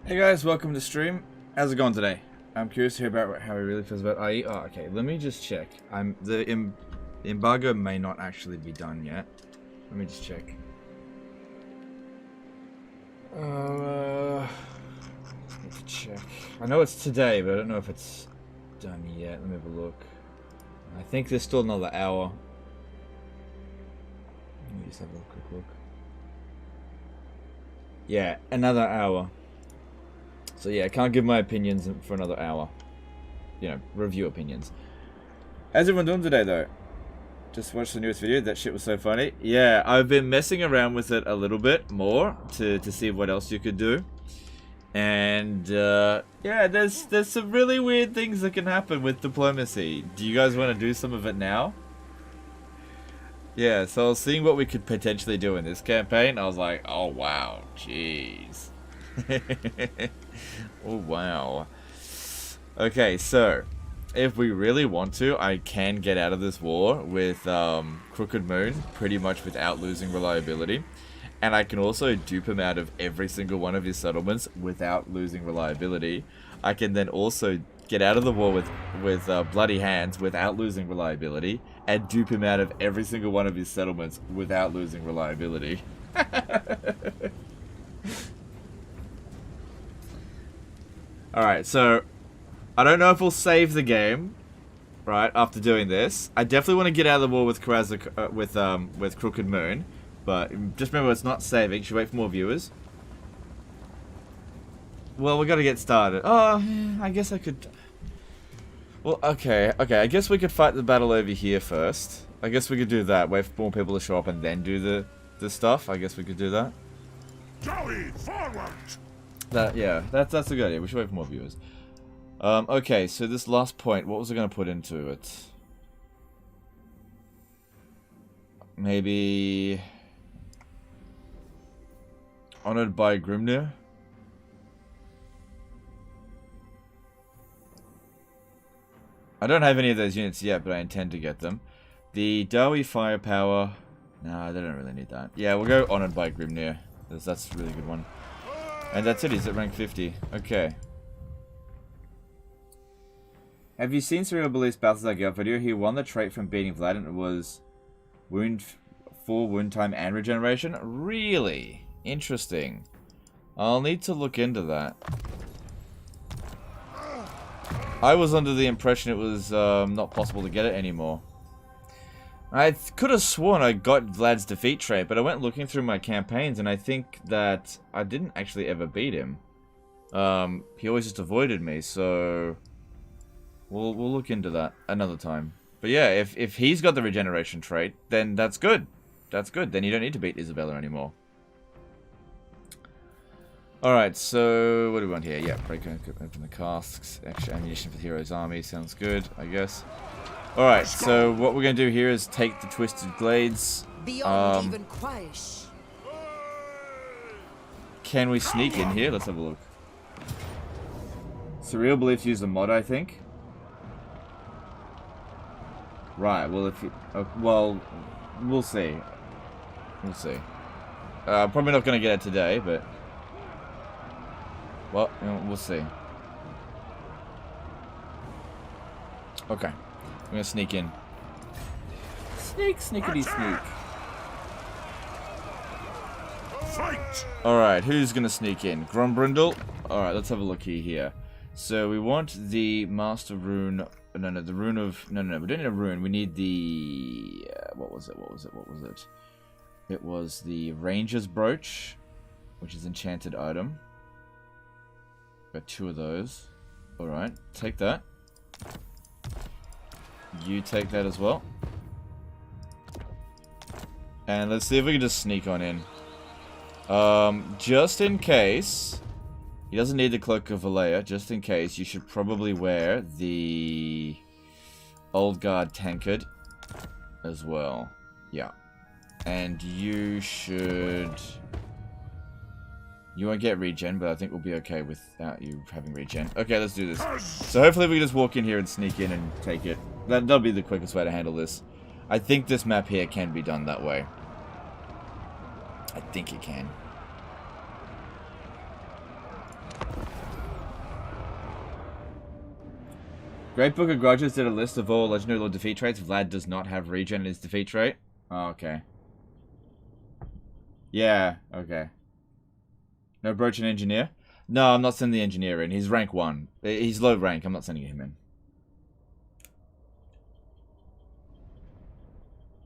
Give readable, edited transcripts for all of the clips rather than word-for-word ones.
Hey guys, welcome to stream. How's it going today? I'm curious to hear about how he really feels about IE. Oh, okay, let me just check. The embargo may not actually be done yet. Let me just check. Need to check. I know it's today, but I don't know if it's done yet. Let me have a look. I think there's still another hour. Let me just have a quick look. Yeah, another hour. So yeah, I can't give my opinions for another hour. You know, review opinions. How's everyone doing today though? Just watched the newest video, that shit was so funny. Yeah, I've been messing around with it a little bit more to see what else you could do. And yeah, there's some really weird things that can happen with diplomacy. Do you guys want to do some of it now? Yeah, so I was seeing what we could potentially do in this campaign. I was like, oh wow, jeez. Oh wow. Okay, so if we really want to, I can get out of this war with Crooked Moon pretty much without losing reliability, and I can also dupe him out of every single one of his settlements without losing reliability. I can then also get out of the war with bloody hands without losing reliability, and dupe him out of every single one of his settlements without losing reliability. Alright, so I don't know if we'll save the game, right, after doing this. I definitely want to get out of the war with with Crooked Moon, but just remember it's not saving. Should wait for more viewers. Well, we got to get started. Oh, I guess I could. Well, okay, I guess we could fight the battle over here first. I guess we could do that. Wait for more people to show up and then do the stuff. I guess we could do that. Joey, forward! Yeah, that's a good idea. We should wait for more viewers. Okay, so this last point, what was I going to put into it? Maybe honored by Grimnir? I don't have any of those units yet, but I intend to get them. The Dawi firepower. No, they don't really need that. Yeah, we'll go honored by Grimnir. That's a really good one. And that's it, he's at rank 50. Okay. Have you seen Serial Belief's Balthazar Gale video? He won the trait from beating Vlad and it was full wound time and regeneration? Really? Interesting. I'll need to look into that. I was under the impression it was not possible to get it anymore. I could have sworn I got Vlad's defeat trait, but I went looking through my campaigns and I think that I didn't actually ever beat him. He always just avoided me, so we'll look into that another time. But yeah, if he's got the regeneration trait, then that's good. That's good. Then you don't need to beat Isabella anymore. Alright, so what do we want here? Yeah, break open the casks. Extra ammunition for the hero's army. Sounds good, I guess. Alright, so what we're going to do here is take the Twisted Glades. Beyond even Quaish. Can we sneak in here? Let's have a look. Surreal Beliefs use the mod, I think. Right, well, if you... well, we'll see. We'll see. Probably not going to get it today, but... well, you know, we'll see. Okay. I'm gonna sneak in. Sneakity sneak. Fight! Alright, who's gonna sneak in? Grombrindal? Alright, let's have a look here. So we want the Master Rune. No, the Rune of. No, we don't need a rune. We need the. What was it? It was the Ranger's Brooch, which is enchanted item. Got 2 of those. Alright, take that. You take that as well. And let's see if we can just sneak on in. Just in case... he doesn't need the Cloak of Valea. Just in case, you should probably wear the Old Guard Tankard as well. Yeah. And you should... you won't get regen, but I think we'll be okay without you having regen. Okay, let's do this. So hopefully we can just walk in here and sneak in and take it. That'll be the quickest way to handle this. I think this map here can be done that way. I think it can. Great Book of Grudges did a list of all Legendary Lord defeat traits. Vlad does not have regen in his defeat trait. Oh, okay. Yeah, okay. No Broach and Engineer? No, I'm not sending the Engineer in. He's rank 1. He's low rank. I'm not sending him in.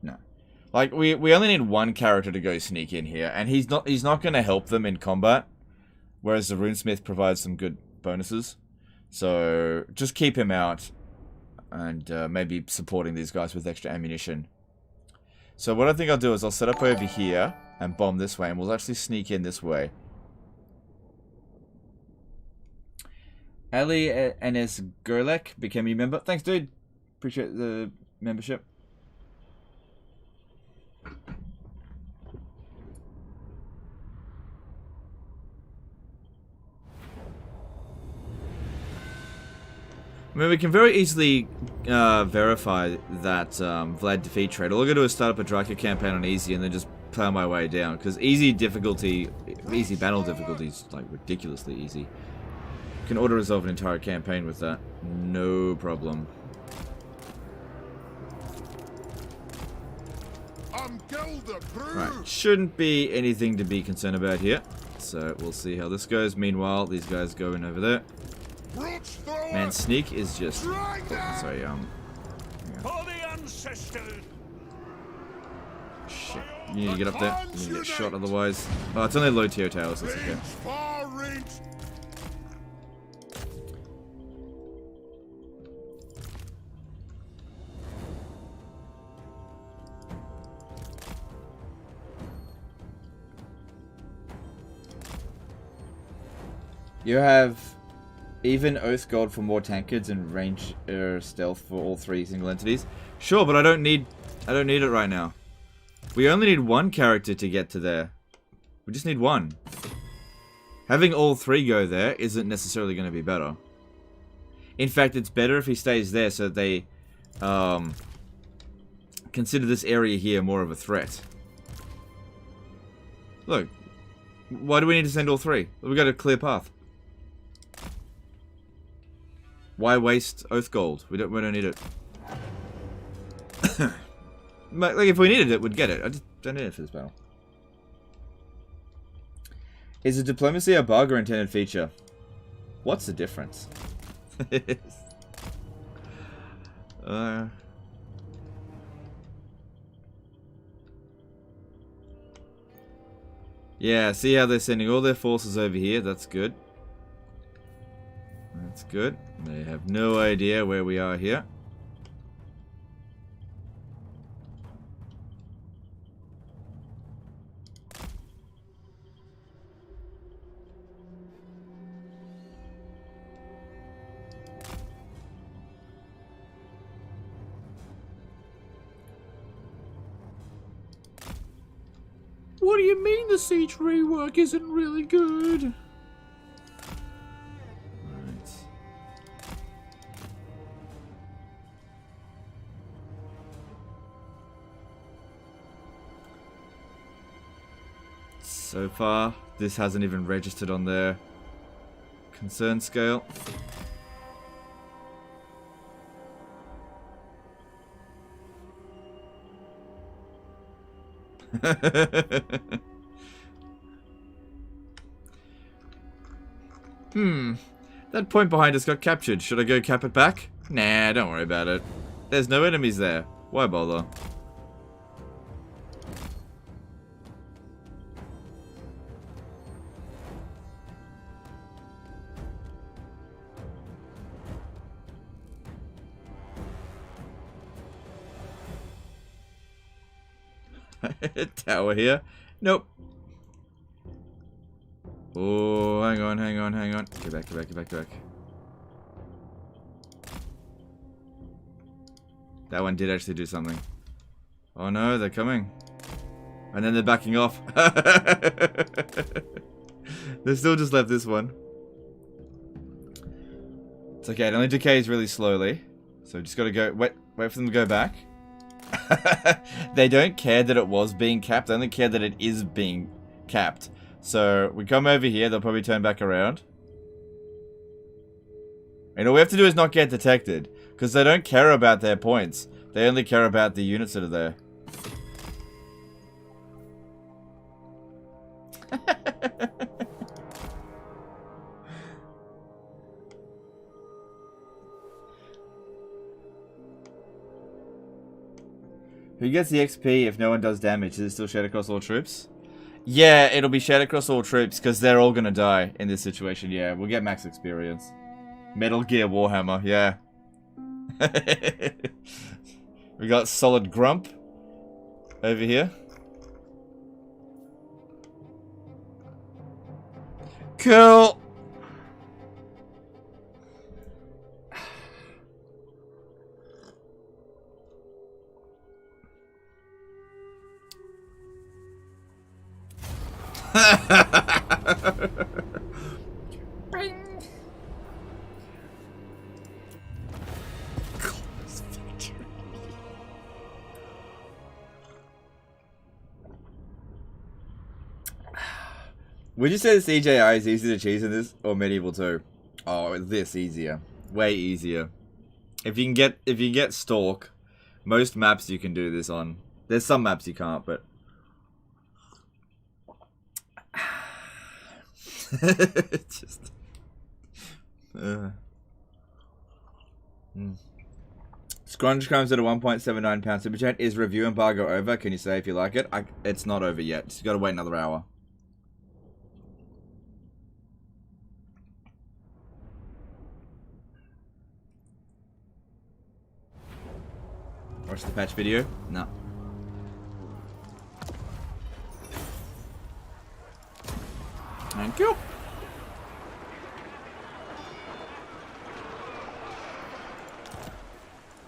No. Like, we only need one character to go sneak in here, and he's not going to help them in combat, whereas the Runesmith provides some good bonuses. So, just keep him out, and maybe supporting these guys with extra ammunition. So what I think I'll do is I'll set up over here, and bomb this way, and we'll actually sneak in this way. Ali NS Golek became a member. Thanks, dude. Appreciate the membership. I mean, we can very easily verify that Vlad defeat trait. All I gotta do is start up a Draka campaign on easy and then just plow my way down. Because easy battle difficulty is like ridiculously easy. You can auto-resolve an entire campaign with that. No problem. Right, shouldn't be anything to be concerned about here. So we'll see how this goes. Meanwhile, these guys go in over there. Man, sneak is just... Oh, sorry, yeah. Shit. You need to get up there. You need to get shot otherwise. Oh, it's only low tier towers, that's okay. You have even Oath Gold for more tankards and range stealth for all 3 single entities. Sure, but I don't need it right now. We only need one character to get to there. We just need one. Having all 3 go there isn't necessarily going to be better. In fact, it's better if he stays there so that they consider this area here more of a threat. Look, why do we need to send all 3? We've got a clear path. Why waste Oath Gold? We don't need it. Like, if we needed it, we'd get it. I just don't need it for this battle. Is a diplomacy a bug or intended feature? What's the difference? Yeah, see how they're sending all their forces over here? That's good. That's good. They have no idea where we are here. What do you mean the siege rework isn't really good? So far, this hasn't even registered on their concern scale. That point behind us got captured. Should I go cap it back? Nah, don't worry about it. There's no enemies there. Why bother? Tower here. Nope. Oh, hang on. Get back. That one did actually do something. Oh no, they're coming. And then they're backing off. They still just left this one. It's okay, it only decays really slowly. So just gotta go, wait for them to go back. They don't care that it was being capped, they only care that it is being capped. So we come over here, they'll probably turn back around. And all we have to do is not get detected. Because they don't care about their points. They only care about the units that are there. Who gets the XP if no one does damage? Is it still shared across all troops? Yeah, it'll be shared across all troops because they're all gonna die in this situation. Yeah, we'll get max experience. Metal Gear Warhammer, yeah. We got Solid Grump over here. Cool. Would you say the CJI is easier to cheese in this or Medieval 2? Oh, this easier. Way easier. If you can get Stalk, most maps you can do this on. There's some maps you can't, but just Scrunch comes at a 1.79 pound super chat. Is review embargo over? Can you say if you like it? It's not over yet. Just gotta wait another hour. Watch the patch video? No. Thank you.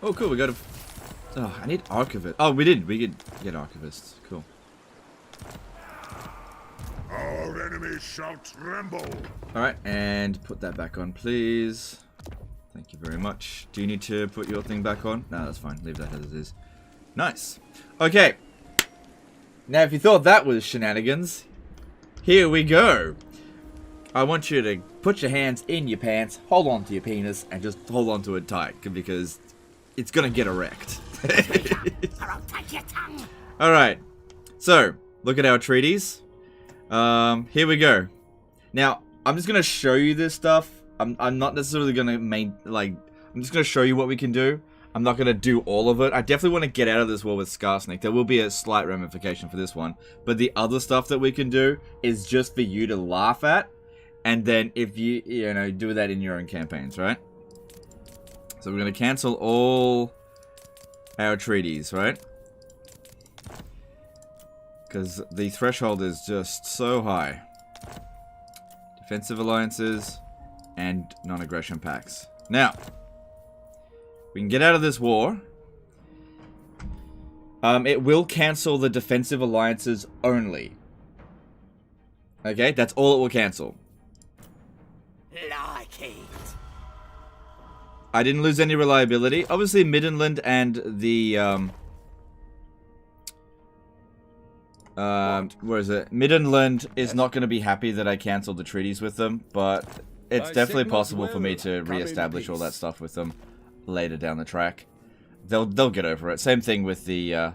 Oh, cool. We got a. Oh, I need Archivist. Oh, we did. We could get Archivists. Cool. Our enemies shall tremble. Alright, and put that back on, please. Thank you very much. Do you need to put your thing back on? No, that's fine. Leave that as it is. Nice. Okay. Now, if you thought that was shenanigans, here we go. I want you to put your hands in your pants, hold on to your penis, and just hold on to it tight, because it's gonna get erect. Alright. So, look at our treaties. Here we go. Now, I'm just gonna show you this stuff. I'm not necessarily gonna I'm just gonna show you what we can do. I'm not gonna do all of it. I definitely want to get out of this war with Skarsnik. There will be a slight ramification for this one. But the other stuff that we can do is just for you to laugh at. And then if you do that in your own campaigns, right? So we're gonna cancel all our treaties, right? Because the threshold is just so high. Defensive alliances and non-aggression pacts. Now, we can get out of this war. It will cancel the defensive alliances only. Okay, that's all it will cancel. Like it. I didn't lose any reliability. Obviously, Middenland and the where is it? Middenland is not going to be happy that I cancelled the treaties with them, but it's definitely possible for me to re-establish all that stuff with them later down the track. They'll get over it. Same thing with the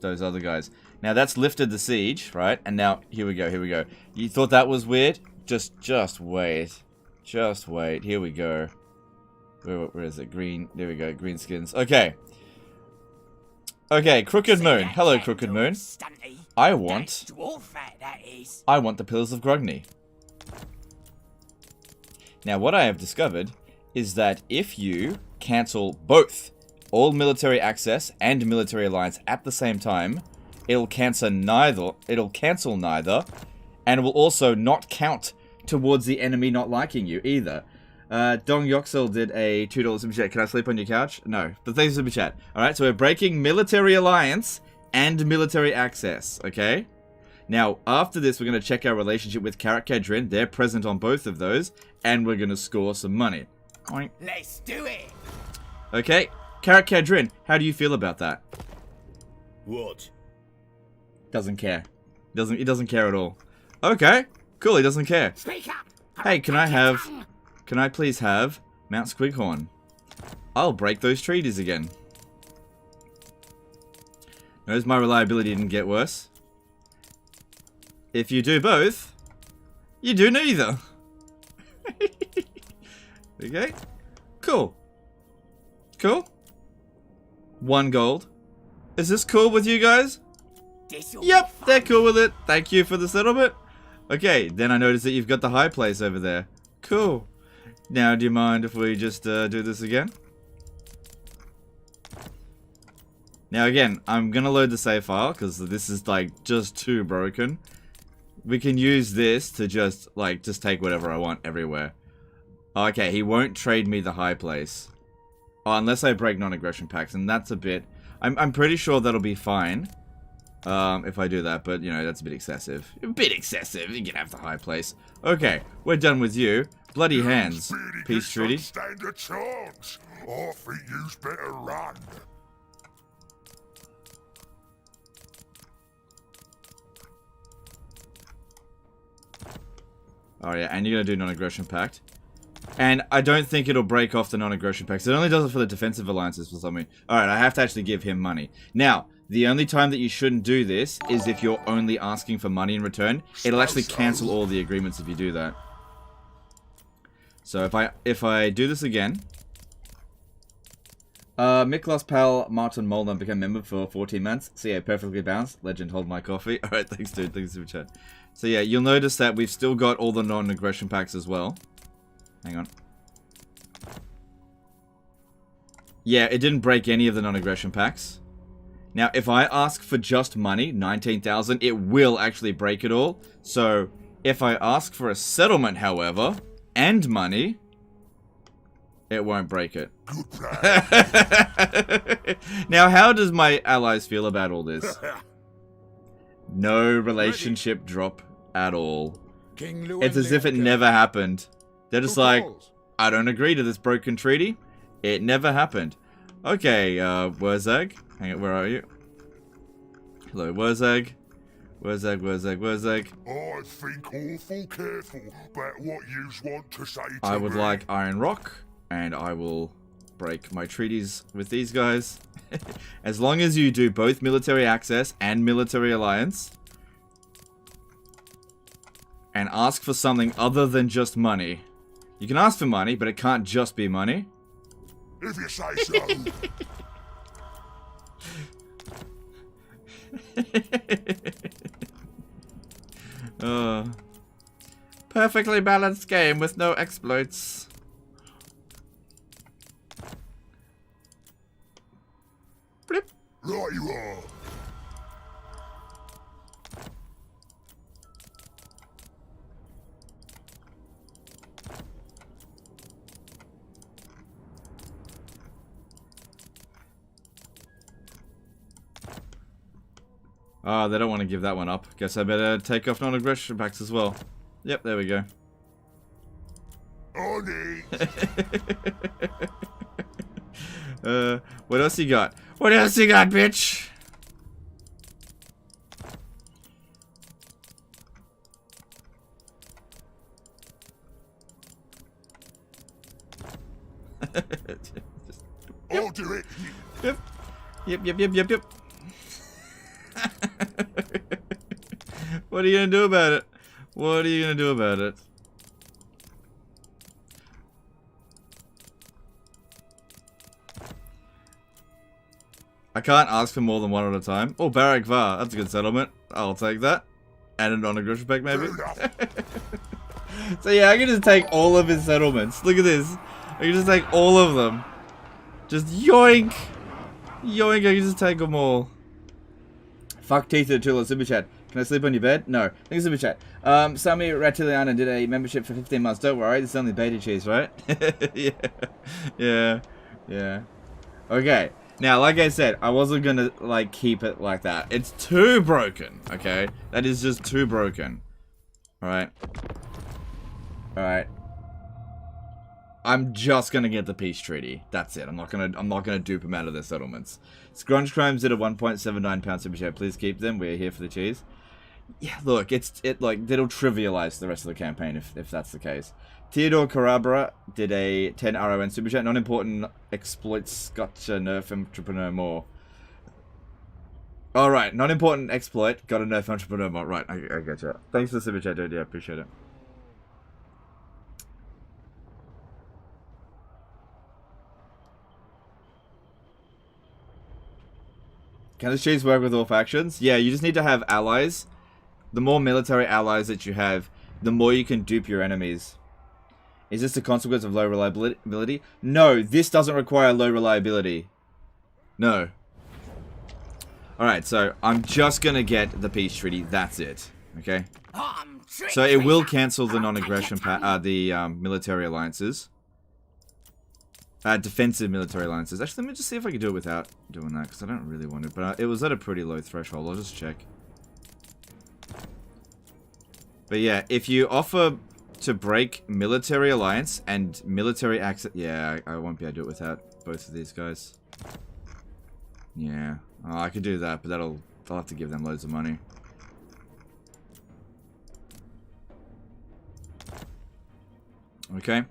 those other guys. Now that's lifted the siege, right? And now here we go. Here we go. You thought that was weird? Just wait. Just wait. Here we go. Where is it? Green. There we go. Greenskins. Okay. Okay. Crooked Moon. Hello, Crooked Moon. I want the Pillars of Grogny. Now, what I have discovered is that if you cancel both all military access and military alliance at the same time, it'll cancel neither, and it will also not count towards the enemy not liking you either. Dong Yoxel did a $2 super chat. Can I sleep on your couch? No, but thanks for super chat. Alright, so we're breaking military alliance and military access, okay? Now, after this, we're going to check our relationship with Karak Kadrin. They're present on both of those, and we're going to score some money. Let's do it. Okay, Karak Kadrin, how do you feel about that? What? Doesn't care. He doesn't care at all. Okay, cool, he doesn't care. Speak up. Hey, can I please have Mount Squighorn? I'll break those treaties again. Notice my reliability didn't get worse. If you do both, you do neither. Okay. Cool. Cool. 1 gold. Is this cool with you guys? Yep, they're cool with it. Thank you for the settlement. Okay, then I noticed that you've got the high place over there. Cool. Now, do you mind if we just do this again? Now again, I'm gonna load the save file because this is like just too broken. We can use this to just take whatever I want everywhere. Okay, he won't trade me the high place. Oh, unless I break non-aggression pacts, and that's a bit... I'm pretty sure that'll be fine. If I do that, but you know, that's a bit excessive. A bit excessive, you can have the high place. Okay, we're done with you. Bloody hands. Peace treaty. Stand a chance. I think you's better run. Oh yeah, and you're gonna do non-aggression pact. And I don't think it'll break off the non-aggression pacts. It only does it for the defensive alliances for something. Alright, I have to actually give him money. Now, the only time that you shouldn't do this is if you're only asking for money in return. It'll actually cancel all the agreements if you do that. So if I do this again... Miklos Pal Martin Molnar became member for 14 months. So yeah, perfectly balanced. Legend, hold my coffee. Alright, thanks dude. Thanks for chat. So yeah, you'll notice that we've still got all the non-aggression packs as well. Hang on. Yeah, it didn't break any of the non-aggression packs. Now, if I ask for just money, 19,000, it will actually break it all. So, if I ask for a settlement, however, and money, it won't break it. Now, how does my allies feel about all this? No relationship drop at all. It's as if it never happened. They're just like, I don't agree to this broken treaty. It never happened. Okay, Wurzag. Hang on, where are you? Hello, Wurzag. Wurzag. I think awful careful about what yous want to say to I would me. like Iron Rock, and I will break my treaties with these guys. As long as you do both military access and military alliance, and ask for something other than just money. You can ask for money, but it can't just be money. If you say so. Perfectly balanced game with no exploits. Blip. Right you are. Oh, they don't want to give that one up. Guess I better take off non-aggression packs as well. Yep, there we go. On it. What else you got? What else you got, bitch? I'll do it. Yep. What are you gonna do about it? What are you gonna do about it? I can't ask for more than one at a time. Oh, Barak Var, that's a good settlement. I'll take that. And a non-aggression pack, maybe. So yeah, I can just take all of his settlements. Look at this. I can just take all of them. Just yoink! Yoink, I can just take them all. Fuck teeth to the tool super chat. Can I sleep on your bed? No. Thanks super chat. Sami Ratiliana did a membership for 15 months. Don't worry, this is only beta cheese, right? Yeah. Okay. Now, like I said, I wasn't gonna keep it like that. It's too broken. Okay, that is just too broken. All right. I'm just gonna get the peace treaty. That's it. I'm not gonna dupe them out of their settlements. Scrunch Crimes did a 1.79 pound super chat. Please keep them. We're here for the cheese. Yeah, look, it'll trivialize the rest of the campaign if that's the case. Theodore Carabra did a 10 RON super chat. Non-important exploits got a nerf entrepreneur more. Alright, non-important exploit got a nerf entrepreneur more. Right, I get you. Thanks for the super chat, dude. Yeah, appreciate it. Can this cheese work with all factions? Yeah, you just need to have allies. The more military allies that you have, the more you can dupe your enemies. Is this the consequence of low reliability? No, this doesn't require low reliability. No. Alright, so I'm just gonna get the peace treaty. That's it. Okay? So it will cancel the non-aggression military alliances. Defensive military alliances. Actually, let me just see if I can do it without doing that, because I don't really want it. But it was at a pretty low threshold. I'll just check. But yeah, if you offer to break military alliance and military access... Yeah, I won't be able to do it without both of these guys. Yeah. Oh, I could do that, but I'll have to give them loads of money. Okay.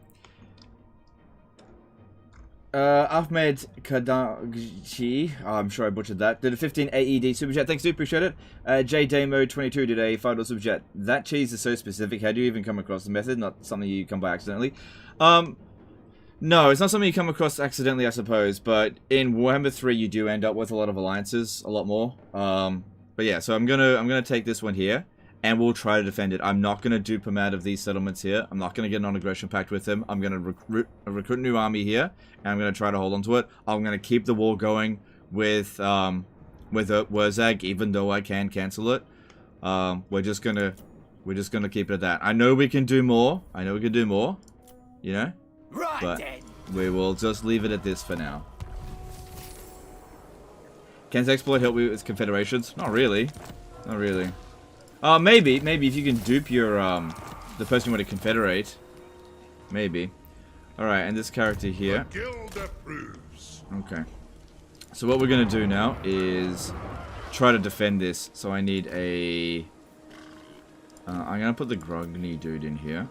Ahmed Kadagji, I'm sure I butchered that, did a 15 AED super chat. Thanks, dude, appreciate it. J Damo 22 did a $5 super chat. That cheese is so specific. How do you even come across the method? Not something you come by accidentally. No, it's not something you come across accidentally, I suppose. But in Warhammer 3, you do end up with a lot of alliances, a lot more. But yeah, so I'm gonna take this one here. And we'll try to defend it. I'm not going to dupe him out of these settlements here. I'm not going to get a non-aggression pact with him. I'm going to recruit a new army here. And I'm going to try to hold on to it. I'm going to keep the war going with Wurzag, even though I can cancel it. We're just going to keep it at that. I know we can do more. You know? Right, but then. we will just leave it at this for now. Can this exploit help you with confederations? Not really. Not really. Maybe if you can dupe your, the person you want to confederate. Maybe. Alright, and this character here. Okay. So what we're gonna do now is try to defend this. So I need a... I'm gonna put the Grogny dude in here.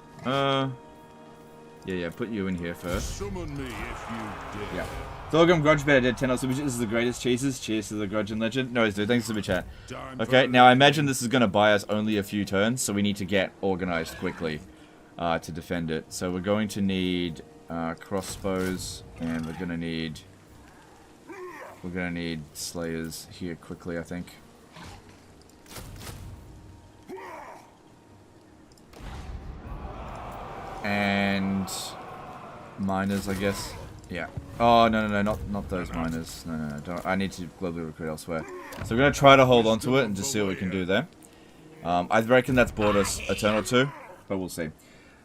Yeah, put you in here first. Summon me if you dare. Yeah. Thorgrim Grudge Better did 10 super chat. This is the greatest cheeses. Cheers to the Grudge and Legend. No, dude. Thanks for the chat. Okay, now I imagine this is going to buy us only a few turns, so we need to get organized quickly to defend it. So we're going to need crossbows, and we're going to need slayers here quickly, I think. And miners, I guess. Yeah. Oh, no, not those miners. No, don't. I need to globally recruit elsewhere. So we're going to try to hold on to it and just see what we can do there. I reckon that's bought us a turn or two, but we'll see.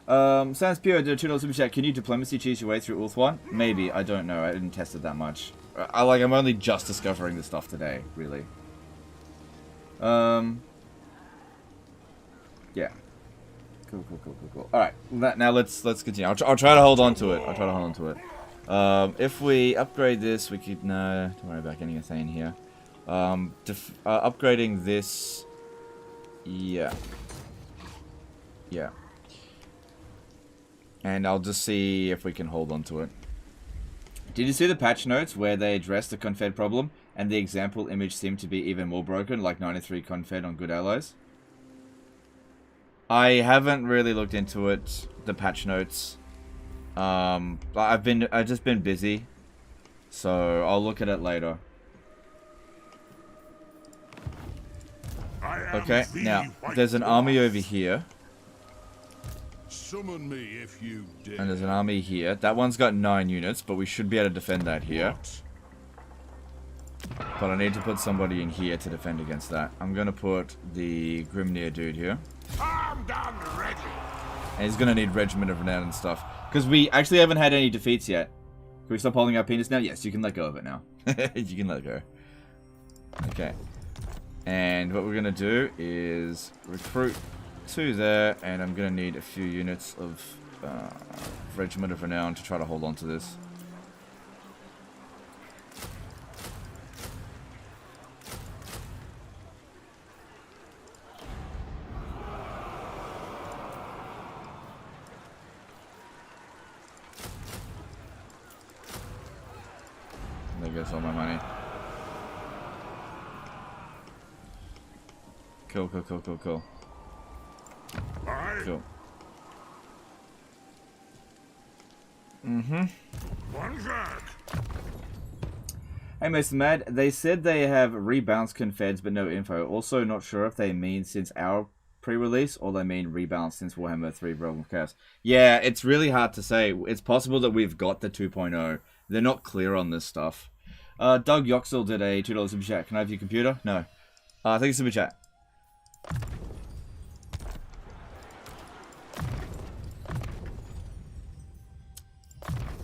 Sans Pure did a $2 super chat. Can you diplomacy cheese your way through Ulth 1? Maybe, I don't know. I didn't test it that much. I'm only just discovering this stuff today, really. Yeah. Cool. Alright, now let's continue. I'll try to hold on to it. If we upgrade this, we could... No, don't worry about getting a thing here. Upgrading this... Yeah. And I'll just see if we can hold on to it. Did you see the patch notes where they addressed the Confed problem, and the example image seemed to be even more broken, like 93 Confed on Good Allies? I haven't really looked into it, the patch notes. I've just been busy, so I'll look at it later. Okay, now there's an army over here. Summon me if you dare. And there's an army here. That one's got 9 units, but we should be able to defend that here. But I need to put somebody in here to defend against that. I'm gonna put the Grimnir dude here. I'm done ready. And he's gonna need Regiment of Renown and stuff. Because we actually haven't had any defeats yet. Can we stop holding our penis now? Yes, you can let go of it now. You can let go. Okay. And what we're gonna do is recruit 2 there, and I'm gonna need a few units of Regiment of Renown to try to hold on to this. waste all my money. Cool. Cool. One back. Hey, Mr. Mad, they said they have rebalance confeds but no info. Also, not sure if they mean since our pre-release or they mean rebalance since Warhammer 3 Realm of Chaos. Yeah, it's really hard to say. It's possible that we've got the 2.0. They're not clear on this stuff. Doug Yoxel did a $2 super chat. Can I have your computer? No. Thank you, super chat.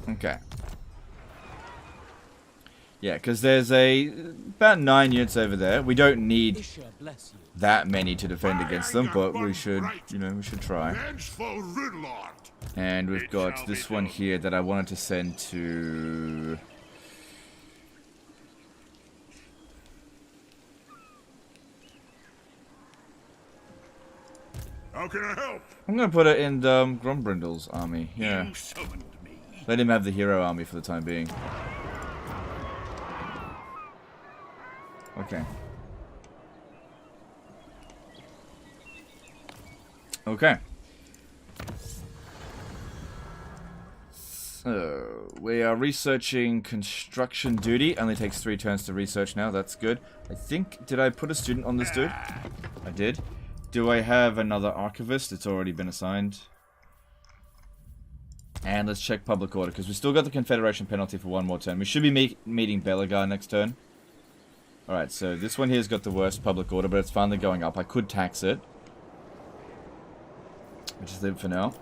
Okay. Yeah, because there's about 9 units over there. We don't need that many to defend against them, but we should, we should try. And we've got this one here that I wanted to send to... How can I help? I'm going to put it in Grombrindal's army, yeah. Let him have the hero army for the time being. Okay. Okay. So, we are researching construction duty. Only takes 3 turns to research now. That's good. I think, did I put a student on this dude? I did. Do I have another archivist? It's already been assigned. And let's check public order, because we still got the Confederation penalty for 1 more turn. We should be meeting Belagar next turn. Alright, so this one here's got the worst public order, but it's finally going up. I could tax it. I'll just leave it for now.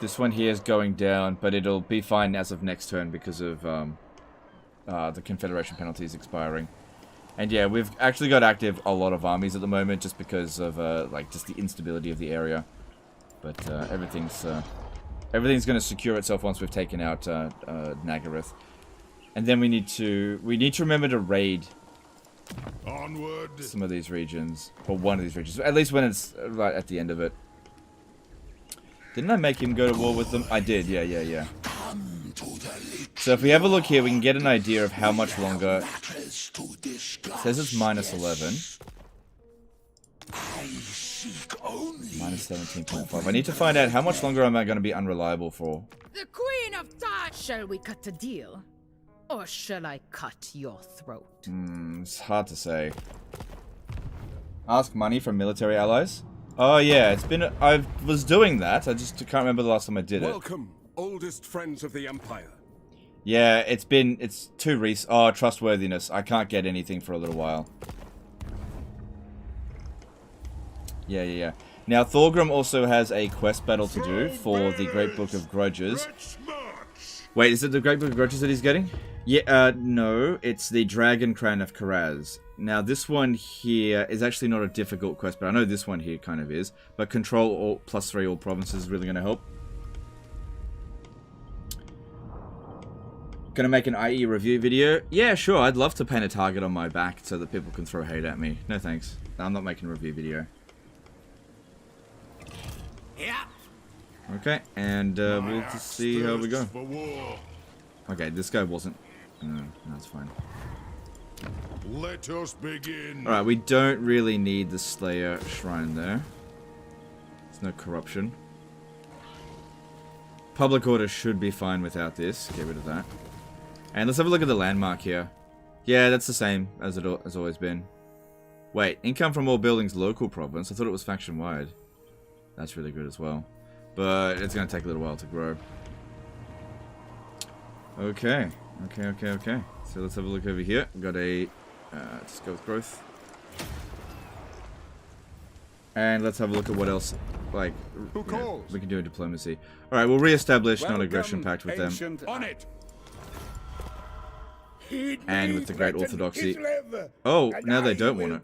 This one here is going down, but it'll be fine as of next turn because of the Confederation penalties expiring. And yeah, we've actually got active a lot of armies at the moment just because of just the instability of the area. But everything's going to secure itself once we've taken out Nagaroth. And then we need to remember to raid Onward. some of these regions, or one of these regions, at least when it's right at the end of it. Didn't I make him go to war with them? I did, yeah. So if we have a look here, we can get an idea of how much longer. It says it's -11. -17.5. I need to find out how much longer am I going to be unreliable for. The Queen of Dark. Shall we cut a deal? Or shall I cut your throat? It's hard to say. Ask money from military allies? Oh yeah, it's been... I was doing that, I just can't remember the last time I did it. Welcome, oldest friends of the Empire. Yeah, it's too recent. Oh, trustworthiness. I can't get anything for a little while. Yeah. Now, Thorgrim also has a quest battle to do for the Great Book of Grudges. Wait, is it the Great Book of Grudges that he's getting? Yeah, no, it's the Dragon Crown of Karaz. Now, this one here is actually not a difficult quest, but I know this one here kind of is. But control all +3 all provinces is really going to help. Gonna make an IE review video? Yeah, sure, I'd love to paint a target on my back so that people can throw hate at me. No thanks. I'm not making a review video. Yeah. Okay, and we'll just see how we go. Okay, this guy wasn't... No, that's fine. Let us begin. Alright, we don't really need the Slayer Shrine there. There's no corruption. Public order should be fine without this. Get rid of that. And let's have a look at the landmark here. Yeah, that's the same as it has always been. Wait, income from all buildings local province. I thought it was faction-wide. That's really good as well. But it's going to take a little while to grow. Okay. So let's have a look over here. We've got a... just go with growth. And let's have a look at what else, like, we can do in diplomacy. Alright, we'll re-establish non-aggression pact with them. On it. And with the Great Orthodoxy. Oh, now they don't want it.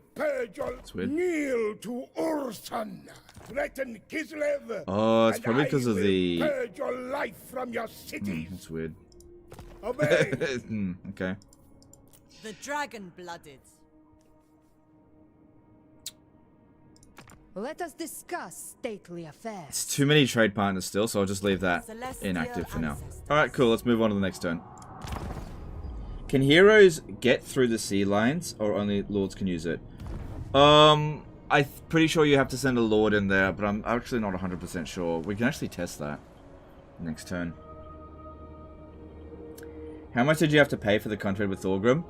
That's weird. Kneel to Ursun. Threaten Kislev. Oh, it's probably because of the... Purge your life from your cities. That's weird. Obey. Okay. The dragon-blooded. Let us discuss stately affairs. It's too many trade partners still, so I'll just leave that inactive for now. Alright, cool. Let's move on to the next turn. Can heroes get through the sea lines, or only lords can use it? I'm pretty sure you have to send a lord in there, but I'm actually not 100% sure. We can actually test that next turn. How much did you have to pay for the contract with Thorgrim?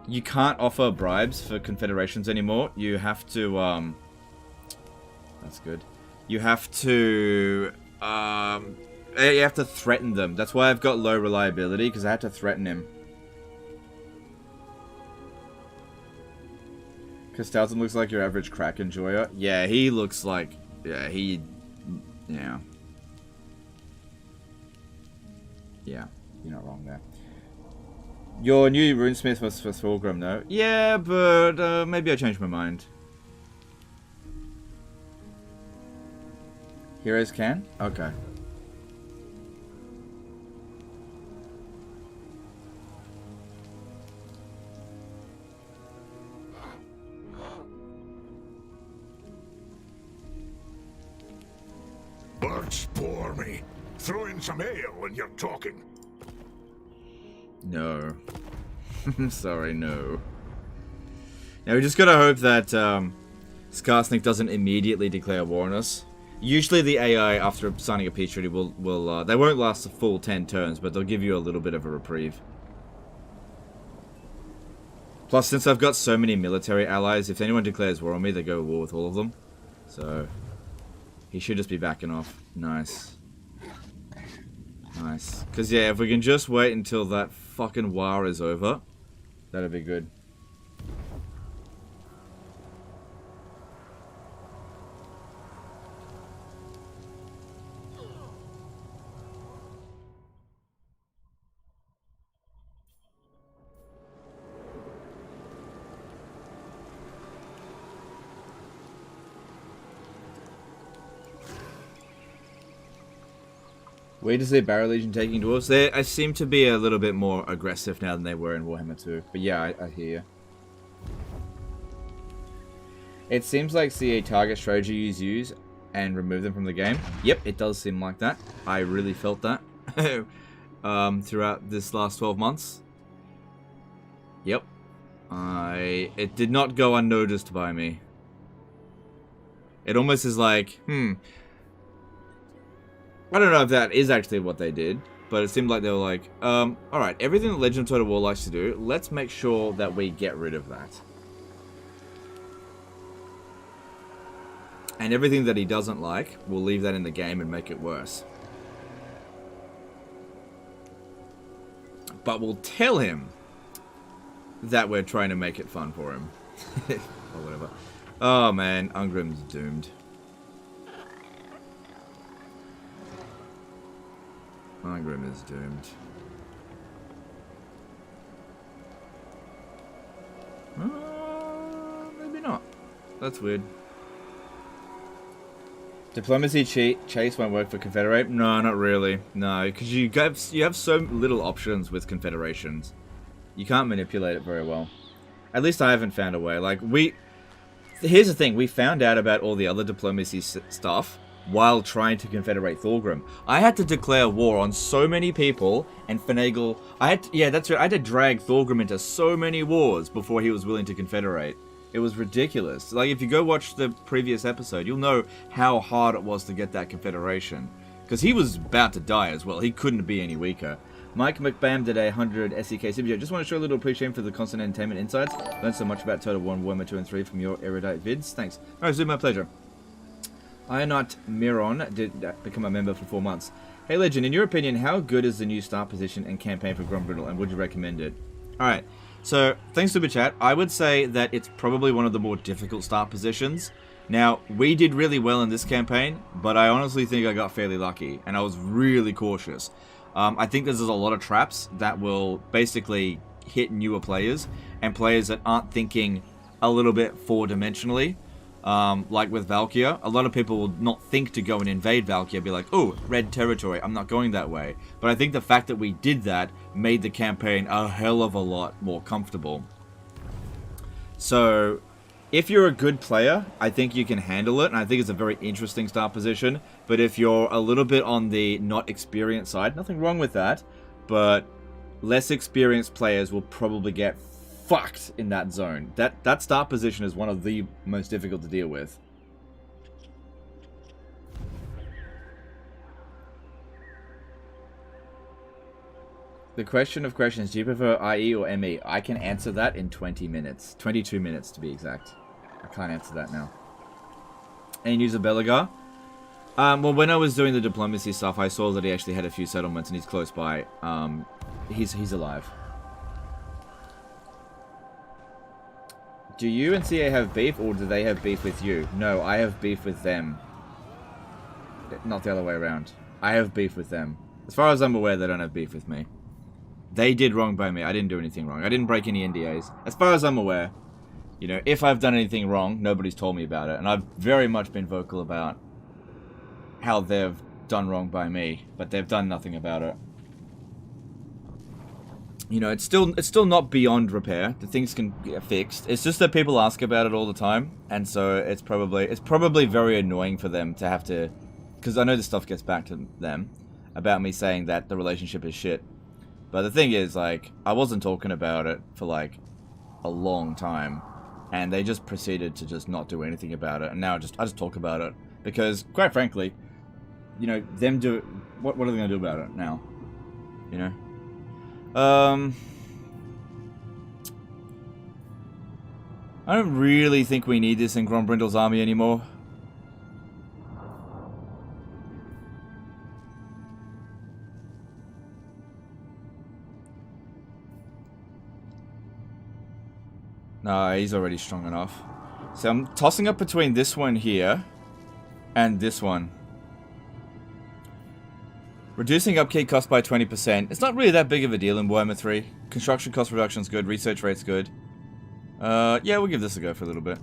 You can't offer bribes for confederations anymore. You have to, that's good. You have to threaten them. That's why I've got low reliability, because I had to threaten him. Castalton looks like your average crack enjoyer. Yeah, he looks like... Yeah, yeah. Yeah, you're not wrong there. Your new runesmith was for Thorgrim, no? Yeah, but maybe I changed my mind. Heroes can? Okay. Birds bore me. Throw in some ale when you're talking. No. Sorry, no. Now we just gotta hope that Skarsnik doesn't immediately declare war on us. Usually the AI, after signing a peace treaty, will they won't last a full 10 turns, but they'll give you a little bit of a reprieve. Plus, since I've got so many military allies, if anyone declares war on me, they go to war with all of them. So, he should just be backing off. Nice. Nice. Because, yeah, if we can just wait until that fucking war is over, that'd be good. Where does the Barrow Legion taking dwarves? They seem to be a little bit more aggressive now than they were in Warhammer 2. But yeah, I hear you. It seems like CA target strategies use and remove them from the game. Yep, it does seem like that. I really felt that throughout this last 12 months. Yep. It did not go unnoticed by me. It almost is like, I don't know if that is actually what they did, but it seemed like they were like, alright, everything that Legend of Total War likes to do, let's make sure that we get rid of that. And everything that he doesn't like, we'll leave that in the game and make it worse. But we'll tell him that we're trying to make it fun for him. Or whatever. Oh man, Ungrim's doomed. Ungrim is doomed. Maybe not. That's weird. Diplomacy chase won't work for Confederate? No, not really. No, because you have so little options with Confederations. You can't manipulate it very well. At least I haven't found a way. Like, here's the thing. We found out about all the other diplomacy stuff while trying to confederate Thorgrim. I had to declare war on so many people and finagle... yeah, that's right. I had to drag Thorgrim into so many wars before he was willing to confederate. It was ridiculous. Like, if you go watch the previous episode, you'll know how hard it was to get that confederation. Because he was about to die as well. He couldn't be any weaker. Mike McBam did a 100 SEK super. Just want to show a little appreciation for the constant entertainment insights. Learned so much about Total War, Warhammer 2 and 3 from your erudite vids. Thanks. Alright, it's my pleasure. Ionite Miron did become a member for 4 months. Hey Legend, in your opinion, how good is the new start position and campaign for Grombrindal, and would you recommend it? Alright, so thanks Superchat. I would say that it's probably one of the more difficult start positions. Now, we did really well in this campaign, but I honestly think I got fairly lucky, and I was really cautious. I think there's a lot of traps that will basically hit newer players, and players that aren't thinking a little bit four-dimensionally. Like with Valkyria, a lot of people will not think to go and invade Valkyria, be like, oh, red territory, I'm not going that way. But I think the fact that we did that made the campaign a hell of a lot more comfortable. So, if you're a good player, I think you can handle it, and I think it's a very interesting start position. But if you're a little bit on the not experienced side, nothing wrong with that, but less experienced players will probably get fucked in that zone. That start position is one of the most difficult to deal with. The question of questions, do you prefer IE or ME? I can answer that in 20 minutes. 22 minutes to be exact. I can't answer that now. Any news of Belagar? Well, when I was doing the diplomacy stuff, I saw that he actually had a few settlements and he's close by. He's alive. Do you and CA have beef, or do they have beef with you? No, I have beef with them. Not the other way around. I have beef with them. As far as I'm aware, they don't have beef with me. They did wrong by me. I didn't do anything wrong. I didn't break any NDAs. As far as I'm aware, you know, if I've done anything wrong, nobody's told me about it. And I've very much been vocal about how they've done wrong by me, but they've done nothing about it. You know, it's still not beyond repair. The things can get fixed. It's just that people ask about it all the time, and so it's probably very annoying for them to have to, because I know this stuff gets back to them about me saying that the relationship is shit. But the thing is, like, I wasn't talking about it for like a long time, and they just proceeded to just not do anything about it, and now I just talk about it because, quite frankly, you know, them do what are they gonna do about it now? You know. I don't really think we need this in Grombrindal's army anymore. Nah, he's already strong enough. So I'm tossing up between this one here and this one. Reducing upkeep cost by 20%. It's not really that big of a deal in Warhammer 3. Construction cost reduction's good. Research rate's good. Yeah, we'll give this a go for a little bit.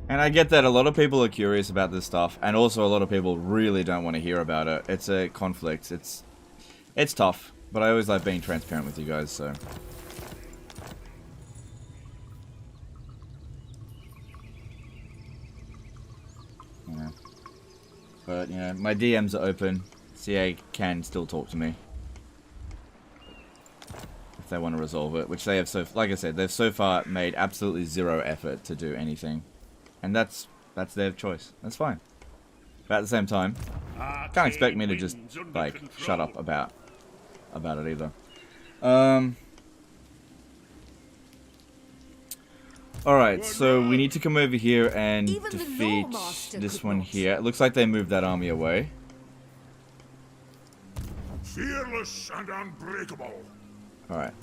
And I get that a lot of people are curious about this stuff, and also a lot of people really don't want to hear about it. It's a conflict. It's tough. But I always like being transparent with you guys, so. Yeah. But, you know, my DMs are open. CA can still talk to me. If they want to resolve it. Which they have like I said, they've so far made absolutely zero effort to do anything. And that's their choice. That's fine. But at the same time, can't expect me to just, like, shut up about it either. Alright, so we need to come over here and defeat this one here. It looks like they moved that army away. Fearless and unbreakable. Alright.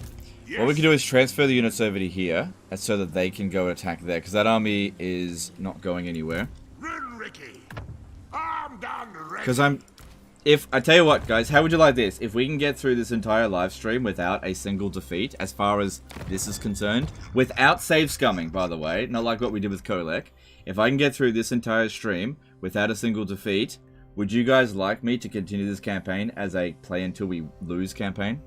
What we can do is transfer the units over to here, so that they can go attack there, because that army is not going anywhere. Because If, I tell you what, guys, how would you like this? If we can get through this entire live stream without a single defeat, as far as this is concerned, without save scumming, by the way, not like what we did with Kolek. If I can get through this entire stream without a single defeat, would you guys like me to continue this campaign as a play until we lose campaign?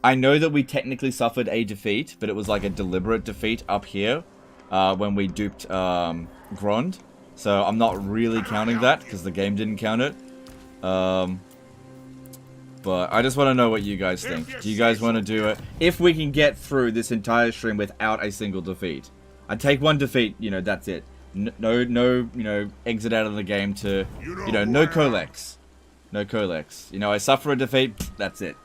I know that we technically suffered a defeat, but it was like a deliberate defeat up here when we duped Grond. So I'm not really counting that, because the game didn't count it. But I just want to know what you guys think. Do you guys want to do it? If we can get through this entire stream without a single defeat. I'd take one defeat, you know, that's it. No, you know, exit out of the game to, you know, no Kolex. No Kolex. You know, I suffer a defeat, that's it.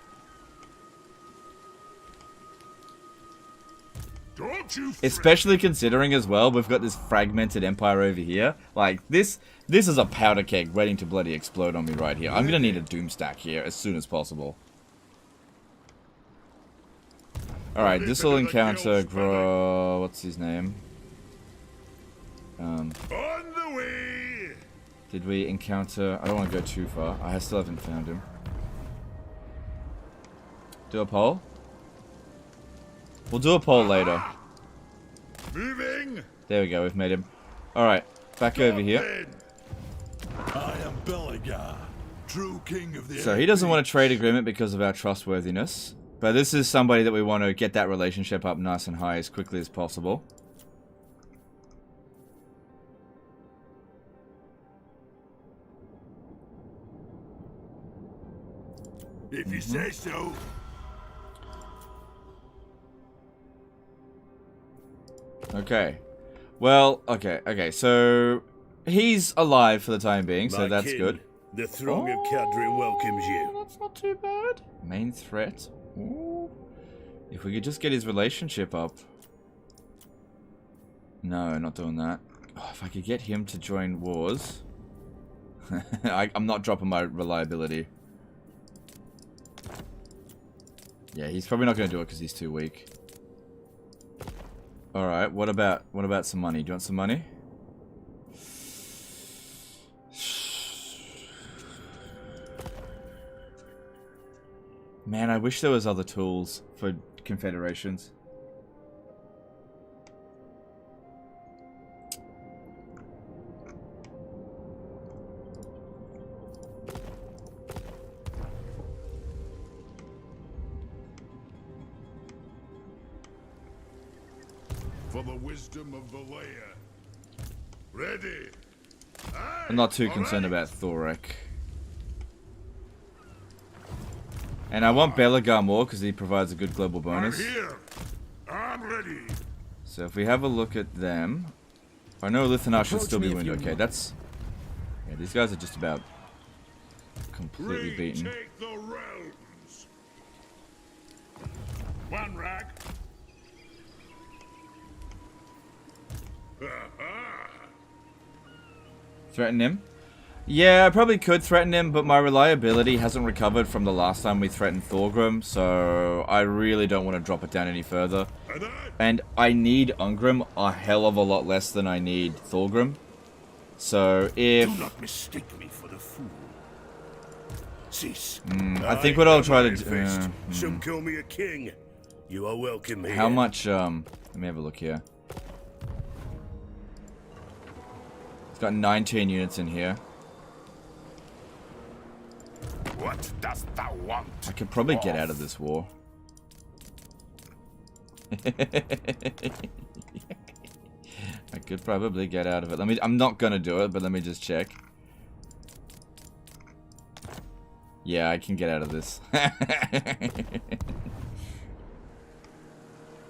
Especially considering as well, we've got this fragmented empire over here. Like, this is a powder keg waiting to bloody explode on me right here. I'm gonna need a doom stack here as soon as possible. Alright, this will encounter what's his name? On the way. Did we encounter... I don't want to go too far. I still haven't found him. Do a poll? We'll do a poll later. Moving. There we go, we've made him. Alright, back over here. I am Belagar, true king of the So he doesn't want a trade agreement because of our trustworthiness. But this is somebody that we want to get that relationship up nice and high as quickly as possible. If you say so. Okay. Well, okay, so he's alive for the time being, so that's good. The throng of Cadrin welcomes you. That's not too bad. Main threat. Ooh. If we could just get his relationship up. No, not doing that. Oh, if I could get him to join wars. I'm not dropping my reliability. Yeah, he's probably not going to do it because he's too weak. Alright, what about some money? Do you want some money? Man, I wish there was other tools for confederations. For the wisdom of the layer. Ready. Aye, I'm not too all concerned right. about Thorek. And I want Belagar more because he provides a good global I'm bonus. here. I'm ready. So if we have a look at them, I know Lithanar should still be winning. Okay, that's yeah. These guys are just about completely beaten. Retake the realms. One rag. Threaten him? Yeah, I probably could threaten him, but my reliability hasn't recovered from the last time we threatened Thorgrim, so I really don't want to drop it down any further. And I need Ungrim a hell of a lot less than I need Thorgrim. So if... Do not mistake me for the fool. Cease. I think what I'll try to do... Some call me a king. You are welcome here. How much, let me have a look here. It's got 19 units in here. What dost thou want? I could probably get out of this war. I could probably get out of it. I'm not gonna do it, but let me just check. Yeah, I can get out of this.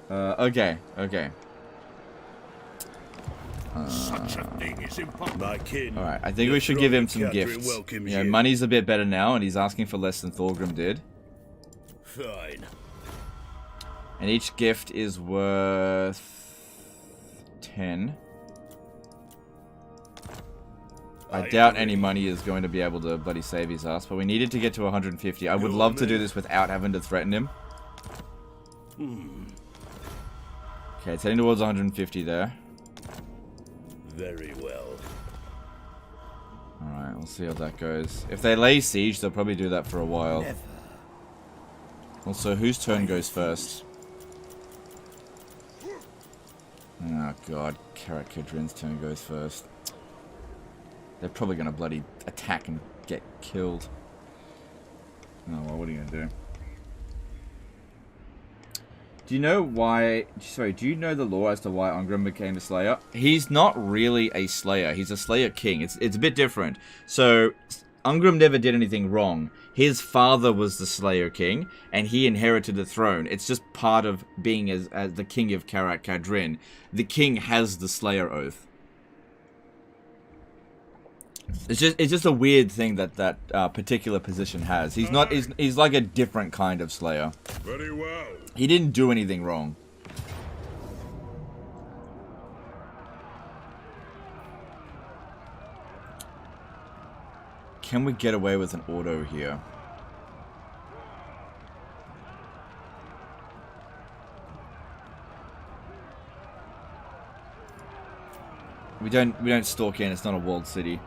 Okay. Such a thing is impossible. My kin. Alright, I think the we should throng give him of some Cadrin gifts. welcomes You know, you. money's a bit better now, and he's asking for less than Thorgrim did. Fine. And each gift is worth 10. I doubt any money is going to be able to bloody save his ass, but we needed to get to 150. I would love to do this without having to threaten him. Okay, it's heading towards 150 there. Very well. Alright, we'll see how that goes. If they lay siege, they'll probably do that for a while. Also, whose turn goes first? Oh god, Karak Kadrin's turn goes first. They're probably gonna bloody attack and get killed. Oh well, what are you gonna do? Do you know why... Sorry, do you know the lore as to why Ungrim became a Slayer? He's not really a Slayer. He's a Slayer King. It's a bit different. So, Ungrim never did anything wrong. His father was the Slayer King, and he inherited the throne. It's just part of being as the King of Karak Kadrin. The King has the Slayer Oath. It's just a weird thing that particular position has. He's not... He's like a different kind of Slayer. Very well. He didn't do anything wrong. Can we get away with an auto here? We don't stalk in, it's not a walled city.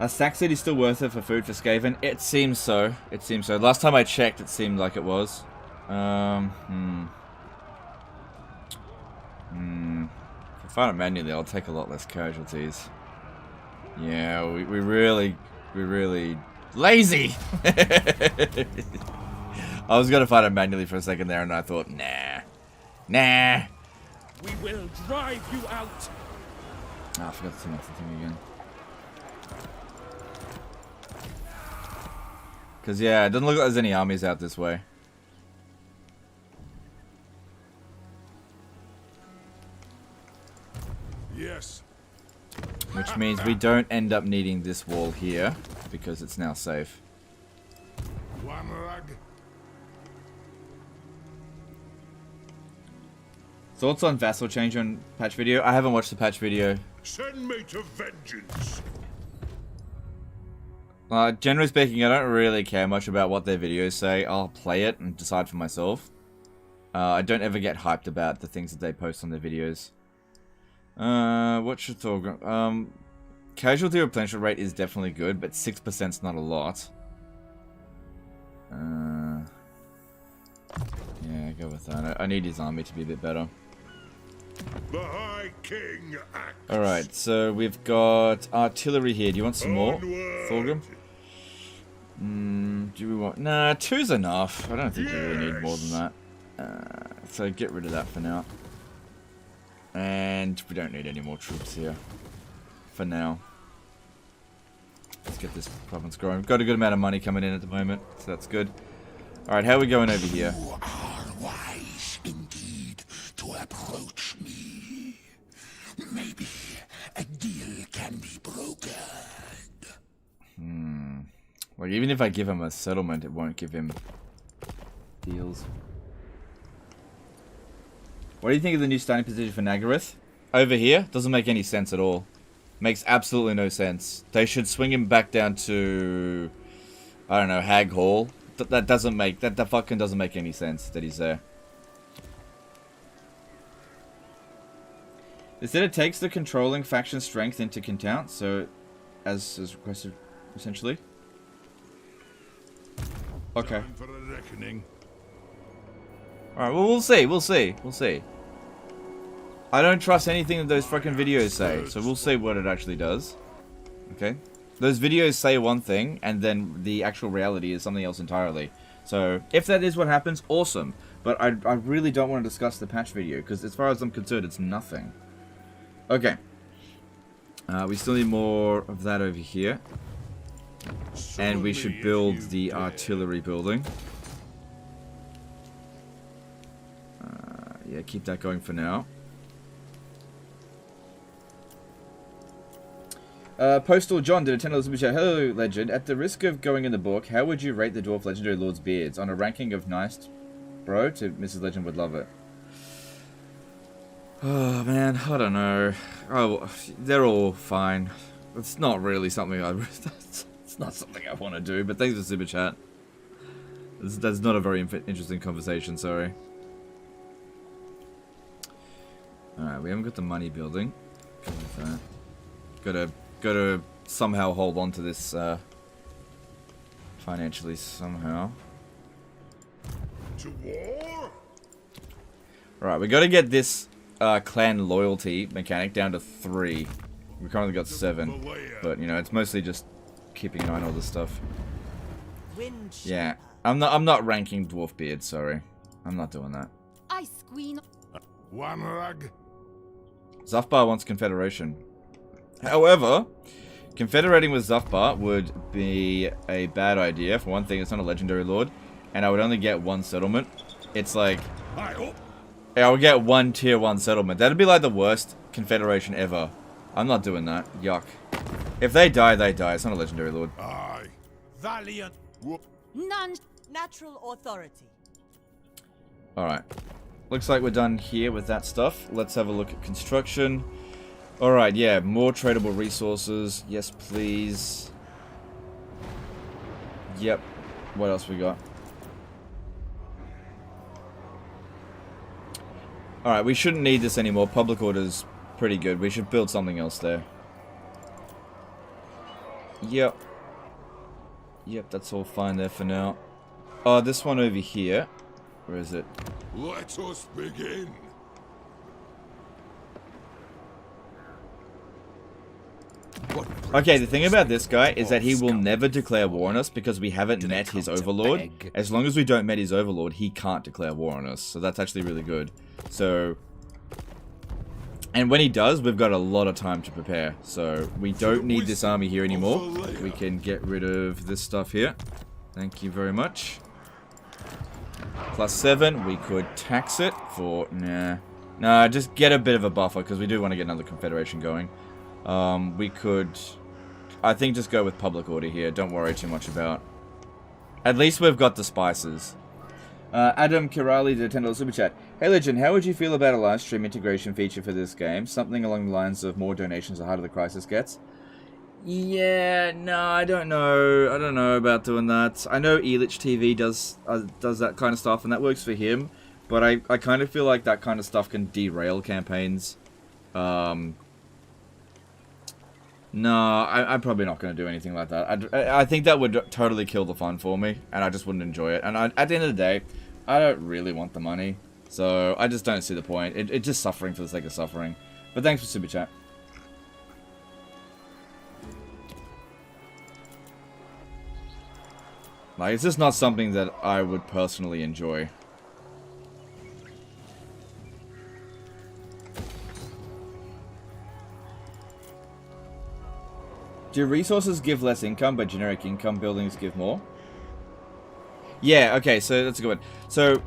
Sack City's still worth it for food for Skaven? It seems so. It seems so. Last time I checked, it seemed like it was. If I find it manually, I'll take a lot less casualties. Yeah, we really lazy. I was gonna find it manually for a second there, and I thought, nah. We will drive you out. Oh, I forgot to turn off the thing again. Cause yeah, it doesn't look like there's any armies out this way. Yes. Which means we don't end up needing this wall here, because it's now safe. One rag. Thoughts on vassal change on patch video? I haven't watched the patch video. Send me to vengeance. Generally speaking, I don't really care much about what their videos say. I'll play it and decide for myself. I don't ever get hyped about the things that they post on their videos. What should talk? Casualty replenishment rate is definitely good, but 6% is not a lot. Yeah, go with that. I need his army to be a bit better. The High King acts. Alright, so we've got artillery here. Do you want some more, Onward. Thorgrim? Do we want... Nah, 2's enough. I don't think we really need more than that. So get rid of that for now. And we don't need any more troops here. For now. Let's get this province growing. We've got a good amount of money coming in at the moment, so that's good. Alright, how are we going over here? You are wise indeed to approach me. Maybe a deal can be brokered. Like, even if I give him a settlement, it won't give him deals. What do you think of the new starting position for Nagaroth? Over here? Doesn't make any sense at all. Makes absolutely no sense. They should swing him back down to... I don't know, Hag Hall. That doesn't make... That fucking doesn't make any sense that he's there. Instead, it takes the controlling faction strength into account, so... As requested, essentially. Okay. Time for a reckoning. Alright, well, we'll see. We'll see. I don't trust anything that those fucking videos say, so we'll see what it actually does. Okay? Those videos say one thing, and then the actual reality is something else entirely. So, if that is what happens, awesome. But I really don't want to discuss the patch video, because as far as I'm concerned, it's nothing. Okay. We still need more of that over here. And we should build the artillery building. Yeah, keep that going for now. Postal John did a $10 super chat. Hello, Legend. At the risk of going in the book, how would you rate the Dwarf Legendary Lord's beards? On a ranking of nice, bro, to Mrs. Legend would love it. Oh, man, I don't know. Oh, they're all fine. It's not really something it's not something I want to do, but thanks for super chat. That's not a very interesting conversation, sorry. Alright, we haven't got the money building. Go with that. Gotta somehow hold on to this financially somehow. To war? Right, we gotta get this clan loyalty mechanic down to 3. We currently got 7, but you know, it's mostly just keeping an eye on all this stuff. Yeah, I'm not ranking Dwarf Beard, sorry. I'm not doing that. I squeal. One rag. Zufbar wants Confederation. However, confederating with Zufbar would be a bad idea. For one thing, it's not a legendary lord, and I would only get 1 settlement. It's like... I would get 1 tier 1 settlement. That'd be like the worst confederation ever. I'm not doing that. Yuck. If they die, they die. It's not a legendary lord. Aye. Valiant. Whoop. None. Natural authority. Alright. Looks like we're done here with that stuff. Let's have a look at construction. Alright, yeah. More tradable resources. Yes, please. Yep. What else we got? Alright, we shouldn't need this anymore. Public order's pretty good. We should build something else there. Yep. Yep, that's all fine there for now. Oh, this one over here. Where is it? Let us begin. What Okay, the thing about this guy is that he will never declare war on us because we haven't met his overlord. As long as we don't met his overlord, he can't declare war on us. So that's actually really good. So, and when he does, we've got a lot of time to prepare. So we don't need this army here anymore. We can get rid of this stuff here. Thank you very much. +7, we could tax it for... Nah, just get a bit of a buffer because we do want to get another confederation going. We could... I think just go with public order here. Don't worry too much about... At least we've got the spices. Adam Kirali did $10 super chat. Hey Legend, how would you feel about a live stream integration feature for this game? Something along the lines of more donations the harder the crisis gets. Yeah, no, I don't know. I don't know about doing that. I know Elitch TV does that kind of stuff, and that works for him. But I kind of feel like that kind of stuff can derail campaigns. No, I'm probably not going to do anything like that. I think that would totally kill the fun for me, and I just wouldn't enjoy it. And at the end of the day, I don't really want the money, so I just don't see the point. It's just suffering for the sake of suffering. But thanks for Super Chat. Like, it's just not something that I would personally enjoy. Do resources give less income, but generic income buildings give more? Yeah, okay, so that's a good one. So,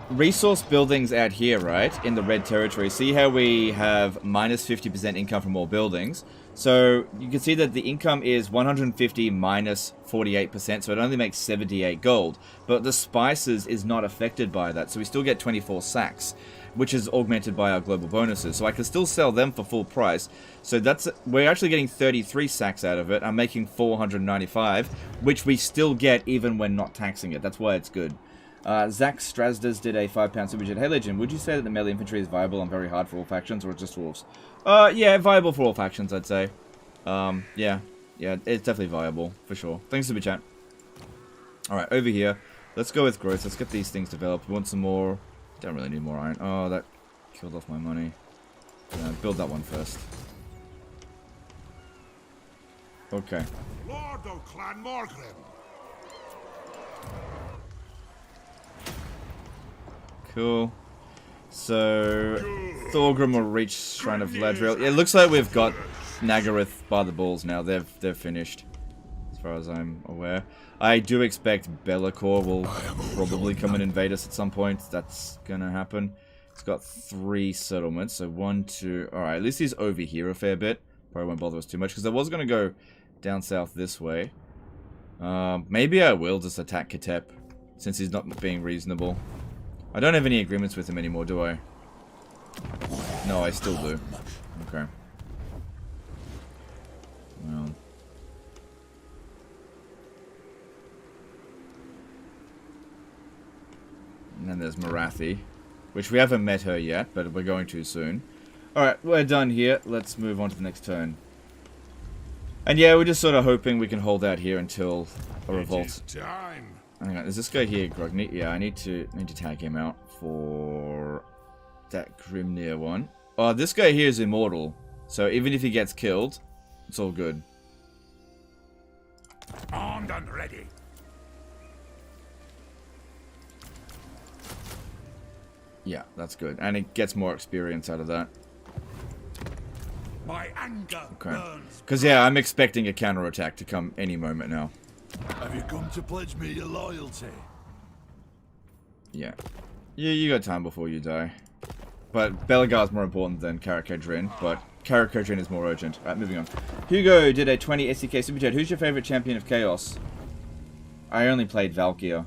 resource buildings out here, right, in the red territory, see how we have -50% income from all buildings? So, you can see that the income is 150 minus 48%, so it only makes 78 gold. But the spices is not affected by that, so we still get 24 sacks, which is augmented by our global bonuses. So I can still sell them for full price. So we're actually getting 33 sacks out of it. I'm making 495, which we still get even when not taxing it. That's why it's good. Zach Strasdas did a £5 super chat. Hey Legend, would you say that the melee infantry is viable and very hard for all factions, or just wolves? Yeah, viable for all factions, I'd say. Yeah, it's definitely viable, for sure. Thanks, super chat. Alright, over here. Let's go with growth. Let's get these things developed. We want some more... Don't really need more iron. Oh, that killed off my money. Build that one first. Okay. Lord of Clan Morgrim. Cool. So, Thorgrim will reach Shrine of Ladriel. Yeah, it looks like we've got Nagaroth by the balls now. They're finished, as far as I'm aware. I do expect Be'lakor will probably come and invade us at some point. That's gonna happen. It's got 3 settlements, so 1, 2... Alright, at least he's over here a fair bit. Probably won't bother us too much, because I was gonna go down south this way. Maybe I will just attack Katep, since he's not being reasonable. I don't have any agreements with him anymore, do I? No, I still do. Okay. Well... And then there's Marathi, which we haven't met her yet, but we're going to soon. Alright, we're done here. Let's move on to the next turn. And yeah, we're just sort of hoping we can hold out here until a revolt. Time. Hang on, is this guy here Grogny? Yeah, I need to tag him out for that Grimnir one. Oh, this guy here is immortal. So even if he gets killed, it's all good. Armed and ready. Yeah, that's good. And it gets more experience out of that. My anger burns. Because, yeah, I'm expecting a counterattack to come any moment now. Have you come to pledge me your loyalty? Yeah. Yeah, you got time before you die. But Belagar's more important than Karakadrin, but Karakadrin is more urgent. Alright, moving on. Hugo did a 20 SDK Super Chat. Who's your favorite champion of Chaos? I only played Valkyr.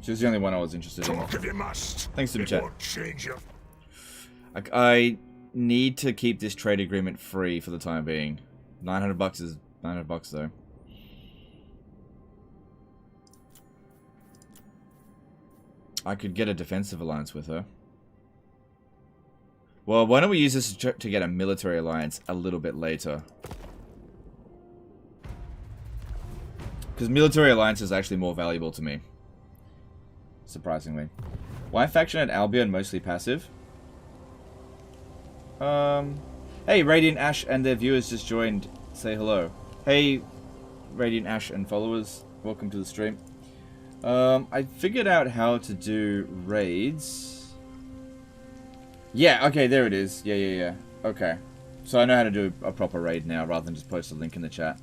She was the only one I was interested in. Talk if you must. Thanks, Super Chat. Won't change you. I need to keep this trade agreement free for the time being. 900 bucks is 900 bucks though. I could get a defensive alliance with her. Well, why don't we use this to get a military alliance a little bit later? Because military alliance is actually more valuable to me. Surprisingly. Why faction at Albion mostly passive? Hey, Radiant Ash and their viewers just joined. say hello. Hey, Radiant Ash and followers, welcome to the stream. I figured out how to do raids. Yeah, okay, there it is. Yeah. Okay. So I know how to do a proper raid now, rather than just post a link in the chat.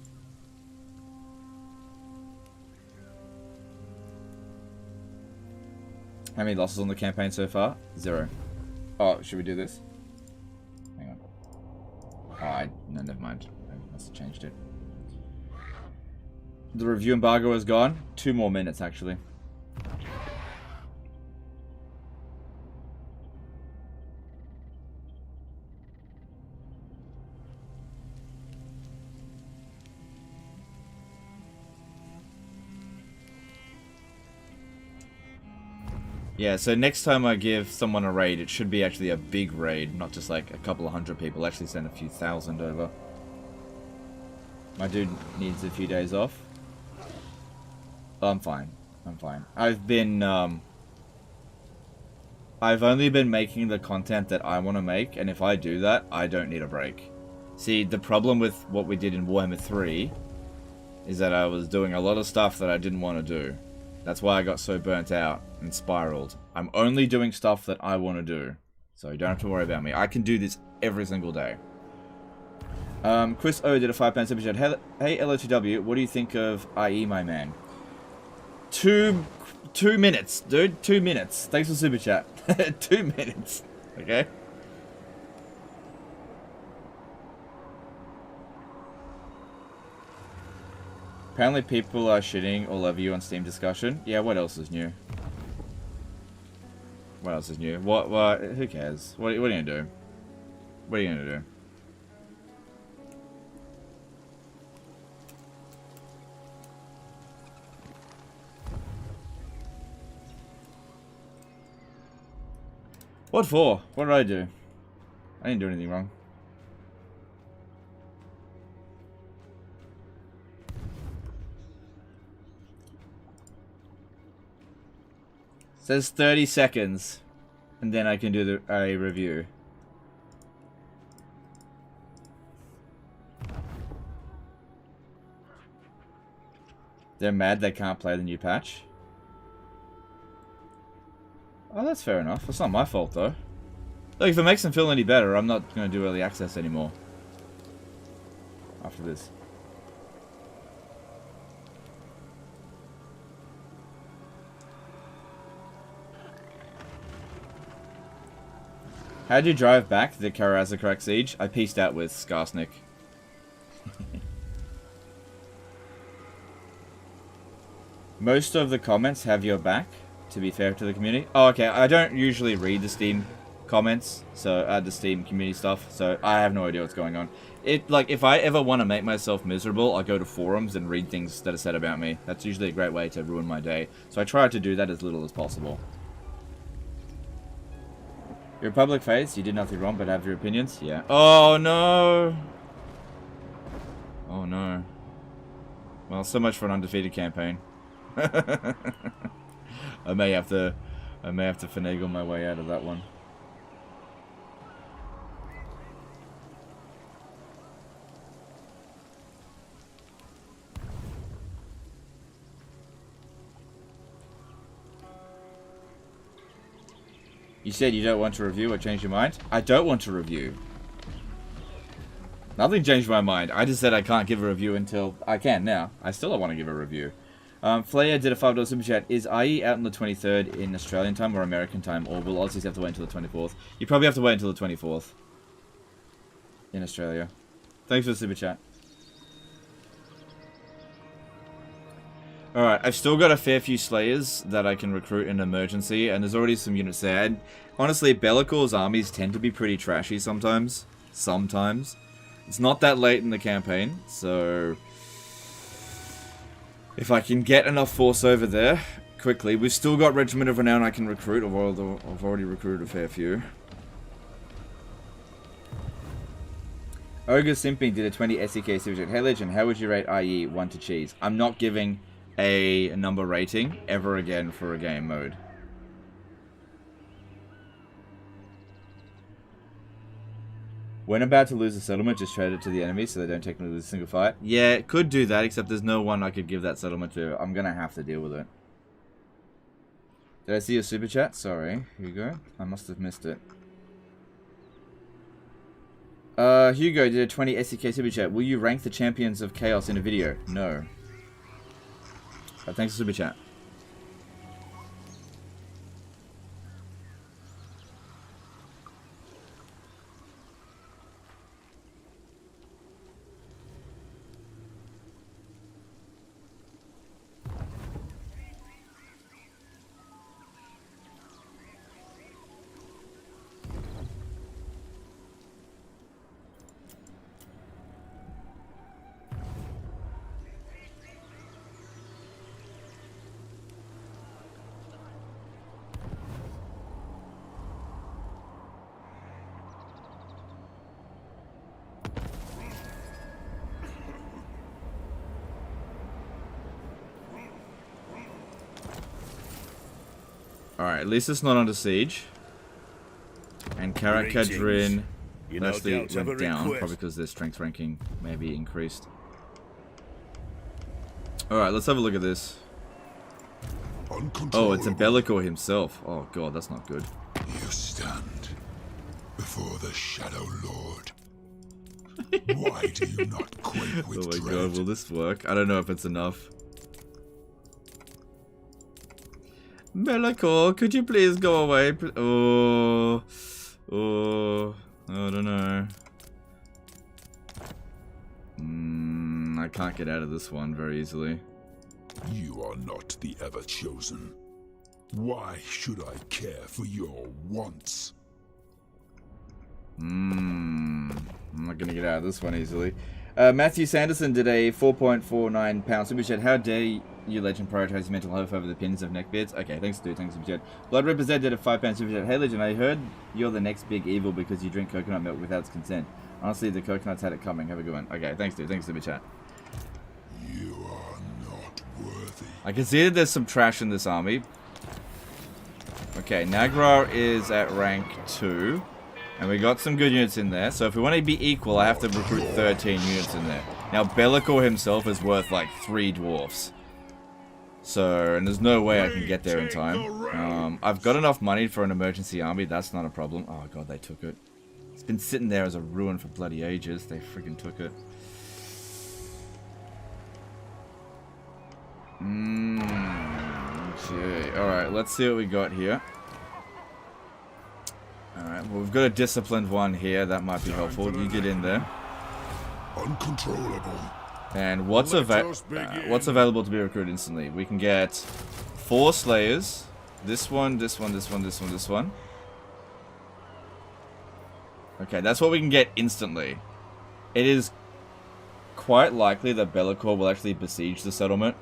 How many losses on the campaign so far? 0. Oh, should we do this? Hang on. Oh, no, never mind. I must have changed it. The review embargo is gone. 2 more minutes, actually. Yeah, so next time I give someone a raid, it should be actually a big raid, not just like a couple of hundred people. Actually send a few thousand over. My dude needs a few days off. I'm fine. I'm fine. I've only been making the content that I want to make, and if I do that, I don't need a break. See, the problem with what we did in Warhammer 3 is that I was doing a lot of stuff that I didn't want to do. That's why I got so burnt out and spiraled. I'm only doing stuff that I want to do, so you don't have to worry about me. I can do this every single day. Chris O did a £5 super chat. Hey LO2W, what do you think of IE, my man? 2 minutes, dude. 2 minutes. Thanks for super chat. 2 minutes. Okay. Apparently people are shitting all over you on Steam discussion. Yeah, what else is new? What else is new? What, who cares? What are you gonna do? What are you gonna do? What for? What did I do? I didn't do anything wrong. Says 30 seconds, and then I can do a review. They're mad they can't play the new patch. Oh, that's fair enough. It's not my fault, though. Look, if it makes them feel any better, I'm not going to do early access anymore. After this. How'd you drive back the Karazakrak siege? I pieced out with Skarsnik. Most of the comments have your back, to be fair to the community. Oh, okay. I don't usually read the Steam comments, so the Steam community stuff, so I have no idea what's going on. Like, if I ever want to make myself miserable, I'll go to forums and read things that are said about me. That's usually a great way to ruin my day. So I try to do that as little as possible. You're a public face, you did nothing wrong, but have your opinions? Yeah. Oh, no! Oh, no. Well, so much for an undefeated campaign. I may have to finagle my way out of that one. You said you don't want to review or change your mind? I don't want to review. Nothing changed my mind. I just said I can't give a review until I can now. I still don't want to give a review. Flair did a $5 super chat. Is IE out on the 23rd in Australian time or American time? Or will Aussies have to wait until the 24th? You probably have to wait until the 24th. In Australia. Thanks for the super chat. Alright, I've still got a fair few Slayers that I can recruit in emergency, and there's already some units there. And honestly, Be'lakor's armies tend to be pretty trashy sometimes. Sometimes. It's not that late in the campaign, so if I can get enough force over there quickly. We've still got Regiment of Renown I can recruit, although I've already recruited a fair few. Ogre Simping did a 20 SEK super chat. Hey Legend, how would you rate IE 1 to cheese? I'm not giving a number rating ever again for a game mode. When about to lose a settlement, just trade it to the enemy so they don't technically lose a single fight. Yeah, it could do that, except there's no one I could give that settlement to. I'm gonna have to deal with it. Did I see your super chat? Sorry, Hugo. I must have missed it. Hugo did a 20 SEK super chat. Will you rank the champions of chaos in a video? No. Thanks for super chat. Alright, at least it's not under siege. And Karakadrin mostly went down, probably because their strength ranking maybe increased. Alright, let's have a look at this. Oh, it's a Be'lakor himself. Oh god, that's not good. You stand before the Shadow Lord. Why do you not quake with Oh my dread? god, will this work? I don't know if it's enough. Be'lakor, could you please go away? Oh, I don't know. I can't get out of this one very easily. You are not the ever-chosen. Why should I care for your wants? I'm not gonna get out of this one easily. Matthew Sanderson did a £4.49 super chat. How dare you, Legend, prioritize mental health over the pins of neckbeards? Okay, thanks, dude. Thanks, super chat. Blood Ripper Z did a £5 super chat. Hey, Legend, I heard you're the next big evil because you drink coconut milk without its consent. Honestly, the coconuts had it coming. Have a good one. Okay, thanks, dude. Thanks, super chat. You are not worthy. I can see that there's some trash in this army. Okay, Nagrar is at rank 2. And we got some good units in there. So if we want to be equal, I have to recruit 13 units in there. Now, Be'lakor himself is worth like 3 dwarfs. So, and there's no way I can get there in time. I've got enough money for an emergency army. That's not a problem. Oh god, they took it. It's been sitting there as a ruin for bloody ages. They freaking took it. Okay, alright, let's see what we got here. Alright, well, we've got a disciplined one here. That might be helpful. You get in there. Uncontrollable. And what's available to be recruited instantly? We can get 4 Slayers. This one, this one, this one, this one, this one. Okay, that's what we can get instantly. It is quite likely that Be'lakor will actually besiege the settlement.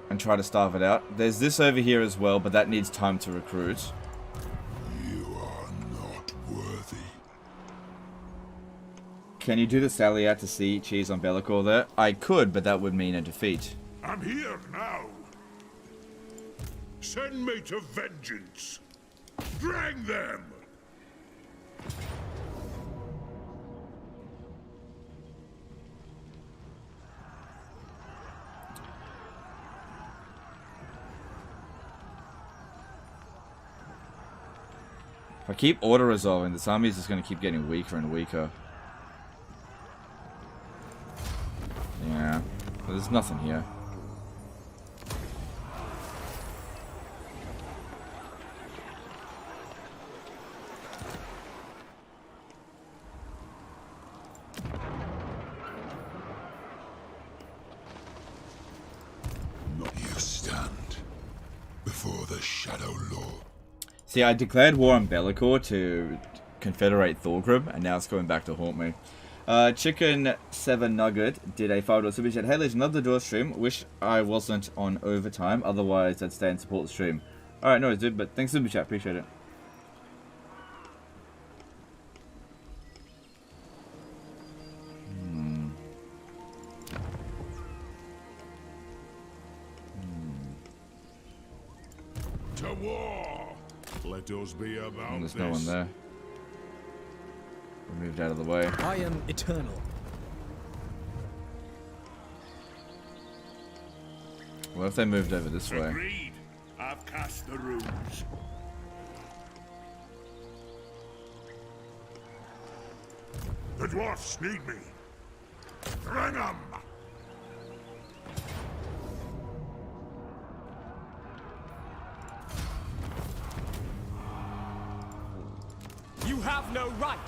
And try to starve it out. There's this over here as well, but that needs time to recruit. You are not worthy. Can you do the sally out to sea cheese on Be'lakor there? I could, but that would mean a defeat. I'm here now. Send me to vengeance. Drag them. If I keep auto-resolving, this army is just going to keep getting weaker and weaker. Yeah, but there's nothing here. You stand before the Shadow Lord. See, I declared war on Be'lakor to confederate Thorgrim, and now it's going back to haunt me. Chicken 7 Nugget did a $5 super chat. Hey Legend, love the door stream. Wish I wasn't on overtime, otherwise I'd stay and support the stream. Alright, no, dude, but thanks super chat, appreciate it. To war. Let us be about And there's this. no one there. We moved out of the way. I am eternal. What if they moved over this way? Agreed. I've cast the runes. The dwarfs need me. Bring 'em! You have no right.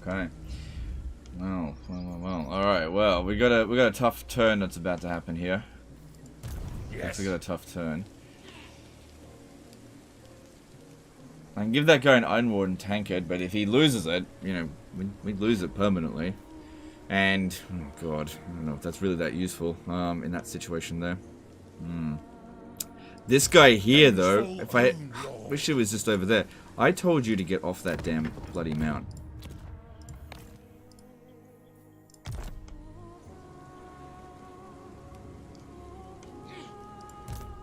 Okay. Well. All right. Well, we got a tough turn that's about to happen here. Yes. We got a tough turn. I can give that guy an Iron Ward and tank it, but if he loses it, you know, we lose it permanently. And oh god, I don't know if that's really that useful in that situation there. This guy here, though, if I wish it was just over there. I told you to get off that damn bloody mount.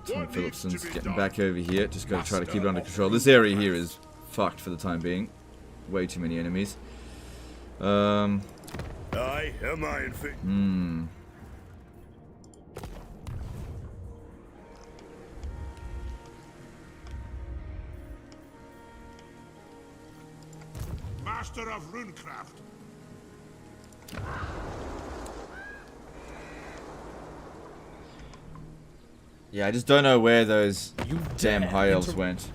Tom Phillipson's getting back over here. Just gotta try to keep it under control. This area here is fucked for the time being. Way too many enemies. I am Iron Fist. Master of runecraft. Yeah, I just don't know where those damn dare high elves went.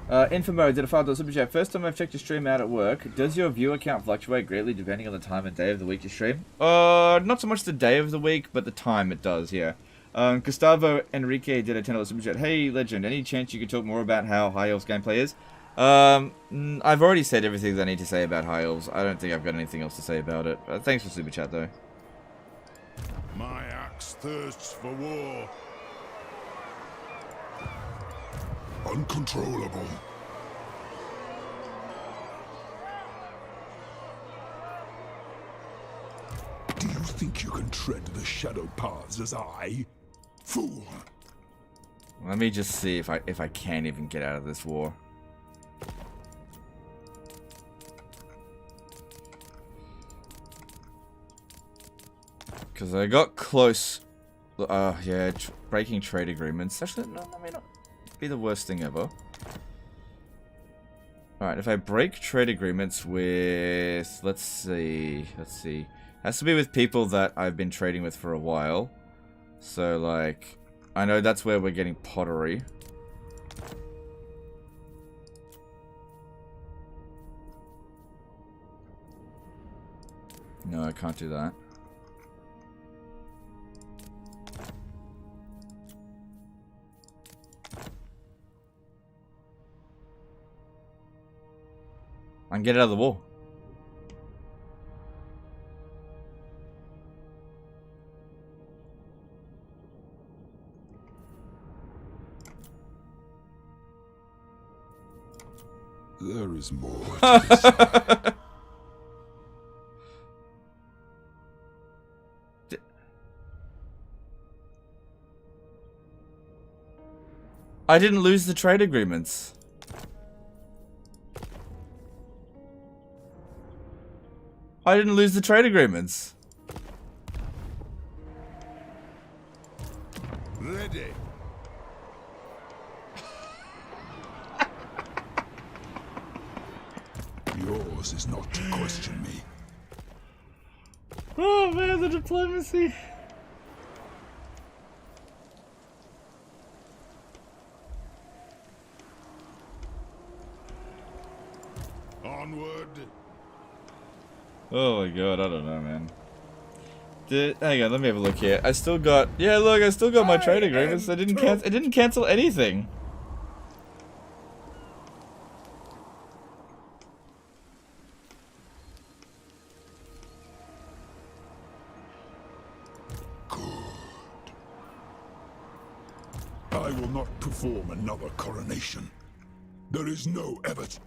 Infamo did a $5 super chat. First time I've checked your stream out at work. Does your viewer count fluctuate greatly depending on the time and day of the week you stream? Not so much the day of the week, but the time it does, yeah. Gustavo Enrique did a $10 super chat. Hey, Legend, any chance you could talk more about how High Elves gameplay is? I've already said everything that I need to say about High Elves. I don't think I've got anything else to say about it. Thanks for super chat, though. My axe thirsts for war. Uncontrollable. Do you think you can tread the shadow paths as I? Fool! Let me just see if I can even get out of this war. Because I got close. Yeah, breaking trade agreements. Actually, no, that may not be the worst thing ever. Alright, if I break trade agreements with... Let's see. Has to be with people that I've been trading with for a while. So, like... I know that's where we're getting pottery. No, I can't do that. I can get out of the wall. There is more to this. I didn't lose the trade agreements. I didn't lose the trade agreements. Ready. Yours is not to question me. Oh man, the diplomacy. Onward. Oh my god, I don't know, man. Hang on, let me have a look here. I still got... Yeah, look, I still got my trade agreements. It didn't cancel anything. I will not perform another coronation. There is no evidence.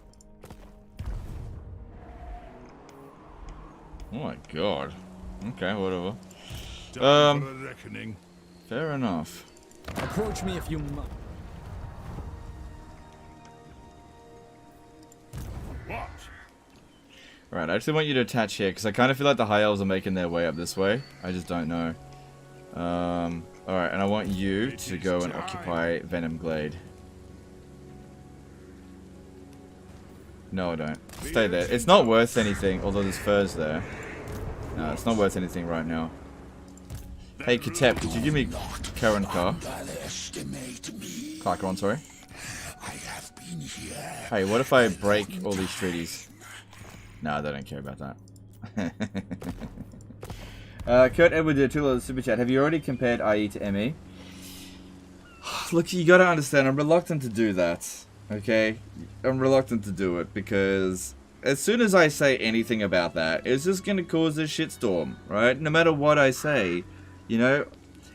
Oh my god. Okay, whatever. Time for a reckoning. Fair enough. Approach me if you must. What? Right, I actually want you to attach here, because I kind of feel like the high elves are making their way up this way. I just don't know. Alright, and I want you to go and occupy Venom Glade. No, I don't. Stay there. It's not worth anything, although there's furs there. No, it's not worth anything right now. Hey, Katep, could you give me Karen Carr? Clarkon, sorry. Hey, what if I break all these treaties? No, they don't care about that. Kurt Edward did a $2 super chat. Have you already compared IE to ME? Look, you gotta understand, I'm reluctant to do that. Okay? I'm reluctant to do it because as soon as I say anything about that, it's just gonna cause a shitstorm, right? No matter what I say, you know,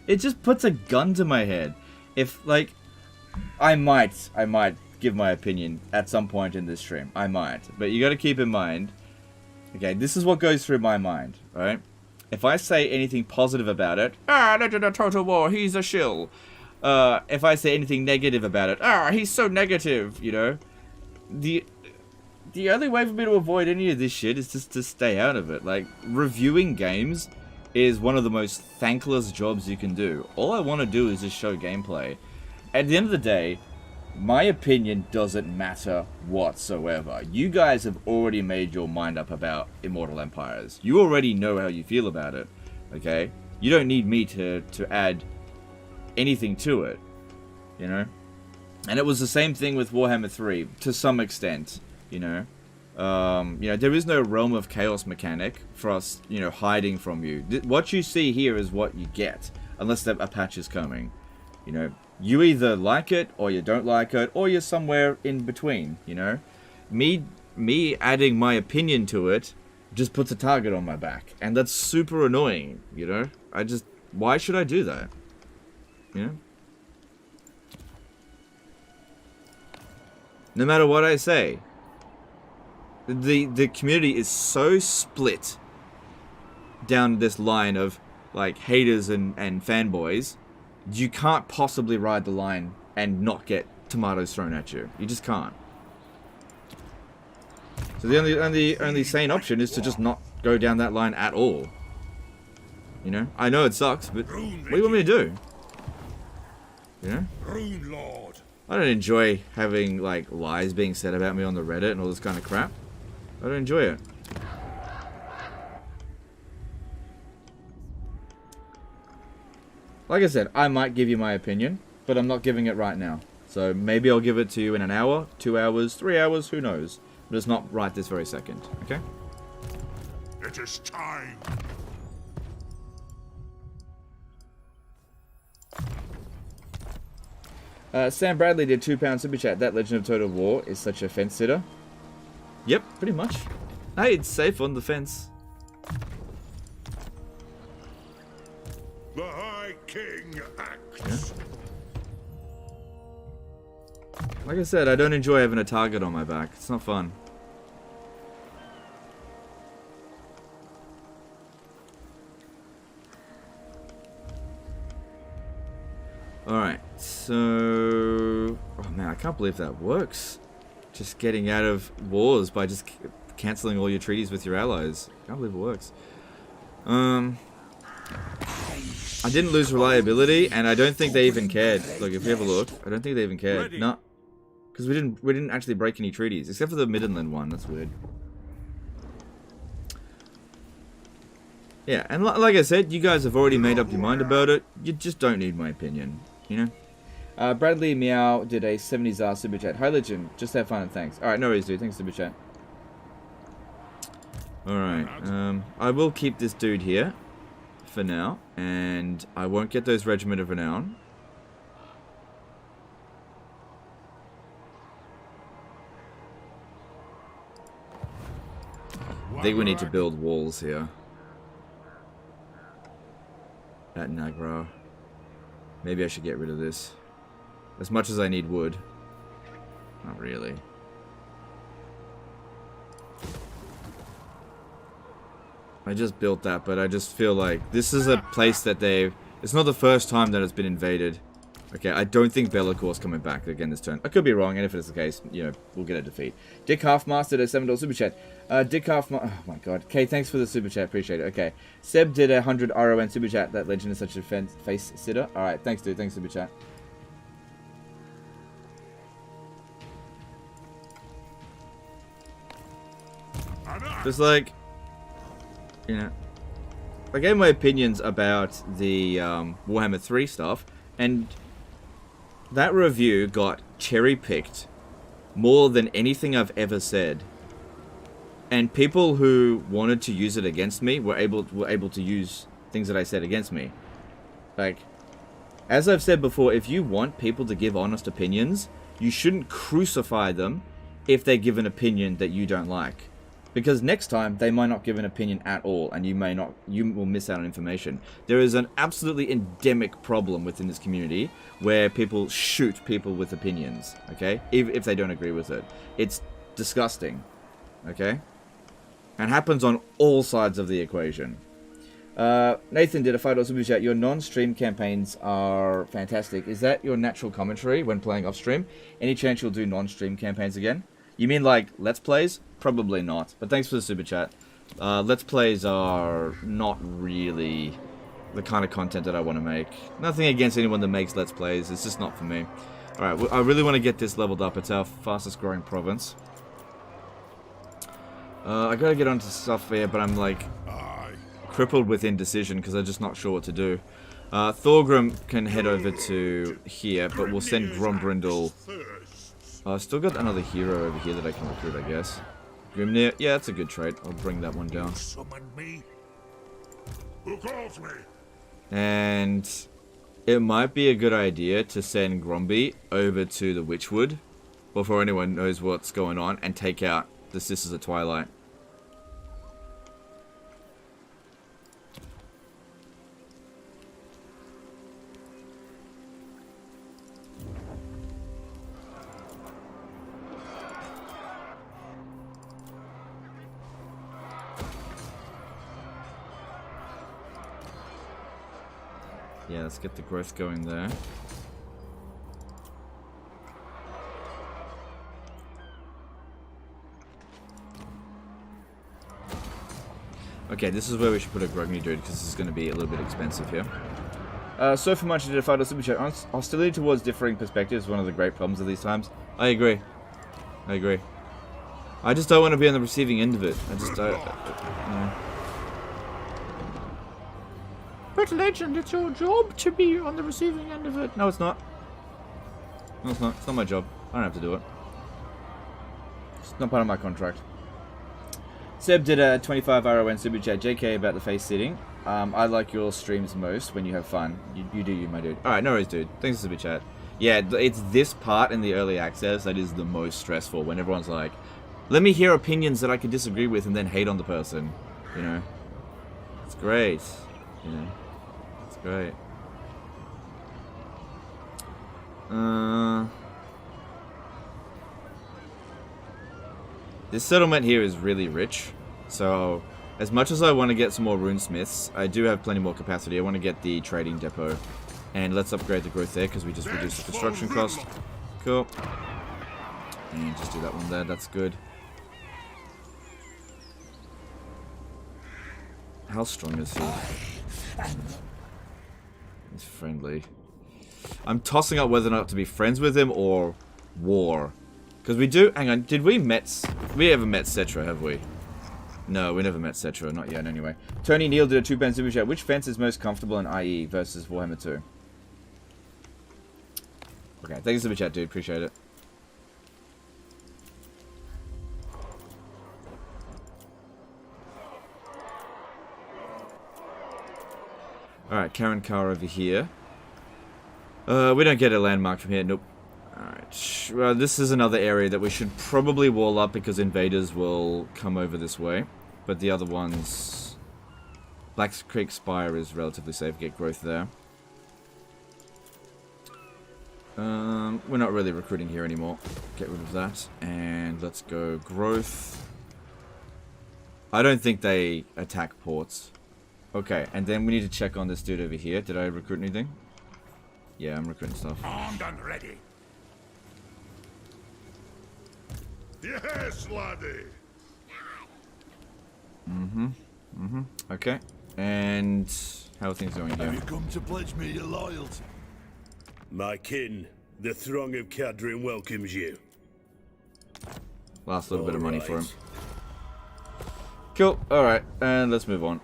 it just puts a gun to my head. If, like, I might give my opinion at some point in this stream. I might. But you gotta keep in mind, okay, this is what goes through my mind, right? If I say anything positive about it, Legend of Total War, he's a shill. If I say anything negative about it, he's so negative, you know? The only way for me to avoid any of this shit is just to stay out of it. Like, reviewing games is one of the most thankless jobs you can do. All I want to do is just show gameplay. At the end of the day, my opinion doesn't matter whatsoever. You guys have already made your mind up about Immortal Empires. You already know how you feel about it, okay? You don't need me to add anything to it, you know? And it was the same thing with Warhammer 3, to some extent, you know? You know, there is no realm of chaos mechanic for us, you know, hiding from you. What you see here is what you get, unless a patch is coming, you know? You either like it, or you don't like it, or you're somewhere in between, you know? Me adding my opinion to it just puts a target on my back. And that's super annoying, you know? Why should I do that? You know? No matter what I say. The community is so split down this line of, like, haters and fanboys. You can't possibly ride the line and not get tomatoes thrown at you. You just can't. So the only sane option is to just not go down that line at all. You know? I know it sucks, but what do you want me to do? You know? Rune Lord. I don't enjoy having, like, lies being said about me on the Reddit and all this kind of crap. I don't enjoy it. Like I said, I might give you my opinion, but I'm not giving it right now. So maybe I'll give it to you in an hour, 2 hours, 3 hours, who knows. But it's not right this very second, okay? It is time. Sam Bradley did £2 super chat. That Legend of Total War is such a fence sitter. Yep, pretty much. Hey, it's safe on the fence. The High King acts. Yeah. Like I said, I don't enjoy having a target on my back. It's not fun. Alright, so... Oh man, I can't believe that works. Just getting out of wars by just cancelling all your treaties with your allies. I can't believe it works. I didn't lose reliability, and I don't think they even cared. Look, if you have a look, I don't think they even cared. No, because we didn't actually break any treaties, except for the Midland one. That's weird. Yeah, and like I said, you guys have already made up your mind about it. You just don't need my opinion, you know. Bradley Meow did a 70s super chat. Hi Legend, just have fun and thanks. All right, no worries, dude. Thanks super chat. All right, I will keep this dude here for now, and I won't get those Regiment of Renown. I think we need to build walls here at Nagra. Maybe I should get rid of this. As much as I need wood. Not really. I just built that, but I just feel like this is a place that they've... It's not the first time that it's been invaded. Okay, I don't think Bellacor's coming back again this turn. I could be wrong, and if it's the case, you know, we'll get a defeat. Dick Halfmaster did a $7 super chat. Dick Halfmaster... Oh my god. Okay, thanks for the super chat. Appreciate it. Okay. Seb did a 100 RON super chat. That legend is such a face sitter. Alright, thanks dude. Thanks super chat. Just like... You know... I gave my opinions about the Warhammer 3 stuff, and that review got cherry-picked more than anything I've ever said. And people who wanted to use it against me were able to use things that I said against me. Like, as I've said before, if you want people to give honest opinions, you shouldn't crucify them if they give an opinion that you don't like. Because next time, they might not give an opinion at all, and you will miss out on information. There is an absolutely endemic problem within this community where people shoot people with opinions, okay? If they don't agree with it. It's disgusting, okay? And happens on all sides of the equation. Nathan did a $5 super chat. Your non-stream campaigns are fantastic. Is that your natural commentary when playing off-stream? Any chance you'll do non-stream campaigns again? You mean like Let's Plays? Probably not. But thanks for the super chat. Let's Plays are not really the kind of content that I want to make. Nothing against anyone that makes Let's Plays. It's just not for me. Alright, I really want to get this leveled up. It's our fastest growing province. I gotta get onto stuff here, but I'm like crippled with indecision because I'm just not sure what to do. Thorgrim can head over to here, but we'll send Grombrindal. Still got another hero over here that I can recruit, I guess. Grimnir, yeah, that's a good trait. I'll bring that one down. And it might be a good idea to send Gromby over to the Witchwood before anyone knows what's going on and take out the Sisters of Twilight. Yeah, let's get the growth going there. Okay, this is where we should put a Grogny Druid, because this is going to be a little bit expensive here. So for much, did a $5 super chat. Hostility towards differing perspectives is one of the great problems of these times. I agree. I agree. I just don't want to be on the receiving end of it. I just don't... no. But Legend, it's your job to be on the receiving end of it. No, it's not. No, it's not. It's not my job. I don't have to do it. It's not part of my contract. Seb did a 25 RON super chat. JK about the face sitting. I like your streams most when you have fun. You do you, my dude. Alright, no worries, dude. Thanks for the super chat. Yeah, it's this part in the early access that is the most stressful. When everyone's like, let me hear opinions that I could disagree with and then hate on the person. You know? It's great. You know? It's great. This settlement here is really rich, so as much as I want to get some more runesmiths, I do have plenty more capacity. I want to get the trading depot, and let's upgrade the growth there because we just reduced the construction cost. Cool. And just do that one there, that's good. How strong is he? He's friendly. I'm tossing up whether or not to be friends with him or war. Because we do... Hang on, did we met... We ever met Cetra, have we? No, we never met Cetra, not yet anyway. Tony Neal did a 2-pound super chat. Which fence is most comfortable in IE versus Warhammer 2? Okay, thank you for the chat, dude. Appreciate it. Alright, Karen Carr over here. We don't get a landmark from here. Nope. Alright. Well, this is another area that we should probably wall up because invaders will come over this way. But the other ones... Black Creek Spire is relatively safe. Get growth there. We're not really recruiting here anymore. Get rid of that. And let's go growth. I don't think they attack ports. Okay, and then we need to check on this dude over here. Did I recruit anything? Yeah, I'm recruiting stuff. Armed and ready. Yes, laddie. Okay. And how are things going here? Come to pledge me your loyalty. My kin, the throng of Cadrin welcomes you. Last little bit of money for him. Alright. Cool. Alright, and let's move on.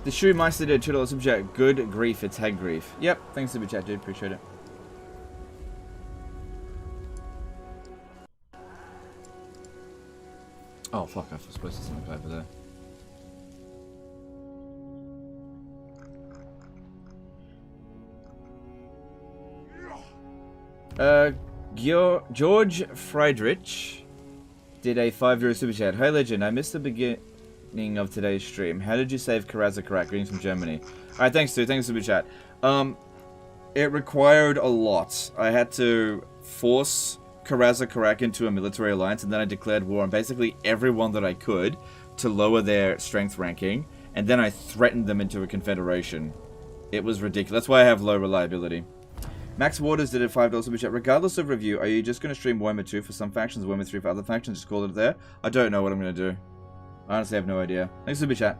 The Shoe Meister did $2 super chat. Good grief, it's head grief. Yep, thanks super chat, dude. Appreciate it. Oh fuck, I was supposed to send a over there. George Friedrich did a €5 super chat. Hey legend, I missed the beginning of today's stream. How did you save Karazakarak? Greetings from Germany. Alright, thanks dude, thanks super chat. It required a lot. I had to force Karazakarak into a military alliance, and then I declared war on basically everyone that I could to lower their strength ranking, and then I threatened them into a confederation. It was ridiculous. That's why I have low reliability. Max Waters did a $5 super chat. Regardless of review, are you just going to stream Warhammer 2 for some factions, Warhammer 3 for other factions? Just call it there? I don't know what I'm going to do. I honestly have no idea. Thanks super chat.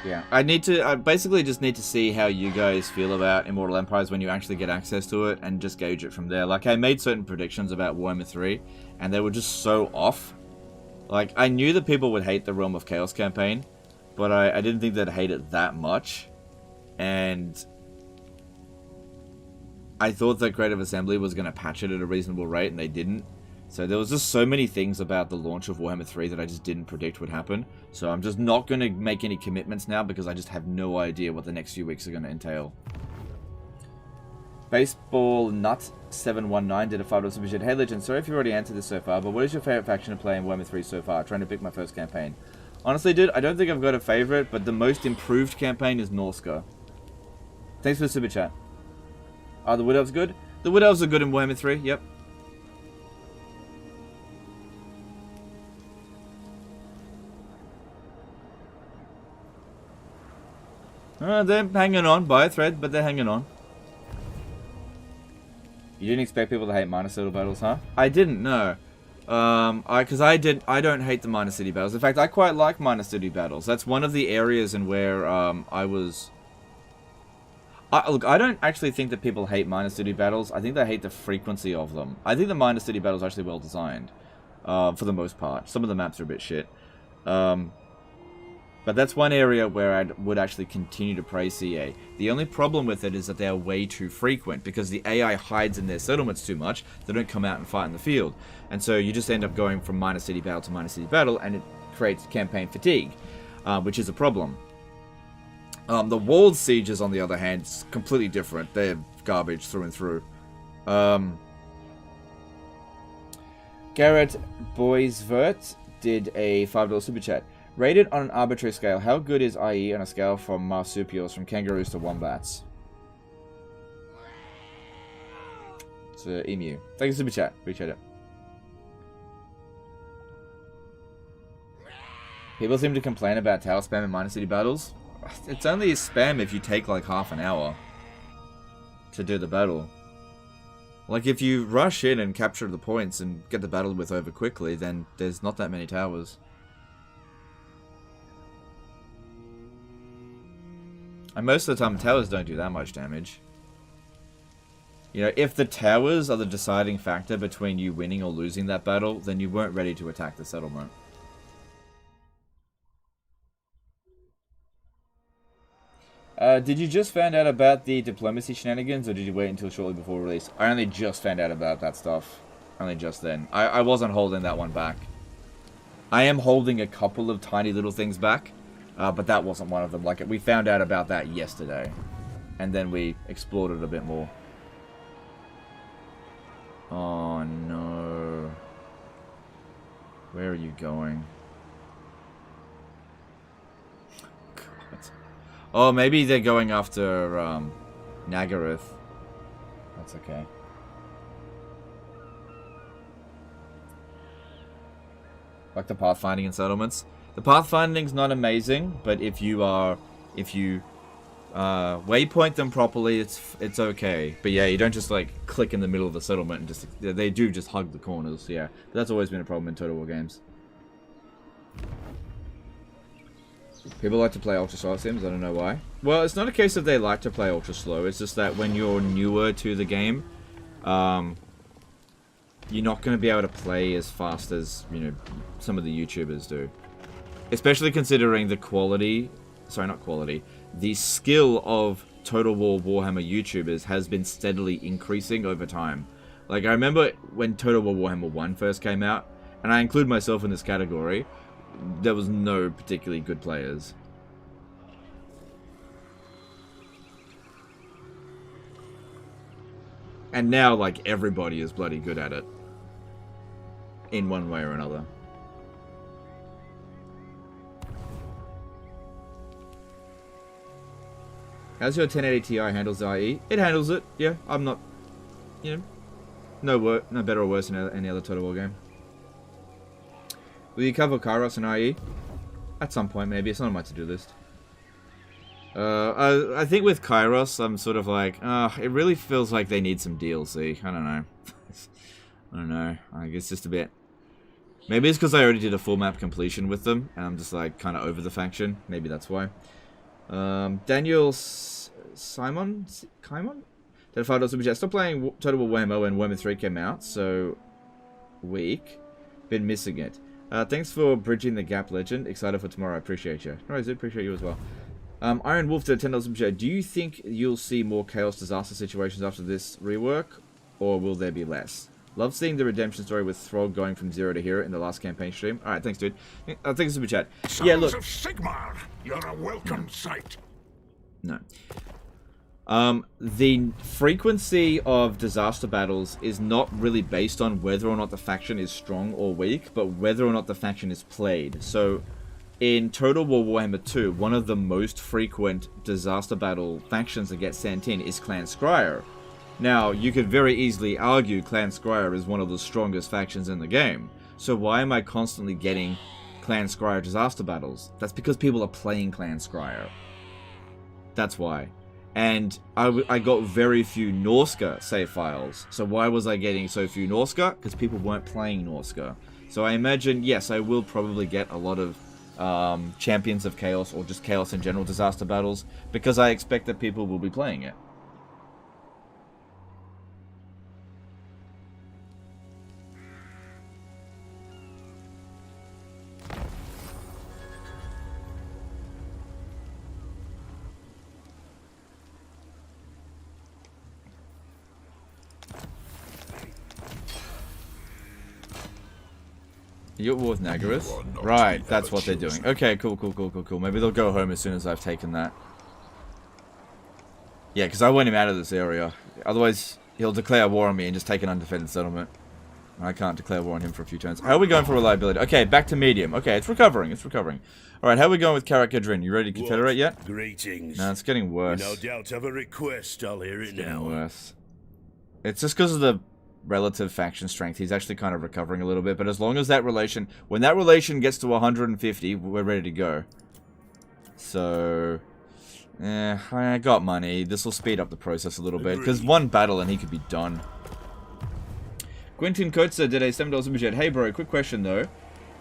Yeah, I basically just need to see how you guys feel about Immortal Empires when you actually get access to it, and just gauge it from there. Like, I made certain predictions about Warhammer 3, and they were just so off. Like, I knew that people would hate the Realm of Chaos campaign, but I didn't think they'd hate it that much. And I thought that Creative Assembly was going to patch it at a reasonable rate, and they didn't. So there was just so many things about the launch of Warhammer 3 that I just didn't predict would happen. So I'm just not going to make any commitments now, because I just have no idea what the next few weeks are going to entail. Baseball Nut 719 did a $5 super chat. Hey Legend, sorry if you already answered this so far, but what is your favorite faction to play in Warhammer 3 so far? Trying to pick my first campaign. Honestly, dude, I don't think I've got a favorite, but the most improved campaign is Norska. Thanks for the super chat. Are the Wood Elves good? The Wood Elves are good in Warhammer 3, yep. They're hanging on by a thread, but they're hanging on. You didn't expect people to hate minor city battles, huh? I didn't, no. Because I don't hate the minor city battles. In fact, I quite like minor city battles. That's one of the areas in where I was... look, I don't actually think that people hate minor city battles. I think they hate the frequency of them. I think the minor city battles are actually well designed, for the most part. Some of the maps are a bit shit. But that's one area where I would actually continue to praise CA. The only problem with it is that they are way too frequent, because the AI hides in their settlements too much. They don't come out and fight in the field. And so you just end up going from minor city battle to minor city battle, and it creates campaign fatigue, which is a problem. The walled sieges, on the other hand, is completely different. They're garbage through and through. Garrett Boysvert did a $5 super chat. Rated on an arbitrary scale, how good is IE on a scale from marsupials, from kangaroos to wombats? It's an emu. Thank you, super chat. Appreciate it. People seem to complain about tower spam in minor city battles. It's only a spam if you take like half an hour to do the battle. Like, if you rush in and capture the points and get the battle with over quickly, then there's not that many towers. And most of the time, towers don't do that much damage. You know, if the towers are the deciding factor between you winning or losing that battle, then you weren't ready to attack the settlement. Did you just find out about the diplomacy shenanigans, or did you wait until shortly before release? I only just found out about that stuff. Only just then. I wasn't holding that one back. I am holding a couple of tiny little things back. But that wasn't one of them. Like, we found out about that yesterday, and then we explored it a bit more. Oh no. Where are you going? God. Oh, maybe they're going after Nagaroth. That's okay. Like the pathfinding and settlements. The pathfinding's not amazing, but if you waypoint them properly, it's okay. But yeah, you don't just like click in the middle of the settlement and just they do just hug the corners. Yeah, but that's always been a problem in Total War games. People like to play ultra slow sims. I don't know why. Well, it's not a case of they like to play ultra slow. It's just that when you're newer to the game, you're not going to be able to play as fast as, you know, some of the YouTubers do. Especially considering the quality, sorry, not quality, the skill of Total War Warhammer YouTubers has been steadily increasing over time. Like, I remember when Total War Warhammer 1 first came out, and I include myself in this category, there was no particularly good players. And now, like, everybody is bloody good at it. In one way or another. How's your 1080 Ti handles IE? It handles it, yeah. I'm not, you know, no better or worse than any other Total War game. Will you cover Kairos and IE? At some point, maybe. It's not on my to-do list. I think with Kairos, I'm sort of like, it really feels like they need some DLC. I don't know. I don't know. I guess just a bit. Maybe it's because I already did a full map completion with them, and I'm just like kind of over the faction. Maybe that's why. Daniel Simon? Kaimon? $5 Superchat. Stop playing Total War Warhammer when Warhammer 3 came out, so weak. Been missing it. Thanks for bridging the gap, legend. Excited for tomorrow. I appreciate you. No, I appreciate you as well. Iron Wolf did $10 Superchat. Do you think you'll see more chaos disaster situations after this rework, or will there be less? Love seeing the redemption story with Throg going from 0 to hero in the last campaign stream. Alright, thanks, dude. Thanks, Super Chat. Yeah, look. Sons of Sigmar, you're a welcome sight. No. The frequency of disaster battles is not really based on whether or not the faction is strong or weak, but whether or not the faction is played. So, in Total War Warhammer 2, one of the most frequent disaster battle factions that get sent in is Clan Scryer. Now, you could very easily argue Clan Scryer is one of the strongest factions in the game. So why am I constantly getting Clan Scryer disaster battles? That's because people are playing Clan Scryer. That's why. And I got very few Norska save files. So why was I getting so few Norska? Because people weren't playing Norska. So I imagine, yes, I will probably get a lot of Champions of Chaos or just Chaos in general disaster battles, because I expect that people will be playing it. You're at war with Nagaroth? Right, that's what they're doing. Okay, cool. Maybe they'll go home as soon as I've taken that. Yeah, because I want him out of this area. Otherwise, he'll declare war on me and just take an undefended settlement. I can't declare war on him for a few turns. How are we going for reliability? Okay, back to medium. Okay, it's recovering. Alright, how are we going with Karakadrin? You ready to confederate yet? Greetings. No, it's getting worse. You no doubt have a request. I'll hear it now. Worse. It's just because of the relative faction strength. He's actually kind of recovering a little bit, but as long as that relation, when that relation gets to 150, we're ready to go. So, I got money. This will speed up the process a little bit, because one battle and he could be done. Quentin Kotzer did a $7 super chat. Hey bro, quick question though.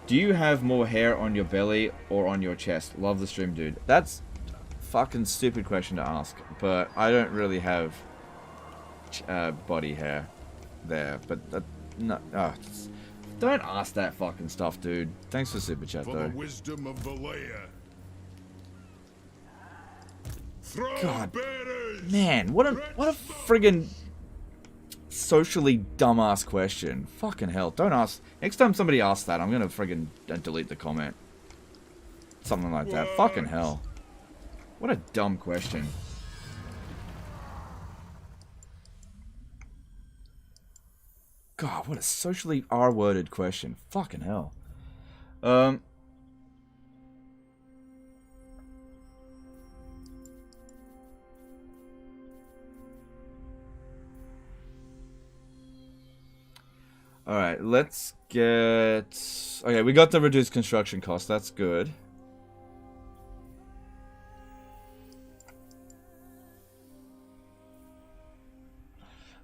Do you have more hair on your belly or on your chest? Love the stream, dude. That's a fucking stupid question to ask, but I don't really have body hair there, but no, don't ask that fucking stuff, dude. Thanks for super chat, For though. the wisdom of Valea. God, man, what a friggin' socially dumbass question. Fucking hell, don't ask. Next time somebody asks that, I'm gonna friggin' delete the comment. Something like that. Fucking hell. What a dumb question. God, what a socially R-worded question. Fucking hell. Alright, let's get... Okay, we got the reduced construction cost. That's good.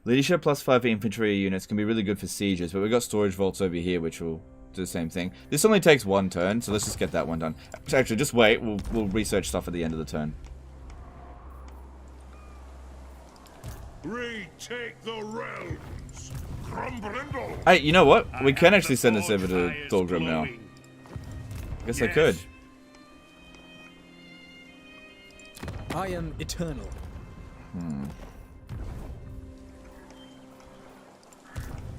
Leadership plus 5 infantry units can be really good for sieges, but we've got storage vaults over here which will do the same thing. This only takes 1 turn, so let's just get that one done. Actually, just wait. We'll research stuff at the end of the turn. Retake the realms. Grombrindal. Hey, you know what? We can actually send this over to Thorgrim now. I guess I could. I am eternal.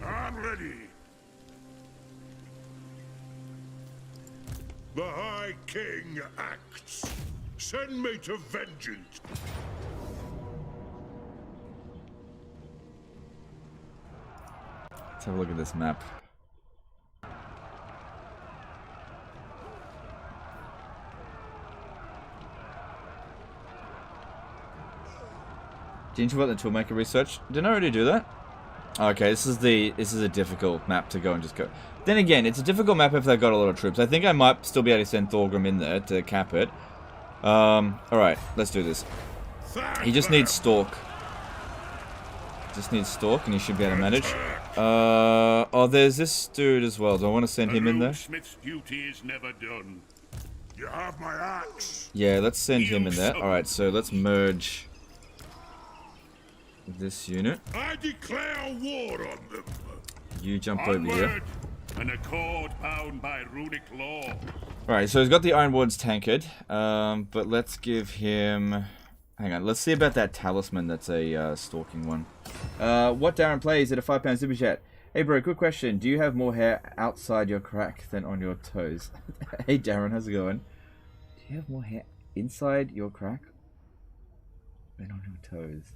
I'm ready. The High King acts. Send me to vengeance. Let's have a look at this map. Didn't you want the toolmaker research? Didn't I already do that? Okay, this is a difficult map to go and just go. Then again, it's a difficult map if they've got a lot of troops. I think I might still be able to send Thorgrim in there to cap it. Alright, let's do this. He just needs Stalk. Just needs Stalk and he should be able to manage. Oh, there's this dude as well. Do I want to send him in there? Smith's duty is never done. You have my axe. Yeah, let's send him in there. Alright, so let's merge this unit. I declare war on them. You jump over here. An accord bound by runic law. Alright, so he's got the Iron Wards tankard. But let's give him... Hang on, let's see about that talisman that's a stalking one. What Darren plays at a £5 super chat. Hey bro, quick question. Do you have more hair outside your crack than on your toes? Hey Darren, how's it going? Do you have more hair inside your crack than on your toes?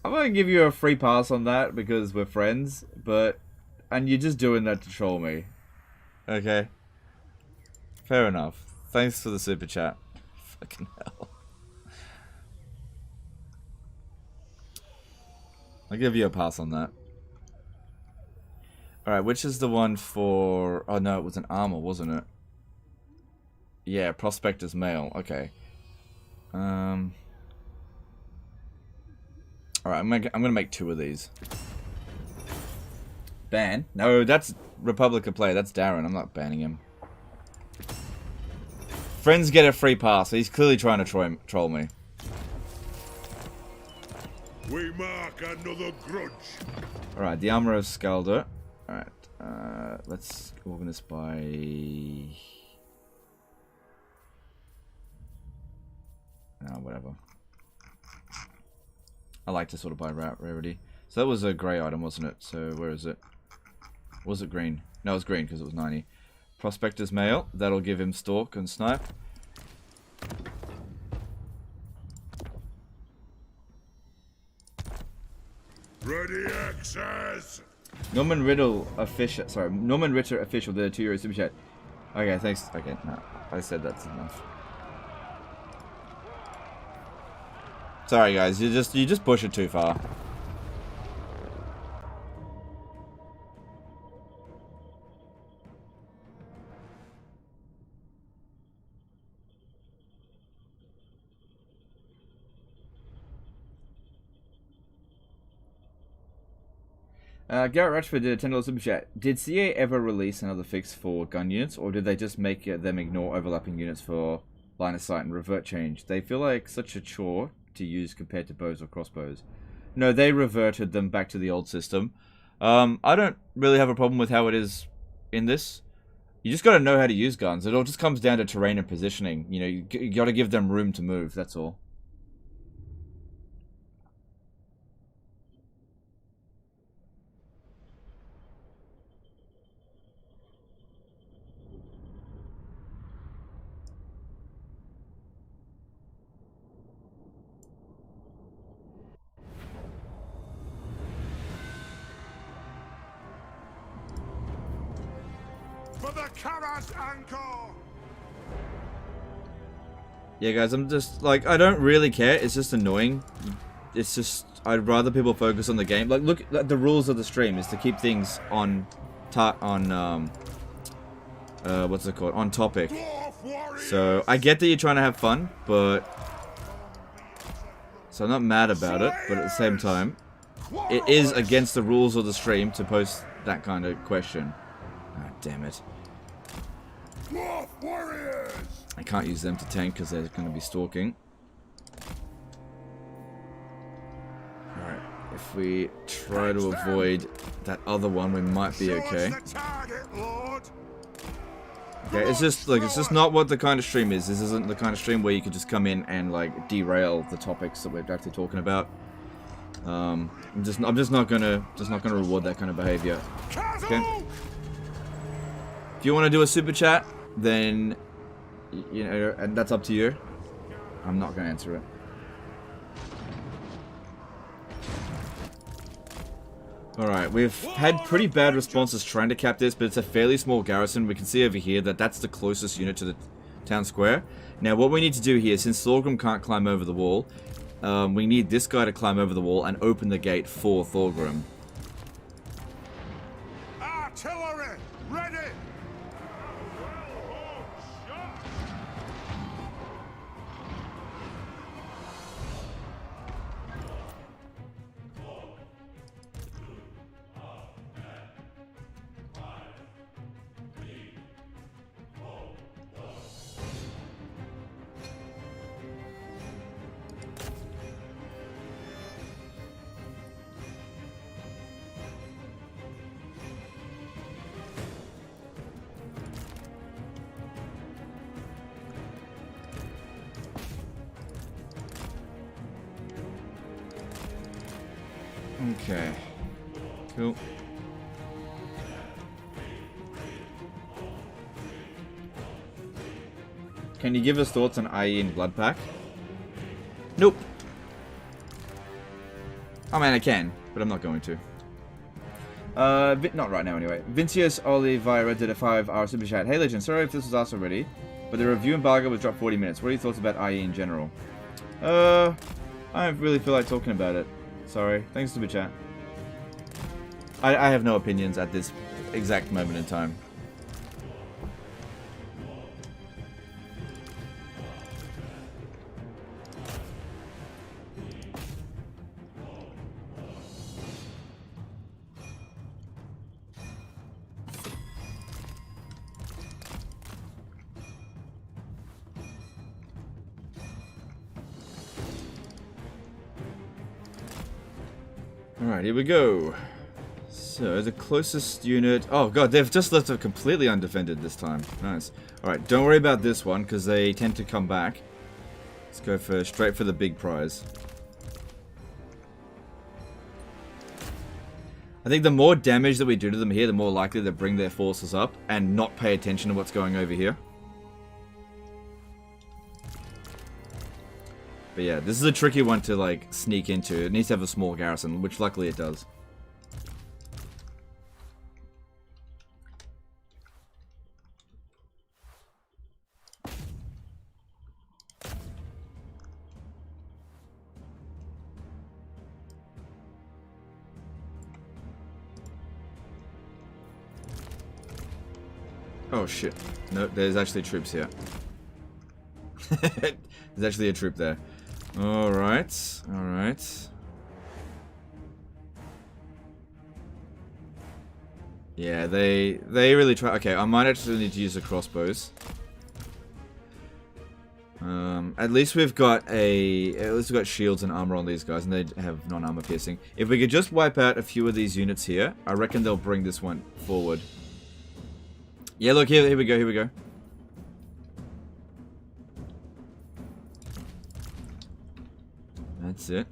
I'm gonna give you a free pass on that because we're friends, and you're just doing that to troll me. Okay. Fair enough. Thanks for the super chat. Fucking hell. I'll give you a pass on that. Alright, which is the one for... Oh no, it was an armor, wasn't it? Yeah, Prospector's Mail. Okay. Alright, I'm gonna make 2 of these. Ban? No, that's Republic of Play. That's Darren. I'm not banning him. Friends get a free pass. He's clearly trying to troll me. We mark another grudge. Alright, the Armor of Scalder. Alright, let's organize by... whatever. I like to sort of buy rarity. So that was a grey item, wasn't it? So where is it? Was it green? No, it was green because it was 90. Prospector's Mail. That'll give him Stalk and Snipe. Ready access. Norman Riddle official. Sorry, Norman Ritter official. The €2 super chat. Okay, thanks. Okay, no, I said that's enough. Sorry guys, you just push it too far. Garrett Ratchford did a $10 super chat. Did CA ever release another fix for gun units, or did they just make them ignore overlapping units for line of sight and revert change? They feel like such a chore to use compared to bows or crossbows. No, they reverted them back to the old system. I don't really have a problem with how it is in this. You just got to know how to use guns. It all just comes down to terrain and positioning. You know, you got to give them room to move. That's all. Kara's anchor. Yeah, guys, I'm just, like, I don't really care. It's just annoying. It's just, I'd rather people focus on the game. Like, look, the rules of the stream is to keep things on, what's it called? On topic. So, I get that you're trying to have fun, but... So I'm not mad about it, but at the same time, it is against the rules of the stream to post that kind of question. Ah, damn it. Dwarf warriors. I can't use them to tank because they're going to be stalking. Alright, if we try to avoid that other one, we might be okay. Okay, it's just, like, it's just not what the kind of stream is. This isn't the kind of stream where you could just come in and, like, derail the topics that we're actually talking about. I'm just not gonna reward that kind of behavior. Okay? If you want to do a super chat, then, you know, and that's up to you. I'm not gonna answer it. Alright, we've had pretty bad responses trying to cap this, but it's a fairly small garrison. We can see over here that that's the closest unit to the town square. Now, what we need to do here, since Thorgrim can't climb over the wall, we need this guy to climb over the wall and open the gate for Thorgrim. Artillery, ready. Okay. Cool. Can you give us thoughts on IE and Bloodpack? Nope. Oh man, I can, but I'm not going to. Not right now anyway. Vincius Oliveira did a 5-hour super chat. Hey Legend, sorry if this was asked already, but the review embargo was dropped 40 minutes. What are your thoughts about IE in general? I don't really feel like talking about it. Sorry. Thanks, super chat. I have no opinions at this exact moment in time. Alright, here we go. So, the closest unit... Oh god, they've just left it completely undefended this time. Nice. Alright, don't worry about this one, because they tend to come back. Let's go straight for the big prize. I think the more damage that we do to them here, the more likely they bring their forces up and not pay attention to what's going over here. But yeah, this is a tricky one to, like, sneak into. It needs to have a small garrison, which luckily it does. Oh shit. No, there's actually troops here. There's actually a troop there. Alright, alright. Yeah, they really try. Okay, I might actually need to use the crossbows. At least we've got shields and armor on these guys, and they have non-armor piercing. If we could just wipe out a few of these units here, I reckon they'll bring this one forward. Yeah, look, here we go, here we go. That's it.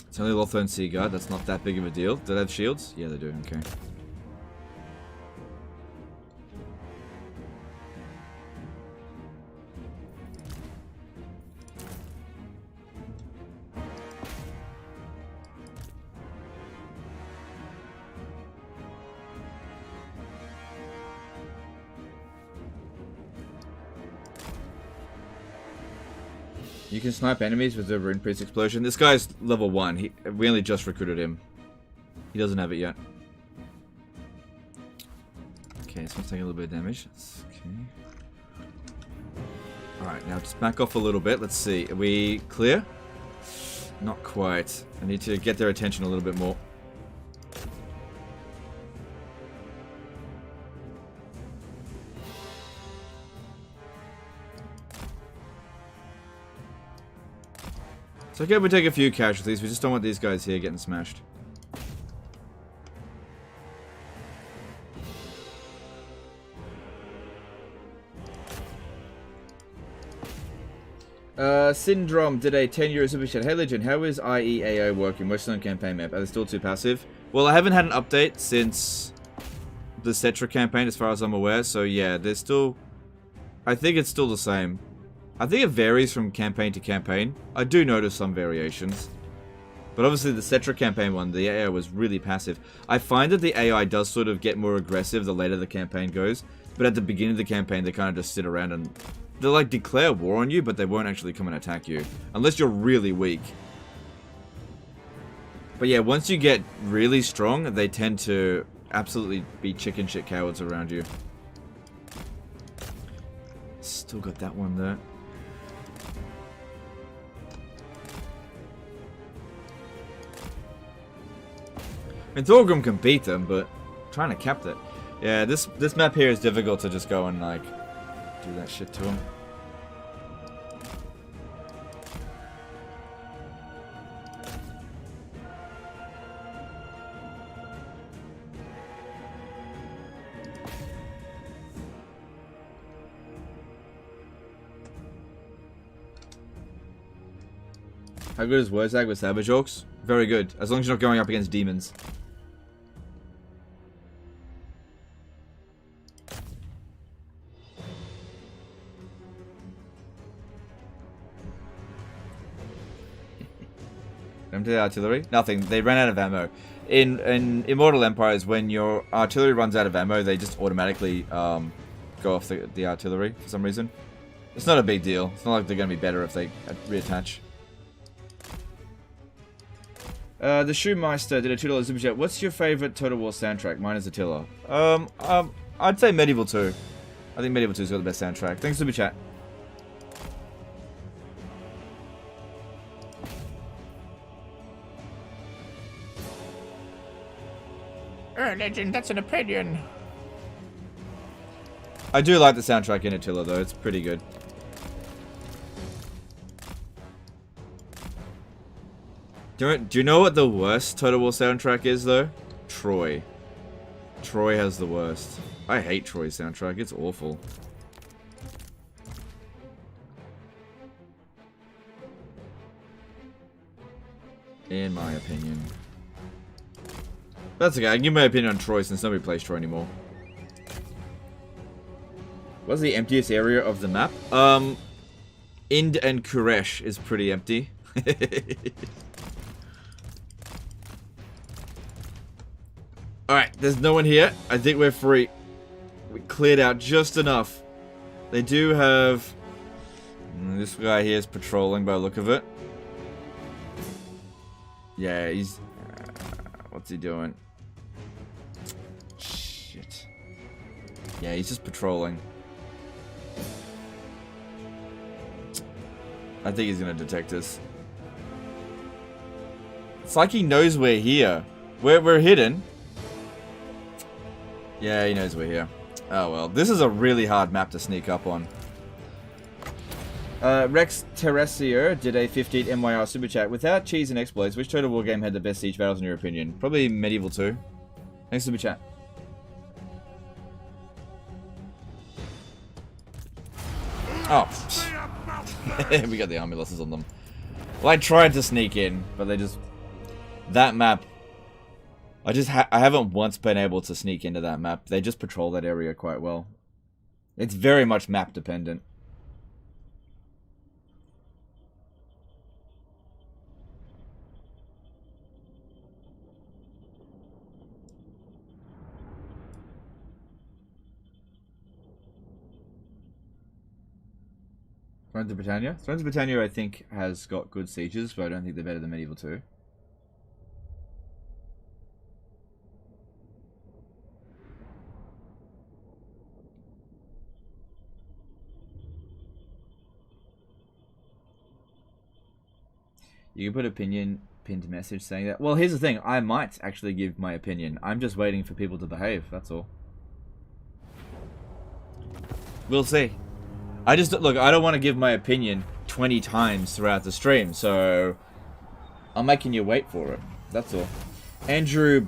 It's only Lothern Sea Guard, that's not that big of a deal. Do they have shields? Yeah, they do, okay. You can snipe enemies with the Rune Priest explosion. This guy's level 1. We only just recruited him. He doesn't have it yet. Okay, this one's taking a little bit of damage. Okay. Alright, now just back off a little bit. Let's see. Are we clear? Not quite. I need to get their attention a little bit more. It's okay if we take a few casualties, we just don't want these guys here getting smashed. Syndrome did a 10 euro super chat. Hey Legend, how is IEAO working? Western campaign map. Are they still too passive? Well, I haven't had an update since the Cetra campaign as far as I'm aware, so yeah, they're still... I think it's still the same. I think it varies from campaign to campaign. I do notice some variations. But obviously the Cetra campaign one, the AI was really passive. I find that the AI does sort of get more aggressive the later the campaign goes. But at the beginning of the campaign, they kind of just sit around and... They'll like declare war on you, but they won't actually come and attack you. Unless you're really weak. But yeah, once you get really strong, they tend to absolutely be chicken shit cowards around you. Still got that one there. I mean, Thorgrim can beat them, but I'm trying to cap that. Yeah, this map here is difficult to just go and, like, do that shit to him. How good is Wurzag with Savage Orcs? Very good, as long as you're not going up against demons. Empty the artillery? Nothing. They ran out of ammo. In Immortal Empires, when your artillery runs out of ammo, they just automatically go off the artillery for some reason. It's not a big deal. It's not like they're going to be better if they reattach. The Shoemeister did a $2 super chat. What's your favorite Total War soundtrack? Mine is Attila. I'd say Medieval 2. I think Medieval 2's got the best soundtrack. Thanks, super chat. Legend, that's an opinion. I do like the soundtrack in Attila, though. It's pretty good. Do you know what the worst Total War soundtrack is, though? Troy. Troy has the worst. I hate Troy's soundtrack. It's awful. In my opinion. That's okay. I can give my opinion on Troy since nobody plays Troy anymore. What's the emptiest area of the map? Ind and Kuresh is pretty empty. Alright, there's no one here. I think we're free. We cleared out just enough. They do have... This guy here is patrolling by the look of it. Yeah, he's... what's he doing? Shit. Yeah, he's just patrolling. I think he's gonna detect us. It's like he knows we're here. We're hidden. Yeah, he knows we're here. Oh well, this is a really hard map to sneak up on. Rex Teresier did a 15 MYR super chat. Without cheese and exploits, which Total War game had the best siege battles in your opinion? Probably Medieval 2. Thanks, super chat. Oh. We got the army losses on them. Well, I tried to sneak in, but they just... That map... I haven't once been able to sneak into that map. They just patrol that area quite well. It's very much map dependent. Thrones of Britannia? Thrones of Britannia, I think, has got good sieges, but I don't think they're better than Medieval 2. You can put opinion pinned message saying that. Well, here's the thing. I might actually give my opinion. I'm just waiting for people to behave. That's all. We'll see. I don't want to give my opinion 20 times throughout the stream, so I'm making you wait for it. That's all. Andrew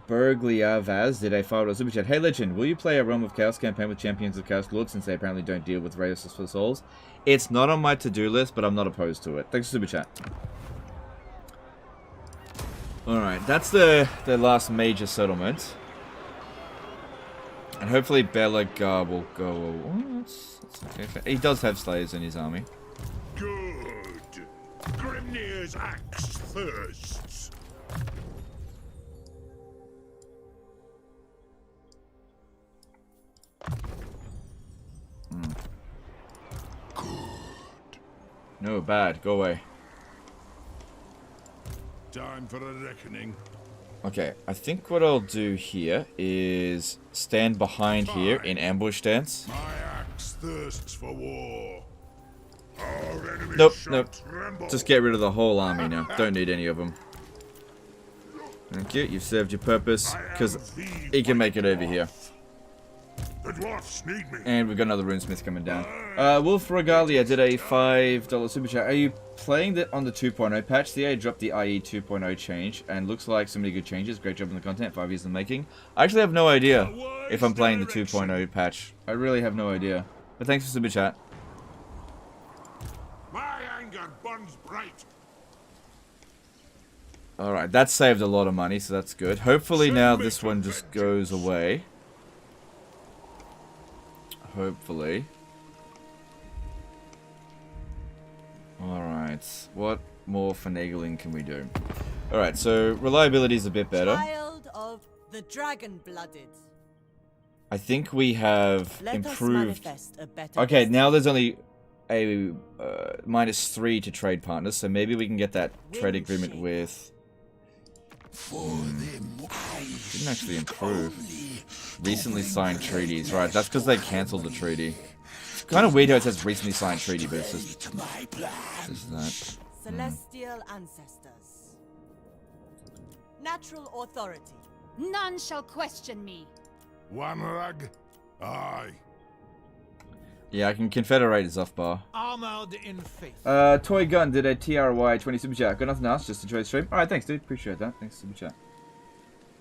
Bergliavaz did a $5 super chat. Hey Legend, will you play a Realm of Chaos campaign with Champions of Chaos Lords since they apparently don't deal with Races for Souls? It's not on my to-do list, but I'm not opposed to it. Thanks for super chat. Alright, that's the last major settlement. And hopefully Belagar will go... Oh, that's okay. He does have Slayers in his army. Good. Grimnir's axe thirsts. Good. No, bad. Go away. Time for a reckoning. Okay, I think what I'll do here is stand behind here in ambush stance. My axe thirsts for war. Our enemy Nope, shall nope. tremble. Just get rid of the whole army now. Don't need any of them. Thank you. You've served your purpose, because he can make it over here. The dwarfs need me. And we've got another runesmith coming down. Wolf Regalia did a $5 super chat. Are you playing on the 2.0 patch? CA dropped the IE 2.0 change, and looks like so many good changes. Great job on the content. 5 years in the making. I actually have no idea if I'm playing the 2.0 patch. I really have no idea. But thanks for super chat. My anger burns bright. Alright, that saved a lot of money, so that's good. Hopefully now this one just goes away. Hopefully. Alright, what more finagling can we do? Alright, so reliability is a bit better. Child of the dragon-blooded. I think we have Let us improved... manifest a better Okay, destiny. now there's only a -3 to trade partners, so maybe we can get that trade agreement with... Didn't actually improve. Recently signed treaties. Right, that's because they cancelled the treaty. It's kind of weird how it says recently signed treaty, but it's just that. Celestial ancestors. Natural authority. None shall question me. One rug. Aye. Yeah, I can confederate Zuffbar. Armored in faith. Toy Gun did a TRY 20 super chat. Got nothing else, just enjoy the stream. Alright, thanks dude, appreciate that. Thanks super chat.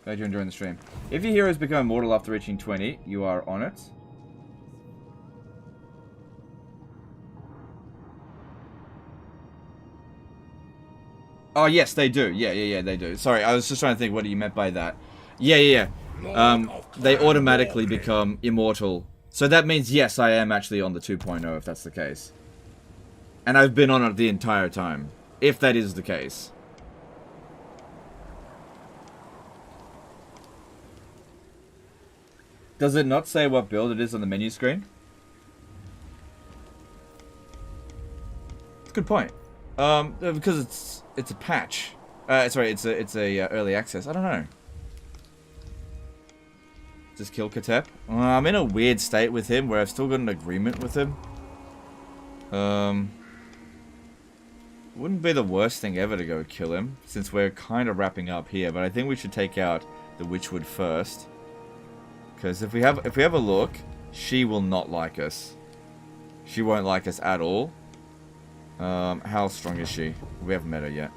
Glad you're enjoying the stream. If your heroes become immortal after reaching 20, you are on it. Oh yes, they do. Yeah, they do. Sorry, I was just trying to think what you meant by that. Yeah. They automatically become immortal. So that means, yes, I am actually on the 2.0 if that's the case. And I've been on it the entire time. If that is the case. Does it not say what build it is on the menu screen? Good point. Because it's a patch. Sorry, it's a early access. I don't know. Just kill Katep. I'm in a weird state with him where I've still got an agreement with him. Wouldn't be the worst thing ever to go kill him, since we're kind of wrapping up here. But I think we should take out the Witchwood first, because if we have a look, she will not like us. She won't like us at all. How strong is she? We haven't met her yet.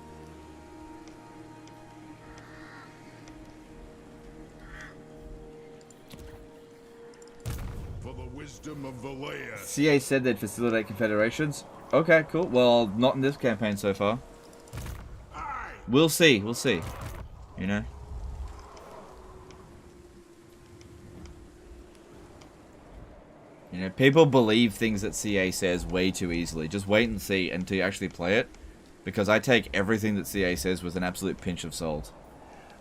Of Valea. CA said they'd facilitate confederations. Okay, cool. Well, not in this campaign so far. We'll see. We'll see. You know? You know, people believe things that CA says way too easily. Just wait and see until you actually play it. Because I take everything that CA says with an absolute pinch of salt.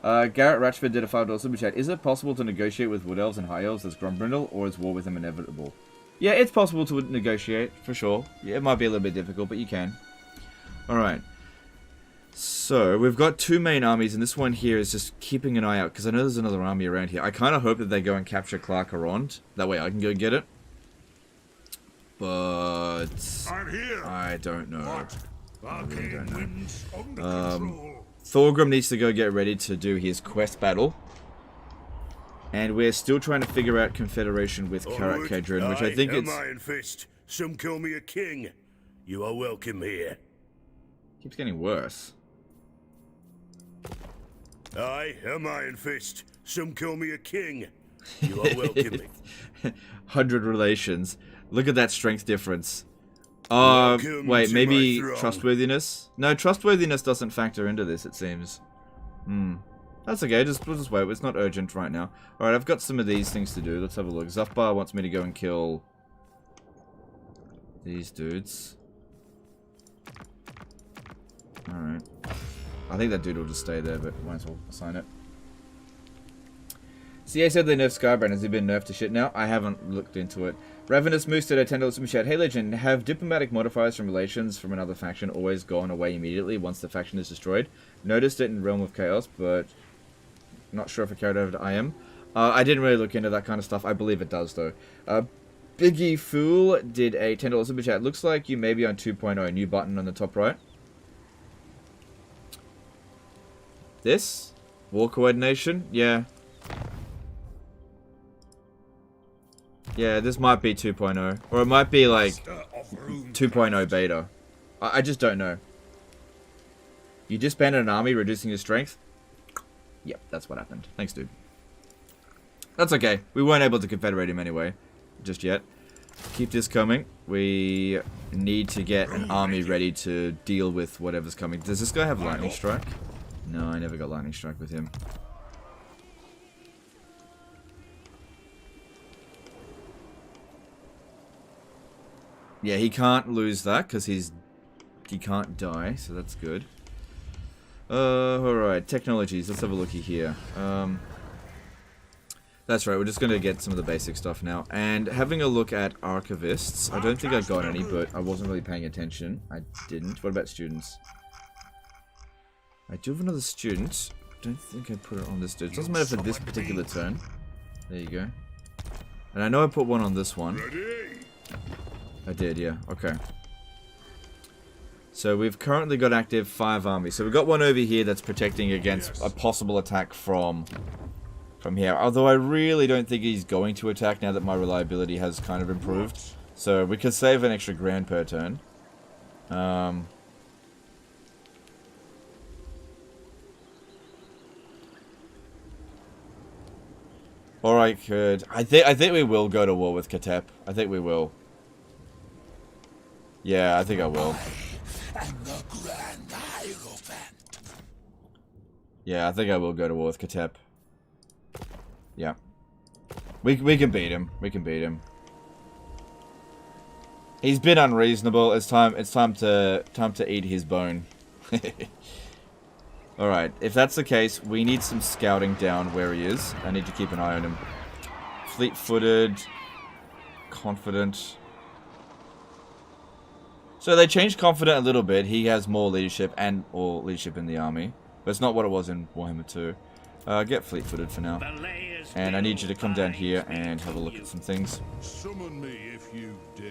Garrett Ratchford did a $5 super chat. Is it possible to negotiate with Wood Elves and High Elves as Grombrindal, or is war with them inevitable? Yeah, it's possible to negotiate, for sure. Yeah, it might be a little bit difficult, but you can. Alright. So, we've got 2 main armies, and this one here is just keeping an eye out, because I know there's another army around here. I kind of hope that they go and capture Clark Arond. That way I can go get it. But... I'm here. I don't know. What? I really Arcane don't know. winds under control. Thorgrim needs to go get ready to do his quest battle. And we're still trying to figure out Confederation with Karak Kedron, which I think am it's... Iron Fist. Some call me a king. You are welcome here. keeps getting worse. I am Iron Fist. Some call me a king. You are welcome. 100 relations. Look at that strength difference. Welcome Wait, to maybe my throne. trustworthiness? No, trustworthiness doesn't factor into this, it seems. That's okay, we'll just wait. It's not urgent right now. Alright, I've got some of these things to do. Let's have a look. Zufbar wants me to go and kill these dudes. Alright. I think that dude will just stay there, but might as well assign it. CA said they nerfed Skybrand. Has he been nerfed to shit now? I haven't looked into it. Ravenous Moose did a $10 super chat. Hey Legend, have diplomatic modifiers from relations from another faction always gone away immediately once the faction is destroyed? Noticed it in Realm of Chaos, but not sure if it carried over to IM. I didn't really look into that kind of stuff. I believe it does, though. Biggie Fool did a $10 super chat. Looks like you may be on 2.0. New button on the top right. This? War coordination? Yeah. Yeah, this might be 2.0. Or it might be like 2.0 beta. I just don't know. You disbanded an army, reducing your strength? Yep, that's what happened. Thanks, dude. That's okay. We weren't able to confederate him anyway. Just yet. Keep this coming. We need to get an army ready to deal with whatever's coming. Does this guy have lightning strike? No, I never got lightning strike with him. Yeah, he can't lose that because he can't die, so that's good. Alright, technologies. Let's have a looky here. That's right, we're just going to get some of the basic stuff now. And having a look at archivists. I don't think I got any, but I wasn't really paying attention. I didn't. What about students? I do have another student. Don't think I put it on this dude. It doesn't matter for this particular turn. There you go. And I know I put one on this one. I did, yeah. Okay. So we've currently got active 5 armies. So we've got one over here that's protecting against a possible attack from here. Although I really don't think he's going to attack now that my reliability has kind of improved. So we could save an extra grand per turn. Or I could... I think we will go to war with Katep. I think we will. Yeah, I think I will. Yeah, I think I will go to war with Katep. Yeah. We can beat him. We can beat him. He's been unreasonable. It's time to eat his bone. Alright, if that's the case, we need some scouting down where he is. I need to keep an eye on him. Fleet-footed. Confident. So they changed confident a little bit. He has more leadership or leadership in the army. But it's not what it was in Warhammer 2. Get fleet-footed for now. And I need you to come down here and have a look at some things. Summon me if you dare.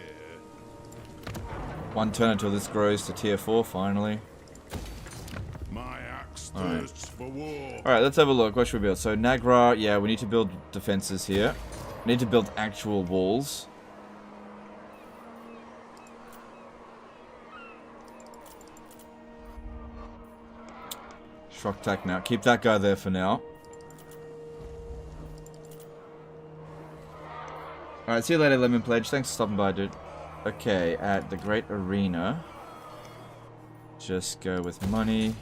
One turn until this grows to tier 4, finally. My axe thirsts for war. Alright, let's have a look. What should we build? So Nagra, yeah, we need to build defenses here. We need to build actual walls. Shock attack now. Keep that guy there for now. Alright, see you later, Lemon Pledge. Thanks for stopping by, dude. Okay, at the Great Arena. Just go with money.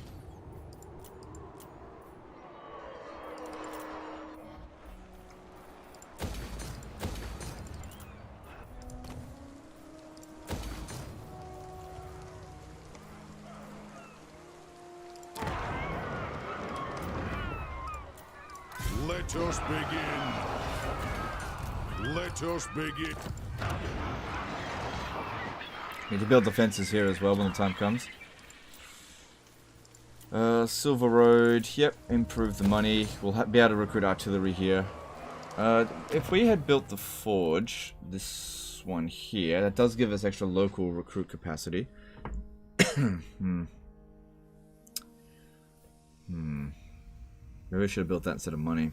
Let us begin. Let us begin. Need to build defenses here as well when the time comes. Silver Road, yep, improve the money. We'll be able to recruit artillery here. If we had built the forge, this one here, that does give us extra local recruit capacity. Maybe we should have built that instead of money.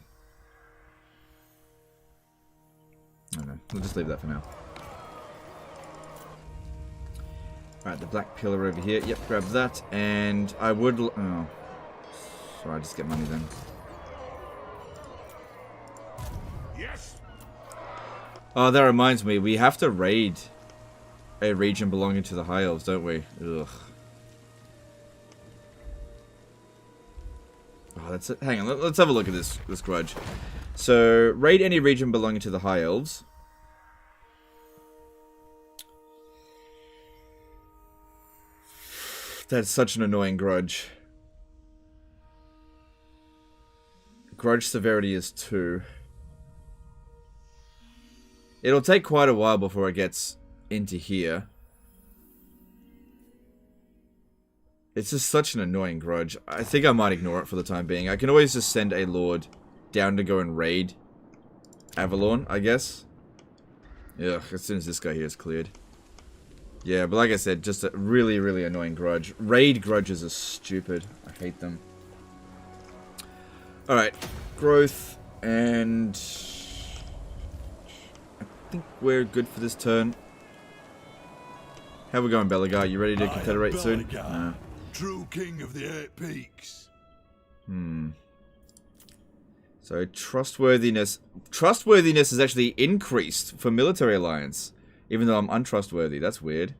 I don't know. We'll just leave that for now. Alright, the black pillar over here. Yep, grab that. And I would... Oh. Sorry, just get money then. Yes. Oh, that reminds me. We have to raid a region belonging to the High Elves, don't we? Ugh. Oh, that's it. Hang on, let's have a look at this grudge. So, raid any region belonging to the High Elves. That's such an annoying grudge. Grudge severity is 2. It'll take quite a while before it gets into here. It's just such an annoying grudge. I think I might ignore it for the time being. I can always just send a lord down to go and raid Avalon, I guess. Ugh, as soon as this guy here is cleared. Yeah, but like I said, just a really, really annoying grudge. Raid grudges are stupid. I hate them. Alright, growth, and... I think we're good for this turn. How we going, Belagar? You ready to confederate soon? True king of the 8 peaks. So, trustworthiness. Trustworthiness is actually increased for military alliance. Even though I'm untrustworthy. That's weird.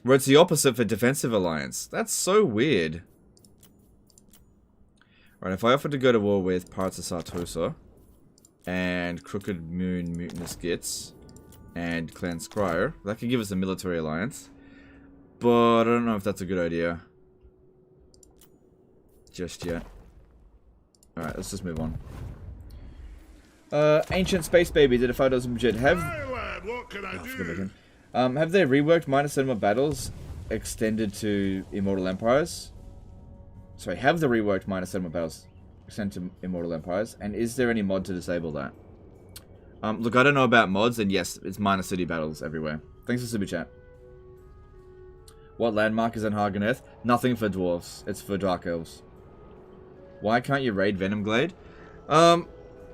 Where it's the opposite for defensive alliance. That's so weird. Right, if I offer to go to war with parts of Sartosa, and Crooked Moon Mutinous Gits, and Clan Scryer, that could give us a military alliance. But I don't know if that's a good idea. Just yet. Alright, let's just move on. Ancient Space Baby did a $5 budget. Hey lad, what can I do? Have they reworked Minor Cinema Battles extended to Immortal Empires? Sorry, have the reworked Minor Cinema Battles extended to Immortal Empires? And is there any mod to disable that? Look, I don't know about mods, and yes, it's Minor City Battles everywhere. Thanks for Super Chat. What landmark is in Haganeth? Nothing for dwarves. It's for Dark Elves. Why can't you raid Venomglade?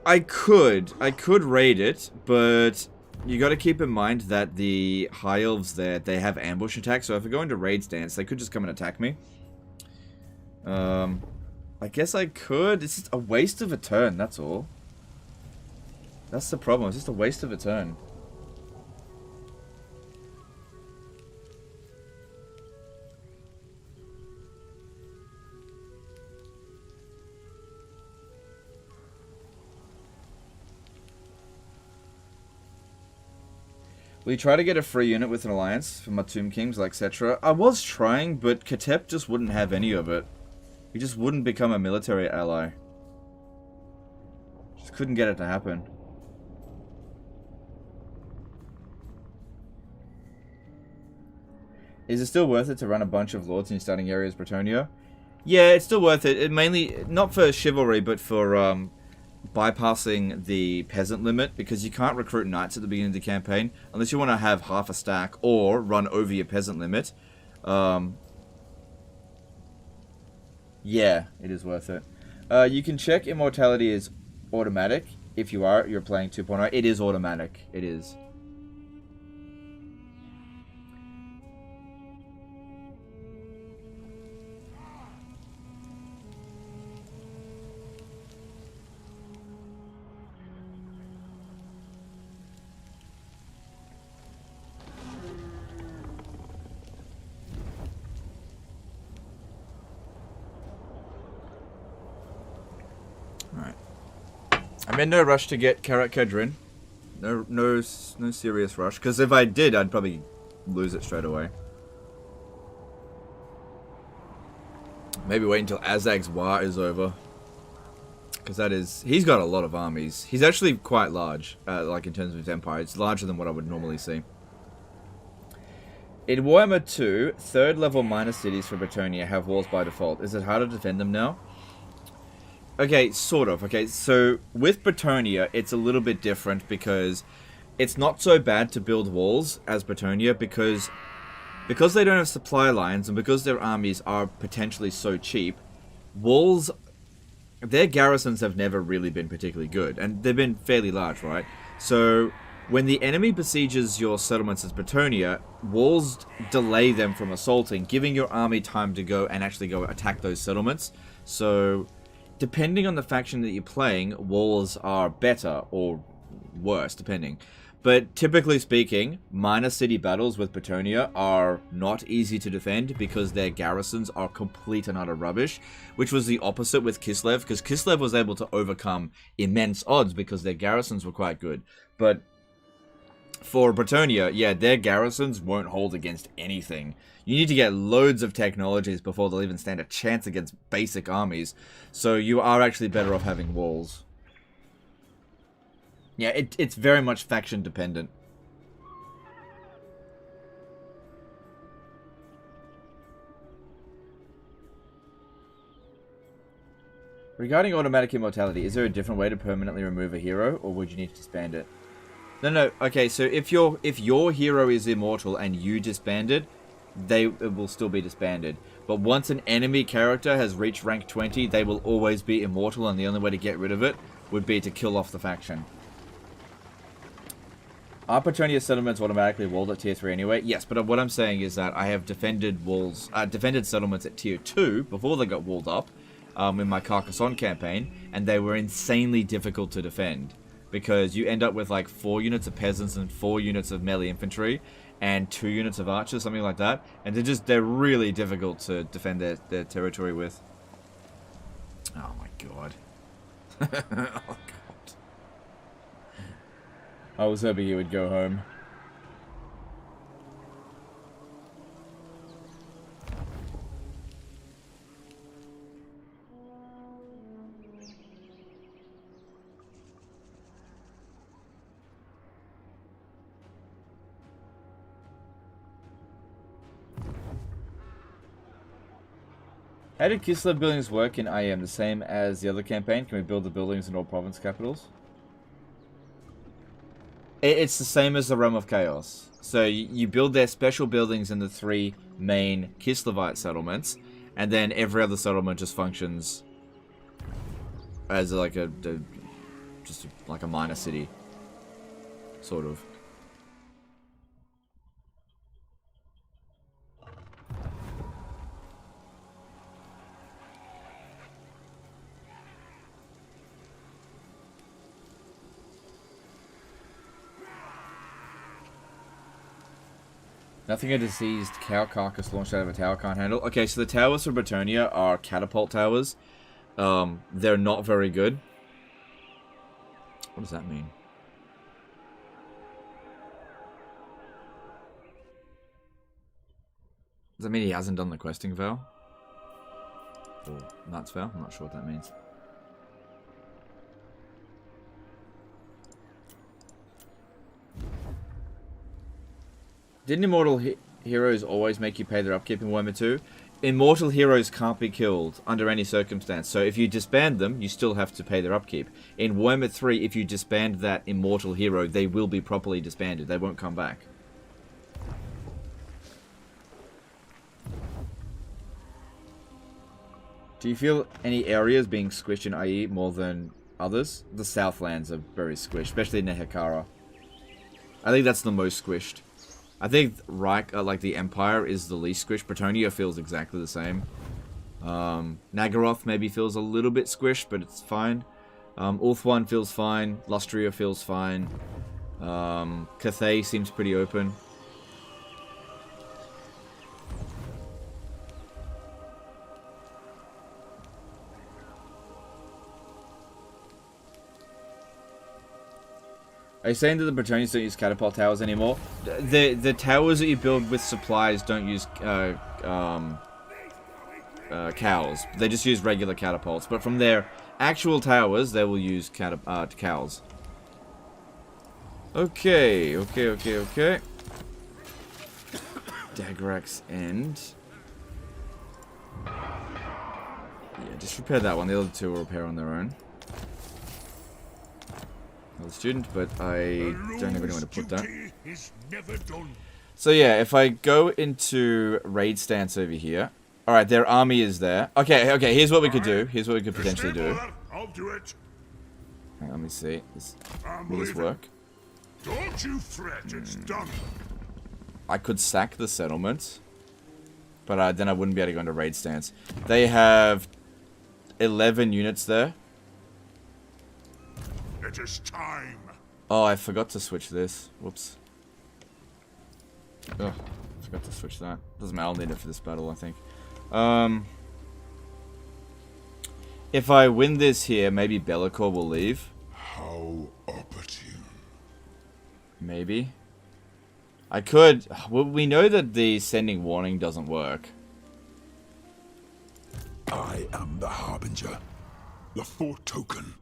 I could raid it, but you got to keep in mind that the High Elves there, they have ambush attacks, so if I go into raid stance, they could just come and attack me. I guess I could. It's just a waste of a turn, that's all. That's the problem, it's just a waste of a turn. Will you try to get a free unit with an alliance for my Tomb Kings, like etc.? I was trying, but Katep just wouldn't have any of it. He just wouldn't become a military ally. Just couldn't get it to happen. Is it still worth it to run a bunch of lords in your starting area as Bretonia? Yeah, it's still worth it. It mainly, not for chivalry, but for bypassing the peasant limit, because you can't recruit knights at the beginning of the campaign unless you want to have half a stack or run over your peasant limit. Yeah, it is worth it. You can check immortality is automatic if you're playing 2.0. It is automatic. It is. I'm in no rush to get Karat Kedrin. No serious rush. Because if I did, I'd probably lose it straight away. Maybe wait until Azag's War is over. Because he's got a lot of armies. He's actually quite large, like in terms of his empire. It's larger than what I would normally see. In Warhammer 2, 3rd level minor cities for Bretonnia have walls by default. Is it harder to defend them now? Okay, sort of. Okay, so with Bretonnia, it's a little bit different because it's not so bad to build walls as Bretonnia because they don't have supply lines and because their armies are potentially so cheap, walls, their garrisons have never really been particularly good, and they've been fairly large, right? So when the enemy besieges your settlements as Bretonnia, walls delay them from assaulting, giving your army time to go and actually go attack those settlements. So depending on the faction that you're playing, walls are better or worse, depending. But typically speaking, minor city battles with Bretonnia are not easy to defend because their garrisons are complete and utter rubbish, which was the opposite with Kislev, because Kislev was able to overcome immense odds because their garrisons were quite good. But for Bretonnia, yeah, their garrisons won't hold against anything. You need to get loads of technologies before they'll even stand a chance against basic armies, so you are actually better off having walls. Yeah, it's very much faction dependent. Regarding automatic immortality, is there a different way to permanently remove a hero, or would you need to disband it? No. Okay, so if your hero is immortal and you disband it, it will still be disbanded. But once an enemy character has reached rank 20, they will always be immortal, and the only way to get rid of it would be to kill off the faction. Are Bretonnia settlements automatically walled at tier 3 anyway? Yes, but what I'm saying is that I have defended settlements at tier 2 before they got walled up in my Carcassonne campaign, and they were insanely difficult to defend because you end up with like 4 units of peasants and 4 units of melee infantry and 2 units of archers, something like that, and they're really difficult to defend their territory with. Oh my god. Oh god. I was hoping he would go home. How did Kislev buildings work in IM? The same as the other campaign? Can we build the buildings in all province capitals? It's the same as the Realm of Chaos. So you build their special buildings in the 3 main Kislevite settlements, and then every other settlement just functions as like just like a minor city, sort of. Nothing a diseased cow carcass launched out of a tower can't handle. Okay, so the towers for Bretonnia are catapult towers. They're not very good. What does that mean? Does that mean he hasn't done the questing vow? Or nuts vow? I'm not sure what that means. Didn't Immortal Heroes always make you pay their upkeep in Warhammer 2? Immortal Heroes can't be killed under any circumstance, so if you disband them, you still have to pay their upkeep. In Warhammer 3, if you disband that Immortal Hero, they will be properly disbanded. They won't come back. Do you feel any areas being squished in IE more than others? The Southlands are very squished, especially Nehekara. I think that's the most squished. I think Reich, like the Empire, is the least squished. Bretonnia feels exactly the same. Nagaroth maybe feels a little bit squished, but it's fine. Ulthuan feels fine. Lustria feels fine. Cathay seems pretty open. Are you saying that the Bretonians don't use catapult towers anymore? The towers that you build with supplies don't use cows. They just use regular catapults. But from their actual towers, they will use cows. Okay. Dagrax and... Yeah, just repair that one. The other two will repair on their own. Another student, but I don't have anywhere to put that. So yeah, if I go into raid stance over here... Alright, their army is there. Okay, here's what we could do. Here's what we could potentially do. I'll do it. Right, let me see. Will this work? Don't you fret, it's done. I could sack the settlement, but then I wouldn't be able to go into raid stance. They have 11 units there. It is time. Oh, I forgot to switch this. Whoops. Oh, forgot to switch that. Doesn't matter, I'll need it for this battle, I think. If I win this here, maybe Bellicor will leave. How opportune. Maybe. I could... Well, we know that the sending warning doesn't work. I am the Harbinger. The foretoken.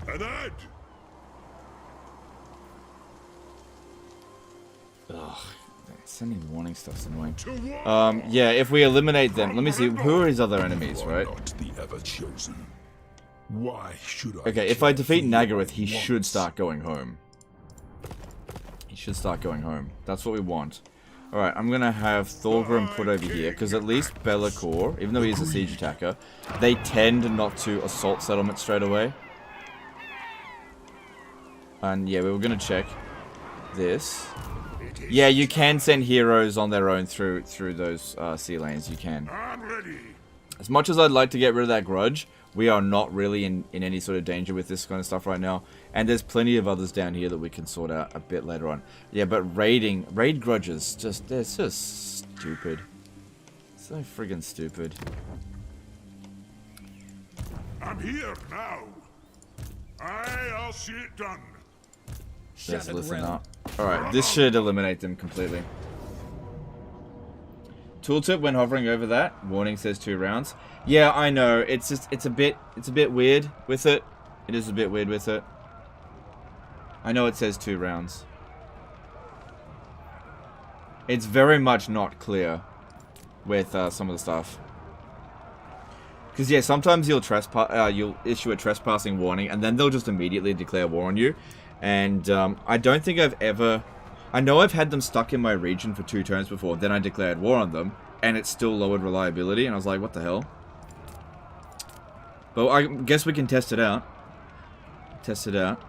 And add. Ugh. Sending warning stuff's annoying. To war. Yeah, if we eliminate them... Let me see. Who are his other enemies, right? Not the ever-chosen. Why should I... Okay, if I defeat Nagaroth, he should start going home. He should start going home. That's what we want. Alright, I'm gonna have Thorgrim put over here, because at least Bellicor, even though he's a siege attacker, they tend not to assault settlements straight away. And yeah, we were gonna check this. Yeah, you can send heroes on their own through those sea lanes, you can. I'm ready. As much as I'd like to get rid of that grudge, we are not really in any sort of danger with this kind of stuff right now. And there's plenty of others down here that we can sort out a bit later on. Yeah, but raid grudges, they're just stupid. So friggin' stupid. I'm here now. I'll see it done. Let's Shattered listen realm. up. Alright, this should eliminate them completely. Tooltip when hovering over that. Warning says 2 rounds. Yeah, I know. It's a bit weird with it. It is a bit weird with it. I know it says 2 rounds. It's very much not clear with some of the stuff. Because yeah, sometimes you'll issue a trespassing warning, and then they'll just immediately declare war on you. And I don't think I've ever... I know I've had them stuck in my region for 2 turns before, then I declared war on them, and it still lowered reliability, and I was like, what the hell? But I guess we can test it out. Test it out.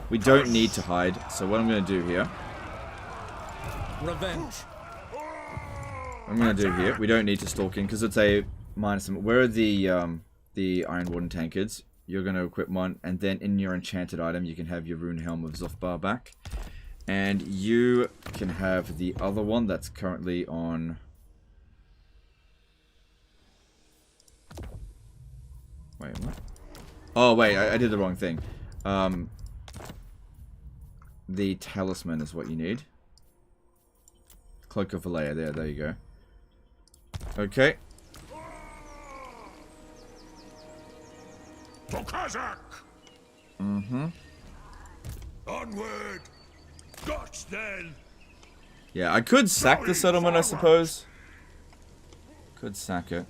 We don't need to hide, so what I'm going to do here... Revenge. we don't need to stalk in, because it's a minus... Where are the Iron Warden tankards? You're going to equip one, and then in your enchanted item, you can have your Rune Helm of Zofbar back. And you can have the other one that's currently on... Wait, what? Oh, wait, I did the wrong thing. The Talisman is what you need. Cloak of Valea, there you go. Okay. To Kazakh! Mm-hmm. Onward! Guts then! Yeah, I could sack the settlement, I suppose. Could sack it.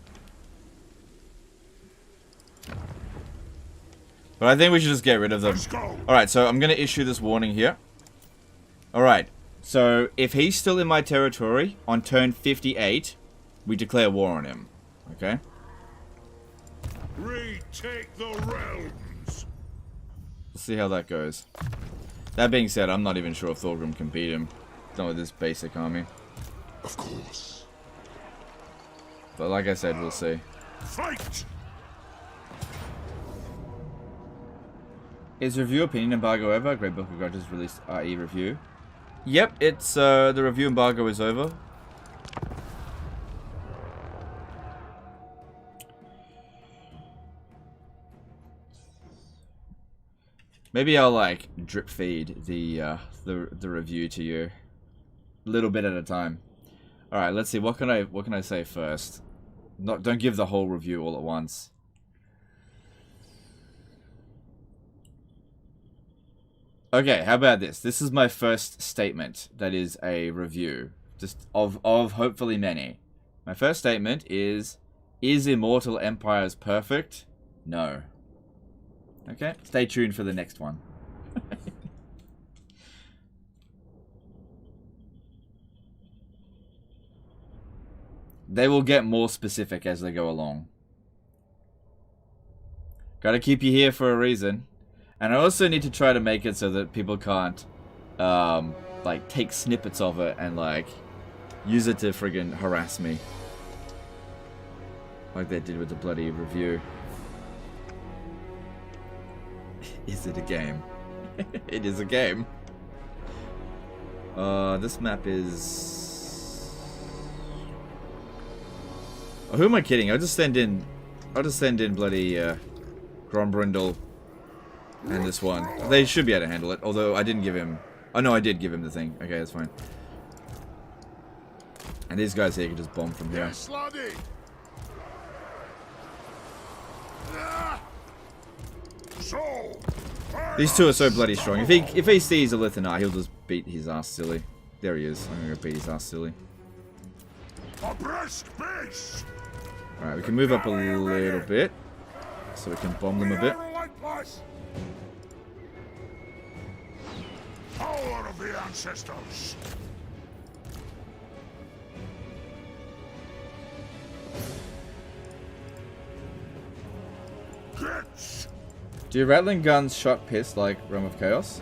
But I think we should just get rid of them. Alright, so I'm going to issue this warning here. Alright, so if he's still in my territory, on turn 58, we declare war on him. Okay? Retake the realms! Let's see how that goes. That being said, I'm not even sure if Thorgrim can beat him. Not with this basic army. Of course. But like I said, we'll see. Fight! Is review opinion embargo over? Great Book of Grudges released RE review. Yep, it's the review embargo is over. Maybe I'll like drip feed the review to you, a little bit at a time. All right, let's see. What can I say first? Don't give the whole review all at once. Okay, how about this? This is my first statement that is a review. Just of hopefully many. My first statement is Immortal Empires perfect? No. Okay, stay tuned for the next one. They will get more specific as they go along. Gotta keep you here for a reason. And I also need to try to make it so that people can't, like, take snippets of it and, like, use it to friggin' harass me. Like they did with the bloody review. Is it a game? It is a game. This map is... Oh, who am I kidding? I'll just send in bloody, Grombrindal and this one. They should be able to handle it, although I didn't give him... Oh no, I did give him the thing. Okay, that's fine. And these guys here can just bomb from here. These two are so bloody strong. If he sees a Lithanar, he'll just beat his ass silly. There he is. I'm gonna go beat his ass silly. Alright, we can move up a little bit. So we can bomb them a bit. Power of the ancestors. Do rattling guns shot piss like Realm of Chaos?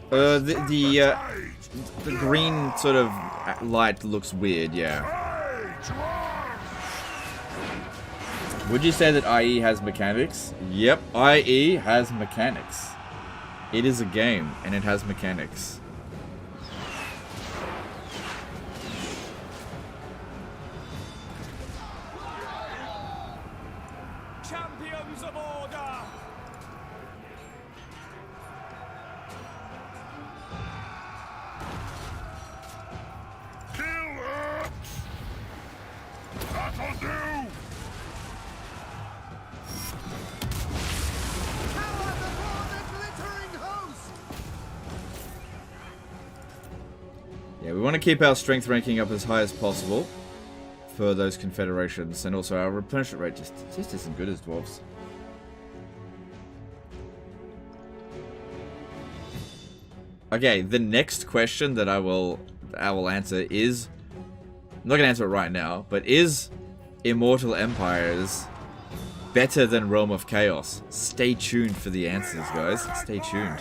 The green sort of light looks weird, yeah. Would you say that IE has mechanics? Yep, IE has mechanics. It is a game, and it has mechanics. Champions of order! Kill it! That'll do! Yeah, we want to keep our strength ranking up as high as possible for those confederations, and also our replenishment rate just isn't good as dwarves. Okay, the next question that I will answer is, I'm not gonna answer it right now, but is Immortal Empires better than Realm of Chaos? Stay tuned for the answers, guys. Stay tuned.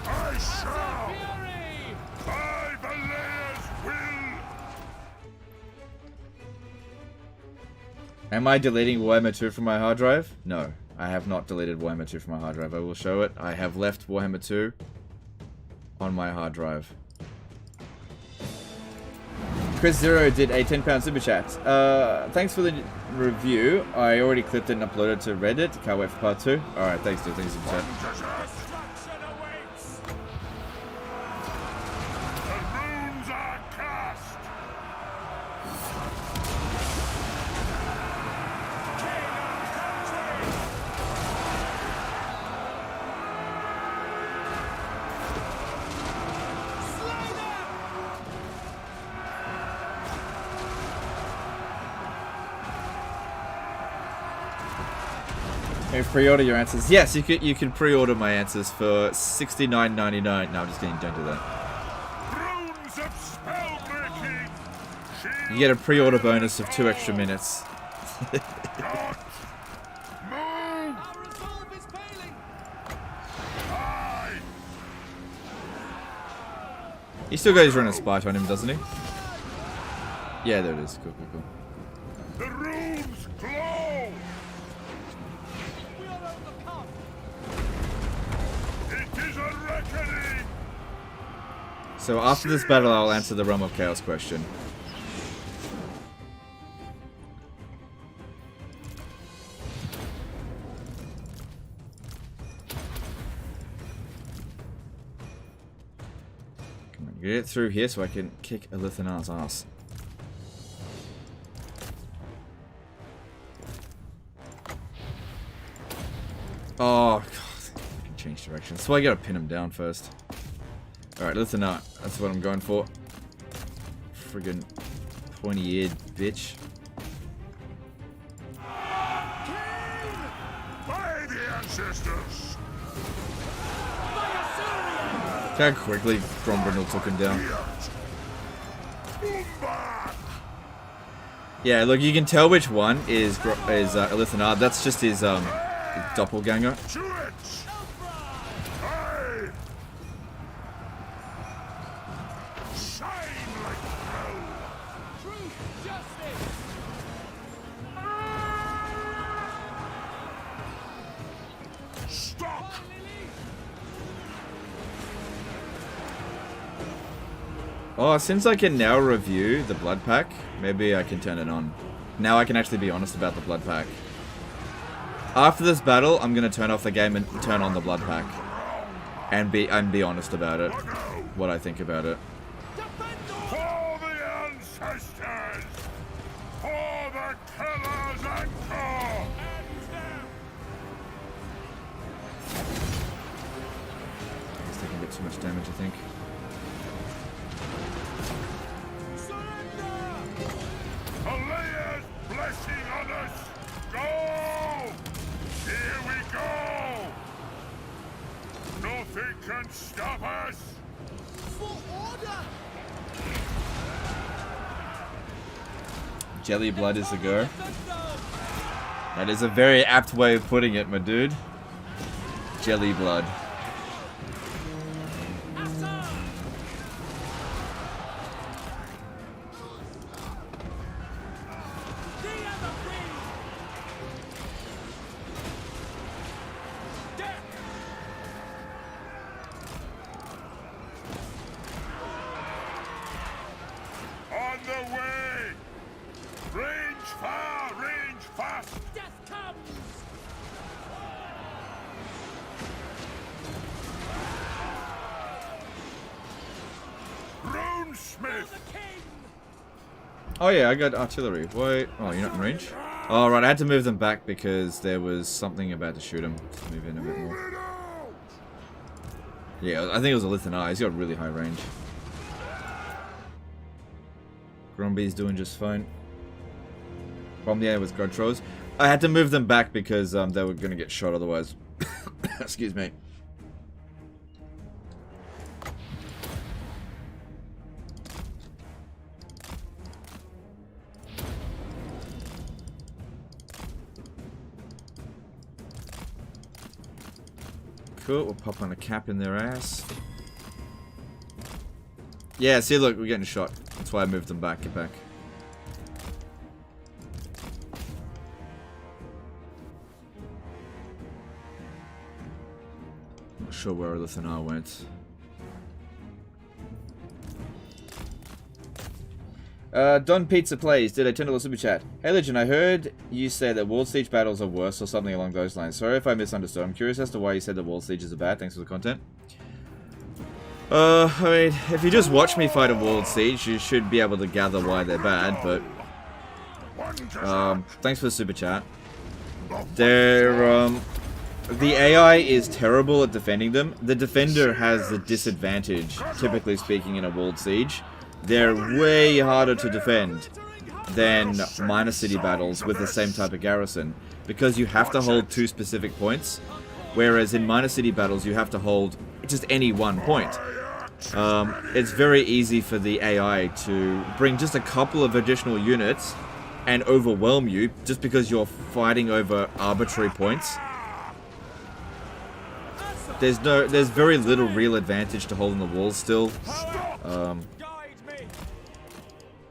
I shall! By the Layer's will! Am I deleting Warhammer 2 from my hard drive? No, I have not deleted Warhammer 2 from my hard drive. I will show it. I have left Warhammer 2 on my hard drive. Chris Zero did a £10 super chat. Thanks for the review. I already clipped it and uploaded to Reddit. Can't wait for part 2. Alright, thanks dude. Thanks for the chat. Destruction awaits! The runes are cast! Can you pre-order your answers? Yes, you can pre-order my answers for $69.99. No, I'm just kidding. Don't do that. Runes of spellmaking! You get a pre-order bonus of 2 extra minutes. Move! Our resolve is failing! Aye! He still got his run of spite on him, doesn't he? Yeah, there it is. Cool, cool, cool. The runes glow! We are overcome! It is a reckoning! So after this battle, I'll answer the Realm of Chaos question. Come on, get it through here so I can kick a Lithanar's ass. Oh, God. Change direction. So I gotta pin him down first. Alright, listen up. That's what I'm going for. Friggin' pointy-eared bitch. By the ancestors! Look how quickly Grombrindal took him down. Yeah, look, you can tell which one is Elithanard. That's just his doppelganger. To it! Aye! Shine like hell! Truth, justice. Stop! Oh, since I can now review the blood pack, maybe I can turn it on. Now I can actually be honest about the blood pack. After this battle, I'm gonna turn off the game and turn on the blood pack, and be honest about it, what I think about it. For the ancestors! For the killers and core! He's taking a bit too much damage, I think. Alea's blessing on us! Go! Here we go! Nothing can stop us! For order. Jelly blood is the go. That is a very apt way of putting it, my dude. Jelly blood. On the way! Range far, range fast! Death comes. Runesmith! The king. Oh yeah, I got artillery. Wait. Oh, you're not in range? Oh, right, I had to move them back because there was something about to shoot him. Let's move in a bit more. Yeah, I think it was a Lithanar. He's got really high range. Gromby's doing just fine. From the air with grudge throws. I had to move them back because they were going to get shot otherwise. Excuse me. Cool, we'll pop on a cap in their ass. Yeah, see, look, we're getting shot. That's why I moved them back. Get back. Not sure where Lithanar went. Don Pizza Plays did a $10 super chat. Hey Legend, I heard you say that World Siege battles are worse or something along those lines. Sorry if I misunderstood. I'm curious as to why you said that World Sieges are bad. Thanks for the content. I mean, if you just watch me fight a World Siege, you should be able to gather why they're bad, but... thanks for the super chat. They're, the AI is terrible at defending them. The defender has the disadvantage, typically speaking, in a World Siege. They're way harder to defend than minor city battles with the same type of garrison, because you have to hold 2 specific points, whereas in minor city battles you have to hold just any 1 point. It's very easy for the AI to bring just a couple of additional units and overwhelm you just because you're fighting over arbitrary points. There's very little real advantage to holding the walls still.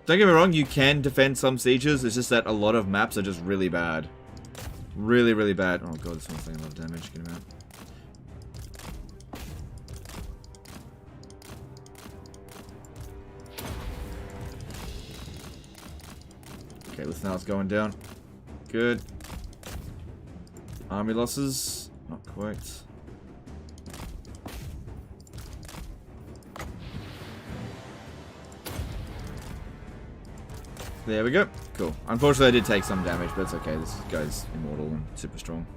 Don't get me wrong, you can defend some sieges, it's just that a lot of maps are just really bad. Really, really bad. Oh god, this one's taking a lot of damage. Get him out. Okay, Lithanar's going down. Good. Army losses? Not quite. There we go. Cool. Unfortunately, I did take some damage, but it's okay. This guy's immortal and super strong.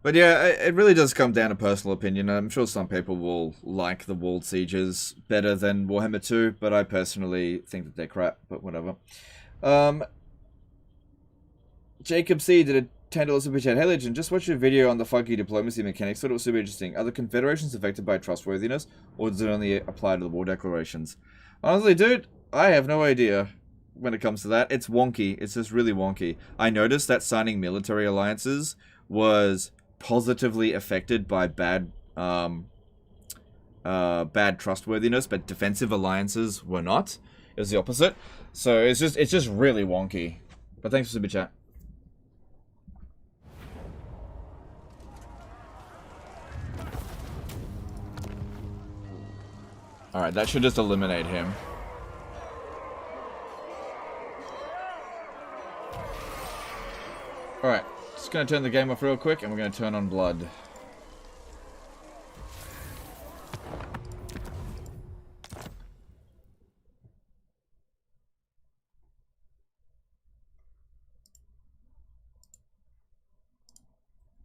But yeah, it really does come down to personal opinion. I'm sure some people will like the walled sieges better than Warhammer 2, but I personally think that they're crap, but whatever. Jacob C. did a $10 super chat. Hey Legend, just watched your video on the funky diplomacy mechanics. Thought it was super interesting. Are the confederations affected by trustworthiness, or does it only apply to the war declarations? Honestly, dude, I have no idea when it comes to that. It's wonky. It's just really wonky. I noticed that signing military alliances was positively affected by bad trustworthiness, but defensive alliances were not. It was the opposite. So it's just really wonky. But thanks for super chat. Alright, that should just eliminate him. Alright, just gonna turn the game off real quick and we're gonna turn on blood.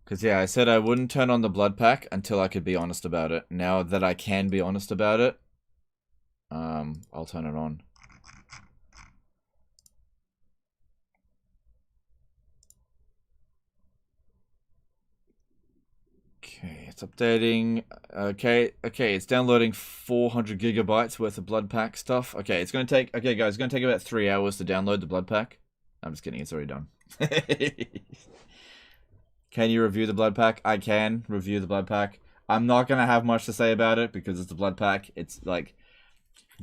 Because, yeah, I said I wouldn't turn on the blood pack until I could be honest about it. Now that I can be honest about it, I'll turn it on. Okay, it's updating. Okay, it's downloading 400 gigabytes worth of blood pack stuff. Okay, it's going to take... Okay, guys, it's going to take about 3 hours to download the blood pack. I'm just kidding, it's already done. Can you review the blood pack? I can review the blood pack. I'm not going to have much to say about it because it's the blood pack. It's like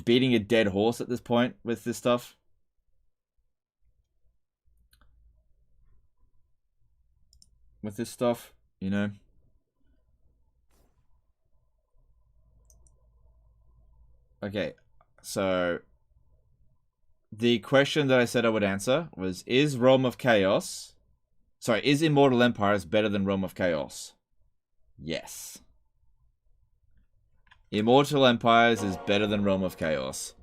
beating a dead horse at this point with this stuff. With this stuff, you know. Okay, so the question that I said I would answer was, is Realm of Chaos... Sorry, is Immortal Empires better than Realm of Chaos? Yes. Immortal Empires is better than Realm of Chaos.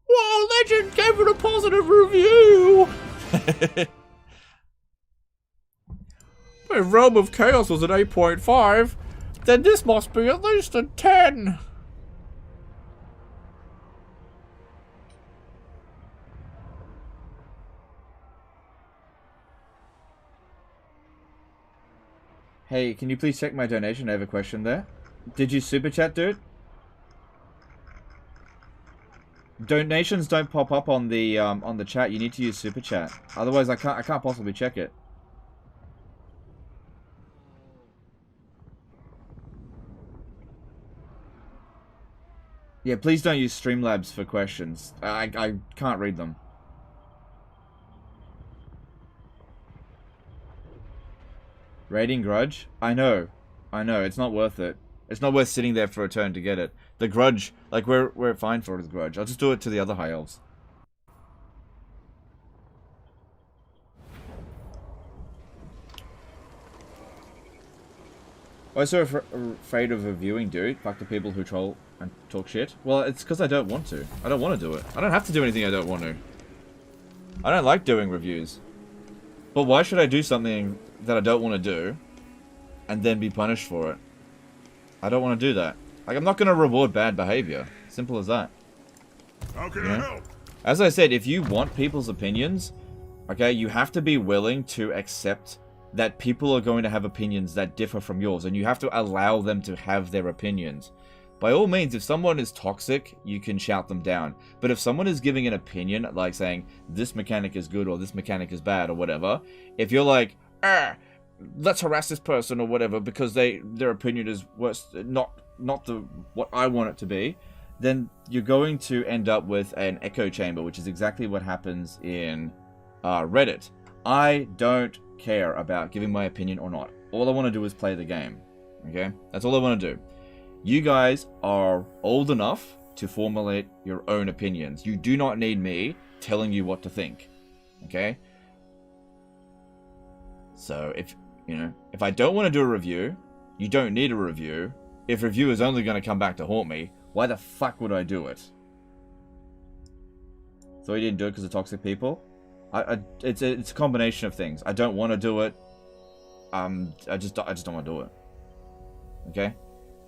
Whoa, Legend gave it a positive review! If Realm of Chaos was an 8.5, then this must be at least a 10. Hey, can you please check my donation? I have a question there. Did you super chat, dude? Donations don't pop up on the chat. You need to use super chat. Otherwise, I can't possibly check it. Yeah, please don't use Streamlabs for questions. I can't read them. Raiding Grudge? I know, it's not worth it. It's not worth sitting there for a turn to get it. The Grudge, like, we're fine for the Grudge. I'll just do it to the other High Elves. Why so afraid of reviewing, dude? Fuck the people who troll and talk shit. Well, it's because I don't want to. I don't want to do it. I don't have to do anything I don't want to. I don't like doing reviews. But why should I do something that I don't want to do and then be punished for it? I don't want to do that. Like, I'm not going to reward bad behavior. Simple as that. How can I help? As I said, if you want people's opinions, okay, you have to be willing to accept that people are going to have opinions that differ from yours, and you have to allow them to have their opinions. By all means, if someone is toxic, you can shout them down. But if someone is giving an opinion, like saying, this mechanic is good or this mechanic is bad or whatever, if you're like, let's harass this person or whatever because their opinion is worse, not what I want it to be, then you're going to end up with an echo chamber, which is exactly what happens in Reddit. I don't care about giving my opinion or not. All I want to do is play the game. Okay? That's all I want to do. You guys are old enough to formulate your own opinions. You do not need me telling you what to think. Okay? So if I don't want to do a review, you don't need a review. If review is only going to come back to haunt me, why the fuck would I do it? So you didn't do it because of toxic people? It's a combination of things. I don't want to do it. I just don't want to do it. Okay?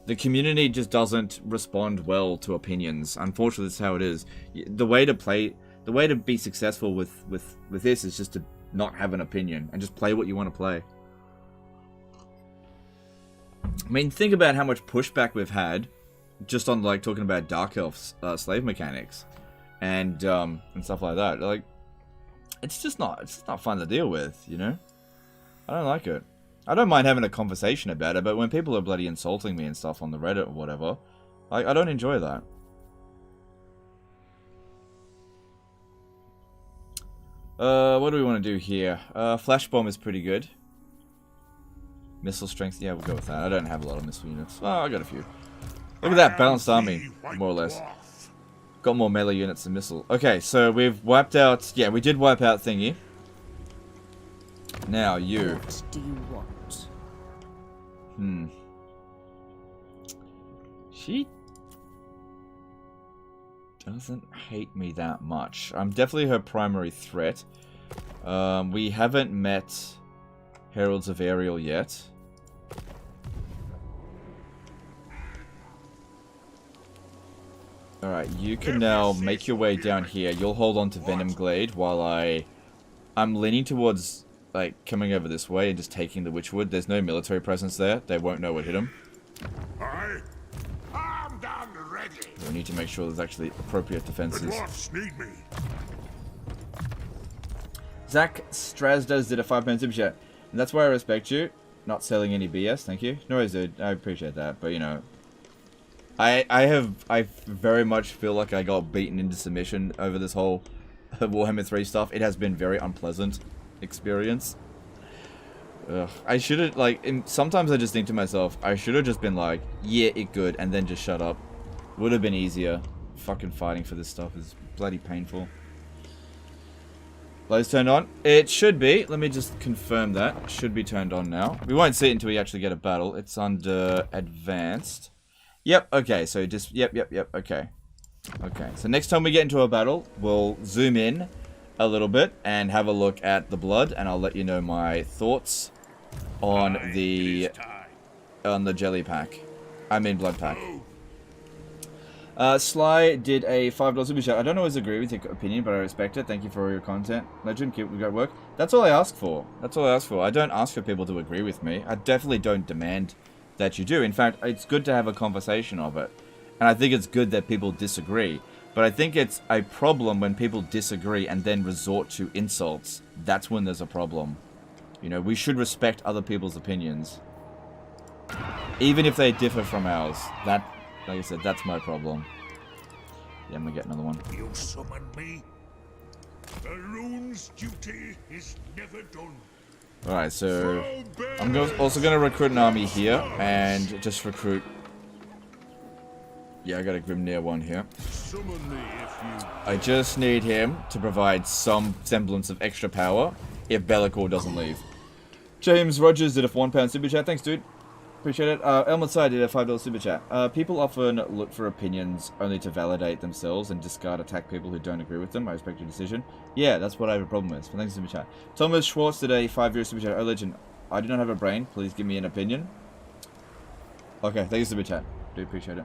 The community just doesn't respond well to opinions. Unfortunately, that's how it is. The way to be successful with this is just to not have an opinion and just play what you want to play. I mean, think about how much pushback we've had just on like talking about Dark Elf slave mechanics and stuff like that. Like, it's just not fun to deal with, you know? I don't like it. I don't mind having a conversation about it, but when people are bloody insulting me and stuff on the Reddit or whatever, I don't enjoy that. What do we want to do here? Flash bomb is pretty good. Missile strength, yeah, we'll go with that. I don't have a lot of missile units. Oh, I got a few. Look at that, balanced army, more or less. Got more melee units than missile. Okay, so we've wiped out... Yeah, we did wipe out thingy. Now, you. What do you want? She doesn't hate me that much. I'm definitely her primary threat. We haven't met Heralds of Ariel yet. Alright, you can now make your way down here. You'll hold on to Venom Glade while I'm leaning towards, like, coming over this way and just taking the Witchwood. There's no military presence there. They won't know what hit them. I'm down ready. We need to make sure there's actually appropriate defenses. The dwarfs need me. Zach Strasdas did a £5 super chat. And that's why I respect you. Not selling any BS, thank you. No worries, dude. I appreciate that. But, you know, I very much feel like I got beaten into submission over this whole Warhammer 3 stuff. It has been very unpleasant experience. Ugh. I should have, like, sometimes I just think to myself, I should have just been like, yeah, it good, and then just shut up. Would have been easier. Fucking fighting for this stuff is bloody painful. Lights turned on? It should be. Let me just confirm that. It should be turned on now. We won't see it until we actually get a battle. It's under advanced. Yep, okay, so just, yep, okay. Okay, so next time we get into a battle, we'll zoom in a little bit and have a look at the blood, and I'll let you know my thoughts on the jelly pack. I mean blood pack. Sly did a $5 super chat. I don't always agree with your opinion, but I respect it. Thank you for all your content. Legend, keep great work. That's all I ask for. That's all I ask for. I don't ask for people to agree with me. I definitely don't demand that you do. In fact, it's good to have a conversation of it. And I think it's good that people disagree. But I think it's a problem when people disagree and then resort to insults. That's when there's a problem. You know, we should respect other people's opinions. Even if they differ from ours. That, like I said, that's my problem. Yeah, I'm gonna get another one. You summon me. The rune's duty is never done. Alright, so I'm also going to recruit an army here and just recruit... Yeah, I got a Grimnir one here. Summon me if you... I just need him to provide some semblance of extra power if Be'lakor doesn't leave. James Rogers did a £1 super chat. Thanks, dude. Appreciate it. Elmer Sai did a $5 super chat. People often look for opinions only to validate themselves and discard attack people who don't agree with them. I respect your decision. Yeah, that's what I have a problem with. But thanks, super chat. Thomas Schwartz did a €5 super chat. Oh, legend. I do not have a brain. Please give me an opinion. Okay, thank you, super chat. Do appreciate it.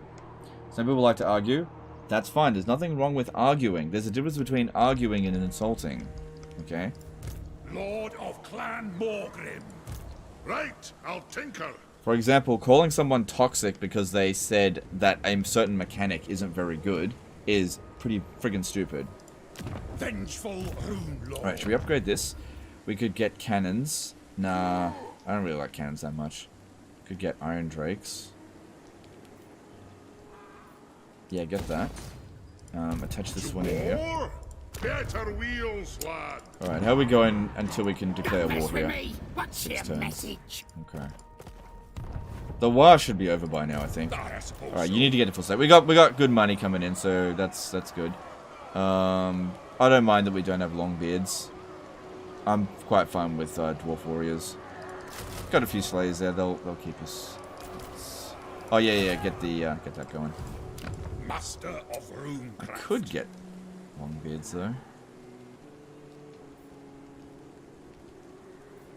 Some people like to argue. That's fine. There's nothing wrong with arguing. There's a difference between arguing and insulting. Okay? Lord of Clan Morgrim. Right, I'll tinker. For example, calling someone toxic because they said that a certain mechanic isn't very good is pretty friggin' stupid. Vengeful Rune Lord. Alright, should we upgrade this? We could get cannons. Nah, I don't really like cannons that much. Could get Iron Drakes. Yeah, get that. Attach this one in here. Better wheels, lad. Alright, how are we going until we can declare war here? What's 6 your turns. message? Okay. The war should be over by now, I think. Alright, you need to get to full state. We got good money coming in, so that's good. I don't mind that we don't have long beards. I'm quite fine with dwarf warriors. Got a few slayers there. They'll keep us. Oh yeah, get that going. Master of Rune. I could get long beards though.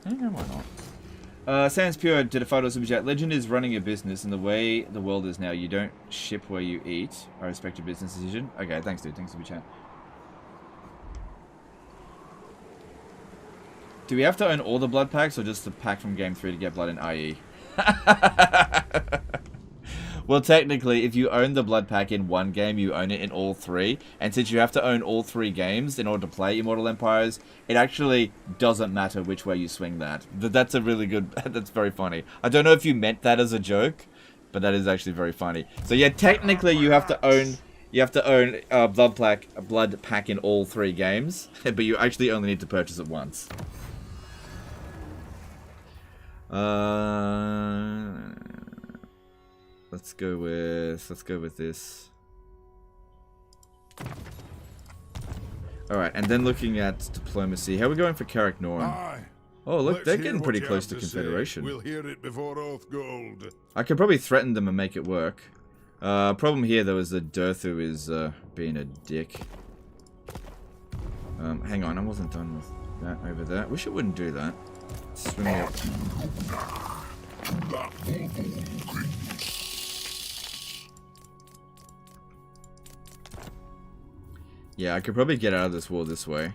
Yeah, why not? Sans Pure did a $5 super chat. Legend is running your business, and the way the world is now, you don't ship where you eat. I respect your business decision. Okay, thanks, dude. Thanks, super chat. Do we have to own all the blood packs, or just the pack from Game 3 to get blood in IE? Well, technically, if you own the blood pack in one game, you own it in all 3. And since you have to own all 3 games in order to play Immortal Empires, it actually doesn't matter which way you swing that. That's a really good... That's very funny. I don't know if you meant that as a joke, but that is actually very funny. So yeah, technically you have to own... You have to own a blood pack in all 3 games, but you actually only need to purchase it once. Let's go with this. Alright, and then looking at diplomacy. How are we going for Carrick Norn? Oh, look, they're getting pretty close to Confederation. We'll hear it before Oathgold. I could probably threaten them and make it work. Problem here, though, is that Durthu is being a dick. Hang on, I wasn't done with that over there. Wish it wouldn't do that. Swing me up. Yeah, I could probably get out of this war this way.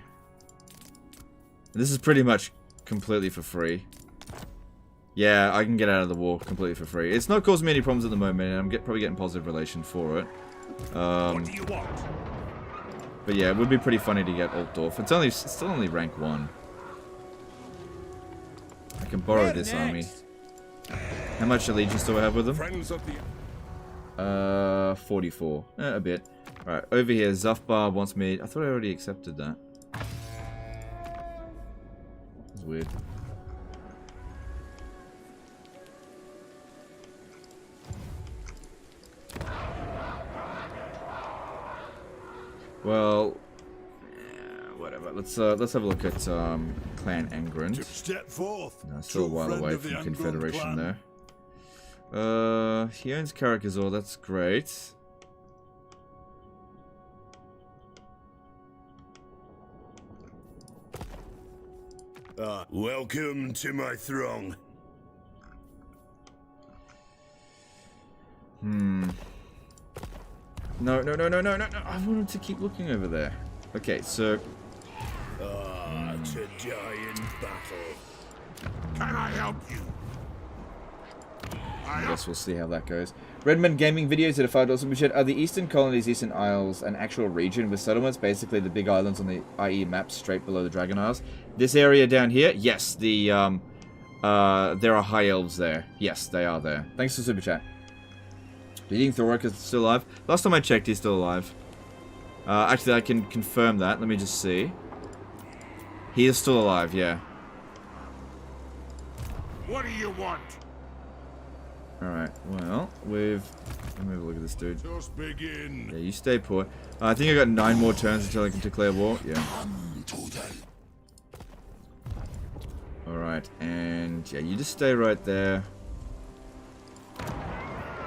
This is pretty much completely for free. Yeah, I can get out of the war completely for free. It's not causing me any problems at the moment, and I'm probably getting positive relation for it. What do you want? But yeah, it would be pretty funny to get Altdorf. It's still only rank 1. I can borrow this army. How much allegiance do I have with them? 44. A bit. Alright, over here, Zufbar wants me... I thought I already accepted that. That's weird. Well... whatever. Let's have a look at Clan Angrand. Step forth. No, still a while away from Confederation there. He owns Carrickazor, that's great. Welcome to my throng. No. I wanted to keep looking over there. Okay, so... To die in battle. Can I help you? I guess we'll see how that goes. Redmond Gaming Videos at a $5 super chat. Are the Eastern Colonies, Eastern Isles, an actual region with settlements? Basically the big islands on the IE map straight below the Dragon Isles. This area down here? Yes, there are high elves there. Yes, they are there. Thanks for super chat. Do you think Thorok is still alive? Last time I checked, he's still alive. Actually, I can confirm that. Let me just see. He is still alive, yeah. What do you want? Alright, well, let me have a look at this dude. Just begin. Yeah, you stay put. I think I got 9 more turns until I can declare war. Yeah. Alright, and yeah, you just stay right there.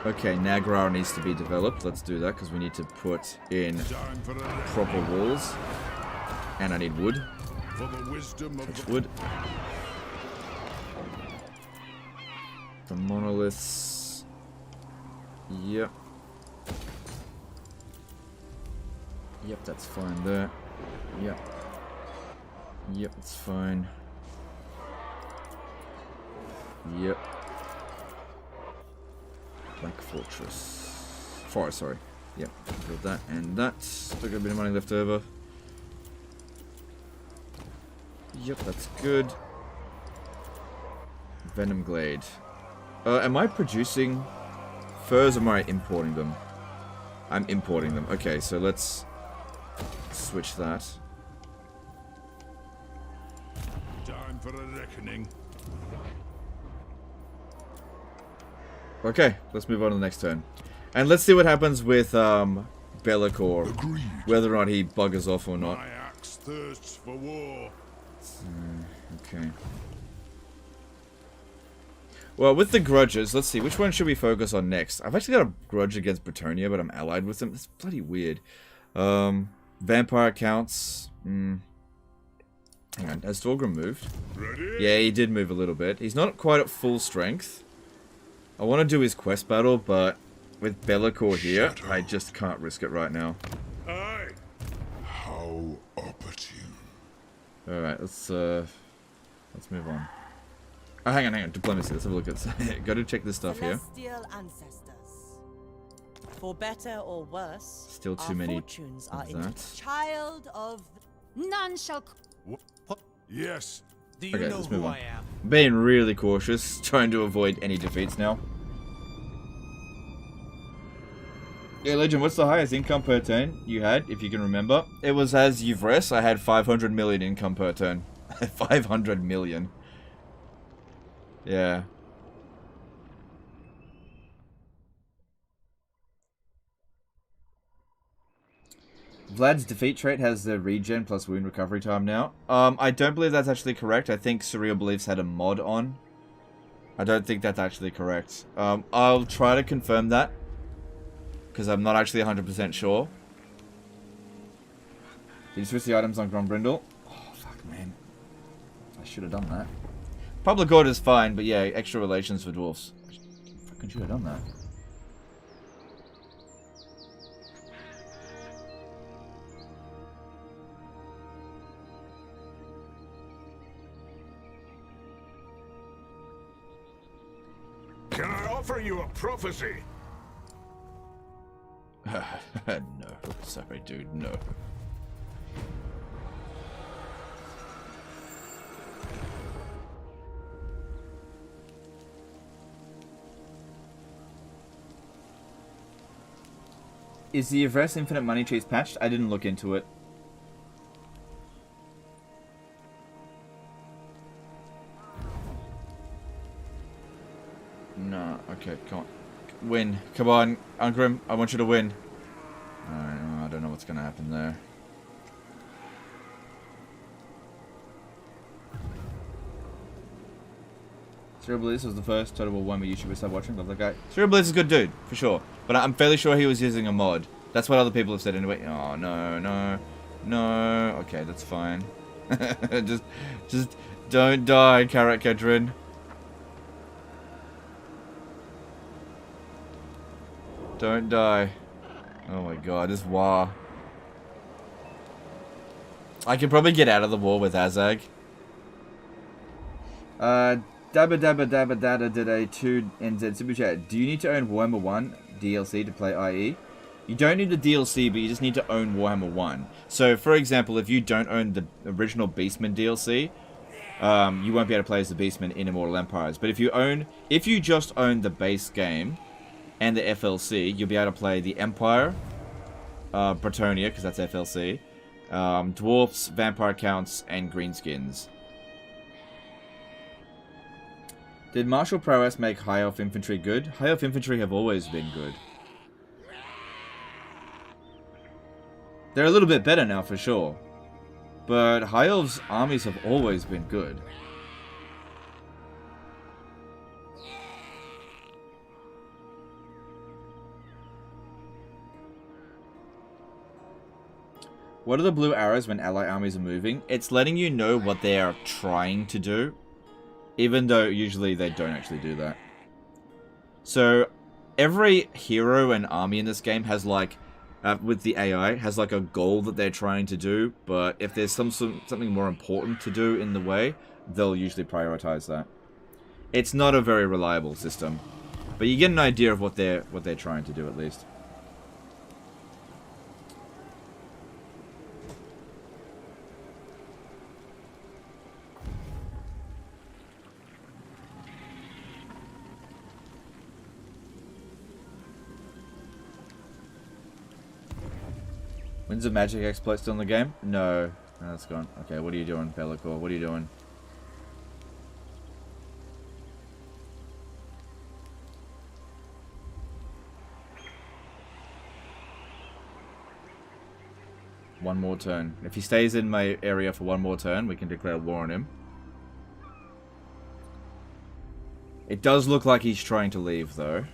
Okay, Nagrar needs to be developed. Let's do that, because we need to put in proper walls. And I need wood. For the wisdom of wood. The monoliths. Yep. Yep, that's fine there. Yep. Yep, it's fine. Yep. Black Fortress. Forest, sorry. Yep, build that and that. Still got a bit of money left over. Yep, that's good. Venom Glade. Am I producing furs or am I importing them? I'm importing them. Okay, so let's switch that. time for a reckoning. Okay, let's move on to the next turn. And let's see what happens with Be'lakor. Whether or not he buggers off or not. My axe thirsts for war. Okay. Well, with the grudges, let's see, which one should we focus on next? I've actually got a grudge against Bretonnia, but I'm allied with them. It's bloody weird. Vampire counts. Hang on, has Thorgrim moved? Ready? Yeah, he did move a little bit. He's not quite at full strength. I want to do his quest battle, but with Be'lakor here, I just can't risk it right now. Aye. How opportune. Alright, let's move on. Oh, hang on. Diplomacy, let's have a look at Go to check this stuff here. Celestial ancestors. For better or worse, Still too our many fortunes are of in that. child of None shall. Yes. Do you Okay, know let's move who on. I am? Being really cautious, trying to avoid any defeats now. Yeah, Legend, what's the highest income per turn you had, if you can remember? It was as Yvres, I had 500 million income per turn. 500 million. Yeah. Vlad's defeat trait has the regen plus wound recovery time now. I don't believe that's actually correct. I think Surreal Beliefs had a mod on. I don't think that's actually correct. I'll try to confirm that, because I'm not actually 100% sure. Did you switch the items on Grombrindal? Oh, fuck, man. I should have done that. Public order's fine, but yeah, extra relations for dwarfs. I fucking should have done that. Can I offer you a prophecy? No. Sorry, dude. No. Is the Everest Infinite Money Trees patched? I didn't look into it. No, okay, come on. Win. Come on, Ungrim, I want you to win. Alright, I don't know what's gonna happen there. Serial Bliss was the first Total War 1 where YouTubers started watching. Love that guy. Serial Bliss is a good dude, for sure. But I'm fairly sure he was using a mod. That's what other people have said anyway. Oh, no. Okay, that's fine. just don't die, Carrot Kedrin. Don't die. Oh my god, this war. I could probably get out of the war with Azag. Dabba Dada did a 2 NZ Super Chat. Do you need to own Warhammer 1 DLC to play IE? You don't need the DLC, but you just need to own Warhammer 1. So, for example, if you don't own the original Beastman DLC, you won't be able to play as the Beastman in Immortal Empires. But if you just own the base game and the FLC, you'll be able to play the Empire, Bretonia, because that's FLC, Dwarfs, Vampire Counts, and Greenskins. Did Martial Prowess make High Elf Infantry good? High Elf Infantry have always been good. They're a little bit better now, for sure. But High Elves' armies have always been good. What are the blue arrows when ally armies are moving? It's letting you know what they are trying to do, even though usually they don't actually do that. So every hero and army in this game has like, with the AI, has like a goal that they're trying to do, but if there's something more important to do in the way, they'll usually prioritize that. It's not a very reliable system, but you get an idea of what they're trying to do at least. Winds of Magic exploit still in the game? No. No, that's gone. Okay, what are you doing, Be'lakor? What are you doing? One more turn. If he stays in my area for one more turn, we can declare war on him. It does look like he's trying to leave, though.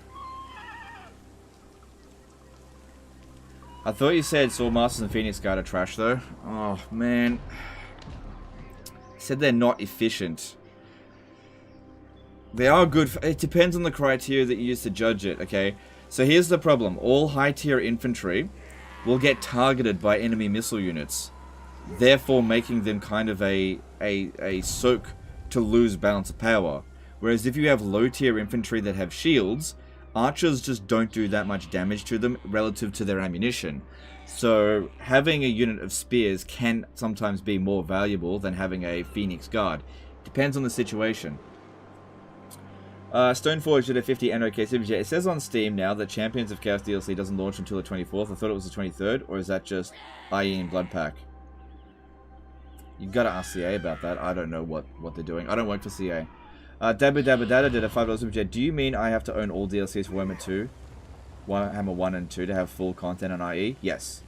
I thought you said Swordmasters and Phoenix Guard are trash, though. Oh, man. said they're not efficient. They are good. It depends on the criteria that you use to judge it, okay? So here's the problem. All high-tier infantry will get targeted by enemy missile units, therefore making them kind of a soak to lose balance of power. Whereas if you have low-tier infantry that have shields, archers just don't do that much damage to them relative to their ammunition. So having a unit of spears can sometimes be more valuable than having a Phoenix Guard. Depends on the situation. Stoneforge did a 50 NOK Superchat. It says on Steam now that Champions of Chaos DLC doesn't launch until the 24th. I thought it was the 23rd, or is that just IE and Blood Pack? You gotta ask CA about that. I don't know what they're doing. I don't work for CA. Dabba Dabba Dada did a $5 Superchat. Do you mean I have to own all DLCs for Warhammer 2? Warhammer 1 and 2 to have full content on IE? Yes.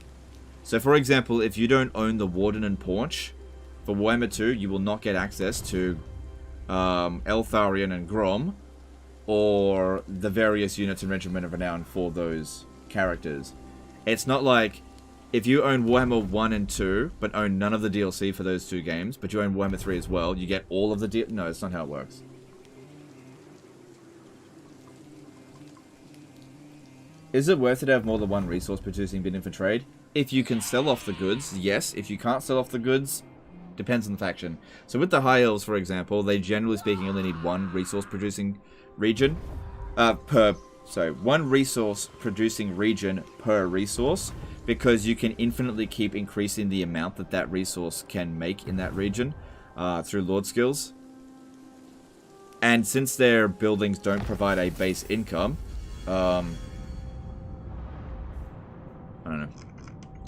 So for example, if you don't own the Warden and Paunch for Warhammer 2, you will not get access to Eltharion and Grom, or the various units in Regiment of Renown for those characters. It's not like if you own Warhammer 1 and 2, but own none of the DLC for those two games, but you own Warhammer 3 as well, you get all of the No, it's not how it works. Is it worth it to have more than one resource producing bin in for trade? If you can sell off the goods, yes. If you can't sell off the goods, depends on the faction. So with the High Elves, for example, they generally speaking only need one resource producing region one resource producing region per resource, because you can infinitely keep increasing the amount that resource can make in that region through Lord skills. And since their buildings don't provide a base income, I don't know.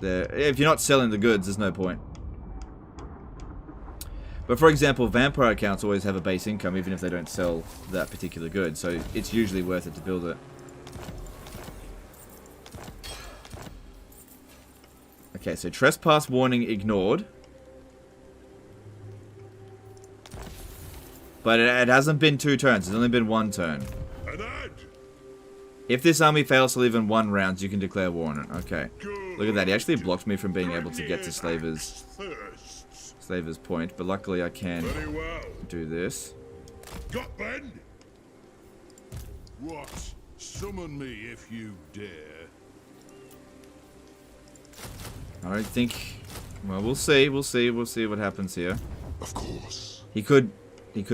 If you're not selling the goods, there's no point. But for example, vampire accounts always have a base income even if they don't sell that particular good, so it's usually worth it to build it. Okay, so trespass warning ignored. But it hasn't been 2 turns, it's only been 1 turn. If this army fails to live in 1 round, you can declare war on it. Okay. Look at that, he actually blocked me from being able to get to Slaver's point, but luckily I can do this. Got Ben? What? Summon me if you dare. I don't think. Well, we'll see. We'll see what happens here. Of course. He could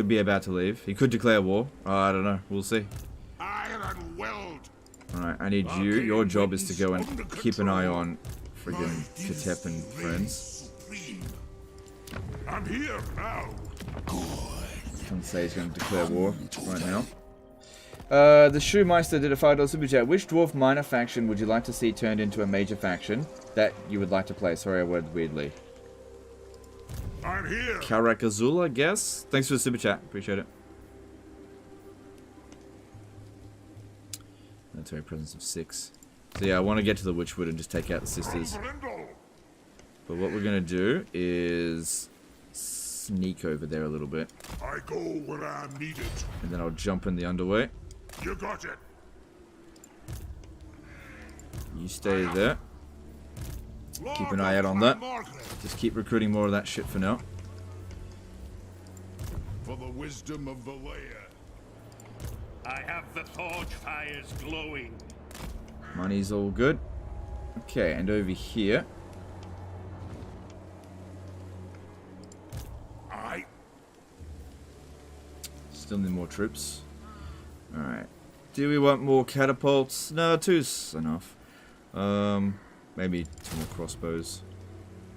be about to leave. He could declare war. I don't know. We'll see. Iron weld. All right, I need you. Your job is to go and keep an eye on friggin' Katep and friends. I'm here now. Can't say he's going to declare war right now. The Shoemeister did a $5 super chat. Which dwarf minor faction would you like to see turned into a major faction that you would like to play? Sorry, I worded weirdly. I'm here. Karakazul, I guess. Thanks for the super chat. Appreciate it. Military presence of 6. So yeah, I want to get to the Witchwood and just take out the sisters. But what we're going to do is sneak over there a little bit. I go where I'm needed. And then I'll jump in the underway. You got it. You stay there. Keep an eye out on that. Just keep recruiting more of that shit for now. For the wisdom of the layer. I have the forge fires glowing. Money's all good. Okay, and over here. Still need more troops. Alright. Do we want more catapults? No, 2's enough. Maybe 2 more crossbows.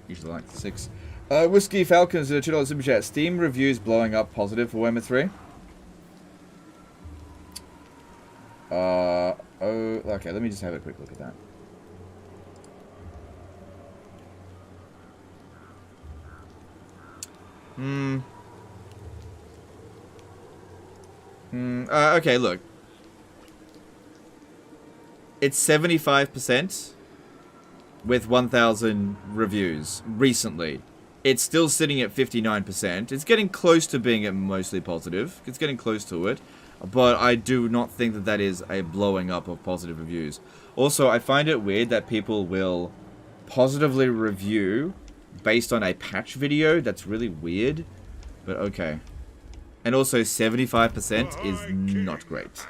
Usually like 6. Whiskey Falcons did a $2 super chat. Steam reviews blowing up positive for Warhammer 3. Okay, let me just have a quick look at that. Okay, look. It's 75% with 1,000 reviews recently. It's still sitting at 59%. It's getting close to being at mostly positive. It's getting close to it. But I do not think that that is a blowing up of positive reviews. Also, I find it weird that people will positively review based on a patch video. That's really weird. But okay. And also 75% is not great.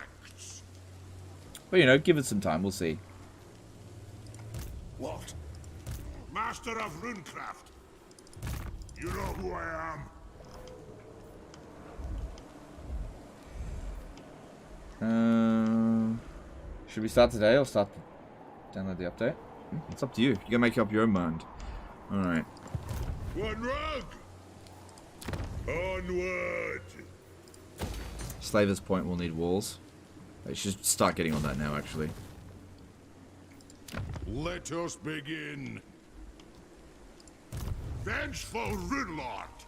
But you know, give it some time, we'll see. What? Master of runecraft. You know who I am? Should we start today or start download the update? It's up to you. You gotta make up your own mind. Alright. One rug! Onward! Slaver's Point will need walls. I should start getting on that now, actually. Let us begin. Vengeful Runelord!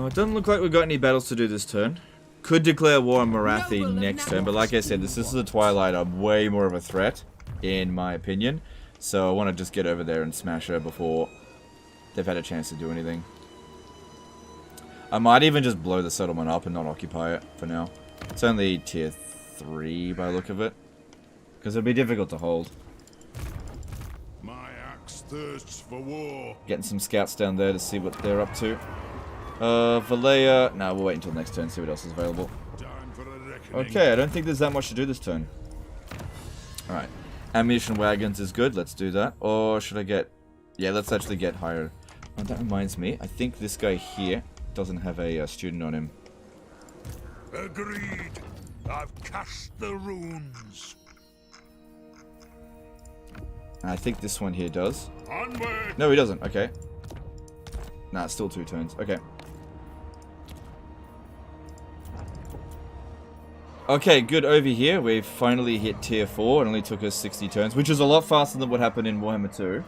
It doesn't look like we've got any battles to do this turn. Could declare war on Marathi next turn, but like I said, this is the Twilight are way more of a threat, in my opinion. So I want to just get over there and smash her before they've had a chance to do anything. I might even just blow the settlement up and not occupy it for now. It's only tier 3 by the look of it. Because it'll be difficult to hold. My axe thirsts for war. Getting some scouts down there to see what they're up to. Valea... No, we'll wait until next turn, see what else is available. Time for a reckoning. Okay, I don't think there's that much to do this turn. Alright. Ammunition wagons is good, let's do that. Or should I get... Yeah, let's actually get higher. Oh, that reminds me, I think this guy here doesn't have a student on him. Agreed. I've cast the runes. I think this one here does. Onward! No, he doesn't. Okay. Nah, it's still 2 turns. Okay. Okay, good. Over here, we've finally hit tier 4. It only took us 60 turns, which is a lot faster than what happened in Warhammer 2.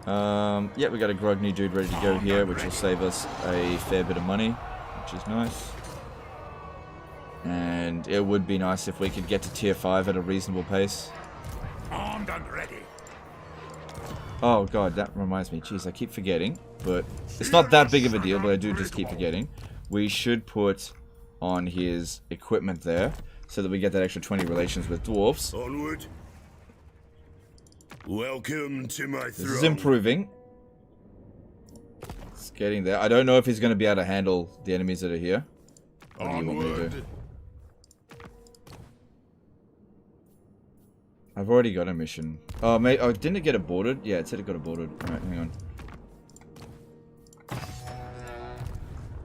Yeah, we got a Grogny dude ready to go here, which will save us a fair bit of money, which is nice. And it would be nice if we could get to tier 5 at a reasonable pace. Armed and ready. Oh god, that reminds me. Jeez, I keep forgetting. But it's not that big of a deal, but I do just keep forgetting. We should put on his equipment there, so that we get that extra 20 relations with dwarves. Onward. Welcome to my throne. This is improving. It's getting there. I don't know if he's going to be able to handle the enemies that are here. What do you want me to do? I've already got a mission. Oh, mate. Oh, didn't it get aborted? Yeah, it said it got aborted. Alright, hang on.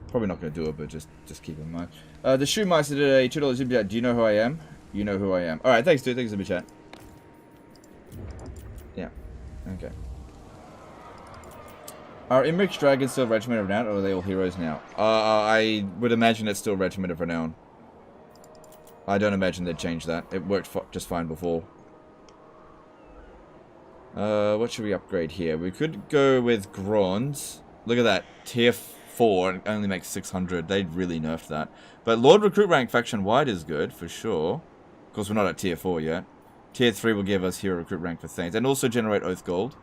Probably not going to do it, but just keep in mind. The Shoemeister did a $2 super chat. Do you know who I am? You know who I am. Alright, thanks, dude. Thanks, super chat. Yeah. Okay. Are Imric's dragons still Regiment of Renown, or are they all heroes now? I would imagine it's still Regiment of Renown. I don't imagine they'd change that. It worked just fine before. What should we upgrade here? We could go with Grons. Look at that. Tier 4 and only makes 600. They'd really nerfed that. But Lord Recruit rank faction wide is good, for sure. Of course, we're not at tier 4 yet. Tier 3 will give us Hero Recruit rank for Thanes. And also generate Oath Gold.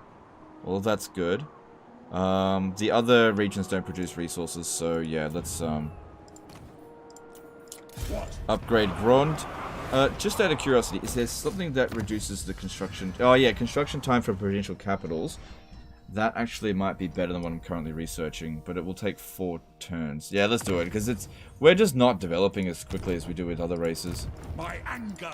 Well, that's good. The other regions don't produce resources, so yeah, let's upgrade Grond. Just out of curiosity, is there something that reduces the construction... Oh yeah, construction time for provincial capitals. That actually might be better than what I'm currently researching, but it will take 4 turns. Yeah, let's do it, because we're just not developing as quickly as we do with other races. My anger.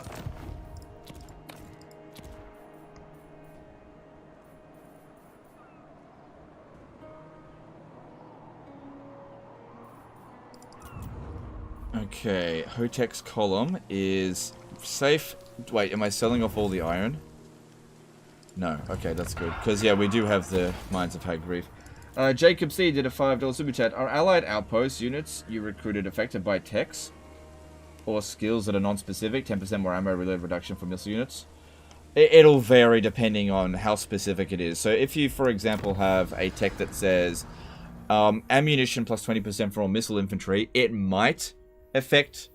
Okay, Hotek's column is safe. Wait, am I selling off all the iron? No, okay, that's good. Because, yeah, we do have the Mines of Hag Reef. Jacob C. did a $5 super chat. Are allied outpost units you recruited affected by techs? Or skills that are non-specific? 10% more ammo reload reduction for missile units? It'll vary depending on how specific it is. So if you, for example, have a tech that says ammunition plus 20% for all missile infantry, it might affect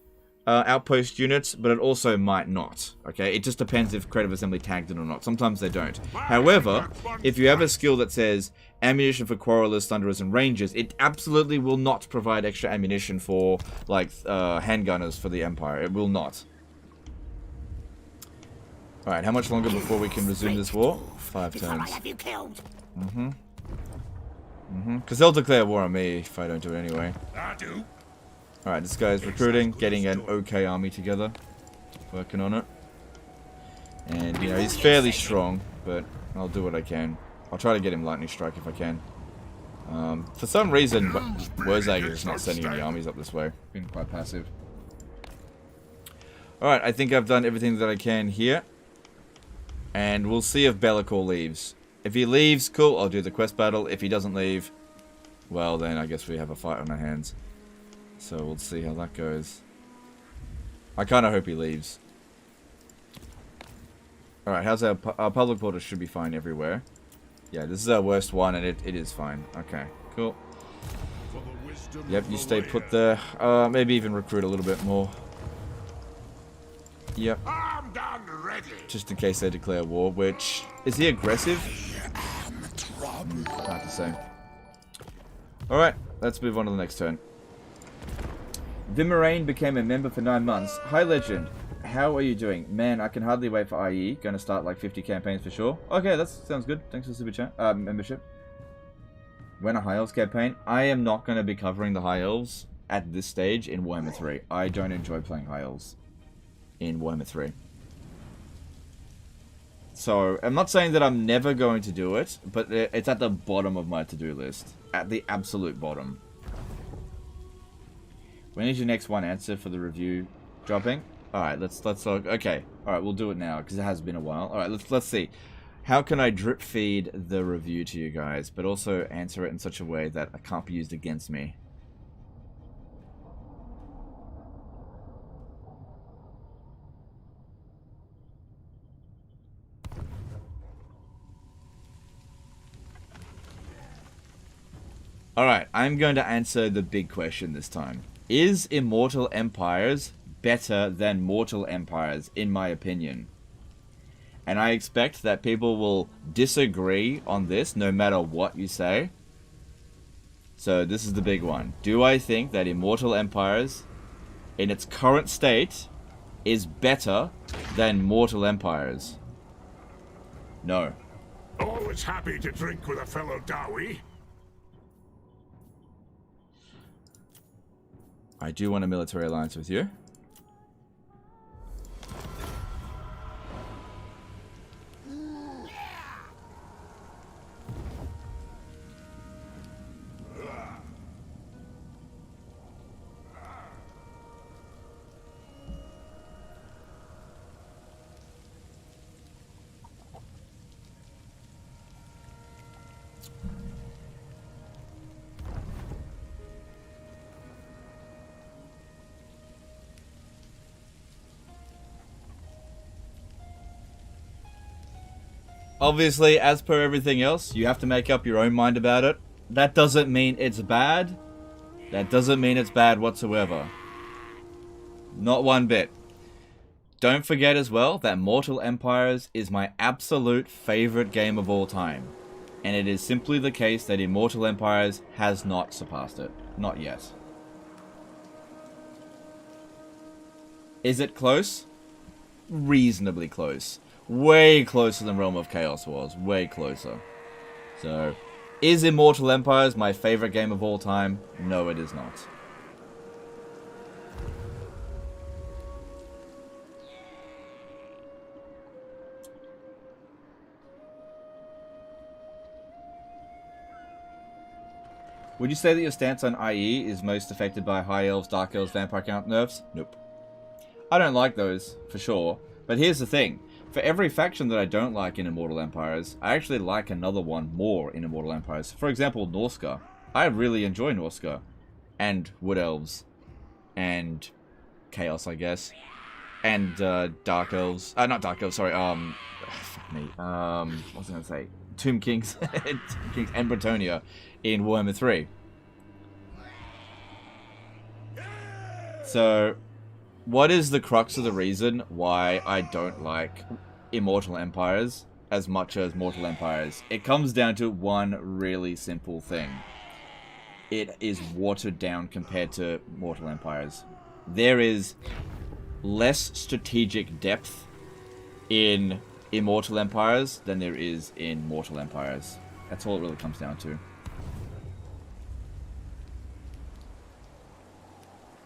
outpost units, but it also might not. Okay, it just depends if Creative Assembly tagged it or not. Sometimes they don't. However, if you have a skill that says ammunition for quarrelers, thunderers, and rangers, it absolutely will not provide extra ammunition for like handgunners for the Empire. It will not. All right, how much longer before we can resume this war? 5 turns. Have you killed? Because they'll declare war on me if I don't do it anyway. I do. Alright, this guy's recruiting, getting an okay army together. Working on it. And, you know, he's fairly strong, but I'll do what I can. I'll try to get him lightning strike if I can. For some reason, Wurzag is just not sending any armies up this way. Being quite passive. Alright, I think I've done everything that I can here. And we'll see if Bellicor leaves. If he leaves, cool, I'll do the quest battle. If he doesn't leave, well then I guess we have a fight on our hands. So we'll see how that goes. I kind of hope he leaves. Alright, how's our public portal? Should be fine everywhere. Yeah, this is our worst one, and it is fine. Okay, cool. Yep, you stay put there. Maybe even recruit a little bit more. Yep. I'm done ready. Just in case they declare war, which... Is he aggressive? Hard to say. Alright, let's move on to the next turn. Vimarain became a member for 9 months. Hi, Legend. How are you doing? Man, I can hardly wait for IE. Gonna start like 50 campaigns for sure. Okay, that sounds good. Thanks for the super chat. Membership. When a High Elves campaign? I am not going to be covering the High Elves at this stage in Warhammer 3. I don't enjoy playing High Elves in Warhammer 3. So, I'm not saying that I'm never going to do it, but it's at the bottom of my to-do list. At the absolute bottom. When is your next one answer for the review dropping? Alright, let's look. Okay. Alright, we'll do it now, because it has been a while. Alright, let's see. How can I drip feed the review to you guys, but also answer it in such a way that it can't be used against me? Alright, I'm going to answer the big question this time. Is Immortal Empires better than Mortal Empires, in my opinion? And I expect that people will disagree on this no matter what you say. So this is the big one. Do I think that Immortal Empires, in its current state, is better than Mortal Empires? No. Always happy to drink with a fellow Dawi. I do want a military alliance with you. Obviously, as per everything else, you have to make up your own mind about it. That doesn't mean it's bad. That doesn't mean it's bad whatsoever. Not one bit. Don't forget as well that Mortal Empires is my absolute favorite game of all time. And it is simply the case that Immortal Empires has not surpassed it. Not yet. Is it close? Reasonably close. Way closer than Realm of Chaos was. Way closer. So, is Immortal Empires my favorite game of all time? No, it is not. Would you say that your stance on IE is most affected by High Elves, Dark Elves, Vampire Count nerfs? Nope. I don't like those, for sure. But here's the thing. For every faction that I don't like in Immortal Empires, I actually like another one more in Immortal Empires. For example, Norska. I really enjoy Norska. And Wood Elves. And Chaos, I guess. And Dark Elves. Not Dark Elves, sorry. Fuck me. What was I going to say? Tomb Kings. Tomb Kings and Bretonia in Warhammer 3. So, what is the crux of the reason why I don't like Immortal Empires as much as Mortal Empires? It comes down to one really simple thing. It is watered down compared to Mortal Empires. There is less strategic depth in Immortal Empires than there is in Mortal Empires. That's all it really comes down to.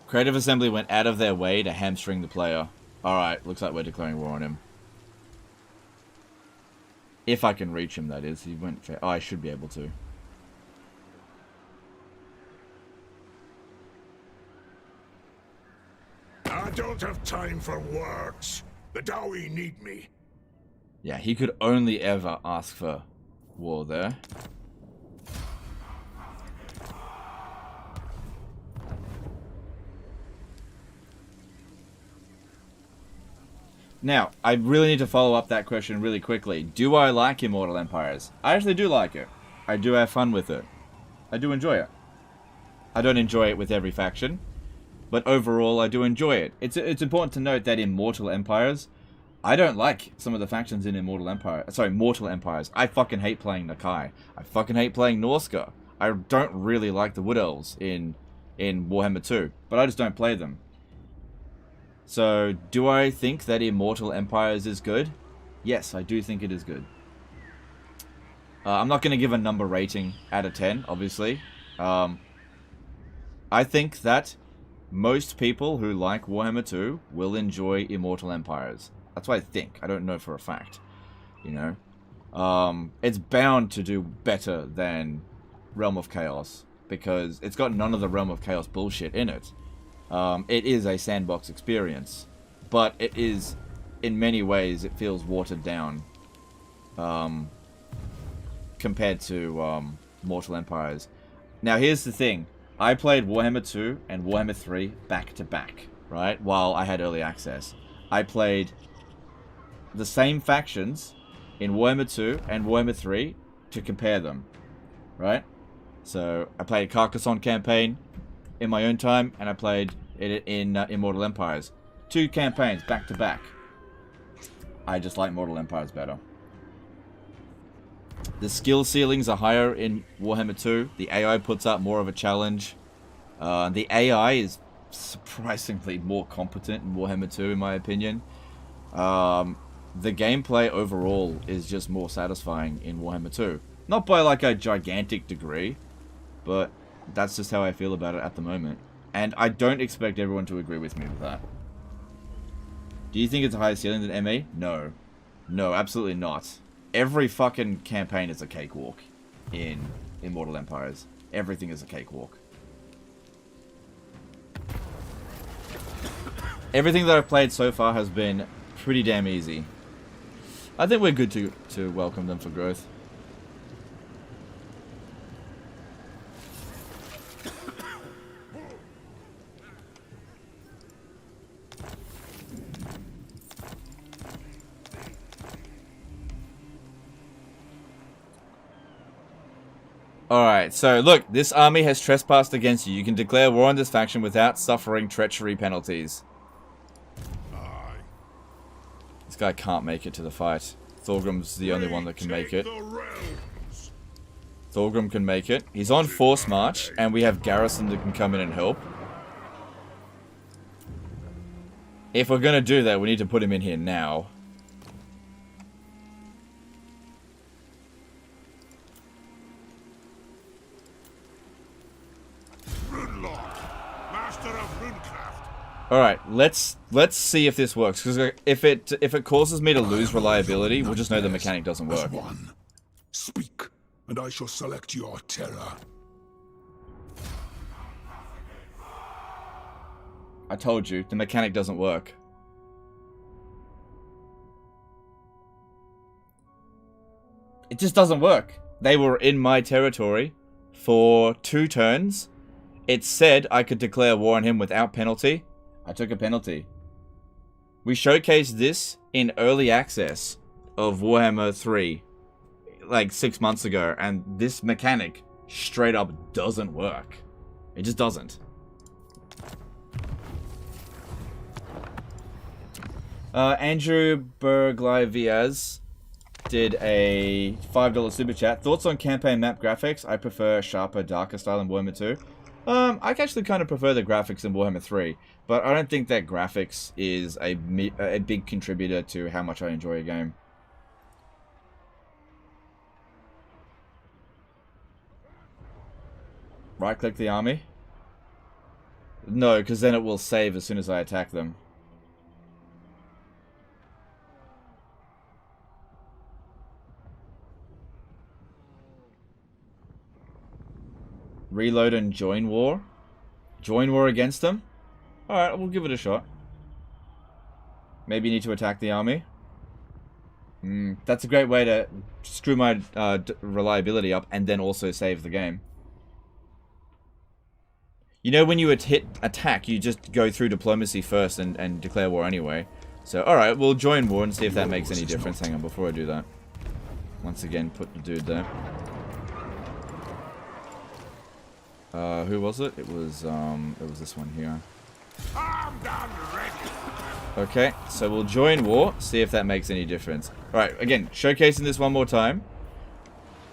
Creative Assembly went out of their way to hamstring the player. Alright, looks like we're declaring war on him. If I can reach him, that is. He went... Oh, I should be able to. I don't have time for words. The Dowie need me. Yeah, he could only ever ask for war there. Now, I really need to follow up that question really quickly. Do I like Immortal Empires? I actually do like it. I do have fun with it. I do enjoy it. I don't enjoy it with every faction, but overall I do enjoy it. It's important to note that in Mortal Empires, I don't like some of the factions in Mortal Empires. I fucking hate playing Nakai. I fucking hate playing Norska. I don't really like the Wood Elves in Warhammer 2, but I just don't play them. So, do I think that Immortal Empires is good? Yes, I do think it is good. I'm not going to give a number rating out of 10, obviously. I think that most people who like Warhammer 2 will enjoy Immortal Empires. That's what I think. I don't know for a fact. You know? It's bound to do better than Realm of Chaos, because it's got none of the Realm of Chaos bullshit in it. It is a sandbox experience, but it is, in many ways, it feels watered down compared to Mortal Empires. Now, here's the thing. I played Warhammer 2 and Warhammer 3 back to back, right? While I had early access. I played the same factions in Warhammer 2 and Warhammer 3 to compare them, right? So, I played a Carcassonne campaign in my own time, and I played it in Immortal Empires. 2 campaigns back to back. I just like Mortal Empires better. The skill ceilings are higher in Warhammer 2. The AI puts up more of a challenge. The AI is surprisingly more competent in Warhammer 2, in my opinion. The gameplay overall is just more satisfying in Warhammer 2. Not by like a gigantic degree, but that's just how I feel about it at the moment. And I don't expect everyone to agree with me with that. Do you think it's a higher ceiling than ME? No. No, absolutely not. Every fucking campaign is a cakewalk in Immortal Empires. Everything is a cakewalk. Everything that I've played so far has been pretty damn easy. I think we're good to welcome them for growth. Alright, so look, this army has trespassed against you. You can declare war on this faction without suffering treachery penalties. This guy can't make it to the fight. Thorgrim's the only one that can make it. Thorgrim can make it. He's on force march, and we have Garrison that can come in and help. If we're gonna do that, we need to put him in here now. Alright, let's see if this works, because if it causes me to lose reliability, we'll just know the mechanic doesn't work. Speak, and I shall select your terror. I told you, the mechanic doesn't work. It just doesn't work. They were in my territory for 2 turns. It said I could declare war on him without penalty. I took a penalty. We showcased this in early access of Warhammer 3 like 6 months ago, and this mechanic straight up doesn't work. It just doesn't. Andrew Berglivias did a $5 super chat. Thoughts on campaign map graphics? I prefer sharper, darker style in Warhammer 2. I actually kind of prefer the graphics in Warhammer 3, but I don't think that graphics is a big contributor to how much I enjoy a game. Right-click the army. No, because then it will save as soon as I attack them. Reload and join war? Join war against them? Alright, we'll give it a shot. Maybe you need to attack the army. That's a great way to screw my reliability up and then also save the game. You know, when you hit attack, you just go through diplomacy first and declare war anyway. So, alright, we'll join war and see if that makes any difference. Hang on, before I do that. Once again, put the dude there. Who was it? It was this one here. I'm done ready. Okay, so we'll join war, see if that makes any difference. Alright, again, showcasing this one more time.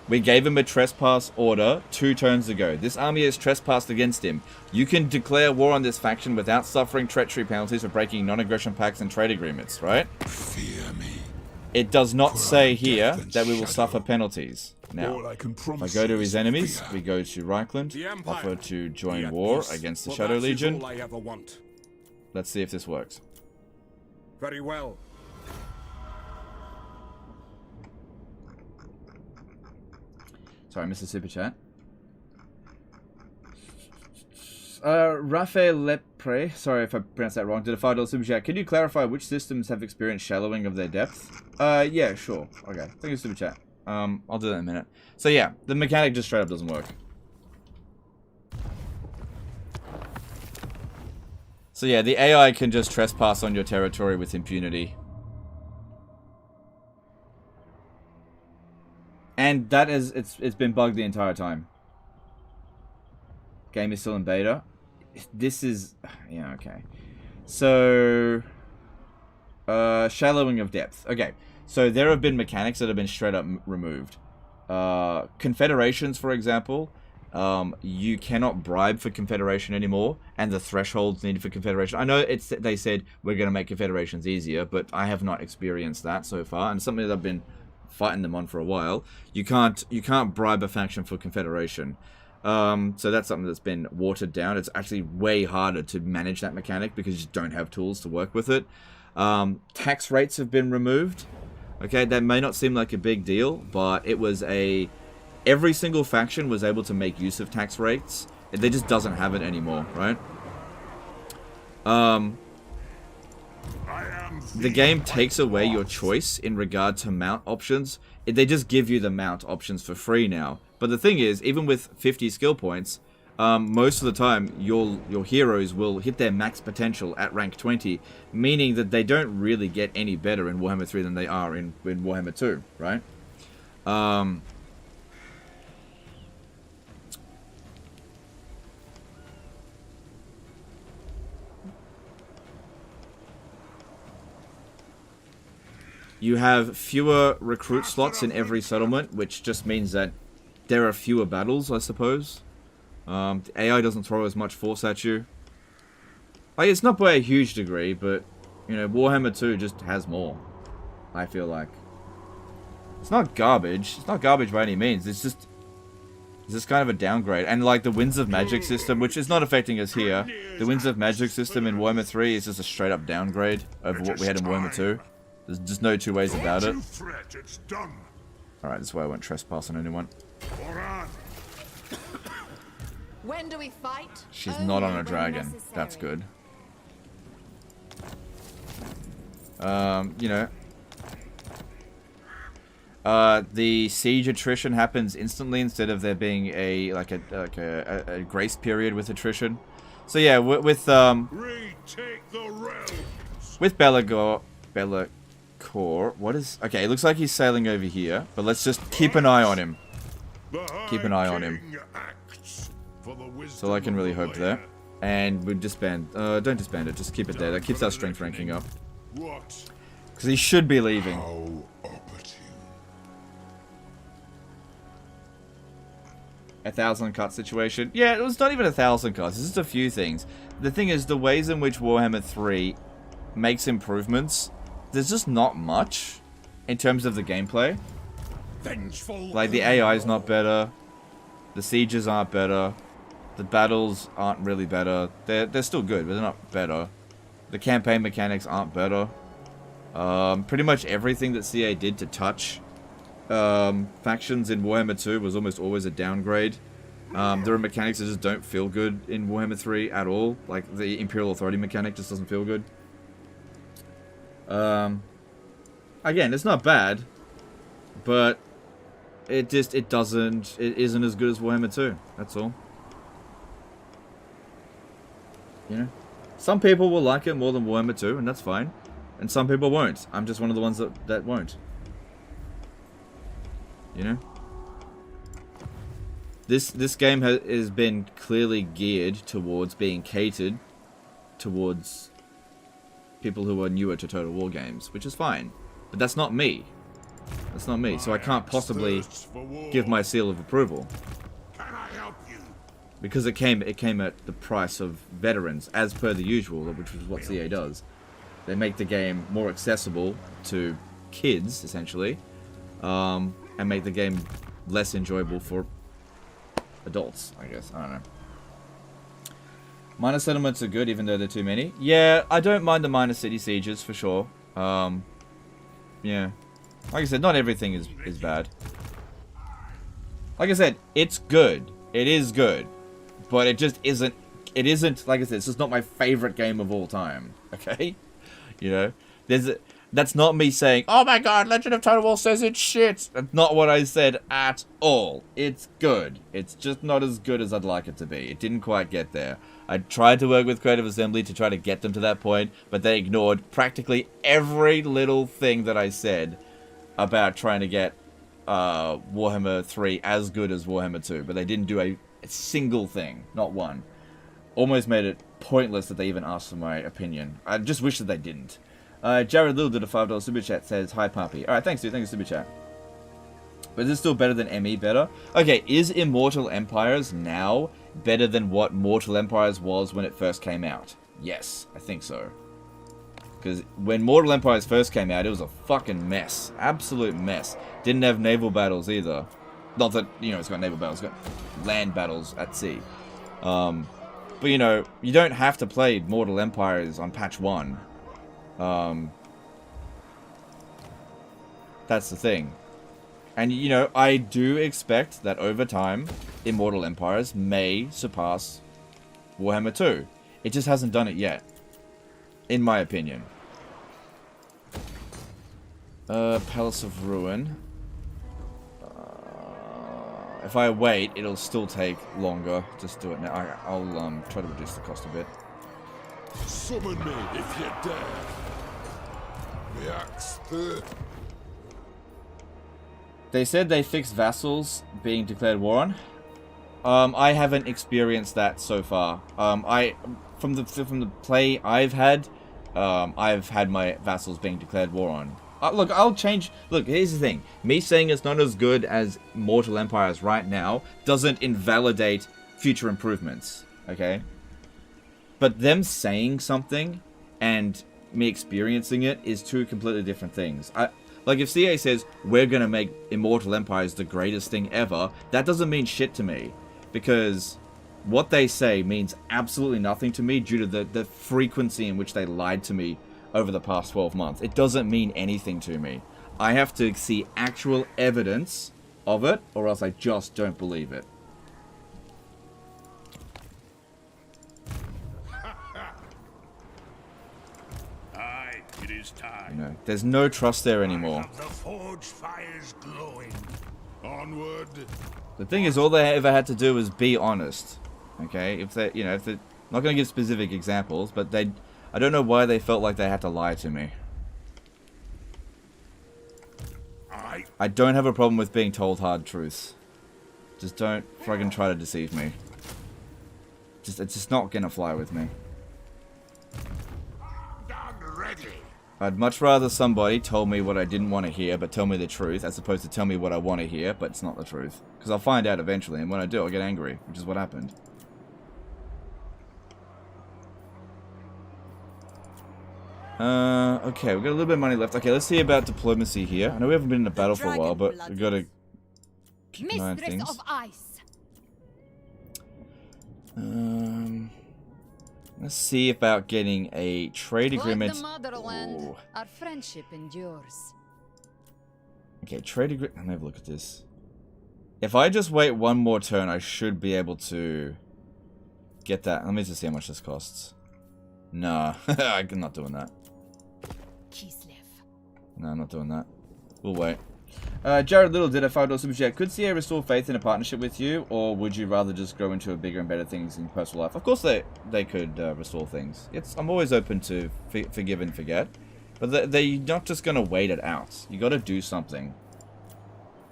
We gave him a trespass order 2 turns ago. This army has trespassed against him. You can declare war on this faction without suffering treachery penalties for breaking non-aggression pacts and trade agreements, right? Fear me. It does not say here that we will suffer penalties. Now, if I go to his enemies, we go to Reichland, offer to join war against the Shadow Legion. All I ever want. Let's see if this works. Very well. Sorry, Mr. Super Chat. Raphael Lepre, sorry if I pronounced that wrong, did a $5 Super Chat. Can you clarify which systems have experienced shallowing of their depth? Yeah, sure. Okay, thank you, Super Chat. I'll do that in a minute. So yeah, the mechanic just straight up doesn't work. So yeah, the AI can just trespass on your territory with impunity. And that is, it's been bugged the entire time. Game is still in beta. This is, yeah, okay. So, shallowing of depth. Okay, so there have been mechanics that have been straight up removed. Confederations, for example, you cannot bribe for confederation anymore, and the thresholds needed for confederation. I know they said we're going to make confederations easier, but I have not experienced that so far, and something that I've been fighting them on for a while. You can't bribe a faction for confederation. So that's something that's been watered down. It's actually way harder to manage that mechanic because you just don't have tools to work with it. Tax rates have been removed. Okay, that may not seem like a big deal, but it was every single faction was able to make use of tax rates. They just doesn't have it anymore, right? The game takes away your choice in regard to mount options. They just give you the mount options for free now. But the thing is, even with 50 skill points, most of the time your heroes will hit their max potential at rank 20, meaning that they don't really get any better in Warhammer 3 than they are in Warhammer 2, right? You have fewer recruit slots in every settlement, which just means that there are fewer battles, I suppose. The AI doesn't throw as much force at you. Like, it's not by a huge degree, but, you know, Warhammer 2 just has more, I feel like. It's not garbage. It's not garbage by any means. It's just kind of a downgrade. And, like, the Winds of Magic system, which is not affecting us here, the Winds of Magic system in Warhammer 3 is just a straight-up downgrade over what we had in Warhammer 2. There's just no two ways about it. Alright, this is why I won't trespass on anyone. When do we fight? She's not on a dragon. That's good. You know. The siege attrition happens instantly instead of there being a grace period with attrition. So yeah, with Belagor, what is... Okay, it looks like he's sailing over here, but let's just keep an eye on him. Keep an eye on him. That's all I can really hope there. And we disband... don't disband it, just keep it there. That keeps our strength ranking up. Because he should be leaving. 1,000 cut situation. Yeah, it was not even 1,000 cuts. It's just a few things. The thing is, the ways in which Warhammer 3 makes improvements... There's just not much in terms of the gameplay. Like, the AI is not better. The sieges aren't better. The battles aren't really better. They're still good, but they're not better. The campaign mechanics aren't better. Pretty much everything that CA did to touch factions in Warhammer 2 was almost always a downgrade. There are mechanics that just don't feel good in Warhammer 3 at all. Like the Imperial Authority mechanic just doesn't feel good. Again, it's not bad, but it isn't as good as Warhammer 2. That's all. You know, some people will like it more than Warhammer 2, and that's fine. And some people won't. I'm just one of the ones that won't. You know? This game has been clearly geared towards being catered towards people who are newer to Total War games, which is fine. But that's not me. That's not me, so I can't possibly give my seal of approval. Can I help you? Because it came at the price of veterans, as per the usual, which is what CA does. They make the game more accessible to kids, essentially, and make the game less enjoyable for adults, I guess. I don't know. Minor settlements are good, even though they're too many. Yeah, I don't mind the minor city sieges, for sure. Yeah. Like I said, not everything is bad. Like I said, it's good. It is good. But it just isn't... It isn't, like I said, it's just not my favorite game of all time. Okay? You know? That's not me saying, oh my god, Legend of Total War says it's shit. That's not what I said at all. It's good. It's just not as good as I'd like it to be. It didn't quite get there. I tried to work with Creative Assembly to try to get them to that point, but they ignored practically every little thing that I said about trying to get Warhammer 3 as good as Warhammer 2, but they didn't do a single thing. Not one. Almost made it pointless that they even asked for my opinion. I just wish that they didn't. Jared Little did a $5 super chat, says, hi Puppy. Alright, thanks dude, thank you super chat. But is this still better than ME better? Okay, is Immortal Empires now better than what Mortal Empires was when it first came out? Yes, I think so. Because when Mortal Empires first came out, it was a fucking mess. Absolute mess. Didn't have naval battles either. Not that, you know, it's got naval battles, it's got land battles at sea. But, you know, you don't have to play Mortal Empires on patch 1. That's the thing. And, you know, I do expect that over time, Immortal Empires may surpass Warhammer 2. It just hasn't done it yet. In my opinion. Palace of Ruin. If I wait, it'll still take longer. Just do it now. I'll try to reduce the cost a bit. Summon me if you dare. The axe there. They said they fixed vassals being declared war on. I haven't experienced that so far. From the play I've had my vassals being declared war on. Look, I'll change. Look, here's the thing. Me saying it's not as good as Mortal Empires right now doesn't invalidate future improvements. Okay? But them saying something and me experiencing it is two completely different things. Like, if CA says, we're gonna make Immortal Empires the greatest thing ever, that doesn't mean shit to me. Because what they say means absolutely nothing to me due to the frequency in which they lied to me over the past 12 months. It doesn't mean anything to me. I have to see actual evidence of it, or else I just don't believe it. Aye, it is time. You know, there's no trust there anymore. The forge fires glowing. Onward. The thing is, all they ever had to do was be honest. Okay, if they're not going to give specific examples, but I don't know why they felt like they had to lie to me. I don't have a problem with being told hard truths. Just don't fucking try to deceive me. It's just not gonna fly with me. I'd much rather somebody told me what I didn't want to hear, but tell me the truth, as opposed to tell me what I want to hear, but it's not the truth. Because I'll find out eventually, and when I do, I'll get angry, which is what happened. Okay, we've got a little bit of money left. Okay, let's see about diplomacy here. I know we haven't been in a battle for a while, but we've got to keep an eye on things. Mistress of Ice. Let's see about getting a trade agreement. Like the motherland, Ooh. our friendship endures. Okay, trade agreement. Let me have a look at this. If I just wait one more turn, I should be able to get that. Let me just see how much this costs. Nah, I'm not doing that. Kislev. No, I'm not doing that. We'll wait. Jared Little did a $5 super chat. Could CA restore faith in a partnership with you, or would you rather just grow into a bigger and better things in personal life? Of course they could restore things. I'm always open to forgive and forget, but they're not just gonna wait it out. You got to do something.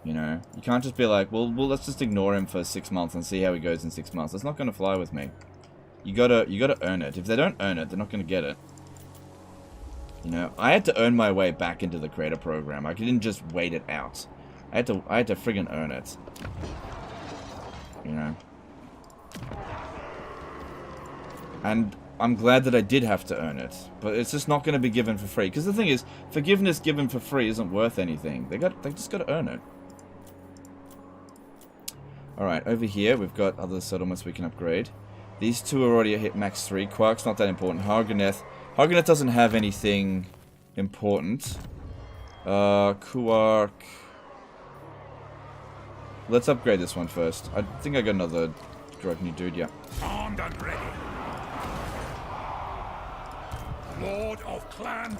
You know, you can't just be like, well, let's just ignore him for 6 months and see how he goes in 6 months. That's not gonna fly with me. You gotta earn it. If they don't earn it, they're not gonna get it. You know, I had to earn my way back into the creator program. I didn't just wait it out. I had to friggin' earn it. You know. And I'm glad that I did have to earn it, but it's just not going to be given for free. Because the thing is, forgiveness given for free isn't worth anything. They just got to earn it. All right, over here we've got other settlements we can upgrade. These two are already hit max 3. Quark's not that important. Hargoneth doesn't have anything important. Quark. Let's upgrade this one first. I think I got another new dude, yeah. Armed and ready. Lord of Clan.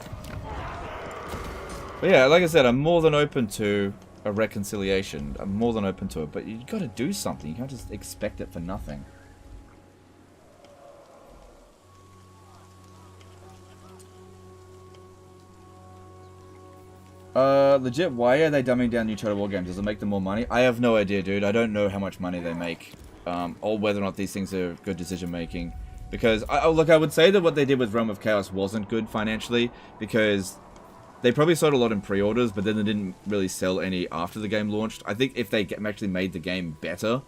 But yeah, like I said, I'm more than open to a reconciliation. I'm more than open to it, but you gotta do something. You can't just expect it for nothing. Legit, why are they dumbing down new Total War games? Does it make them more money? I have no idea, dude. I don't know how much money they make. Or whether or not these things are good decision making. Because, I would say that what they did with Realm of Chaos wasn't good financially, because they probably sold a lot in pre-orders, but then they didn't really sell any after the game launched. I think if they actually made the game better,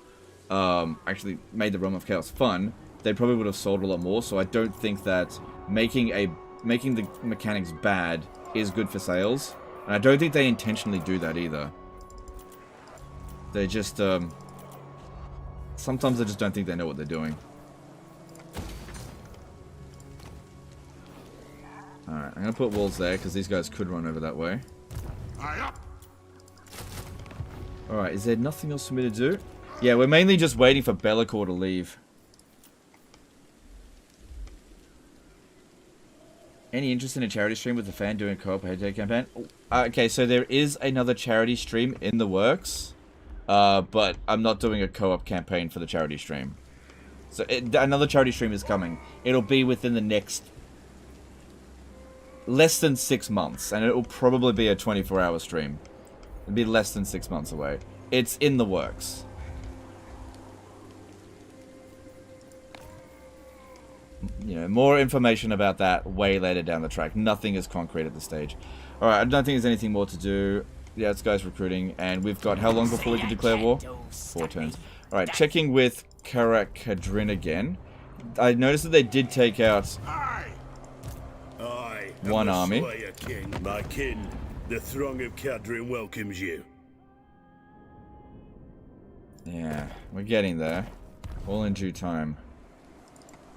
actually made the Realm of Chaos fun, they probably would have sold a lot more. So I don't think that making the mechanics bad is good for sales. And I don't think they intentionally do that either. They just, sometimes I just don't think they know what they're doing. Alright, I'm gonna put walls there, because these guys could run over that way. Alright, is there nothing else for me to do? Yeah, we're mainly just waiting for Be'lakor to leave. Any interest in a charity stream with a fan doing a co-op head-to-head campaign? Okay, so there is another charity stream in the works, but I'm not doing a co-op campaign for the charity stream. So another charity stream is coming. It'll be within the next less than 6 months, and it'll probably be a 24-hour stream. It'll be less than 6 months away. It's in the works. You know, more information about that way later down the track. Nothing is concrete at this stage. Alright, I don't think there's anything more to do. Yeah, this guy's recruiting, and we've got how long before we can declare war? 4 turns. Alright, checking with Karakadrin again. I noticed that they did take out one army. Slayer king, my kin, the throng of Kadrin welcomes you. Yeah, we're getting there. All in due time.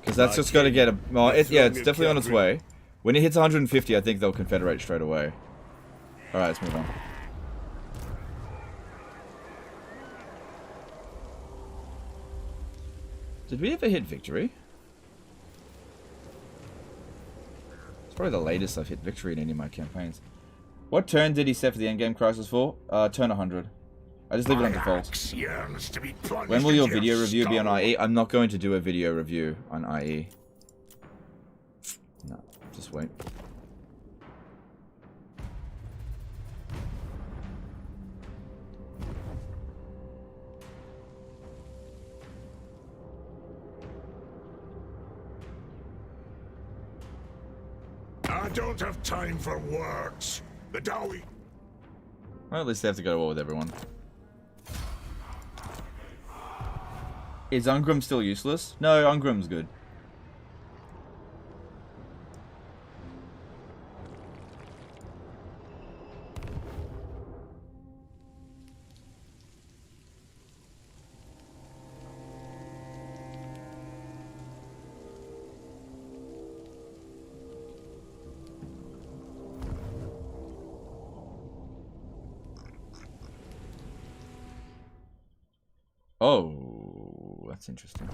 Because that's just got to get a... Well, yeah, it's definitely on its way. When it hits 150, I think they'll confederate straight away. Alright, let's move on. Did we ever hit victory? It's probably the latest I've hit victory in any of my campaigns. What turn did he set for the endgame crisis for? Turn 100. I just leave it on default. When will your video review be on IE? I'm not going to do a video review on IE. No, just wait. I don't have time for words. The Dowie. Well, at least they have to go to war with everyone. Is Ungrim still useless? No, Ungrim's good. Oh, that's interesting.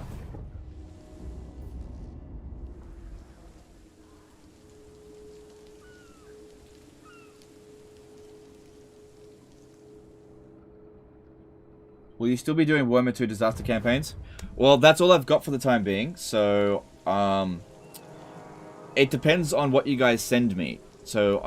Will you still be doing Warhammer 2 disaster campaigns? Well, that's all I've got for the time being. So, it depends on what you guys send me. So,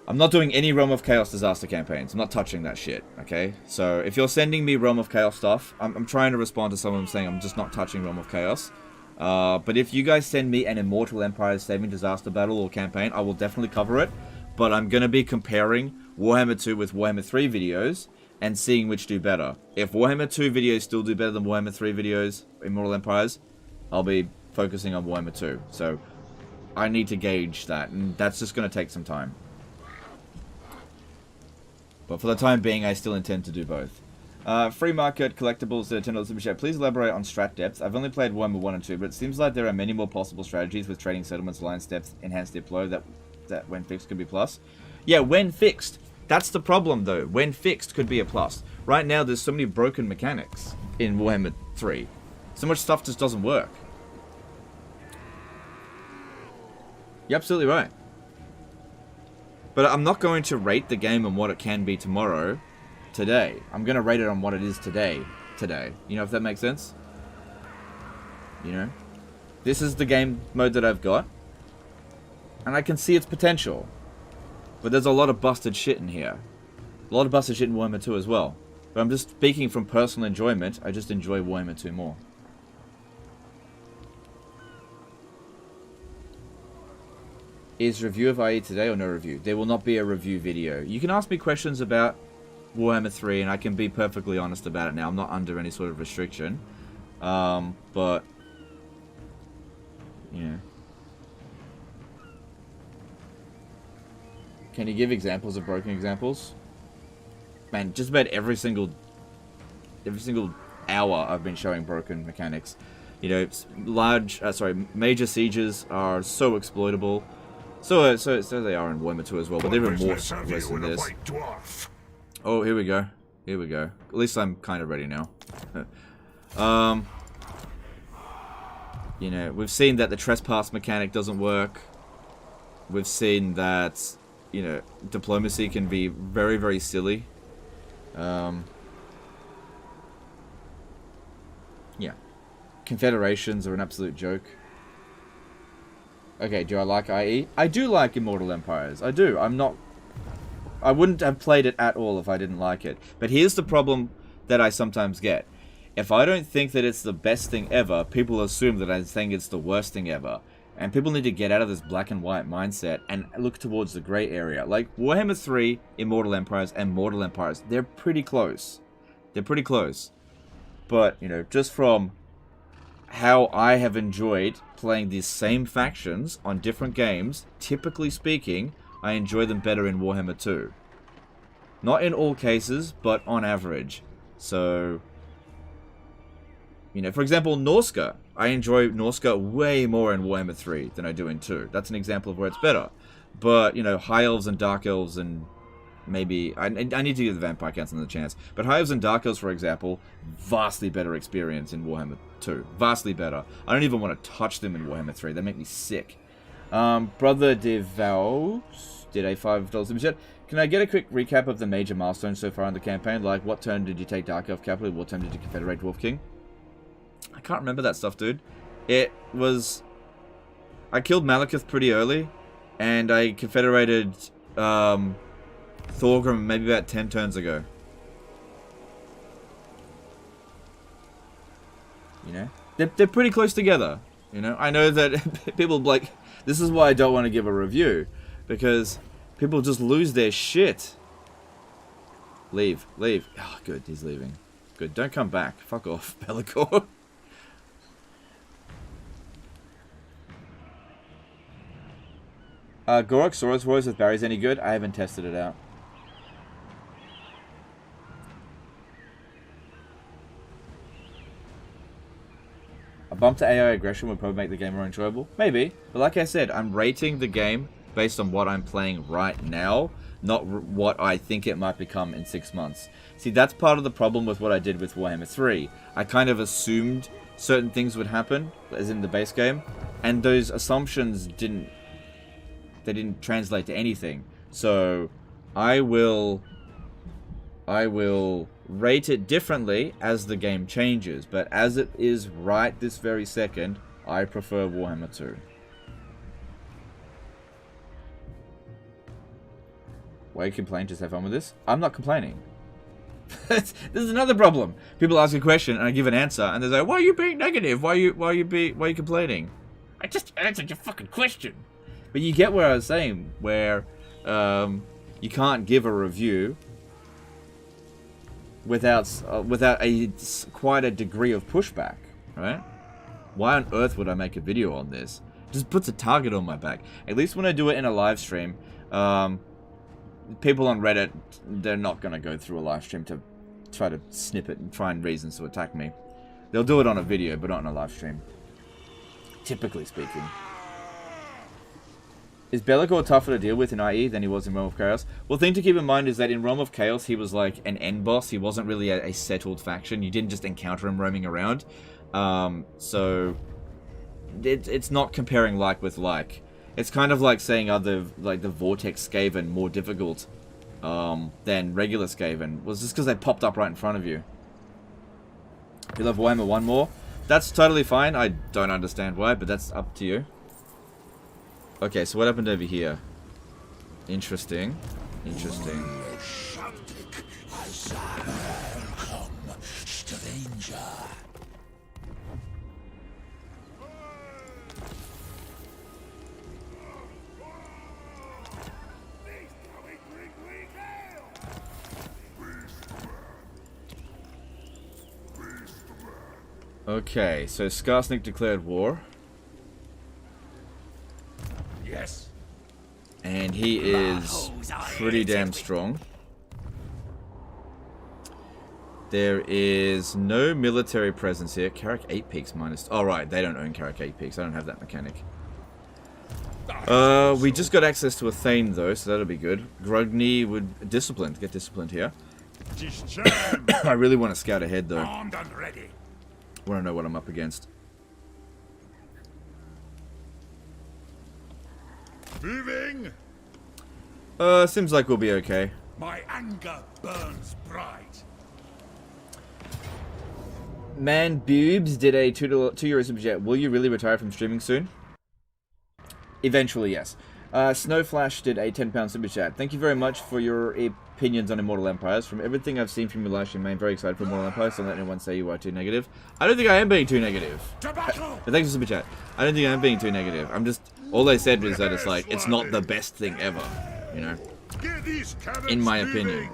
I'm not doing any Realm of Chaos disaster campaigns. I'm not touching that shit, okay? So, if you're sending me Realm of Chaos stuff, I'm trying to respond to someone saying I'm just not touching Realm of Chaos. But if you guys send me an Immortal Empires Saving Disaster Battle or campaign, I will definitely cover it. But I'm going to be comparing Warhammer 2 with Warhammer 3 videos and seeing which do better. If Warhammer 2 videos still do better than Warhammer 3 videos, Immortal Empires, I'll be focusing on Warhammer 2. So, I need to gauge that, and that's just going to take some time. But for the time being, I still intend to do both. Free market, collectibles, Nintendo Superchat. Please elaborate on strat depth. I've only played Warhammer 1 and 2, but it seems like there are many more possible strategies with trading settlements, alliance depth, enhanced diplo that when fixed could be plus. Yeah, when fixed. That's the problem, though. When fixed could be a plus. Right now, there's so many broken mechanics in Warhammer 3. So much stuff just doesn't work. You're absolutely right. But I'm not going to rate the game on what it can be tomorrow, today. I'm going to rate it on what it is today. You know, if that makes sense? You know? This is the game mode that I've got. And I can see its potential. But there's a lot of busted shit in here. A lot of busted shit in Warhammer 2 as well. But I'm just speaking from personal enjoyment. I just enjoy Warhammer 2 more. Is review of IE today or no review? There will not be a review video. You can ask me questions about Warhammer 3 and I can be perfectly honest about it now. I'm not under any sort of restriction. But... yeah. Can you give examples of broken examples? Man, just about every single hour I've been showing broken mechanics. You know, major sieges are so exploitable. So they are in Warhammer 2 as well, but they're even more so than this. Oh, here we go. Here we go. At least I'm kind of ready now. You know, we've seen that the trespass mechanic doesn't work. We've seen that, you know, diplomacy can be very, very silly. Yeah. Confederations are an absolute joke. Okay, do I like IE? I do like Immortal Empires. I do. I wouldn't have played it at all if I didn't like it. But here's the problem that I sometimes get. If I don't think that it's the best thing ever, people assume that I'm saying it's the worst thing ever. And people need to get out of this black and white mindset and look towards the grey area. Like, Warhammer 3, Immortal Empires, and Mortal Empires, they're pretty close. They're pretty close. But, you know, just from how I have enjoyed playing these same factions on different games, typically speaking, I enjoy them better in Warhammer 2. Not in all cases, but on average. So, you know, for example, Norska. I enjoy Norska way more in Warhammer 3 than I do in 2. That's an example of where it's better. But, you know, High Elves and Dark Elves and maybe... I need to give the Vampire Counts another chance. But High Elves and Dark Elves, for example, vastly better experience in Warhammer 2. Vastly better. I don't even want to touch them in Warhammer 3. They make me sick. Brother Devout did a $5 super chat. Can I get a quick recap of the major milestones so far in the campaign? Like, what turn did you take Dark Elf Capital? What turn did you Confederate Dwarf King? I can't remember that stuff, dude. It was... I killed Malekith pretty early, and I confederated Thorgrim maybe about 10 turns ago. You know? They're pretty close together. You know? I know that people like... This is why I don't want to give a review, because people just lose their shit. Leave. Oh, good, he's leaving. Good, don't come back. Fuck off, Bellicor. Gorok Saurus Royce with Barry's any good? I haven't tested it out. A bump to AI aggression would probably make the game more enjoyable. Maybe. But like I said, I'm rating the game based on what I'm playing right now, not what I think it might become in 6 months. See, that's part of the problem with what I did with Warhammer 3. I kind of assumed certain things would happen, as in the base game, and those assumptions didn't translate to anything. So I will rate it differently as the game changes, but as it is right this very second, I prefer Warhammer 2. Why you complain? Just have fun with this? I'm not complaining. This is another problem. People ask a question and I give an answer, and they're like, "Why are you being negative? Why are you complaining?" I just answered your fucking question. But you get what I was saying, where you can't give a review without quite a degree of pushback, right? Why on earth would I make a video on this? It just puts a target on my back. At least when I do it in a live stream, people on Reddit, they're not going to go through a live stream to try to snip it and find reasons to attack me. They'll do it on a video, but not on a live stream. Typically speaking. Is Be'lakor tougher to deal with in IE than he was in Realm of Chaos? Well, the thing to keep in mind is that in Realm of Chaos, he was like an end boss. He wasn't really a settled faction. You didn't just encounter him roaming around. So it's not comparing like with like. It's kind of like saying the Vortex Skaven more difficult than regular Skaven. Was just because they popped up right in front of you. You love Warhammer 1 more? That's totally fine. I don't understand why, but that's up to you. Okay, so what happened over here? Interesting. Interesting. Okay, so Skarsnik declared war. Yes. And he is pretty damn strong. There is no military presence here. Carrick 8 Peaks minus... Oh, right. They don't own Carrick 8 Peaks. I don't have that mechanic. We just got access to a Thane, though, so that'll be good. Grugny would... Disciplined. Get disciplined here. I really want to scout ahead, though. Armed and ready. Want to know what I'm up against. Moving. Seems like we'll be okay. My anger burns bright. Man Boobs did a €2 super chat. Will you really retire from streaming soon? Eventually, yes. Snowflash did a £10 super chat. Thank you very much for your opinions on Immortal Empires. From everything I've seen from your live stream, I'm very excited for Immortal Empires. Don't let anyone say you are too negative. I don't think I am being too negative. Thanks for super chat. I don't think I am being too negative. I'm just... All they said was that it's like, it's not the best thing ever. You know? In my opinion.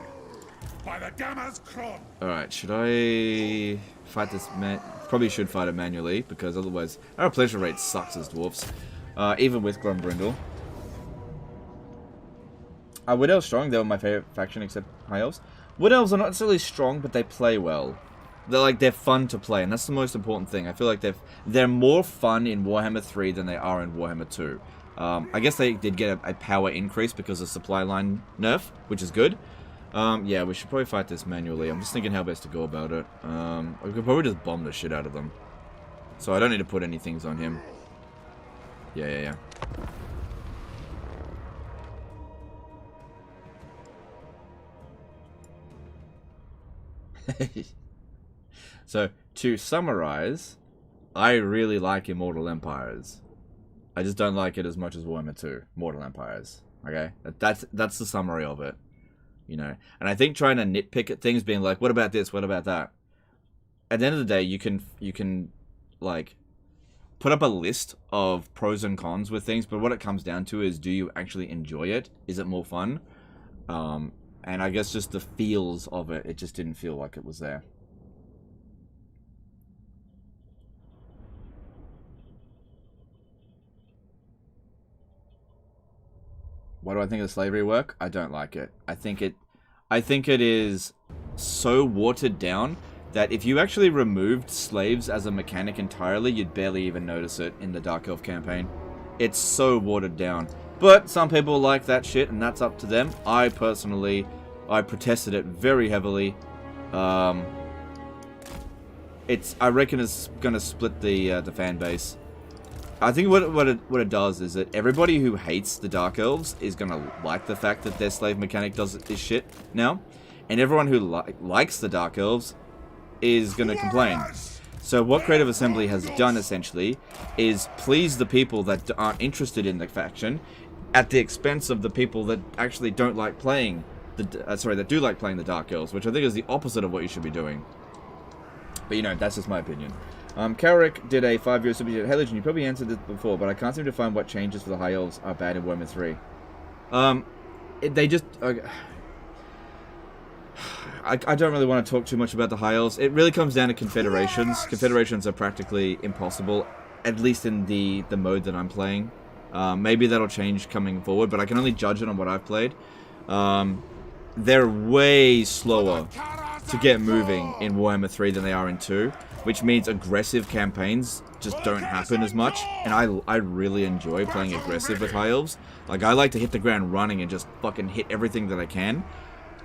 Alright, should I fight this man? Probably should fight it manually, because otherwise our pleasure rate sucks as dwarfs. Even with Grombrindal. Wood Elves strong, they were my favorite faction except High Elves. Wood Elves are not necessarily strong, but they play well. They're fun to play, and that's the most important thing. I feel like they're more fun in Warhammer 3 than they are in Warhammer 2. I guess they did get a power increase because of supply line nerf, which is good. Yeah, we should probably fight this manually. I'm just thinking how best to go about it. We could probably just bomb the shit out of them. So I don't need to put any things on him. Yeah. So, to summarize, I really like Immortal Empires. I just don't like it as much as Warhammer 2, Immortal Empires. Okay? That's the summary of it. You know? And I think trying to nitpick at things, being like, what about this, what about that? At the end of the day, you can like, put up a list of pros and cons with things, but what it comes down to is, do you actually enjoy it? Is it more fun? And I guess just the feels of it, it just didn't feel like it was there. What do I think of the slavery work? I don't like it. I think it is so watered down that if you actually removed slaves as a mechanic entirely, you'd barely even notice it in the Dark Elf campaign. It's so watered down. But some people like that shit, and that's up to them. I personally, I protested it very heavily. I reckon it's gonna split the fan base. I think what it does is that everybody who hates the Dark Elves is gonna like the fact that their slave mechanic does this shit now, and everyone who likes the Dark Elves is gonna complain. So what Creative Assembly has done essentially is please the people that aren't interested in the faction at the expense of the people that actually don't like playing that do like playing the Dark Elves, which I think is the opposite of what you should be doing. But you know, that's just my opinion. Carrick did a 5-year super chat. Hey Legend, you probably answered this before, but I can't seem to find what changes for the High Elves are bad in Warhammer 3. They just... I don't really want to talk too much about the High Elves. It really comes down to confederations. Confederations are practically impossible, at least in the mode that I'm playing. Maybe that'll change coming forward, but I can only judge it on what I've played. They're way slower to get moving in Warhammer 3 than they are in 2, which means aggressive campaigns just don't happen as much, and I really enjoy playing aggressive with High Elves. Like, I like to hit the ground running and just fucking hit everything that I can.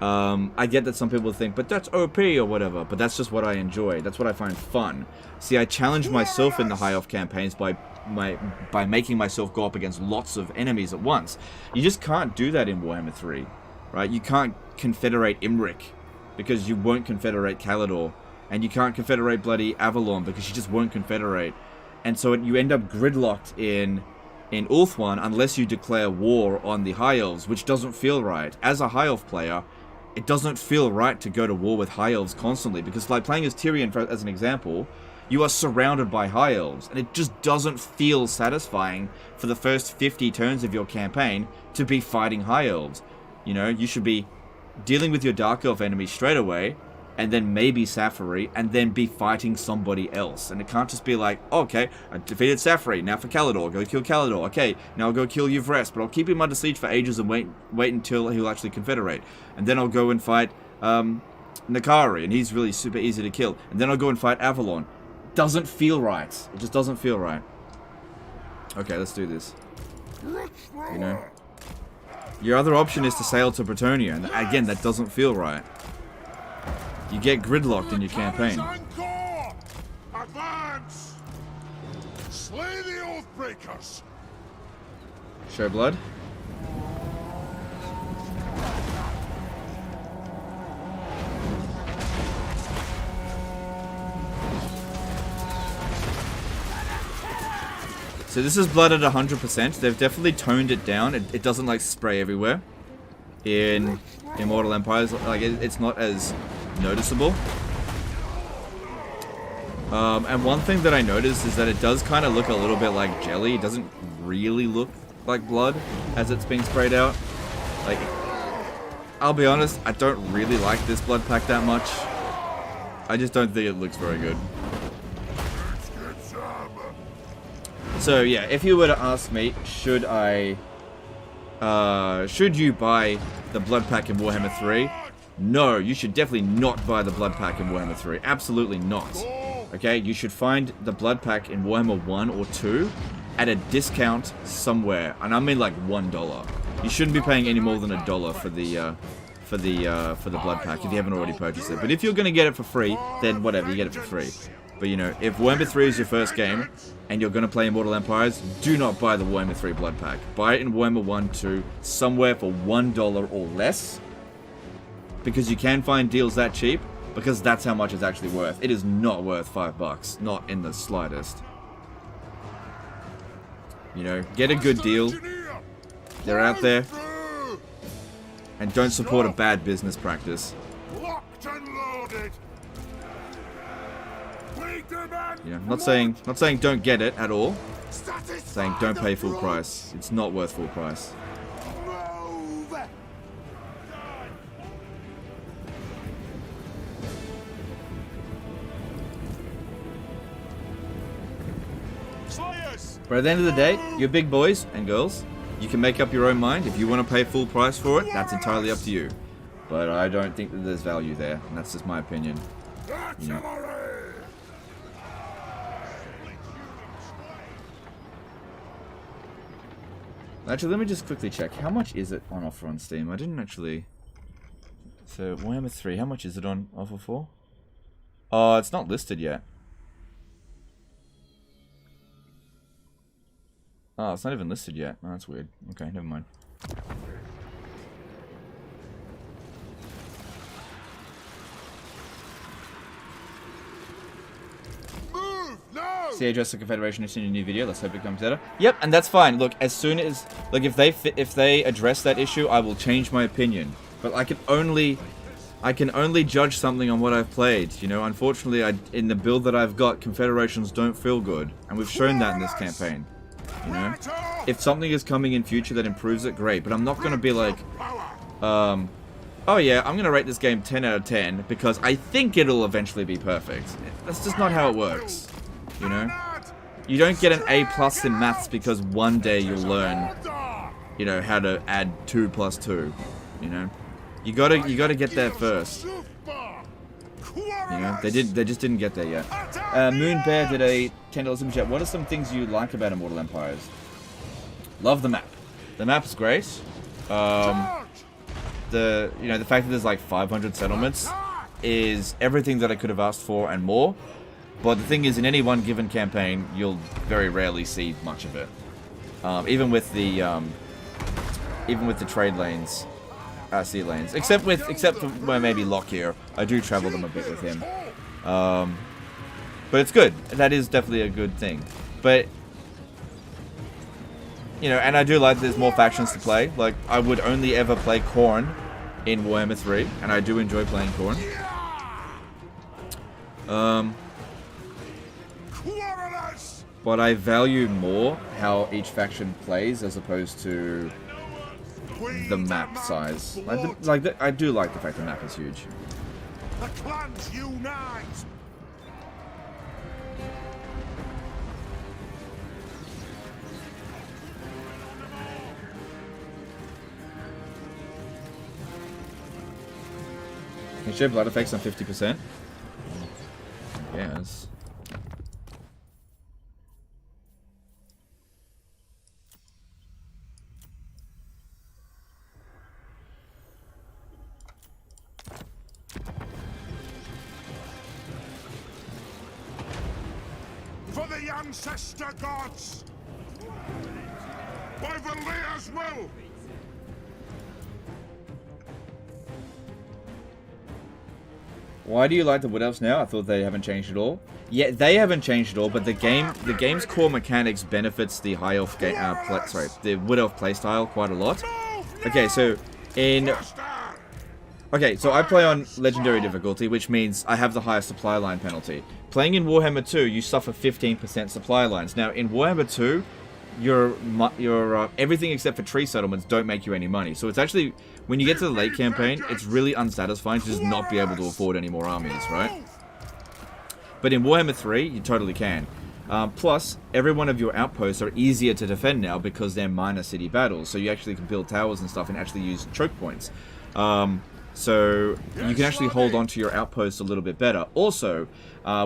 I get that some people think, but that's OP or whatever, but that's just what I enjoy. That's what I find fun. See, I challenge myself in the High Elf campaigns by making myself go up against lots of enemies at once. You just can't do that in Warhammer 3, right? You can't confederate Imric because you won't confederate Kalidor, and you can't confederate bloody Avalon because you just won't confederate. And so you end up gridlocked in Ulthuan unless you declare war on the High Elves, which doesn't feel right. As a High Elf player, it doesn't feel right to go to war with High Elves constantly, because like playing as Tyrion, as an example, you are surrounded by High Elves, and it just doesn't feel satisfying for the first 50 turns of your campaign to be fighting High Elves. You know, you should be dealing with your Dark Elf enemies straight away, and then maybe Safari, and then be fighting somebody else. And it can't just be like, oh, okay, I defeated Safari, now for Kalidor, go kill Kalidor. Okay, now I'll go kill Yvrest, but I'll keep him under siege for ages and wait until he'll actually confederate. And then I'll go and fight Nakari, and he's really super easy to kill. And then I'll go and fight Avalon. Doesn't feel right. It just doesn't feel right. Okay, let's do this. You know? Your other option is to sail to Bretonia, and again, that doesn't feel right. You get gridlocked in your campaign. Advance! Slay the Oathbreakers! Show blood. So this is blood at 100%. They've definitely toned it down. It doesn't like spray everywhere. In Immortal Empires, like it's not as noticeable. And one thing that I noticed is that it does kind of look a little bit like jelly. It doesn't really look like blood as it's being sprayed out. Like, I'll be honest, I don't really like this blood pack that much. I just don't think it looks very good. So yeah, if you were to ask me, should you buy the blood pack in Warhammer 3? No, you should definitely not buy the blood pack in Warhammer 3. Absolutely not. Okay, you should find the blood pack in Warhammer 1 or 2 at a discount somewhere, and I mean like $1. You shouldn't be paying any more than $1 for the blood pack if you haven't already purchased it. But if you're gonna get it for free, then whatever, you get it for free. But you know, if Warhammer 3 is your first game and you're gonna play Immortal Empires, do not buy the Warhammer 3 blood pack. Buy it in Warhammer 1, 2, somewhere for $1 or less, because you can find deals that cheap, because that's how much it's actually worth. It is not worth $5, not in the slightest. You know, get a good deal. They're out there. And don't support a bad business practice. Locked and loaded. You know, not saying don't get it at all. Saying don't pay full price. It's not worth full price. But at the end of the day, you're big boys and girls. You can make up your own mind. If you want to pay full price for it, that's entirely up to you. But I don't think that there's value there, and that's just my opinion. You know. Actually, let me just quickly check. How much is it on offer on Steam? I didn't actually... So, Warhammer 3, how much is it on offer for? Oh, it's not listed yet. Oh, it's not even listed yet. Oh, that's weird. Okay, never mind. See, address the Confederation has seen a new video. Let's hope it comes better. Yep, and that's fine. Look, as soon as if they address that issue, I will change my opinion. But I can only judge something on what I've played. You know, unfortunately, in the build that I've got, Confederations don't feel good, and we've shown that in this campaign. You know, if something is coming in future that improves it, great. But I'm not gonna be like, oh yeah, I'm gonna rate this game 10 out of 10 because I think it'll eventually be perfect. That's just not how it works. You know, you don't get an A+ in maths because one day you'll learn, you know, how to add 2 + 2. You know, you gotta get there first. You know, they just didn't get there yet. Moonbear did a $10 super chat. What are some things you like about Immortal Empires? Love the map. The map is great. The fact that there's like 500 settlements is everything that I could have asked for and more. But the thing is, in any one given campaign, you'll very rarely see much of it. Even with the trade lanes, sea lanes, except for where maybe Lockyer, I do travel them a bit with him. But it's good. That is definitely a good thing. But you know, and I do like there's more factions to play. Like I would only ever play Khorne in Warhammer 3, and I do enjoy playing Khorne. But I value more how each faction plays as opposed to the map size. I do like the fact the map is huge. The clans unite! Can you show blood effects on 50%? Yes. For the ancestor gods! By Valir's will! Why do you like the Wood Elves now? I thought they haven't changed at all. Yeah, they haven't changed at all, but the game's core mechanics benefits the High Elf the Wood Elf playstyle quite a lot. Okay, so I play on Legendary difficulty, which means I have the highest supply line penalty. Playing in Warhammer 2, you suffer 15% supply lines. Now, in Warhammer 2, your everything except for tree settlements don't make you any money. So it's actually, when you get to the late campaign, it's really unsatisfying to just not be able to afford any more armies, right? But in Warhammer 3, you totally can. Plus, every one of your outposts are easier to defend now because they're minor city battles. So you actually can build towers and stuff and actually use choke points. So you can actually hold on to your outposts a little bit better. Also,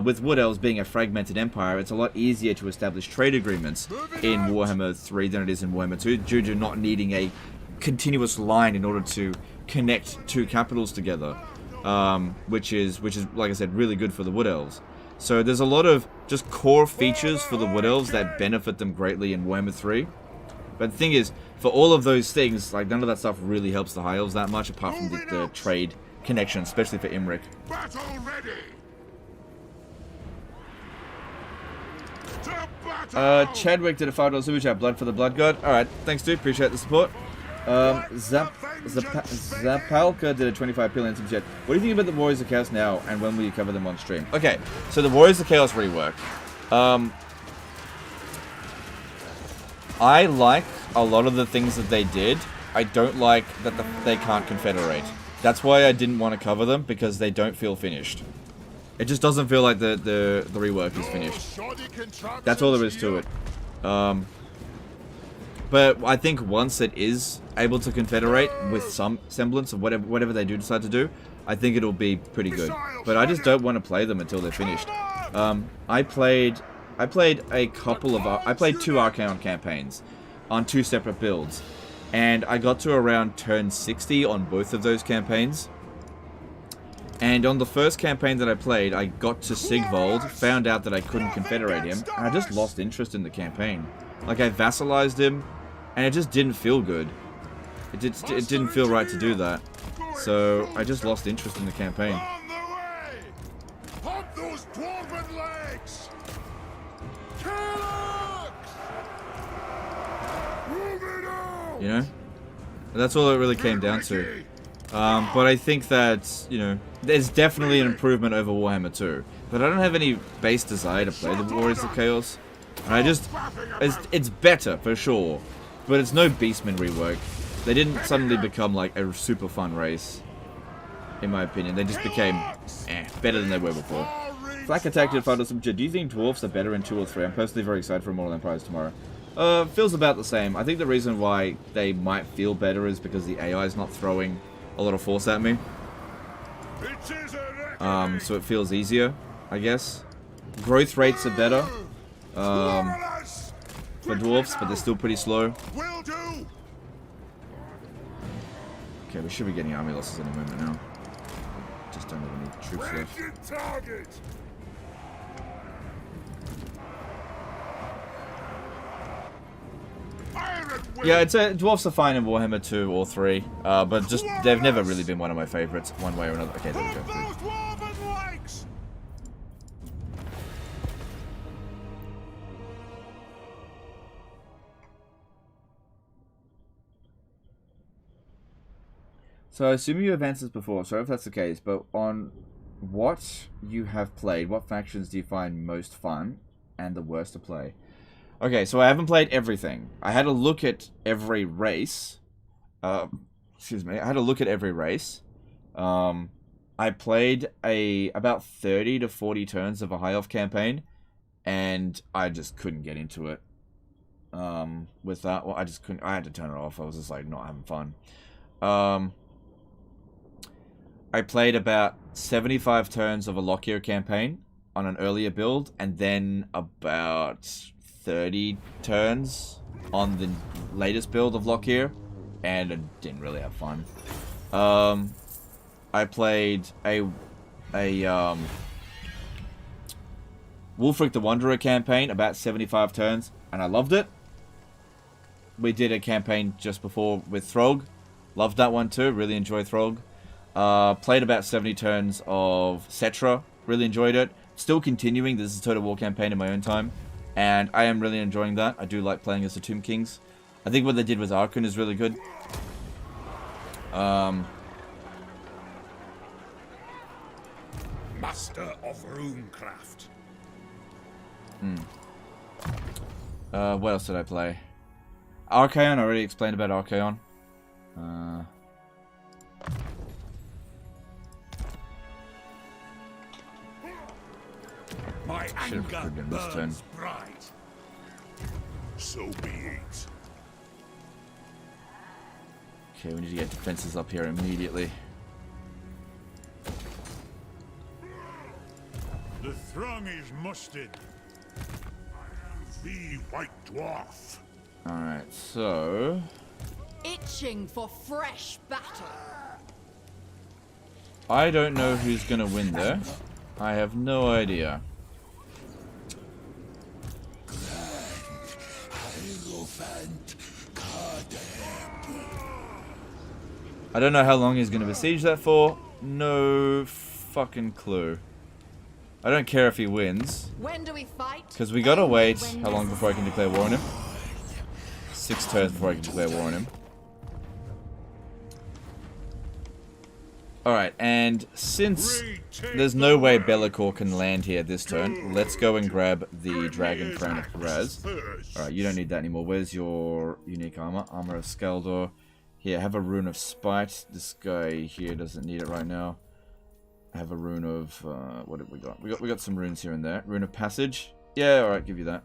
with Wood Elves being a fragmented empire, it's a lot easier to establish trade agreements in Warhammer 3 than it is in Warhammer 2, due to not needing a continuous line in order to connect two capitals together, which is, like I said, really good for the Wood Elves. So there's a lot of just core features for the Wood Elves that benefit them greatly in Warhammer 3. But the thing is, for all of those things, like, none of that stuff really helps the High Elves that much, apart from the trade connection, especially for Imric. Battle ready! Chadwick did a $5 super chat. Blood for the Blood God. Alright, thanks dude, appreciate the support. Zapalka did a 25 billion super chat. What do you think about the Warriors of Chaos now, and when will you cover them on stream? Okay, so the Warriors of Chaos rework. I like a lot of the things that they did. I don't like that they can't confederate. That's why I didn't want to cover them, because they don't feel finished. It just doesn't feel like the rework is finished. That's all there is to it. But I think once it is able to confederate with some semblance of whatever they do decide to do, I think it'll be pretty good. But I just don't want to play them until they're finished. I played 2 Archaon campaigns. on 2 separate builds. And I got to around turn 60 on both of those campaigns. And on the first campaign that I played, I got to Sigvold, found out that I couldn't confederate him, and I just lost interest in the campaign. Like, I vassalized him, and it just didn't feel good. It didn't feel right to do that. So, I just lost interest in the campaign. On the way! Pop those dwarven legs! Move it on! You know? That's all it really came down to. But I think that, you know, there's definitely an improvement over Warhammer 2. But I don't have any base desire to play the Warriors of Chaos. And I just... It's better, for sure. But it's no Beastmen rework. They didn't suddenly become, like, a super fun race. In my opinion. They just became, better than they were before. Flak Attack did find us some... Do you think Dwarfs are better in 2 or 3? I'm personally very excited for Immortal Empires tomorrow. Feels about the same. I think the reason why they might feel better is because the AI is not throwing a lot of force at me. So it feels easier, I guess. Growth rates are better for dwarfs, but they're still pretty slow. Okay, we should be getting army losses any moment now. Just don't have any troops left. Yeah, it's dwarfs are fine in Warhammer 2 or 3, but just they've never really been one of my favorites, one way or another. Okay, there we go. So I assume you have answers before, sorry if that's the case, but on what you have played, what factions do you find most fun and the worst to play? Okay, so I haven't played everything. I had a look at every race. Excuse me. I had a look at every race. I played about 30 to 40 turns of a High Elf campaign, and I just couldn't get into it. With that, well, I just couldn't. I had to turn it off. I was just like not having fun. I played about 75 turns of a Lockyer campaign on an earlier build, and then about 30 turns on the latest build of Lockyer, and I didn't really have fun. I played a Wulfric the Wanderer campaign, about 75 turns, and I loved it. We did a campaign just before with Throg. Loved that one too, really enjoyed Throg. Played about 70 turns of Cetra, really enjoyed it. Still continuing, this is a Total War campaign in my own time. And I am really enjoying that. I do like playing as the Tomb Kings. I think what they did with Arkun is really good. Master of Runecraft. What else did I play? Archaon, I already explained about Archaon. My Should have anger been this turn. burns bright. So be it. Okay, we need to get defenses up here immediately. The throng is mustered. The White Dwarf. Alright, so... Itching for fresh battle. I don't know who's gonna win there. I have no idea. I don't know how long he's gonna besiege that for. No fucking clue. I don't care if he wins. When do we fight? Because we gotta wait how long before I can declare war on him? 6 turns before I can declare war on him. Alright, and since there's no way Be'lakor can land here this turn, let's go and grab the Dragon Crown of Raz. Alright, you don't need that anymore. Where's your unique armor? Armor of Skaldor. Here, have a Rune of Spite. This guy here doesn't need it right now. I have a Rune of... what have we got? We got some runes here and there. Rune of Passage. Yeah, alright, give you that.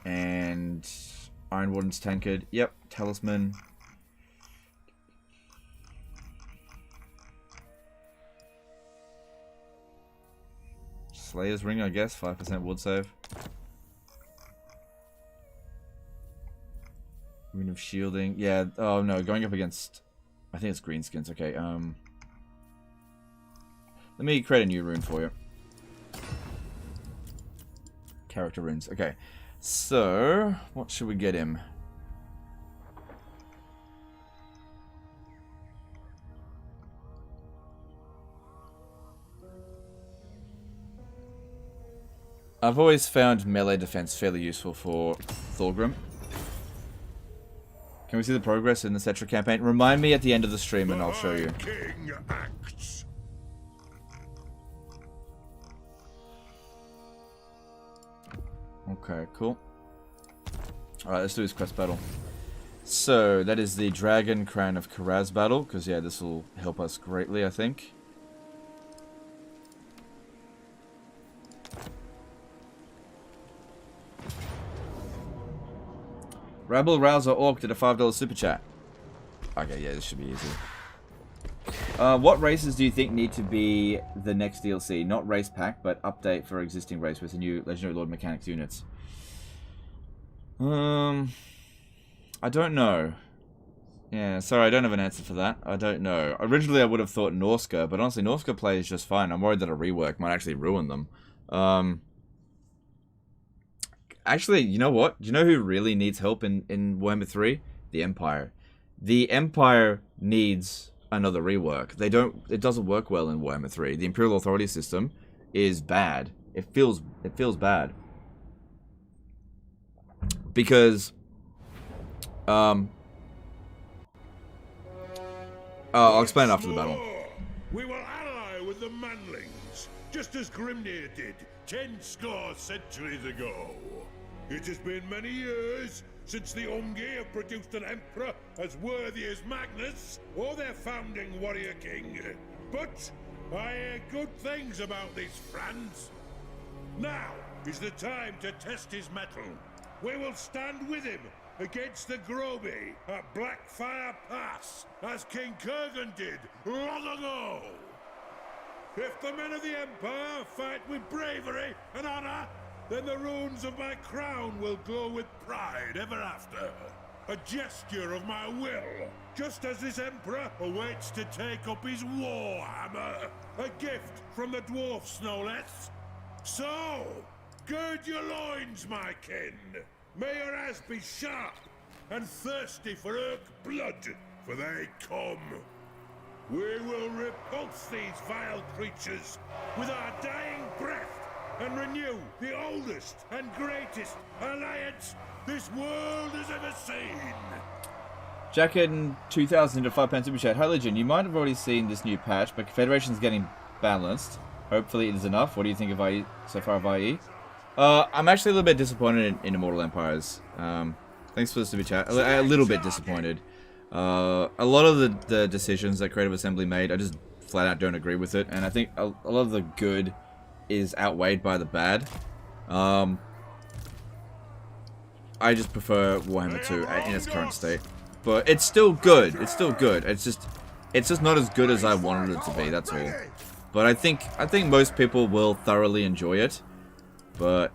And... Iron Warden's Tankard. Yep, Talisman. Slayer's Ring, I guess. 5% wood save. Remove shielding. Yeah, oh no, going up against... I think it's greenskins. Okay, let me create a new rune for you. Character runes. Okay, so what should we get him? I've always found melee defense fairly useful for Thorgrim. Can we see the progress in the Cetra campaign? Remind me at the end of the stream and I'll show you. King acts. Okay, cool. Alright, let's do this quest battle. So, that is the Dragon Crown of Karaz battle, because yeah, this will help us greatly, I think. Rabble Rouser Orc did a $5 super chat. Okay, yeah, this should be easy. What races do you think need to be the next DLC? Not race pack, but update for existing race with the new Legendary Lord Mechanics units. I don't know. Yeah, sorry, I don't have an answer for that. I don't know. Originally, I would have thought Norska, but honestly, Norska plays just fine. I'm worried that a rework might actually ruin them. Actually, you know what? Do you know who really needs help in Warhammer 3? The Empire. The Empire needs another rework. It doesn't work well in Warhammer 3. The Imperial Authority system is bad. It feels bad. Because I'll explain after the battle. We will ally with the manlings, just as Grimnir did 10 score centuries ago. It has been many years since the Ungi have produced an emperor as worthy as Magnus or their founding warrior king. But I hear good things about this Franz. Now is the time to test his mettle. We will stand with him against the Groby at Blackfire Pass, as King Kurgan did long ago. If the men of the Empire fight with bravery and honor, then the runes of my crown will glow with pride ever after. A gesture of my will, just as this Emperor awaits to take up his Warhammer. A gift from the dwarfs, no less. So, gird your loins, my kin. May your eyes be sharp and thirsty for Urk blood, for they come. We will repulse these vile creatures with our dying breath and renew the oldest and greatest alliance this world has ever seen. Jack in 2000 to £5 super chat. Hi Legend, you might have already seen this new patch, but Confederation's getting balanced. Hopefully it is enough. What do you think of IE so far of IE? I'm actually a little bit disappointed in Immortal Empires. Thanks for the super chat. A little bit disappointed. A lot of the decisions that Creative Assembly made, I just flat out don't agree with it, and I think a lot of the good is outweighed by the bad. I just prefer Warhammer 2 in its current state, but it's still good. It's still good. It's just not as good as I wanted it to be. That's all. But I think most people will thoroughly enjoy it. But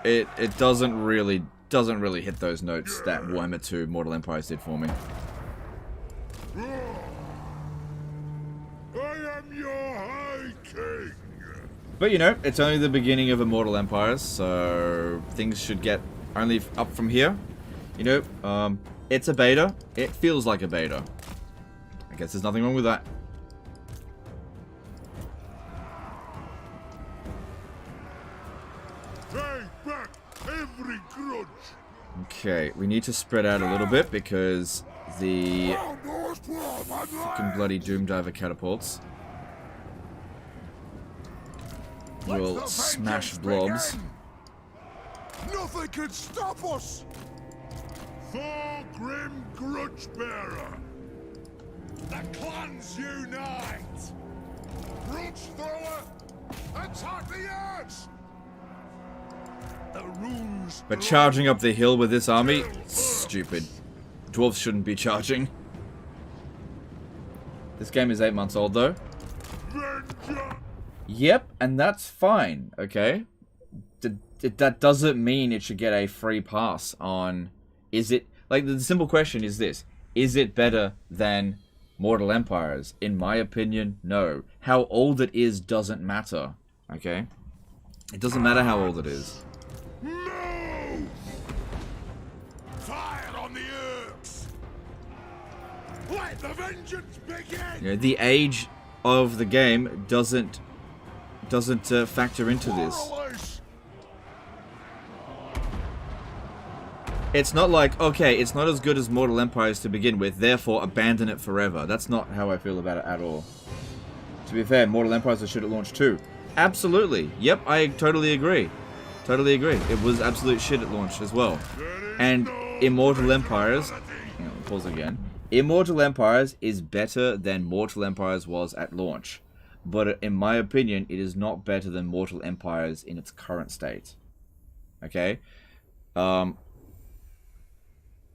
it doesn't really hit those notes that Warhammer 2 Mortal Empires did for me. I am your High King. But you know, it's only the beginning of Immortal Empires, so things should get only up from here. You know, it's a beta. It feels like a beta. I guess there's nothing wrong with that. Take back every grudge. Okay, we need to spread out a little bit because the fucking bloody Doomdiver catapults will smash blobs. Nothing can stop us. For Grim Grudgebearer. The clans unite. Grudge thrower, attack the edge. The runes. But charging up the hill with this army, stupid. Dwarves shouldn't be charging. This game is 8 months old though. Yep, and that's fine, okay? That doesn't mean it should get a free pass on Is it, like, the simple question is this: is it better than Mortal Empires? In my opinion, no. How old it is doesn't matter. Okay, it doesn't matter how old it is. Move! Fire on the orcs! Let the vengeance begin! You know, the age of the game doesn't factor into this. It's not like, okay, it's not as good as Mortal Empires to begin with, therefore abandon it forever. That's not how I feel about it at all. To be fair, Mortal Empires should have launched too. Absolutely. Yep, I totally agree. Totally agree. It was absolute shit at launch as well. And Immortal Empires... Hang on, pause again. Immortal Empires is better than Mortal Empires was at launch. But in my opinion, it is not better than Mortal Empires in its current state. Okay?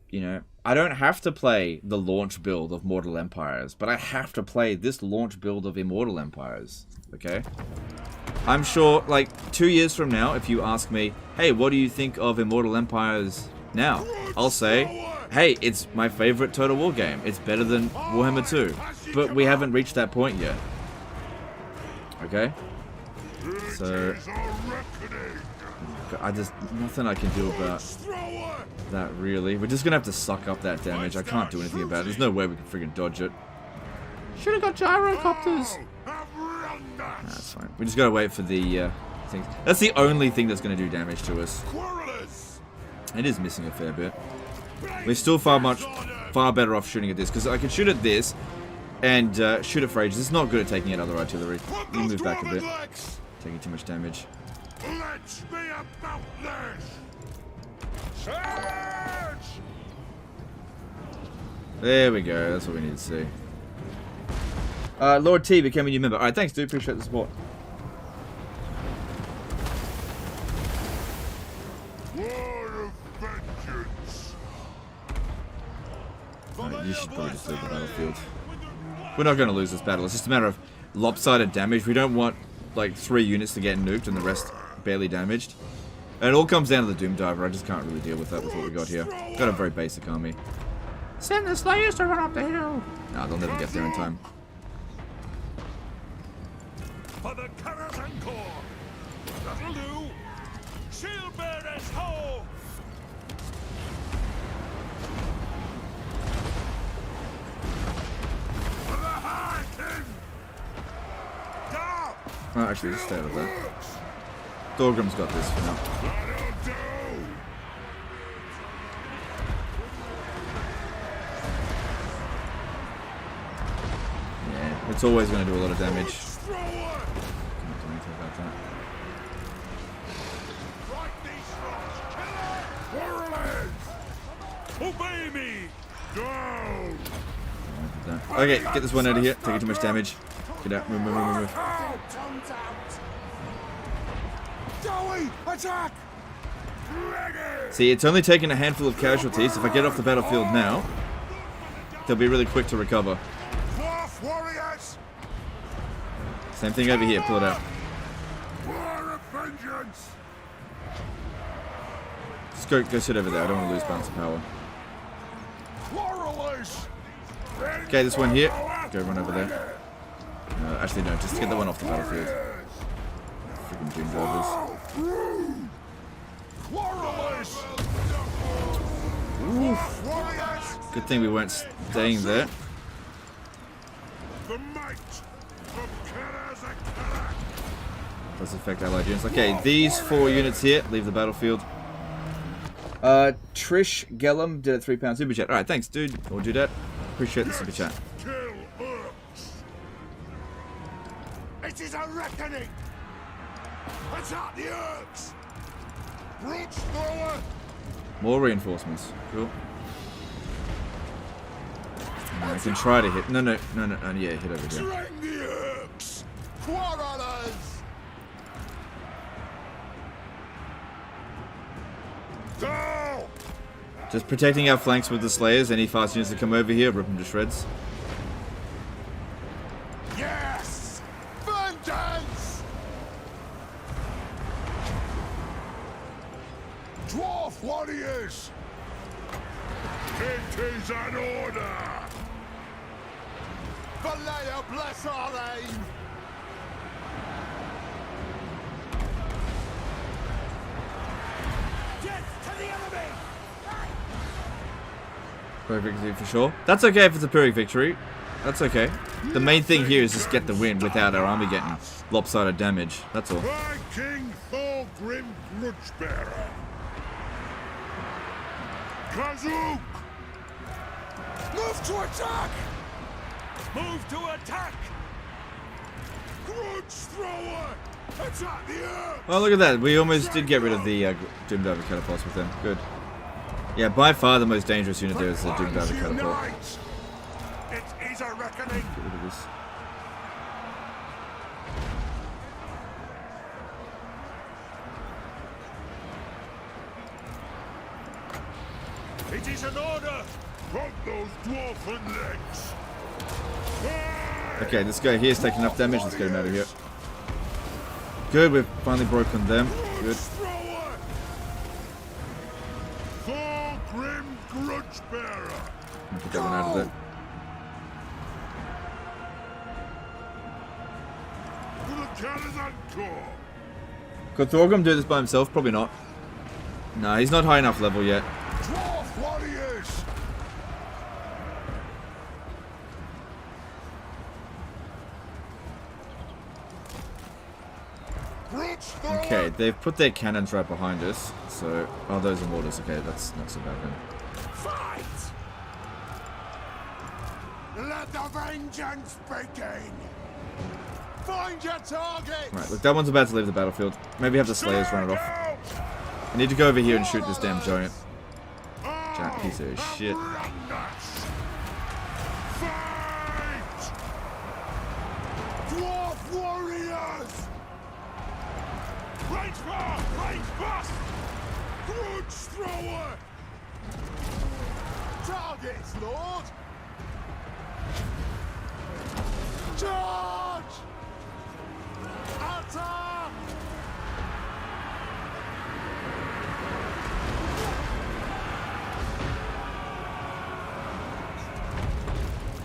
You know, I don't have to play the launch build of Mortal Empires, but I have to play this launch build of Immortal Empires. Okay? I'm sure, like, 2 years from now, if you ask me, hey, what do you think of Immortal Empires now? I'll say, hey, it's my favorite Total War game. It's better than Warhammer 2. But we haven't reached that point yet. Okay? So... nothing I can do about that, really. We're just gonna have to suck up that damage. I can't do anything about it. There's no way we can friggin' dodge it. Should've got gyrocopters. That's fine. We just gotta wait for the things. That's the only thing that's gonna do damage to us. It is missing a fair bit. We're still far better off shooting at this, because I can shoot at this and shoot it for ages. It's not good at taking out other artillery. Let me move back a bit. Taking too much damage. Let's be about this! Charge! There we go. That's what we need to see. Lord T became a new member. Alright, thanks, dude. Appreciate the support. War of vengeance! You should probably just leave the battlefield. We're not going to lose this battle. It's just a matter of lopsided damage. We don't want, like, 3 units to get nuked and the rest barely damaged. And it all comes down to the Doom Diver. I just can't really deal with that with what we got here. Got a very basic army. Send the Slayers to run up the hill. Nah, they'll never get there in time. For the Caravan Corps! That'll do! Shield bearers, ho! For the Harkin! Go! Oh, actually, just stay with that. Dorgrim's got this for now. That'll do! Yeah, it's always going to do a lot of damage. Thrower! Can't do anything about that. Right these rocks, killers! Obey me! Down! Okay, get this one out of here. Taking too much damage. Get out. Move, move, move, move, move. Joey, attack! Ready! See, it's only taken a handful of casualties. If I get off the battlefield now, they'll be really quick to recover. Dwarf warriors! Same thing over here. Pull it out. War of vengeance! Just go sit over there. I don't want to lose balance of power. Quarrelers! Okay, this one here. Go run over there. Actually, no. Just get the one off the battlefield. Freaking Doom Divers. Quarrelers! Oof. Good thing we weren't staying there. The might of Karazakara! Does affect allied units. Okay, these 4 units here leave the battlefield. Trish Gellum did a £3 super chat. Alright, thanks, dude. Or dudette. Appreciate the super chat. Kill orcs! It is a reckoning! Attack the orcs! Brute thrower! More reinforcements. Cool. I can try to hit. No, yeah, hit over here. Drain the orcs! Quarrelers! Go! Just protecting our flanks with the Slayers. Any fast units that come over here, rip them to shreds. Yes! Vengeance! Dwarf warriors! It is an order! Vallejo bless our aim! Death to the enemy! Pyrrhic victory for sure. That's okay if it's a Pyrrhic victory. That's okay. The main thing here is just get the win without our army getting lopsided damage. That's all. By King Thor Grim Grudgebearer! Kazook! Move to attack! Move to attack! Grudge Thrower! Attack the earth! Oh, look at that. We almost did get rid of the Doomdiver Catapults with them. Good. Yeah, by far the most dangerous unit there is the Doomdiver Catapult. It is a reckoning! Get rid of this. It is an order! Drop those dwarfen legs! Okay, this guy here is taking enough damage. Let's get him out of here. Good, we've finally broken them. Good. Thor Grim Grudgebearer! Get that one out of there. To the Caravan Corps! Could Thorgrim do this by himself? Probably not. No, he's not high enough level yet. Dwarf warriors! Okay, they've put their cannons right behind us. So, oh, those are mortars. Okay, that's not so bad then. Fight! Let the vengeance begin! Find your target! Right, look, that one's about to leave the battlefield. Maybe have the Slayers run it off. I need to go over here and shoot this damn giant. Giant piece of shit. Fight! Dwarf warriors! Range bar! Range bust! Grudge thrower! Targets, Lord! Charge! Attack!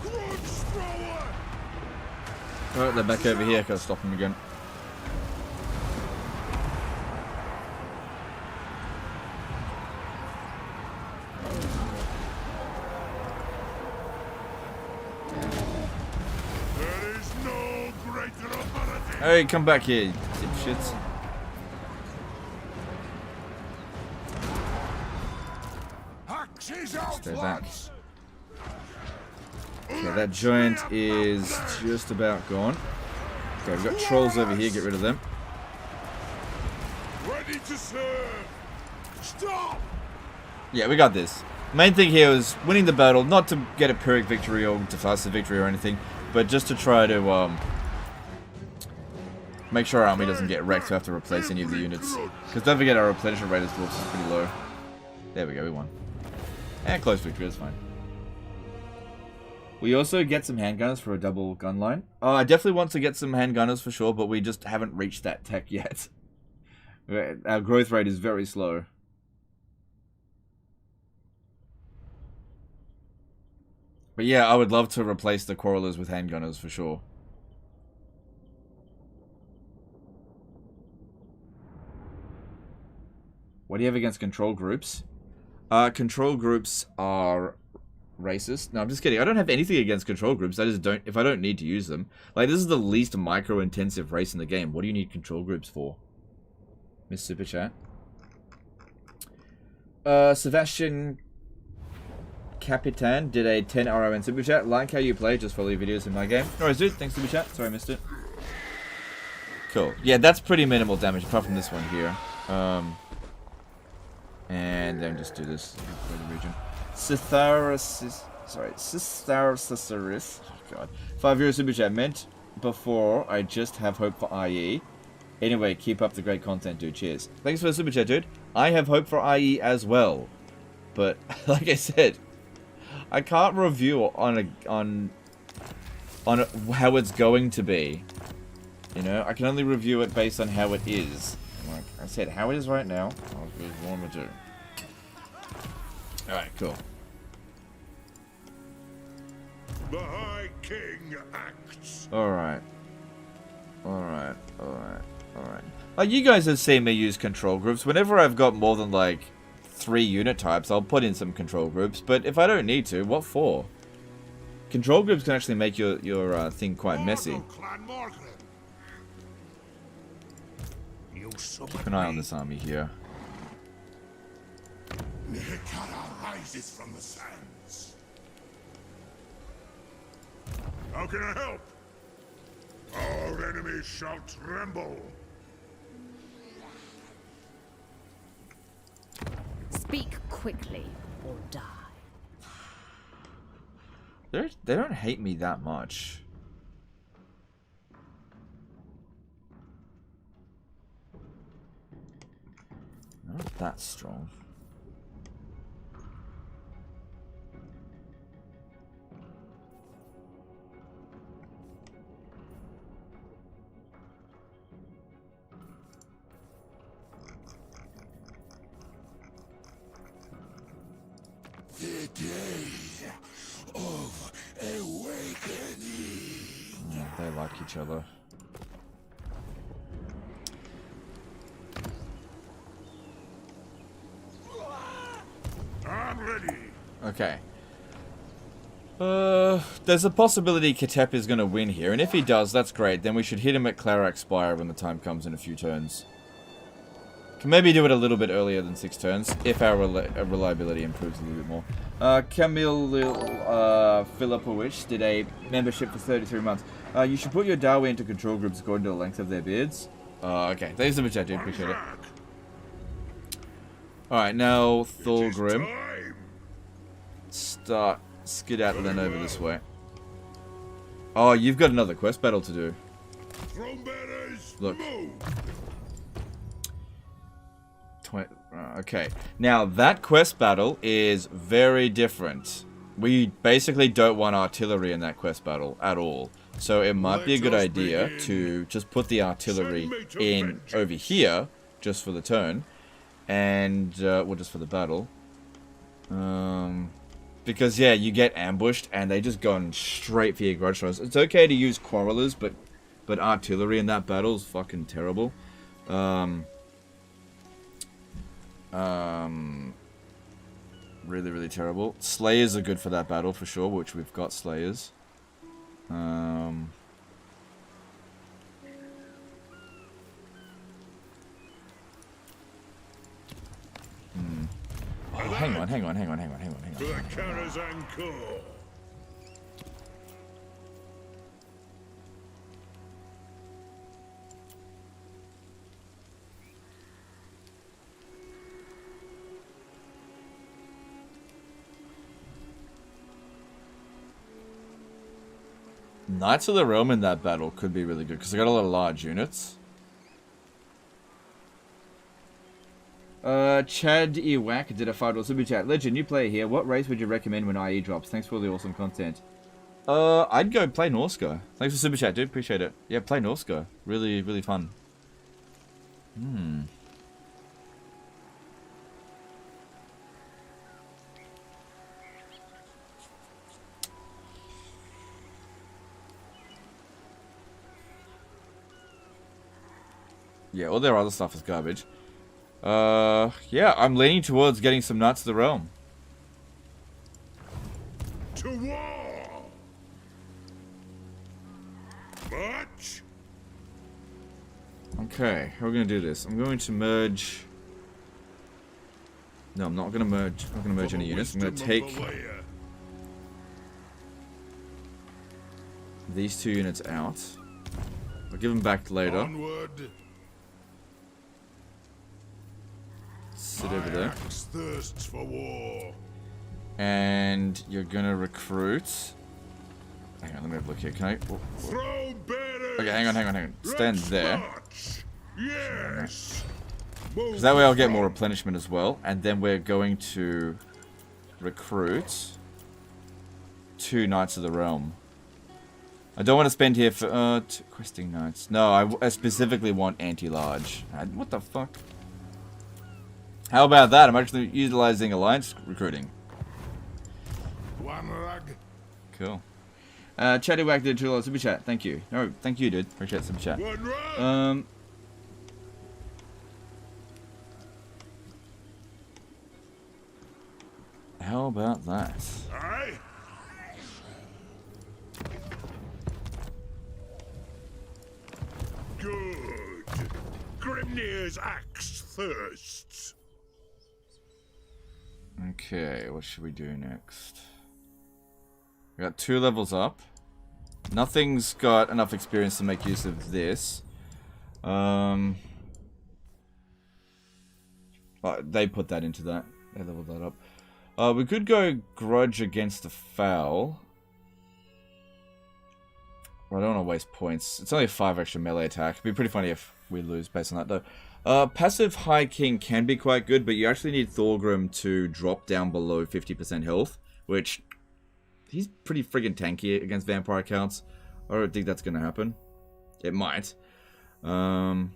Grudge thrower! Alright, they're back over here. Gotta stop them again. There is no greater authority! Hey, come back here, you dipshits. Axes out Stay back. flanks! Okay, that giant is just about gone. Okay, we've got trolls over here. Get rid of them. Ready to serve! Stop! Yeah, we got this. Main thing here is winning the battle, not to get a Pyrrhic victory or decisive victory or anything, but just to try to make sure our army doesn't get wrecked to have to replace any of the units. Because don't forget our replenishment rate as dwarfs is pretty low. There we go, we won. And close victory, that's fine. We also get some handgunners for a double gun line. I definitely want to get some handgunners for sure, but we just haven't reached that tech yet. Our growth rate is very slow. But yeah, I would love to replace the Quarrelers with handgunners for sure. What do you have against control groups? Control groups are racist. No, I'm just kidding. I don't have anything against control groups. I just don't, if I don't need to use them. Like, this is the least micro-intensive race in the game. What do you need control groups for? Miss Superchat. Sebastian Capitan did a 10 RON Superchat. Like how you play, just follow your videos in my game. Alright, dude. Thanks, Superchat. Sorry I missed it. Cool. Yeah, that's pretty minimal damage, apart from this one here. And then just do this for the region. Citharis. Oh god. 5 euro super chat meant before I just have hope for IE. Anyway, keep up the great content, dude. Cheers. Thanks for the super chat, dude. I have hope for IE as well. But like I said, I can't review on how it's going to be. You know, I can only review it based on how it is. Like I said, how it is right now, I'll do what I'm gonna do. Alright, cool. The High King acts. Alright. Like, you guys have seen me use control groups. Whenever I've got more than, like, 3 unit types, I'll put in some control groups. But if I don't need to, what for? Control groups can actually make your thing quite messy. Keep an eye on this army here. Nekara rises from the sands. How can I help? Our enemies shall tremble. Speak quickly or die. They don't hate me that much. Not that strong. The day of awakening. Yeah, they like each other. I'm ready. Okay. There's a possibility Katep is going to win here, and if he does, that's great. Then we should hit him at Clarax Spire when the time comes in a few turns. Can maybe do it a little bit earlier than 6 turns, if our reliability improves a little bit more. Camille Filipowicz did a membership for 33 months. You should put your Dawi into control groups according to the length of their beards. Okay, thanks so much, dude. Appreciate it. Alright, now Thorgrim. Skedaddle then over this way. Oh, you've got another quest battle to do. Look. Okay, now that quest battle is very different. We basically don't want artillery in that quest battle at all. So it might be a good idea to just put the artillery in over here, just for the turn. And, well, just for the battle. Because, yeah, you get ambushed, and they just go straight for your grudge throws. It's okay to use quarrelers, but artillery in that battle is fucking terrible. Really, really terrible. Slayers are good for that battle, for sure, which we've got Slayers. Oh, hang on. To the Karazhan Corps. Knights of the Realm in that battle could be really good, because they got a lot of large units. Chad Ewack did a $5 super chat. Legend, new player here. What race would you recommend when IE drops? Thanks for all the awesome content. I'd go play Norska. Thanks for super chat, dude. Appreciate it. Yeah, play Norska. Really, really fun. Yeah, all their other stuff is garbage. Yeah, I'm leaning towards getting some Knights of the Realm. To war! March! Okay, how are we going to do this? I'm going to merge... No, I'm not going to merge. I'm not going to merge any units. I'm going to take these 2 units out. I'll give them back later. Onward. Sit over there. Thirsts for war. And you're gonna recruit. Hang on, let me have a look here. Can I? Okay, hang on. Stand there. Yes. Because that way I'll get more replenishment as well. And then we're going to recruit 2 Knights of the Realm. I don't want to spend here for 2 questing knights. No, I specifically want anti-large. What the fuck? How about that? I'm actually utilizing alliance recruiting. One rug. Cool. Chatty Wack did $2 super chat. Thank you. No, thank you, dude. Appreciate super chat. How about that? Aye. Good. Grimnir's axe thirsts. Okay, what should we do next? We got 2 levels up. Nothing's got enough experience to make use of this. Oh, they put that into that. They leveled that up. We could go grudge against the foul. Well, I don't want to waste points. It's only a 5 extra melee attack. It'd be pretty funny if we lose based on that, though. Passive High King can be quite good, but you actually need Thorgrim to drop down below 50% health, which he's pretty friggin' tanky against vampire counts. I don't think that's going to happen. It might. I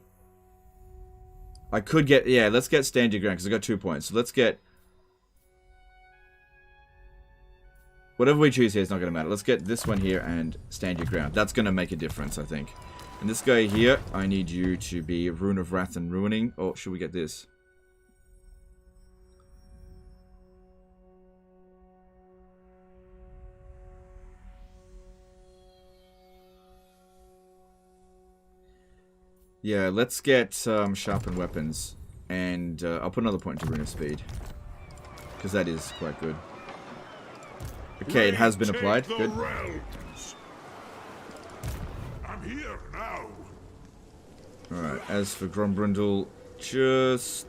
could get... Yeah, let's get Stand Your Ground, because I got 2 points. So let's get... Whatever we choose here is not going to matter. Let's get this one here and Stand Your Ground. That's going to make a difference, I think. And this guy here, I need you to be Rune of Wrath and Ruining. Oh, should we get this? Yeah, let's get Sharpened Weapons. And I'll put another point to Rune of Speed. Because that is quite good. Okay, it has been applied. Good. I'm here now. Alright, as for Grombrindal, just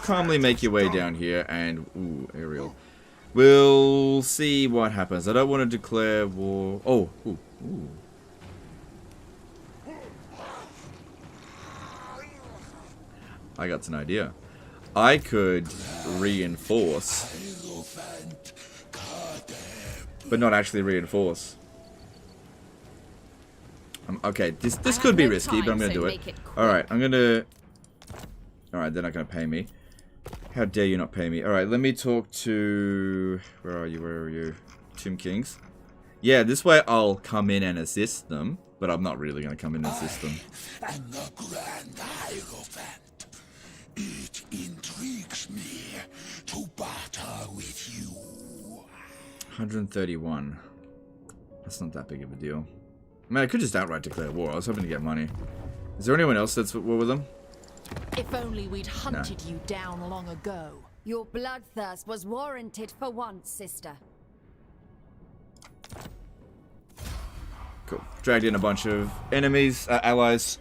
calmly make your way down here and... Ooh, aerial. We'll see what happens. I don't want to declare war... Oh, ooh, ooh. I got an idea. I could reinforce... But not actually reinforce. Okay, this could be risky, but I'm gonna do it. Alright, I'm gonna... Alright, they're not gonna pay me. How dare you not pay me? Alright, let me talk to... Where are you? Tomb Kings. Yeah, this way I'll come in and assist them, but I'm not really gonna come in and assist them. And the Grand Hierophant. It intrigues me to barter with you. 131. That's not that big of a deal. I mean, I could just outright declare war. I was hoping to get money. Is there anyone else that's at war with them? If only we'd hunted you down long ago. Your bloodthirst was warranted for once, sister. Cool. Dragged in a bunch of enemies, allies.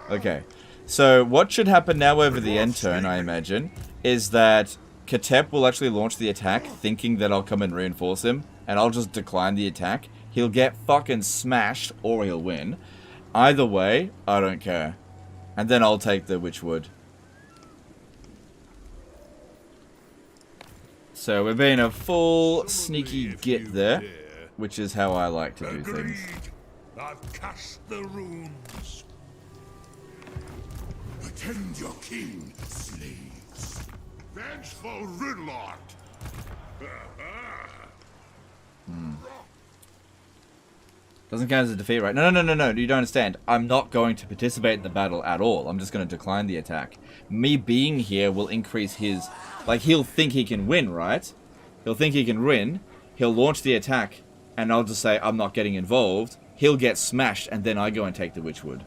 Okay. So, what should happen now over the end turn, I imagine, is that Katep will actually launch the attack, thinking that I'll come and reinforce him, and I'll just decline the attack. He'll get fucking smashed, or he'll win. Either way, I don't care. And then I'll take the Witchwood. So we're being a full sneaky git there, which is how I like to do things. I've cast the runes. Attend your king, slaves. Vengeful Ridlot. Doesn't count as a defeat, right? No, you don't understand. I'm not going to participate in the battle at all. I'm just going to decline the attack. Me being here will increase his... Like, he'll think he can win, right? He'll think he can win. He'll launch the attack, and I'll just say, I'm not getting involved. He'll get smashed, and then I go and take the Witchwood.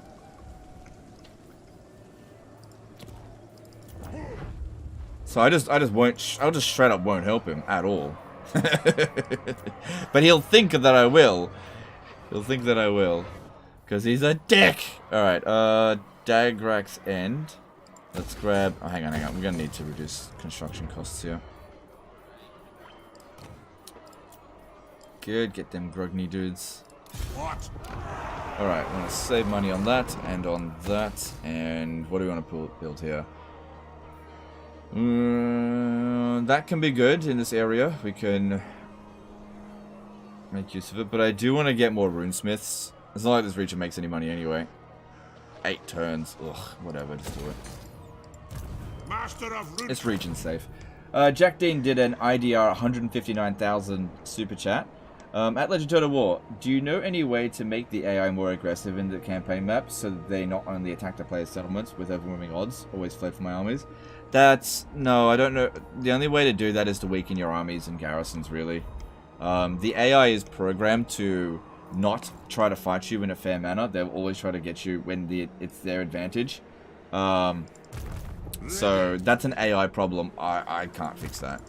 So I just won't... I'll just straight up won't help him at all. But he'll think that I will. He'll think that I will. Because he's a dick! Alright, Dagrak's End. Let's grab... Oh, hang on. We're going to need to reduce construction costs here. Good, get them grogny dudes. What? Alright, I want to save money on that, and on that, and what do we want to build here? That can be good in this area. We can make use of it, but I do want to get more runesmiths. It's not like this region makes any money anyway. 8 turns. Ugh, whatever, just do it. Master of This region's safe. Jack Dean did an IDR 159,000 super chat. At Legend Total War, do you know any way to make the AI more aggressive in the campaign map so that they not only attack the player's settlements with overwhelming odds, always fled from my armies? No, I don't know. The only way to do that is to weaken your armies and garrisons, really. The AI is programmed to not try to fight you in a fair manner. They'll always try to get you when it's their advantage. So that's an AI problem. I can't fix that.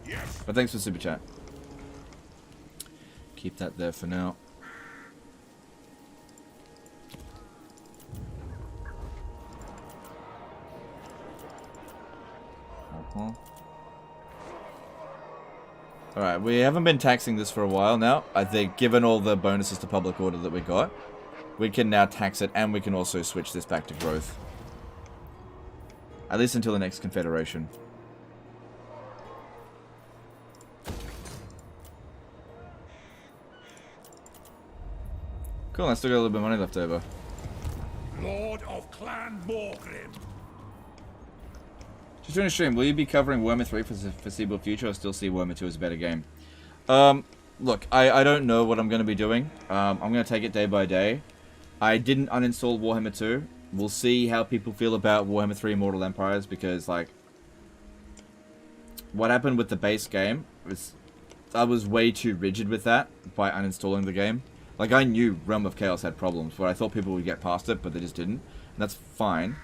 But thanks for Super Chat. Keep that there for now. Alright, we haven't been taxing this for a while now. I think given all the bonuses to public order that we got, we can now tax it, and we can also switch this back to growth. At least until the next Confederation. Cool, I still got a little bit of money left over. Lord of Clan Morgrim. Just doing a stream, will you be covering Warhammer 3 for the foreseeable future, or still see Warhammer 2 as a better game? Look, I don't know what I'm going to be doing. I'm going to take it day by day. I didn't uninstall Warhammer 2. We'll see how people feel about Warhammer 3 Immortal Empires, because, like, what happened with the base game was I was way too rigid with that by uninstalling the game. Like, I knew Realm of Chaos had problems, but I thought people would get past it, but they just didn't. And that's fine.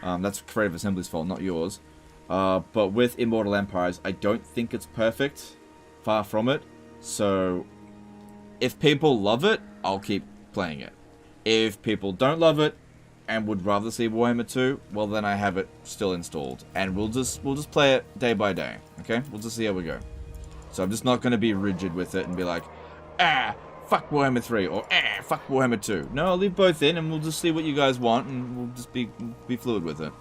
That's Creative Assembly's fault, not yours. But with Immortal Empires, I don't think it's perfect. Far from it. So, if people love it, I'll keep playing it. If people don't love it, and would rather see Warhammer 2, well then I have it still installed. And we'll just play it day by day, okay? We'll just see how we go. So I'm just not going to be rigid with it and be like, fuck Warhammer 3, or fuck Warhammer 2. No, I'll leave both in, and we'll just see what you guys want, and we'll just be fluid with it.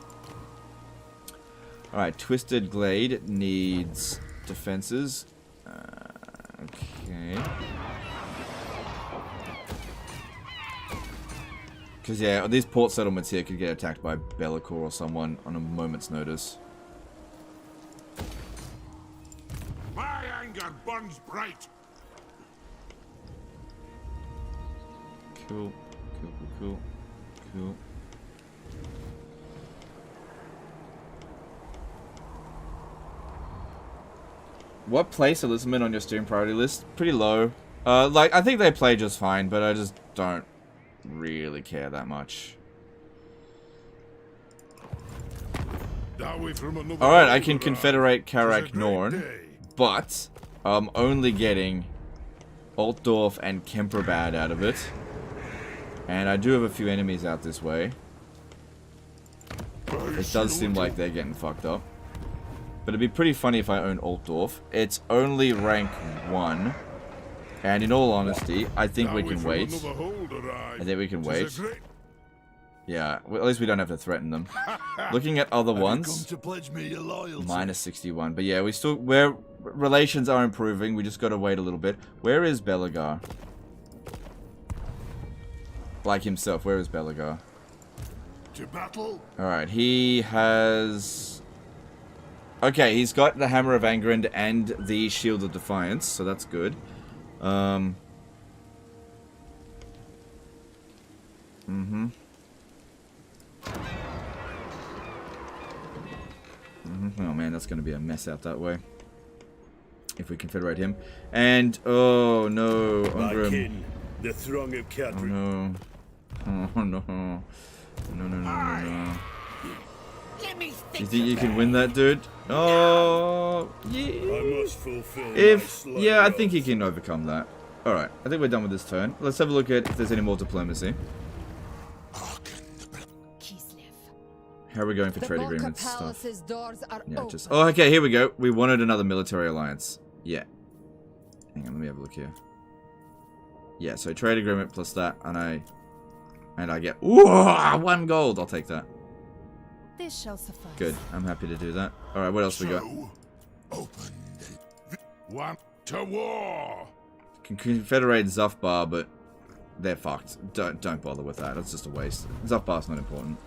Alright, Twisted Glade needs defenses. Okay. Because, yeah, these port settlements here could get attacked by Bellicor or someone on a moment's notice. My anger burns bright. Cool. What place Elizabeth on your stream priority list? Pretty low. Like, I think they play just fine, but I just don't really care that much. Alright, I can confederate Karak Norn, but I'm only getting Altdorf and Kemperbad out of it. And I do have a few enemies out this way. It does seem like they're getting fucked up. But it'd be pretty funny if I own Altdorf. It's only rank 1. And in all honesty, I think we can wait. I think we can wait. Yeah, well, at least we don't have to threaten them. Looking at other ones, minus 61. But yeah, relations are improving. We just got to wait a little bit. Where is Belagar? Like himself, where is Belagar? To battle? Alright, he has... Okay, he's got the Hammer of Angrand and the Shield of Defiance, so that's good. Oh man, that's going to be a mess out that way. If we confederate him. And, oh no, Ungrim. The throng of Cadre. Oh no. Oh no. No. Let me think. You think you can win that, dude? Oh, yeah. I must fulfill yeah, I think he can overcome that. Alright, I think we're done with this turn. Let's have a look at if there's any more diplomacy. How are we going for trade agreements and stuff? Yeah, just... Oh, okay, here we go. We wanted another military alliance. Yeah. Hang on, let me have a look here. Yeah, so trade agreement plus that, and I get... Ooh, 1 gold! I'll take that. This shall suffice. Good, I'm happy to do that. Alright, what else we got? One to war! Can confederate Zufbar, but they're fucked. Don't bother with that, it's just a waste. Zufbar's not important.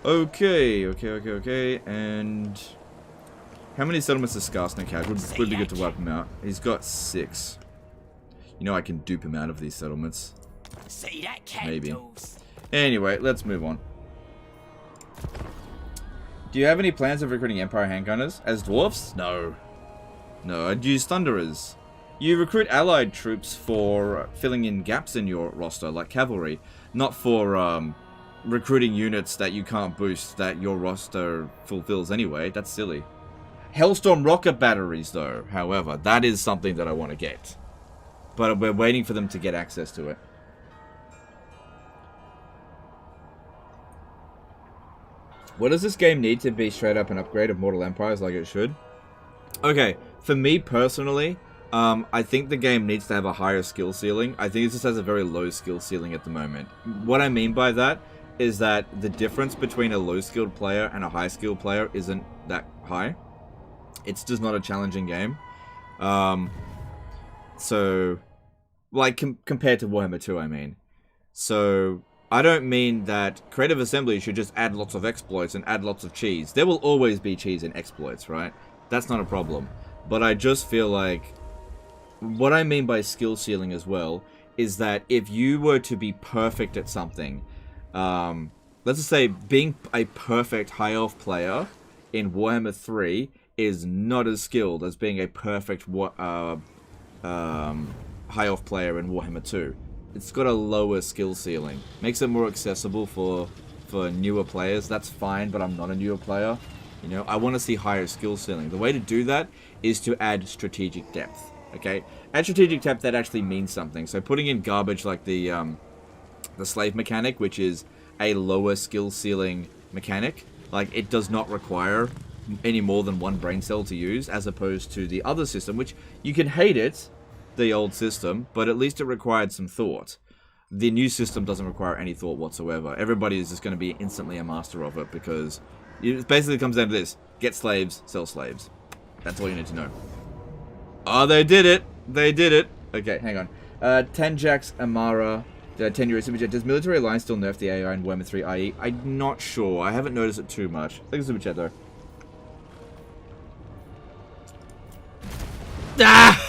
Okay, and... How many settlements does Skarsnik have? Would be good to wipe him out. He's got 6. You know I can dupe him out of these settlements. See that Maybe. candles. Anyway, let's move on. Do you have any plans of recruiting Empire handgunners? As dwarfs? No. No, I'd use Thunderers. You recruit allied troops for filling in gaps in your roster, like cavalry. Not for recruiting units that you can't boost that your roster fulfills anyway. That's silly. Hellstorm rocket batteries, though, however, that is something that I want to get. But we're waiting for them to get access to it. What does this game need to be straight up an upgrade of Mortal Empires like it should? Okay, for me personally, I think the game needs to have a higher skill ceiling. I think it just has a very low skill ceiling at the moment. What I mean by that is that the difference between a low-skilled player and a high-skilled player isn't that high. It's just not a challenging game. So, like, compared to Warhammer 2, I mean. So, I don't mean that Creative Assembly should just add lots of exploits and add lots of cheese. There will always be cheese in exploits, right? That's not a problem. But I just feel like what I mean by skill ceiling as well is that if you were to be perfect at something, let's just say being a perfect high elf player in Warhammer 3 is not as skilled as being a perfect high elf player in Warhammer 2. It's got a lower skill ceiling. Makes it more accessible for newer players. That's fine, but I'm not a newer player. You know, I want to see higher skill ceiling. The way to do that is to add strategic depth. Okay? Add strategic depth that actually means something. So putting in garbage like the slave mechanic, which is a lower skill ceiling mechanic, like it does not require any more than one brain cell to use, as opposed to the other system, which you can hate it, the old system, but at least it required some thought. The new system doesn't require any thought whatsoever. Everybody is just going to be instantly a master of it, because it basically comes down to this: get slaves, sell slaves. That's all you need to know. Oh, they did it! They did it! Okay, hang on. Tenjax Amara, 10 euro super chat. Does Military Alliance still nerf the AI in Warhammer 3 IE? I'm not sure. I haven't noticed it too much. Thank you, super chat, though. Ah!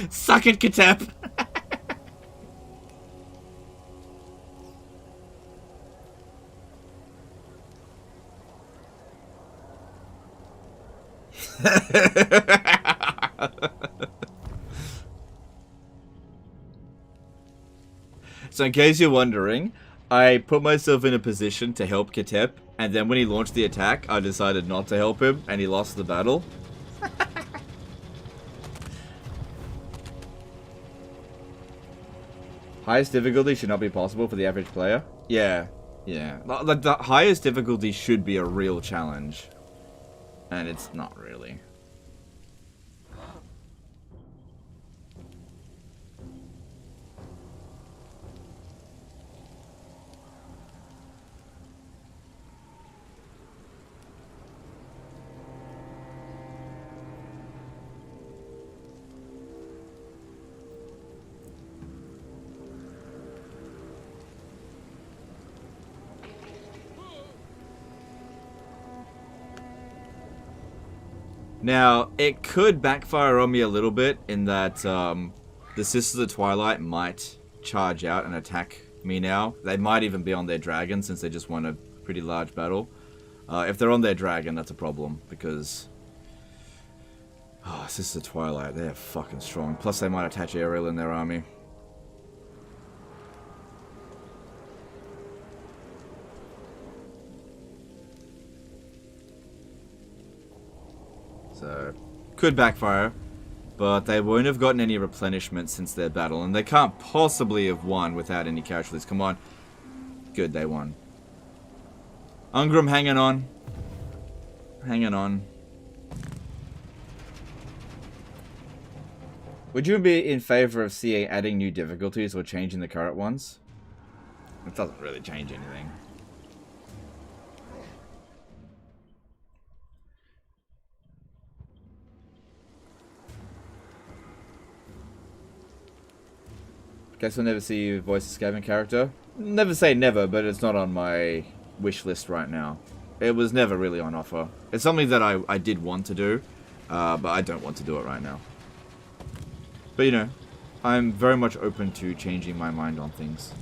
Suck it, Katep! So in case you're wondering, I put myself in a position to help Katep, and then when he launched the attack, I decided not to help him, and he lost the battle. Highest difficulty should not be possible for the average player. Yeah. The highest difficulty should be a real challenge. And it's not really. Now, it could backfire on me a little bit in that the Sisters of Twilight might charge out and attack me now. They might even be on their dragon since they just won a pretty large battle. If they're on their dragon, that's a problem because... Oh, Sisters of Twilight, they're fucking strong. Plus they might attach Ariel in their army. So, could backfire, but they won't have gotten any replenishment since their battle, and they can't possibly have won without any casualties. Come on. Good, they won. Ungrim hanging on. Hanging on. Would you be in favor of CA adding new difficulties or changing the current ones? It doesn't really change anything. Guess we'll never see you voice a Skaven character. Never say never, but it's not on my wish list right now. It was never really on offer. It's something that I did want to do, but I don't want to do it right now. But you know, I'm very much open to changing my mind on things.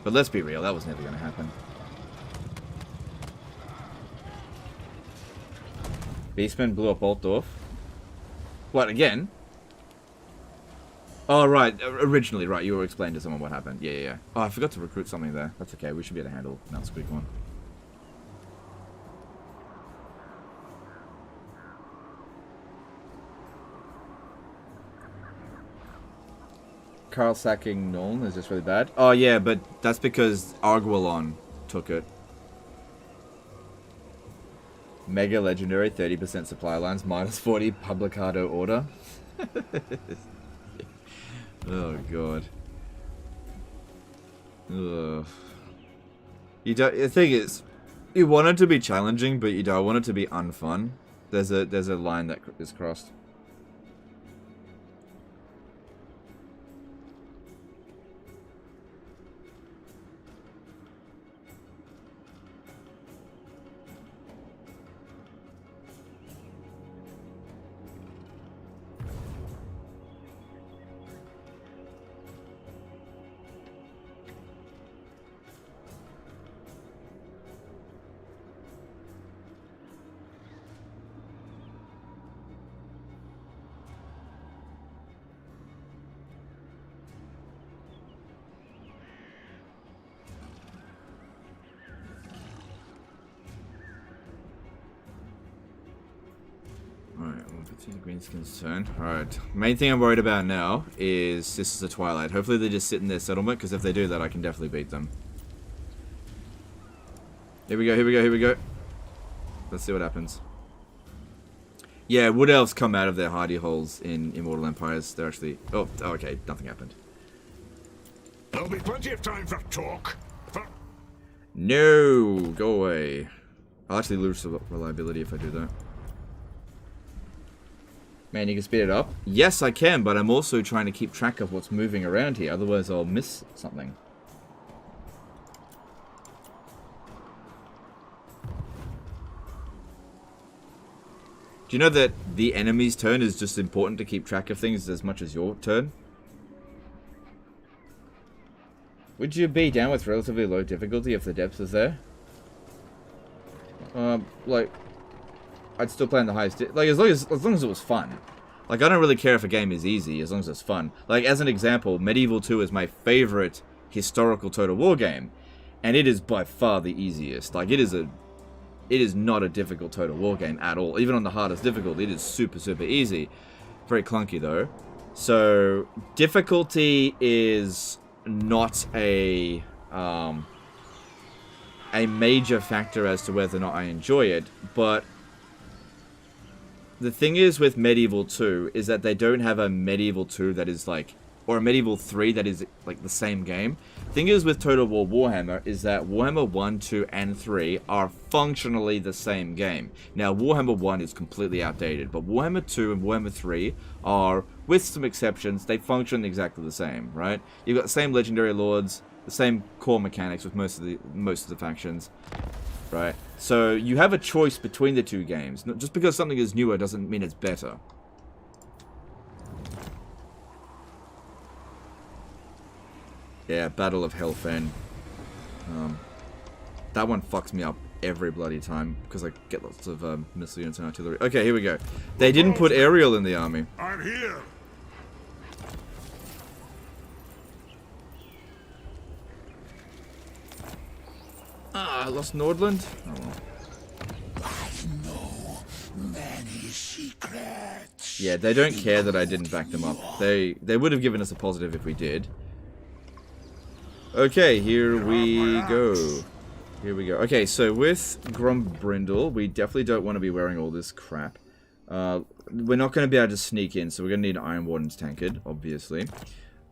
But let's be real, that was never going to happen. Beastman blew up Altdorf. What, again? Oh, right. Originally, right. You were explaining to someone what happened. Yeah, yeah, yeah. Oh, I forgot to recruit something there. That's okay. We should be able to handle that squeak one. Carl sacking Nuln is just really bad. Oh, yeah, but that's because Arguelon took it. Mega Legendary, 30% supply lines, minus 40 Publicado order. Oh, God. Ugh. You don't, the thing is, you want it to be challenging, but you don't want it to be unfun. There's a line that is crossed. Greenskin's turn. Alright. Main thing I'm worried about now is this is a Twilight. Hopefully they just sit in their settlement, because if they do that, I can definitely beat them. Here we go, here we go, here we go. Let's see what happens. Yeah, Wood Elves come out of their hidey holes in Immortal Empires. They're actually... Oh, okay. Nothing happened. There'll be plenty of time for talk. No! Go away. I'll actually lose reliability if I do that. Man, you can speed it up? Yes, I can, but I'm also trying to keep track of what's moving around here, otherwise I'll miss something. Do you know that the enemy's turn is just important to keep track of things as much as your turn? Would you be down with relatively low difficulty if the depth is there? Like... I'd still play on the highest... Like, as long as it was fun. Like, I don't really care if a game is easy, as long as it's fun. Like, as an example, Medieval 2 is my favorite historical Total War game. And it is by far the easiest. Like, it is not a difficult Total War game at all. Even on the hardest difficulty, it is super, super easy. Very clunky, though. So, difficulty is not a major factor as to whether or not I enjoy it, but... The thing is with Medieval 2 is that they don't have a Medieval 2 that is like, or a Medieval 3 that is like the same game. The thing is with Total War Warhammer is that Warhammer 1, 2, and 3 are functionally the same game. Now Warhammer 1 is completely outdated, but Warhammer 2 and Warhammer 3 are, with some exceptions, they function exactly the same, right? You've got the same legendary lords, the same core mechanics with most of the factions. Right, so you have a choice between the two games. Just because something is newer doesn't mean it's better. Yeah, Battle of Hellfen. That one fucks me up every bloody time because I get lots of missile units and artillery. Okay, here we go. They didn't put aerial in the army. I'm here. Ah, I lost Nordland. Oh, well. I know many secrets. Yeah, they don't care that I didn't back them up. They would have given us a positive if we did. Okay, here we go. Here we go. Okay, so with Grombrindal, we definitely don't want to be wearing all this crap. We're not going to be able to sneak in, so we're going to need Iron Warden's tankard, obviously.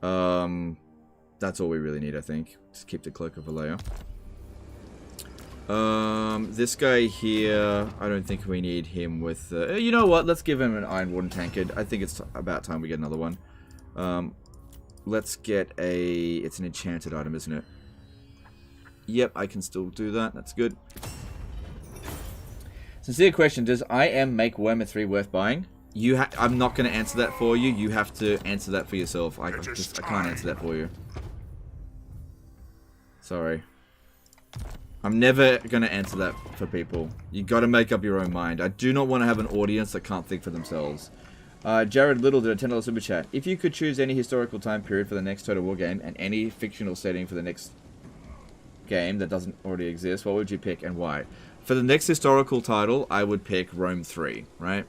That's all we really need, I think. Just keep the Cloak of Vallejo. This guy here, I don't think we need him with... you know what? Let's give him an Iron Warden tankard. I think it's about time we get another one. Let's get a... It's an enchanted item, isn't it? Yep, I can still do that. That's good. Sincere question. Does IM make Warhammer 3 worth buying? I'm not going to answer that for you. You have to answer that for yourself. I can't answer that for you. Sorry. I'm never going to answer that for people. You got to make up your own mind. I do not want to have an audience that can't think for themselves. Jared Little did a $10 super chat. If you could choose any historical time period for the next Total War game and any fictional setting for the next game that doesn't already exist, what would you pick and why? For the next historical title, I would pick Rome 3, right?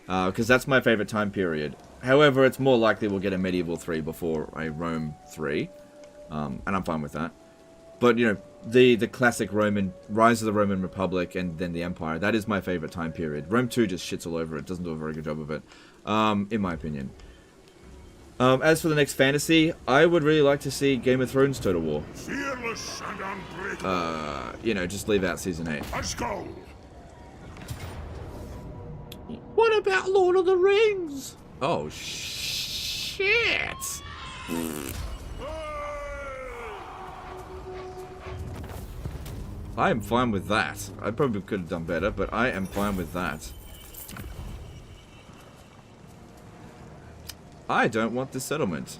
Because that's my favorite time period. However, it's more likely we'll get a Medieval 3 before a Rome 3. And I'm fine with that. But, you know, the classic Roman, rise of the Roman Republic and then the Empire, that is my favorite time period. Rome 2 just shits all over it, doesn't do a very good job of it, in my opinion. As for the next fantasy, I would really like to see Game of Thrones Total War. Fearless and unbreakable. You know, just leave out Season 8. Let's go. What about Lord of the Rings? Oh, shit! I am fine with that. I probably could have done better, but I am fine with that. I don't want this settlement.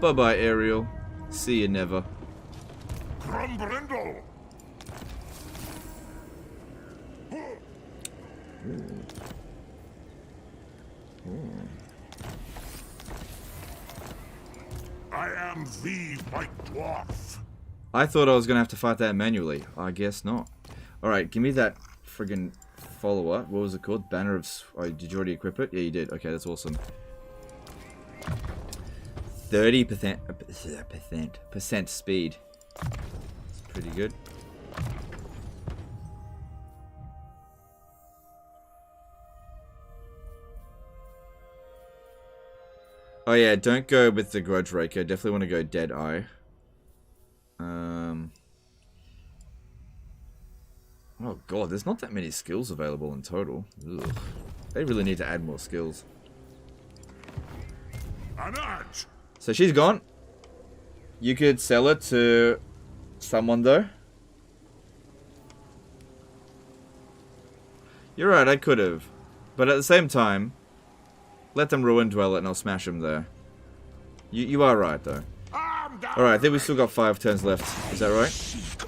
Bye-bye, Ariel. See you never. Grombrindal. I am the White Dwarf. I thought I was going to have to fight that manually. I guess not. Alright, give me that friggin' follower. What was it called? Banner of... Oh, did you already equip it? Yeah, you did. Okay, that's awesome. 30% speed. That's pretty good. Oh yeah, don't go with the Grudge Raker. Definitely want to go Dead Eye. Oh god, there's not that many skills available in total. Ugh. They really need to add more skills. So she's gone. You could sell it to someone though. You're right, I could have. But at the same time, let them ruin dwell it and I'll smash them there. You are right though. Alright, I think we've still got 5 turns left. Is that right?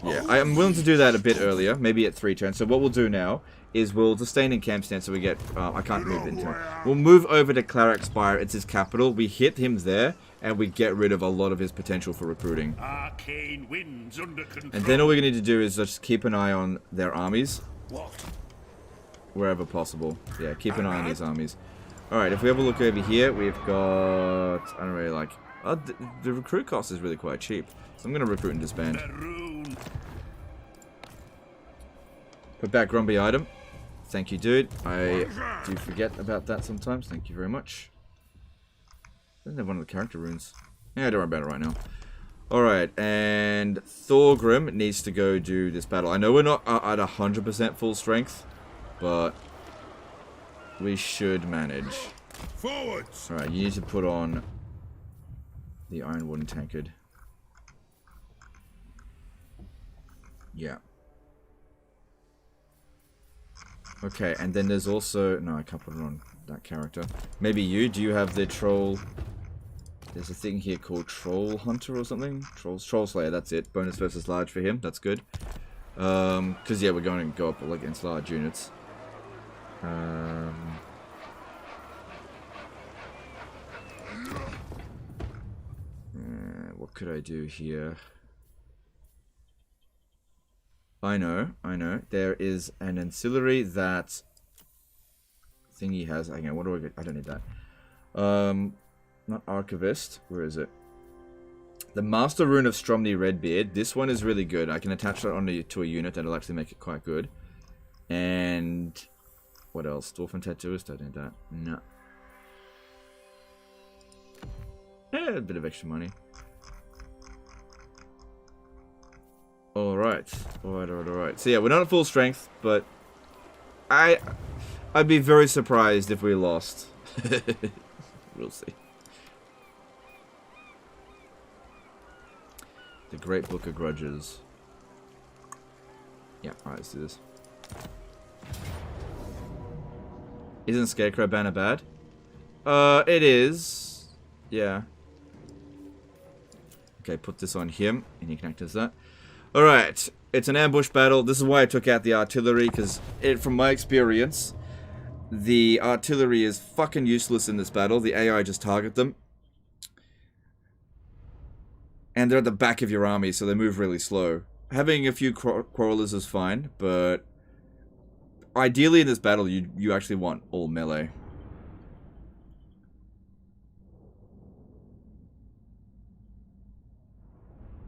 Yeah, I am willing to do that a bit earlier. Maybe at 3 turns. So what we'll do now is we'll just stay in camp stand so we get... I can't move into it. We'll move over to Clarac Spire. It's his capital. We hit him there and we get rid of a lot of his potential for recruiting. Arcane winds under control. And then all we're going to need to do is just keep an eye on their armies. Wherever possible. Yeah, keep an eye on these armies. Alright, if we have a look over here, we've got... I don't really like... the recruit cost is really quite cheap. So I'm going to recruit and disband. Put back Grumpy item. Thank you, dude. I do forget about that sometimes. Thank you very much. Doesn't have one of the character runes. Yeah, don't worry about it right now. Alright, and Thorgrim needs to go do this battle. I know we're not at 100% full strength, but we should manage. Forwards. Alright, you need to put on the Iron Wooden Tankard. Yeah. Okay, and then there's also... No, I can't put it on that character. Maybe you? Do you have the Troll... There's a thing here called Troll Hunter or something? Troll Slayer, that's it. Bonus versus large for him, that's good. Because, yeah, we're going to go up against large units. What could I do here? I know. There is an ancillary that thingy has. Hang on, what do I get? I don't need that. Not Archivist. Where is it? The Master Rune of Stromny Redbeard. This one is really good. I can attach that onto to a unit that'll actually make it quite good. And what else? Dwarfen Tattooist. I don't need that. No. Yeah, a bit of extra money. Alright. Alright. So yeah, we're not at full strength, but I'd be very surprised if we lost. We'll see. The Great Book of Grudges. Yeah, alright, let's do this. Isn't Scarecrow banner bad? It is. Yeah. Okay, put this on him, and he can act as that. Alright, it's an ambush battle. This is why I took out the artillery, because from my experience, the artillery is fucking useless in this battle. The AI just target them. And they're at the back of your army, so they move really slow. Having a few crawlers is fine, but ideally in this battle, you actually want all melee.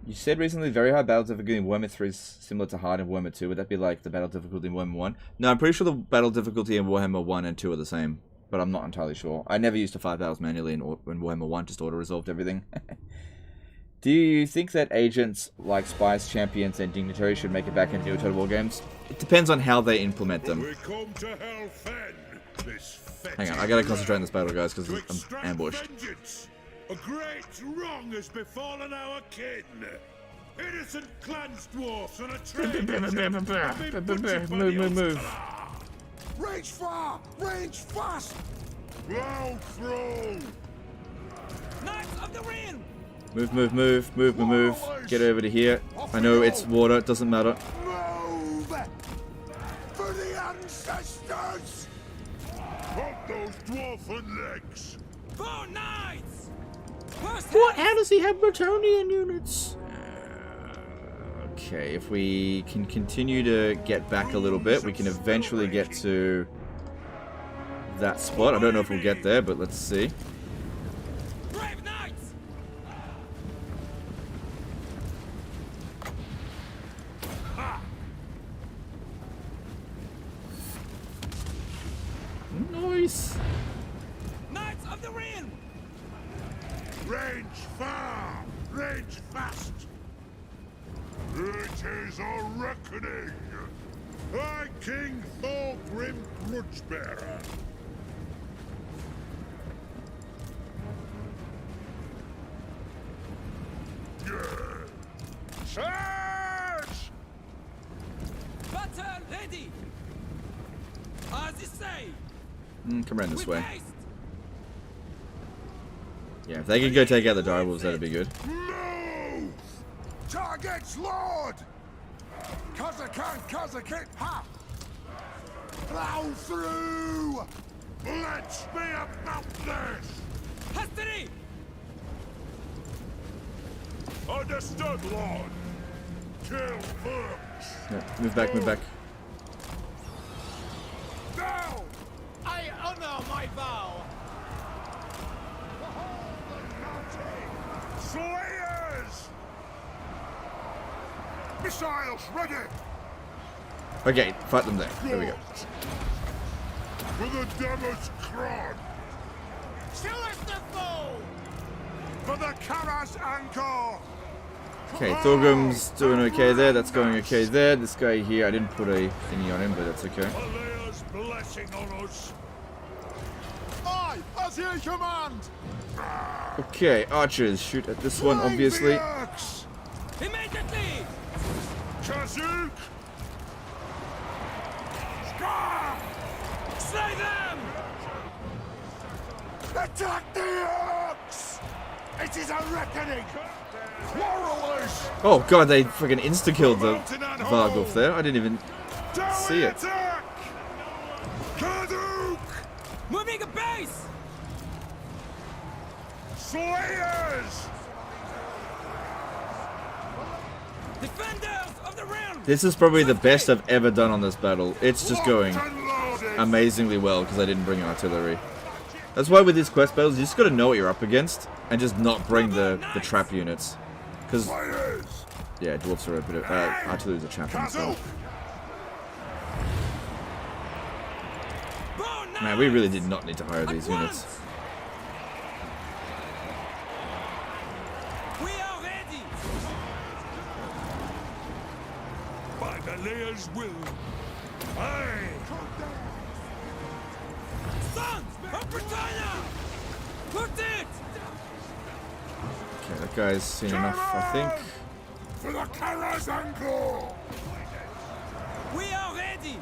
You said recently very high battle difficulty in Warhammer 3 is similar to hard in Warhammer 2. Would that be like the battle difficulty in Warhammer 1? No, I'm pretty sure the battle difficulty in Warhammer 1 and 2 are the same. But I'm not entirely sure. I never used to fight battles manually in Warhammer 1, just auto-resolved everything. Do you think that agents like spies, champions, and dignitaries should make it back into Total War games? It depends on how they implement them. Hang on, I gotta concentrate on this battle, guys, because I'm ambushed. A great wrong has befallen our kin. Innocent clans dwarfs and a traitor. Move. Range far! Range fast! Blow through! Knights of the Ring! Move. Get over to here. I know it's water, it doesn't matter. Move! For the ancestors! Put those dwarfen legs! Four knights! How does he have Bretonian units? Okay, if we can continue to get back a little bit, we can eventually get to that spot. I don't know if we'll get there, but let's see. Brave knights! Nice. Knights of the Ring! Range far! Range fast! It is a reckoning! I, King Thorgrim Grudgebearer. Charge! Battle ready! As you say! Come around this way. Yeah, if they could go take out the direwolves, that'd be good. Move! Targets Lord! Kazakit, ha! Plow through! Let's be about this! History! Understood, Lord! Kill first! Yeah, move back. Down! I honor my vow! Slayers! Missiles ready! Okay, fight them there. There we go. For the Demon's Cron! Show us the foe! For the Kara's Anchor! Okay, Thorgrim's doing okay there. That's going okay there. This guy here, I didn't put a thingy on him, but that's okay. Alea's blessing on us! Aye, as you command! Okay, archers, shoot at this one, obviously. Immediately! Chazuk! Slay them! Attack the orcs! It is a reckoning! Warriors! Oh god, they freaking insta-killed the Vargulf there. I didn't even see it. Kaduk! Moving a base! Slayers! Defenders of the realm! This is probably the best I've ever done on this battle. It's just going amazingly well because I didn't bring artillery. That's why with these quest battles, you just gotta know what you're up against and just not bring the trap units. Because, yeah, dwarves are a bit of, artillery is a trap in itself. Man, we really did not need to hire these units. We are ready! By Galea's will. Aye! Sons of Britannia! Put it! Okay, that guy's seen enough, I think. For the Kara's Anchor! We are ready.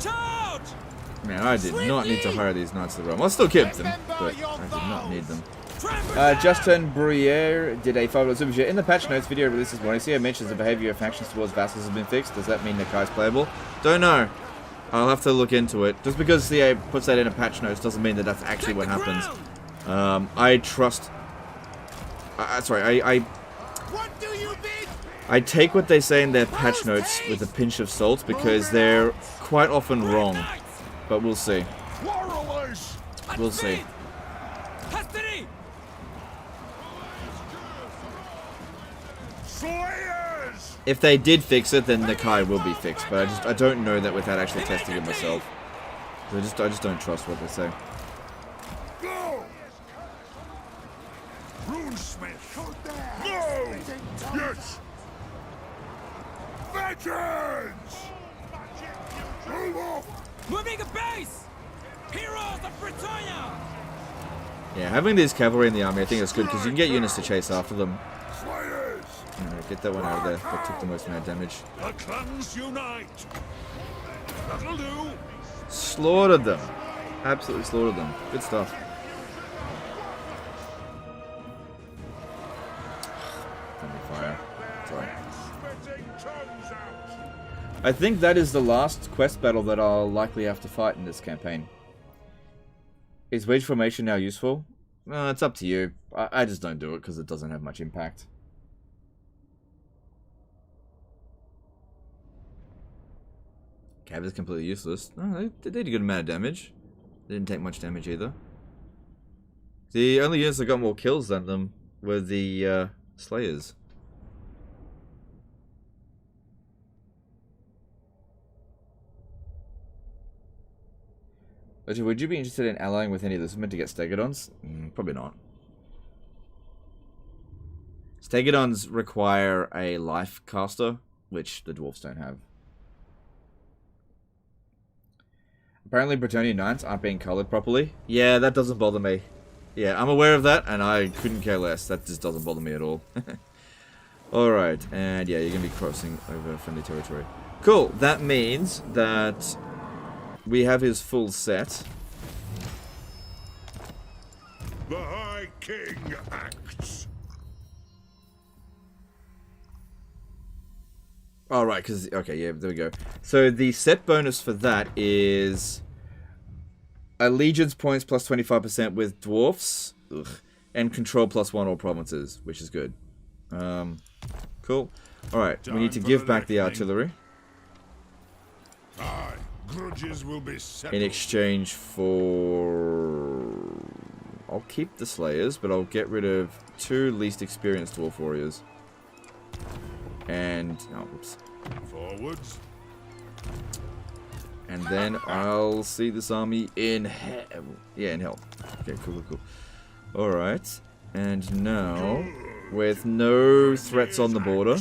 Charge! Man, I did not need to hire these Knights of the Realm. I'll still keep them, but I did not need them. Justin Bruyere did a 5 super chat. In the patch notes video released this morning, CEO mentions the behavior of factions towards vassals has been fixed. Does that mean Nakai's playable? Don't know. I'll have to look into it. Just because CA puts that in a patch notes doesn't mean that that's actually what happens. I trust... I take what they say in their patch notes with a pinch of salt because they're quite often wrong. But we'll see. We'll see. If they did fix it, then Nakai will be fixed. But I don't know that without actually testing it myself. I just don't trust what they say. Go! Runesmith! Go! Yes! Veterans! Move off! Moving a base! Heroes of Britannia! Yeah, having these cavalry in the army I think is good because you can get units to chase after them. Slayers! Get that one out of there. That took the most amount of damage. The clans unite! That'll do! Slaughtered them. Absolutely slaughtered them. Good stuff. Friendly fire. Sorry. I think that is the last quest battle that I'll likely have to fight in this campaign. Is wage formation now useful? It's up to you. I just don't do it because it doesn't have much impact. Cav is completely useless. No, they did a good amount of damage. They didn't take much damage either. The only units that got more kills than them were the Slayers. Would you be interested in allying with any of this meant to get Stegodons? Probably not. Stegodons require a life caster, which the dwarves don't have. Apparently Bretonnian Knights aren't being coloured properly. Yeah, that doesn't bother me. Yeah, I'm aware of that, and I couldn't care less. That just doesn't bother me at all. Alright, and yeah, you're going to be crossing over friendly territory. Cool, that means that we have his full set. The High King acts. Alright, because... Okay, yeah, there we go. So the set bonus for that is... Allegiance points plus 25% with dwarfs. Ugh, and control plus 1 all provinces, which is good. Cool. Alright, we need to give back the artillery. Aye, grudges will be settled. In exchange for... I'll keep the Slayers, but I'll get rid of 2 least experienced dwarf warriors. And... Oh, oops. Forwards. And then I'll see this army in hell. Yeah, in hell. Okay, cool. Alright. And now, with no threats on the border,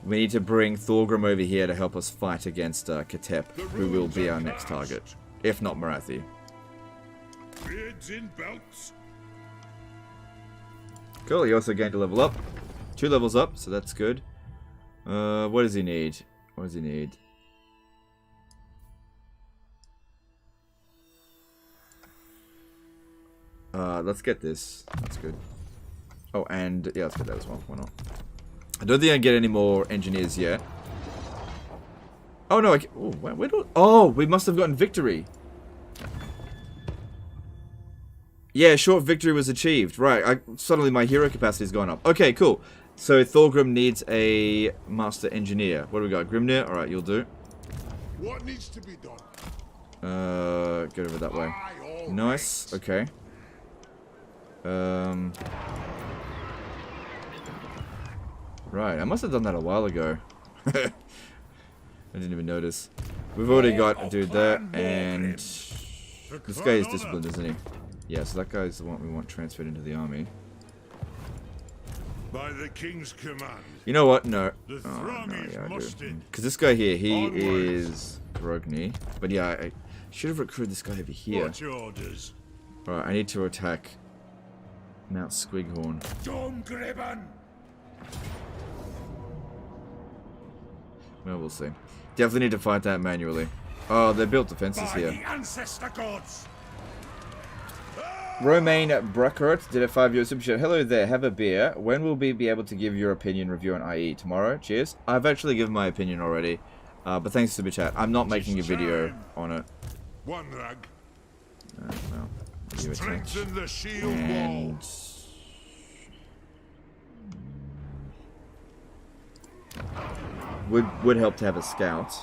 we need to bring Thorgrim over here to help us fight against Katep, who will be our next target. If not Marathi. Beards in belts. Cool, he also gained a level up. 2 levels up, so that's good. What does he need? What does he need? Let's get this. That's good. Oh, and yeah, let's get that as well. Why not? I don't think I can get any more engineers yet. Oh no! We must have gotten victory. Yeah, short victory was achieved. Right, suddenly my hero capacity has gone up. Okay, cool. So Thorgrim needs a master engineer. What do we got? Grimnir? Alright, you'll do. What needs to be done? Get over that way. Nice, okay. Right, I must have done that a while ago. I didn't even notice. We've already got a dude there, and this guy is disciplined, isn't he? Yeah, so that guy's the one we want transferred into the army. By the king's command. You know what? No. The Oh, no, yeah, I do. mustered. Because this guy here, he is Grogny. But yeah, I should have recruited this guy over here. What's your orders? Right, I need to attack Mount Squighorn. Dom Greben. Well, we'll see. Definitely need to fight that manually. Oh, they built defenses By here. the ancestor gods! Romaine Bruckert did a 5-year super chat. Hello there, have a beer. When will we be able to give your opinion review on IE? Tomorrow? Cheers. I've actually given my opinion already. But thanks super chat. I'm not making a video on it. One rag. Well, you attack. Strengthen the shield And... Would help to have a scout.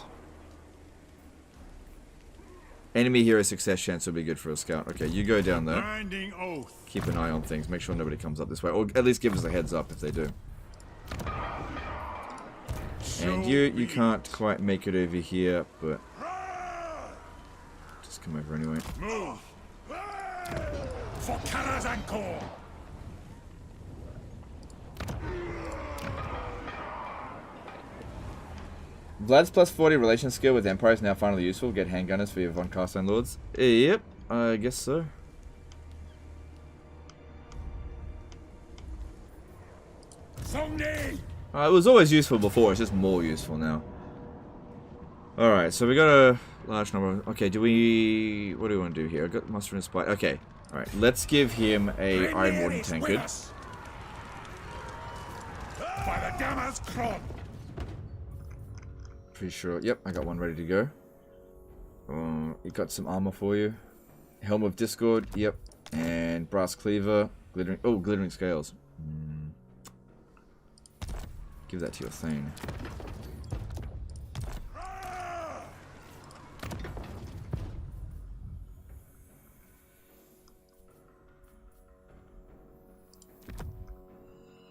Enemy hero success chance would be good for a scout. Okay, you go down there. Binding oath. Keep an eye on things. Make sure nobody comes up this way. Or at least give us a heads up if they do. And you can't quite make it over here, but... just come over anyway. Move. For Karazanko. Vlad's plus 40 relation skill with Empire is now finally useful. Get handgunners for your Von Carstone Lords. Yep, I guess so. It was always useful before, it's just more useful now. Alright, so we got a large number of... okay, what do we want to do here? I got Muster and Spite. Okay, alright, let's give him a Iron Warden tankard. By the Gamma's Cron. Pretty sure. Yep, I got one ready to go. You got some armor for you. Helm of Discord. Yep. And Brass Cleaver. Glittering... oh, Glittering Scales. Give that to your Thane.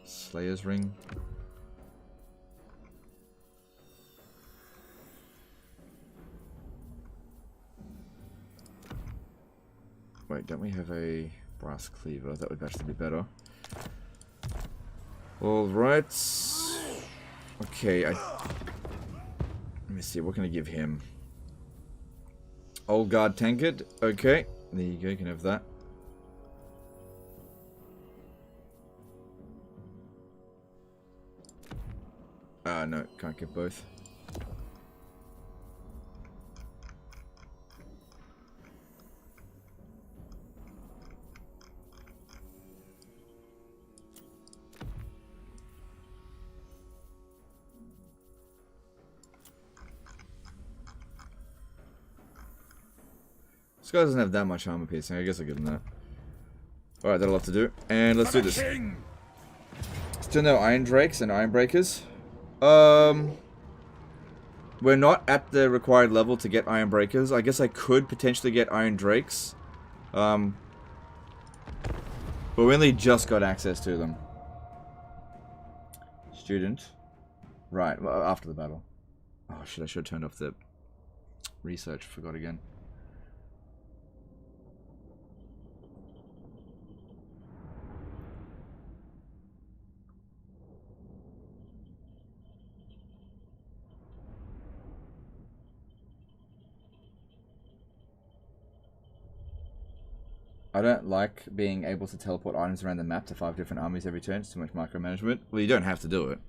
Slayer's Ring. Wait, don't we have a Brass Cleaver? That would actually be better. Alright. Okay, let me see, what can I give him? Old Guard Tankard. Okay, there you go, you can have that. No, can't get both. This guy doesn't have that much armor piercing. I guess I'll give him that. Alright, that'll have to do. And let's do this. Still no Iron Drakes and Iron Breakers. We're not at the required level to get Iron Breakers. I guess I could potentially get Iron Drakes. But we only just got access to them. Student. Right, well, after the battle. Oh shit, I should have turned off the research. Forgot again. I don't like being able to teleport items around the map to 5 different armies every turn. It's too much micromanagement. Well, you don't have to do it.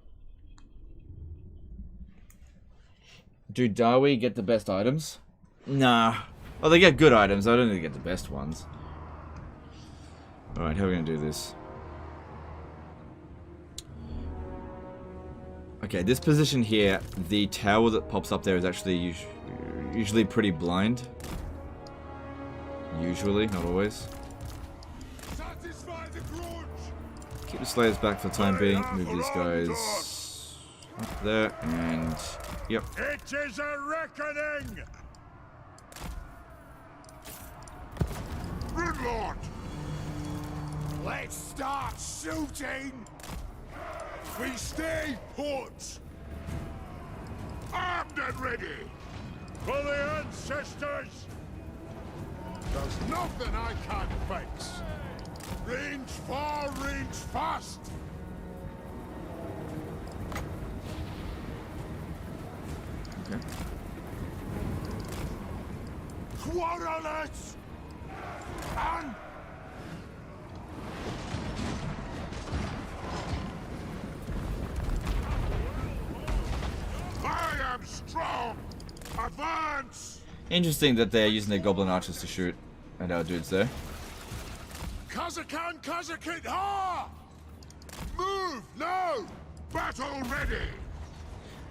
Do Dawi get the best items? Nah. Oh, they get good items. I don't think they get the best ones. Alright, how are we going to do this? Okay, this position here, the tower that pops up there is actually usually pretty blind. Usually, not always. Keep the Slayers back for the time being. Move these guys up there, and yep. It is a reckoning! Gridlord! Let's start shooting! We stay put! Armed and ready! For the ancestors! There's nothing I can't fix! Range far, range fast! Okay. Quarrelers! And... strong. Advance. Interesting that they're using their goblin archers to shoot at our dudes there. Kazakan, Kazakit, ha! Move now. Battle ready.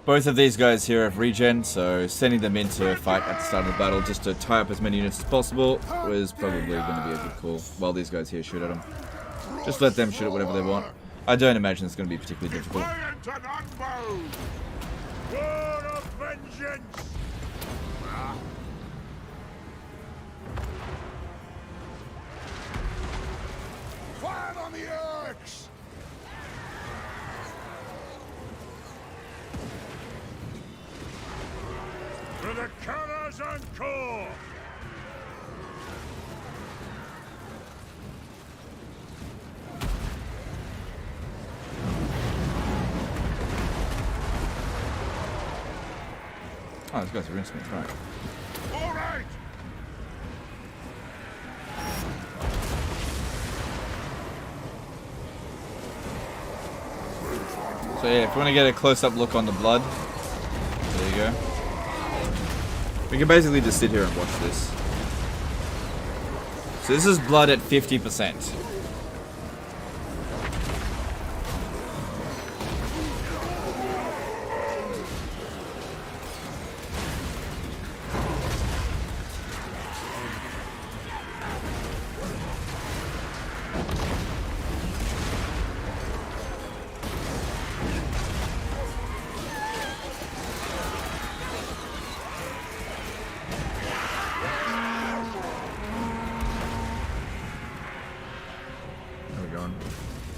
Both of these guys here have regen, so sending them in to fight at the start of the battle just to tie up as many units as possible was probably going to be a good call, while these guys here shoot at them. Just let them shoot at whatever they want. I don't imagine it's going to be particularly difficult. Word of vengeance. Fire on the axe. To the colours and core! Oh, these guys are instruments, right. All right! So yeah, if you want to get a close-up look on the blood, there you go. We can basically just sit here and watch this. So this is blood at 50%.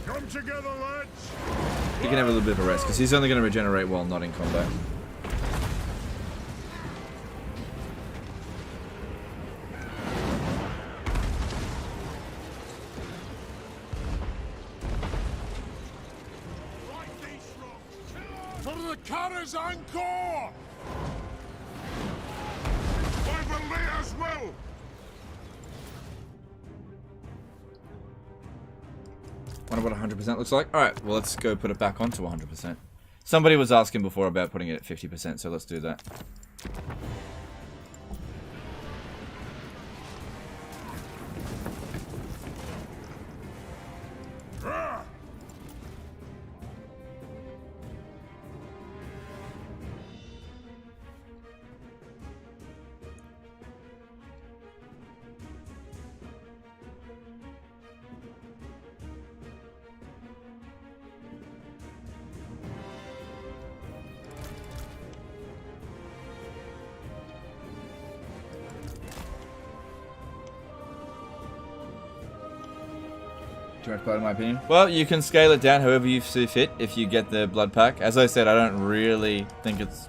Come together, lads! He can have a little bit of a rest, because he's only going to regenerate while not in combat. For the Kara's encore! By the Leah's will! Wonder what 100% looks like. Alright, well let's go put it back onto 100%. Somebody was asking before about putting it at 50%, so let's do that. Too much blood in my opinion. Well, you can scale it down however you see fit if you get the blood pack. As I said, I don't really think it's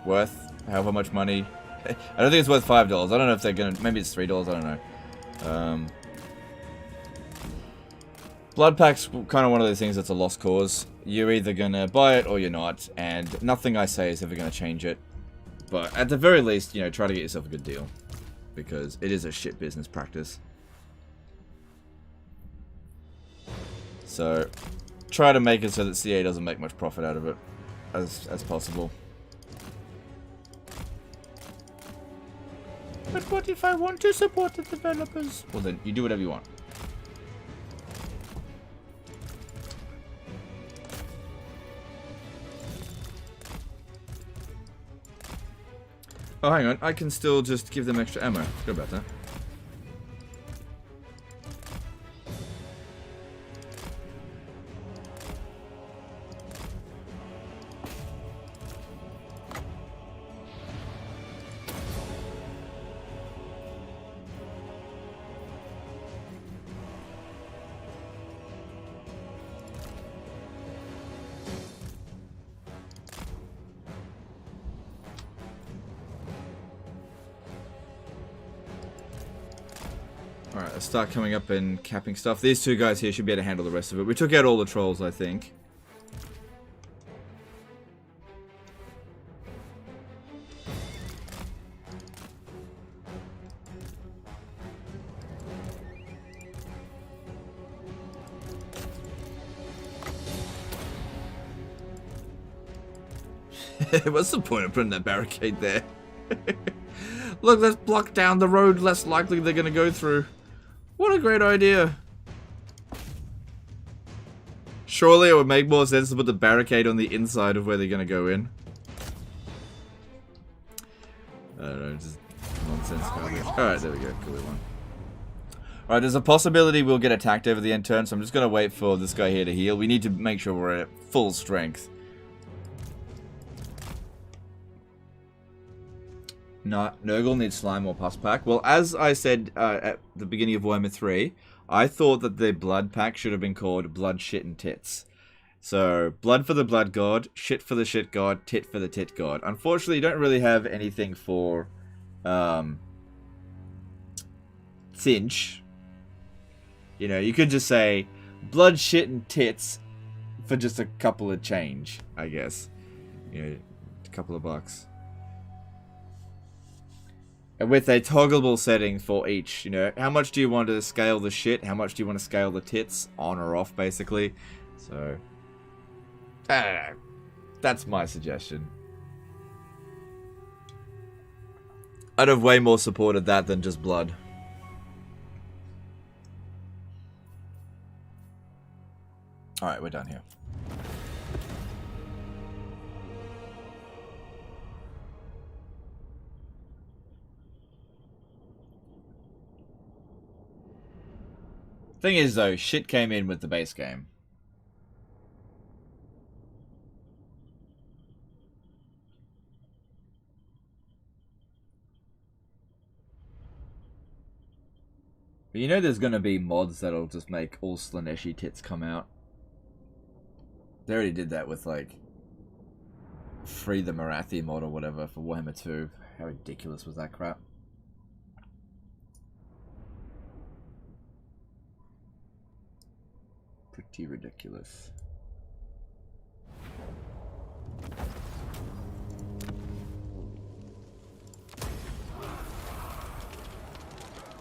worth however much money. I don't think it's worth $5. I don't know if they're gonna, maybe it's $3, I don't know. Blood pack's kind of one of those things that's a lost cause. You're either gonna buy it or you're not, and nothing I say is ever gonna change it. But at the very least, you know, try to get yourself a good deal, because it is a shit business practice. So, try to make it so that CA doesn't make much profit out of it as possible. But what if I want to support the developers? Well then, you do whatever you want. Oh, hang on. I can still just give them extra ammo. Forgot about that. Alright, let's start coming up and capping stuff. These two guys here should be able to handle the rest of it. We took out all the trolls, I think. What's the point of putting that barricade there? Look, let's block down the road less likely they're gonna go through. What a great idea. Surely it would make more sense to put the barricade on the inside of where they're gonna go in. I don't know, just nonsense garbage. Alright, there we go, cool one. Alright, there's a possibility we'll get attacked over the end turn, so I'm just gonna wait for this guy here to heal. We need to make sure we're at full strength. No, Nurgle needs slime or pus pack. Well, as I said at the beginning of Warhammer 3, I thought that the blood pack should have been called blood, shit, and tits. So, blood for the blood god, shit for the shit god, tit for the tit god. Unfortunately, you don't really have anything for Cinch. You know, you could just say blood, shit, and tits for just a couple of change, I guess. You know, a couple of bucks. And with a toggleable setting for each, you know, how much do you want to scale the shit? How much do you want to scale the tits? On or off, basically. So, I don't know. That's my suggestion. I'd have way more supported that than just blood. Alright, we're done here. Thing is, though, shit came in with the base game. But you know there's gonna be mods that'll just make all Slaneshi tits come out. They already did that with, like, Free the Marathi mod or whatever for Warhammer 2. How ridiculous was that crap? Pretty ridiculous.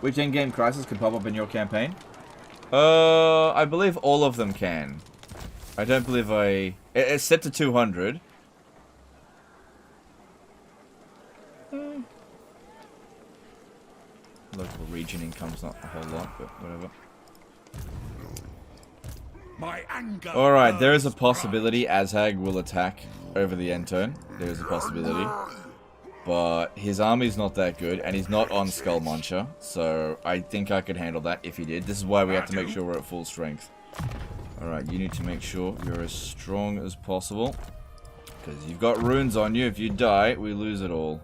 Which endgame crisis can pop up in your campaign? I believe all of them can. I don't believe it's set to 200. Local region income's not a whole lot, but whatever. Alright, there is a possibility Azhag will attack over the end turn. There is a possibility. But his army's not that good, and he's not on Skull Muncher, so I think I could handle that if he did. This is why we have to make sure we're at full strength. Alright, you need to make sure you're as strong as possible. Because you've got runes on you. If you die, we lose it all.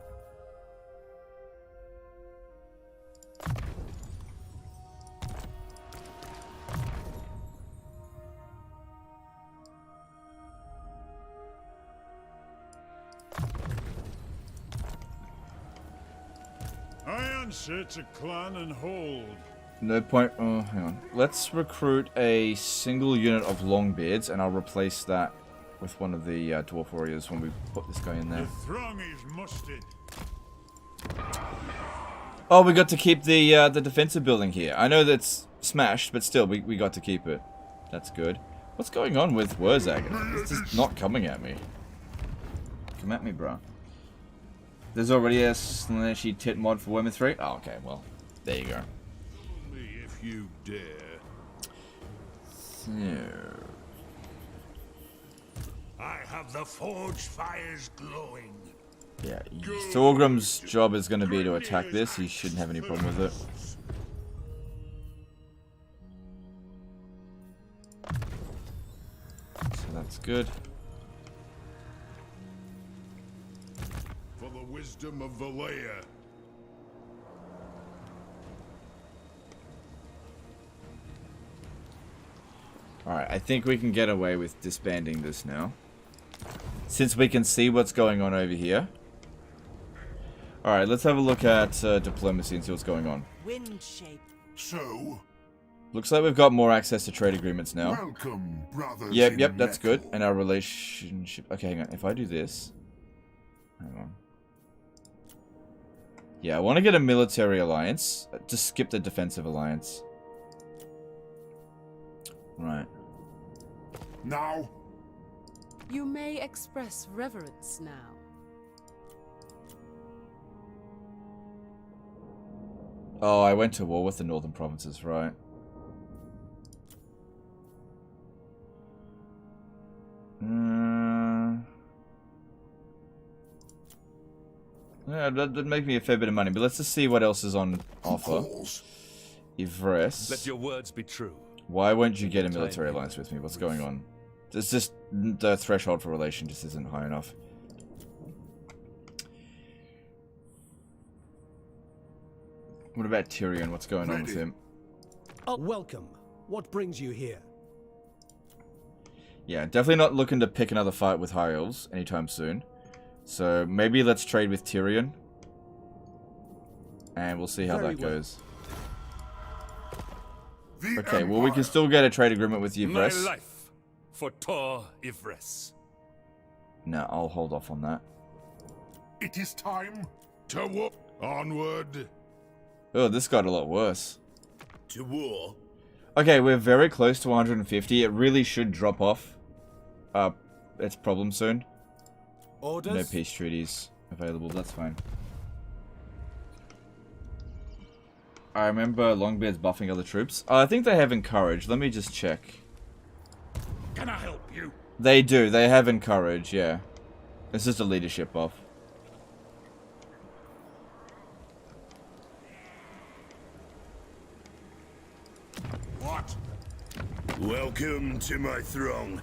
Iron sets a clan and hold. No point. Oh, hang on. Let's recruit a single unit of Longbeards, and I'll replace that with one of the Dwarf Warriors when we put this guy in there. The throng is mustered. Oh, we got to keep the defensive building here. I know that's smashed, but still, we got to keep it. That's good. What's going on with Wurzag? It's just not coming at me. Come at me, bro. There's already a Slaneshi tit mod for Warhammer 3? Oh, okay, well, there you go. Only if you dare. So... I have the forge fires glowing. yeah, Thorgrim's job is going to be to attack this. He shouldn't have any problem with it. So that's good. For the wisdom of Valea. Alright, I think we can get away with disbanding this now. Since we can see what's going on over here. Alright, let's have a look at diplomacy and see what's going on. Wind shape. So? Looks like we've got more access to trade agreements now. Welcome, brothers. Yep, that's good. And our relationship... okay, hang on. If I do this... hang on. Yeah, I want to get a military alliance. Just skip the defensive alliance. Right. Now? You may express reverence now. Oh, I went to war with the northern provinces, right? Yeah, that'd make me a fair bit of money, but let's just see what else is on offer. Ivres. Let your words be true. Why won't you get a military alliance with me? What's going on? It's just the threshold for relation just isn't high enough. What about Tyrion? What's going on with him? Oh, welcome. What brings you here? Yeah, definitely not looking to pick another fight with High Elves anytime soon. So maybe let's trade with Tyrion. And we'll see how that goes. Okay, well we can still get a trade agreement with Ivres. My life for Tor Ivres. No, I'll hold off on that. It is time to war. Onward. Oh, this got a lot worse. To war. Okay, we're very close to 150. It really should drop off. Its problem soon. Orders? No peace treaties available, that's fine. I remember Longbeard's buffing other troops. I think they have encourage. Let me just check. Can I help you? They do. They have encourage, yeah. It's just a leadership buff. What? Welcome to my throng.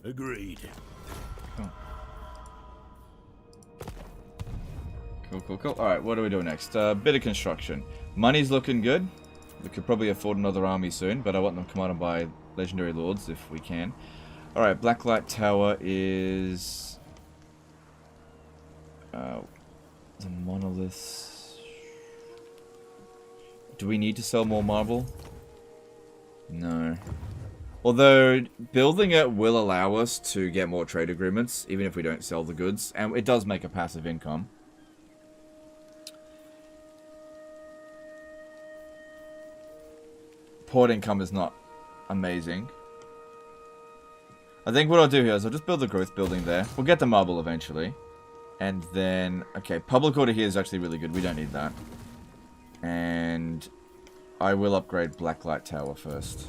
Agreed. Cool. Alright, what do we do next? Bit of construction. Money's looking good. We could probably afford another army soon, but I want them to come out and buy legendary lords if we can. Alright, Blacklight Tower is... the monoliths... Do we need to sell more marble? No. Although, building it will allow us to get more trade agreements, even if we don't sell the goods. And it does make a passive income. Port income is not amazing. I think what I'll do here is I'll just build the growth building there. We'll get the marble eventually. And then, okay, public order here is actually really good. We don't need that. And I will upgrade Blacklight Tower first.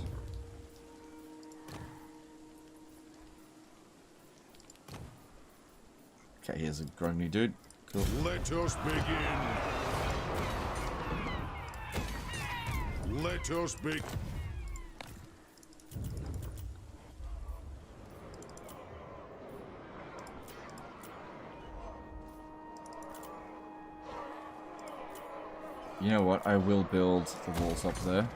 Okay, here's a groggy dude. Cool. Let us begin. Let us begin. You know what? I will build the walls up there.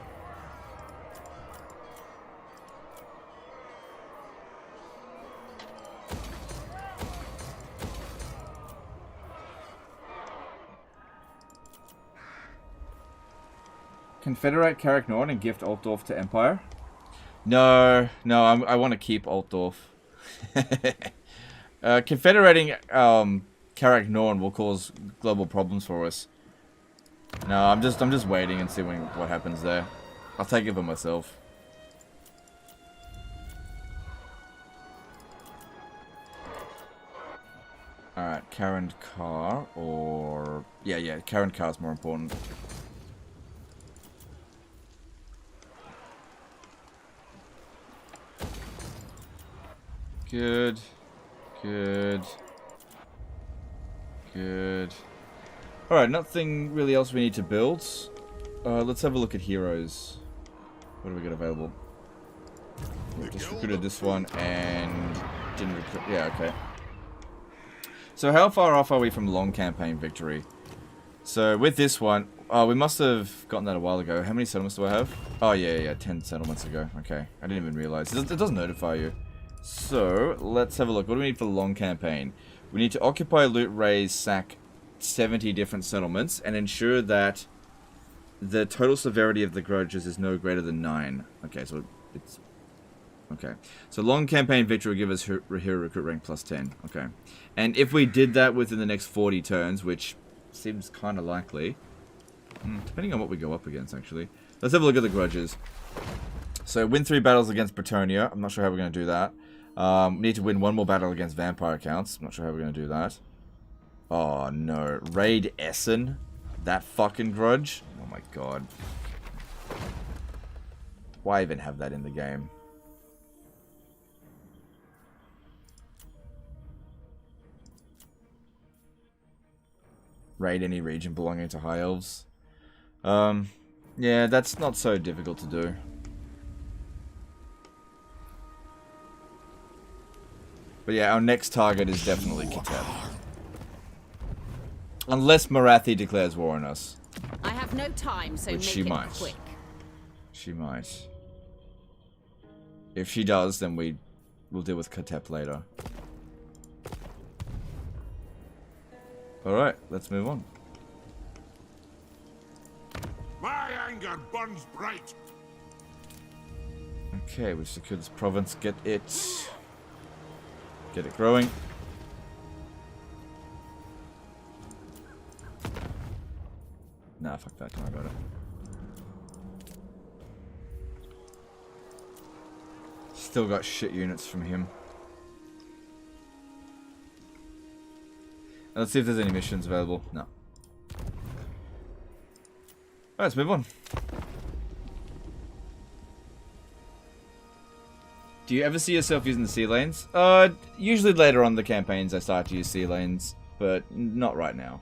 Confederate Carrick Norn and gift Altdorf to Empire? No, I want to keep Altdorf. Confederating Carrick Norn will cause global problems for us. No, I'm just waiting and seeing what happens there. I'll take it for myself. Alright, Karen Carr or... Yeah, Karen Carr is more important. Good. Alright, nothing really else we need to build. Let's have a look at heroes. What do we got available? Yeah, just recruited this one and didn't recruit... Yeah, okay. So how far off are we from long campaign victory? So with this one... Oh, we must have gotten that a while ago. How many settlements do I have? Oh, yeah, 10 settlements ago. Okay, I didn't even realize. It doesn't notify you. So, let's have a look. What do we need for the long campaign? We need to occupy, loot, raise, sack 70 different settlements and ensure that the total severity of the grudges is no greater than 9. Okay, so it's... Okay. So long campaign victory will give us hero recruit rank plus 10. Okay. And if we did that within the next 40 turns, which seems kind of likely... depending on what we go up against, actually. Let's have a look at the grudges. So, win 3 battles against Bretonnia. I'm not sure how we're going to do that. We need to win 1 more battle against vampire counts. I'm not sure how we're going to do that. Oh no. Raid Essen? That fucking grudge? Oh my god. Why even have that in the game? Raid any region belonging to High Elves? Yeah, that's not so difficult to do. But yeah, our next target is definitely Kiteb. Unless Marathi declares war on us. I have no time, so Which make she it might. quick. She might. If she does, then we'll deal with Kiteb later. Alright, let's move on. My anger burns bright. Okay, we've secured this province. Get it growing. Nah, fuck that. Don't worry about it. Still got shit units from him. Let's see if there's any missions available. No. Alright, let's move on. Do you ever see yourself using the sea lanes? Usually later on in the campaigns I start to use sea lanes, but not right now.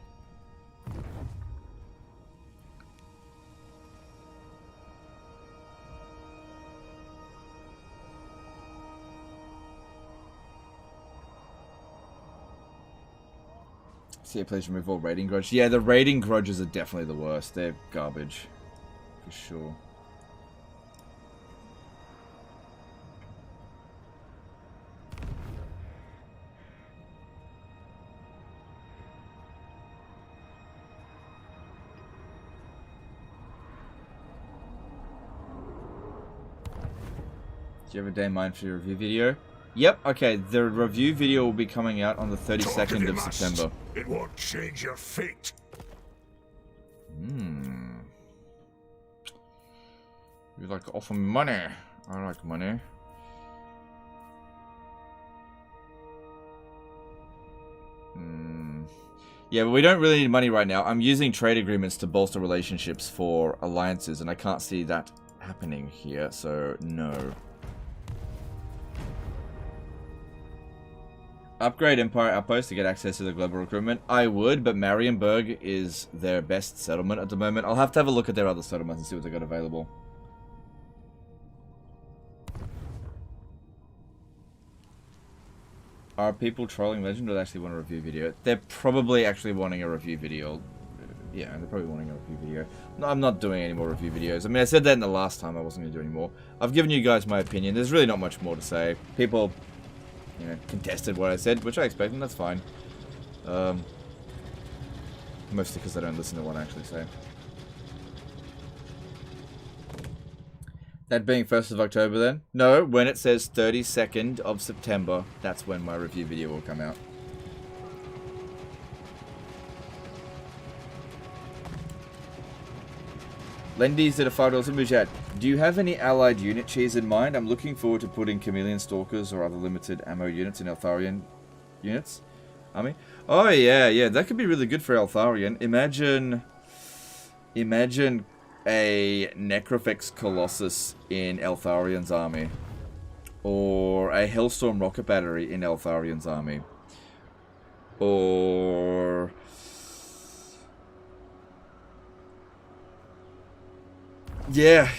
See, please remove all raiding grudges. Yeah, the raiding grudges are definitely the worst. They're garbage. For sure. Do you have a day in mind for your review video? Yep, okay, the review video will be coming out on the 32nd of September. It won't change your fate. You like to offer me money? I like money. Yeah, but we don't really need money right now. I'm using trade agreements to bolster relationships for alliances, and I can't see that happening here, so no. Upgrade Empire Outpost to get access to the global recruitment. I would, but Marienburg is their best settlement at the moment. I'll have to have a look at their other settlements and see what they got available. Are people trolling Legend or they actually want a review video? They're probably actually wanting a review video. Yeah, they're probably wanting a review video. No, I'm not doing any more review videos. I mean, I said that in the last time. I wasn't going to do any more. I've given you guys my opinion. There's really not much more to say. People, you know, contested what I said, which I expect, and that's fine. Mostly because I don't listen to what I actually say. That being 1st of October then? No, when it says 32nd of September, that's when my review video will come out. Lendy's at a $5 super chat. Do you have any allied unit cheese in mind? I'm looking forward to putting Chameleon Stalkers or other limited ammo units in Eltharion units. Army? Oh yeah, that could be really good for Eltharion. Imagine a Necrofex Colossus in Eltharion's army. Or a Hellstorm Rocket Battery in Eltharion's army. Or... Yeah,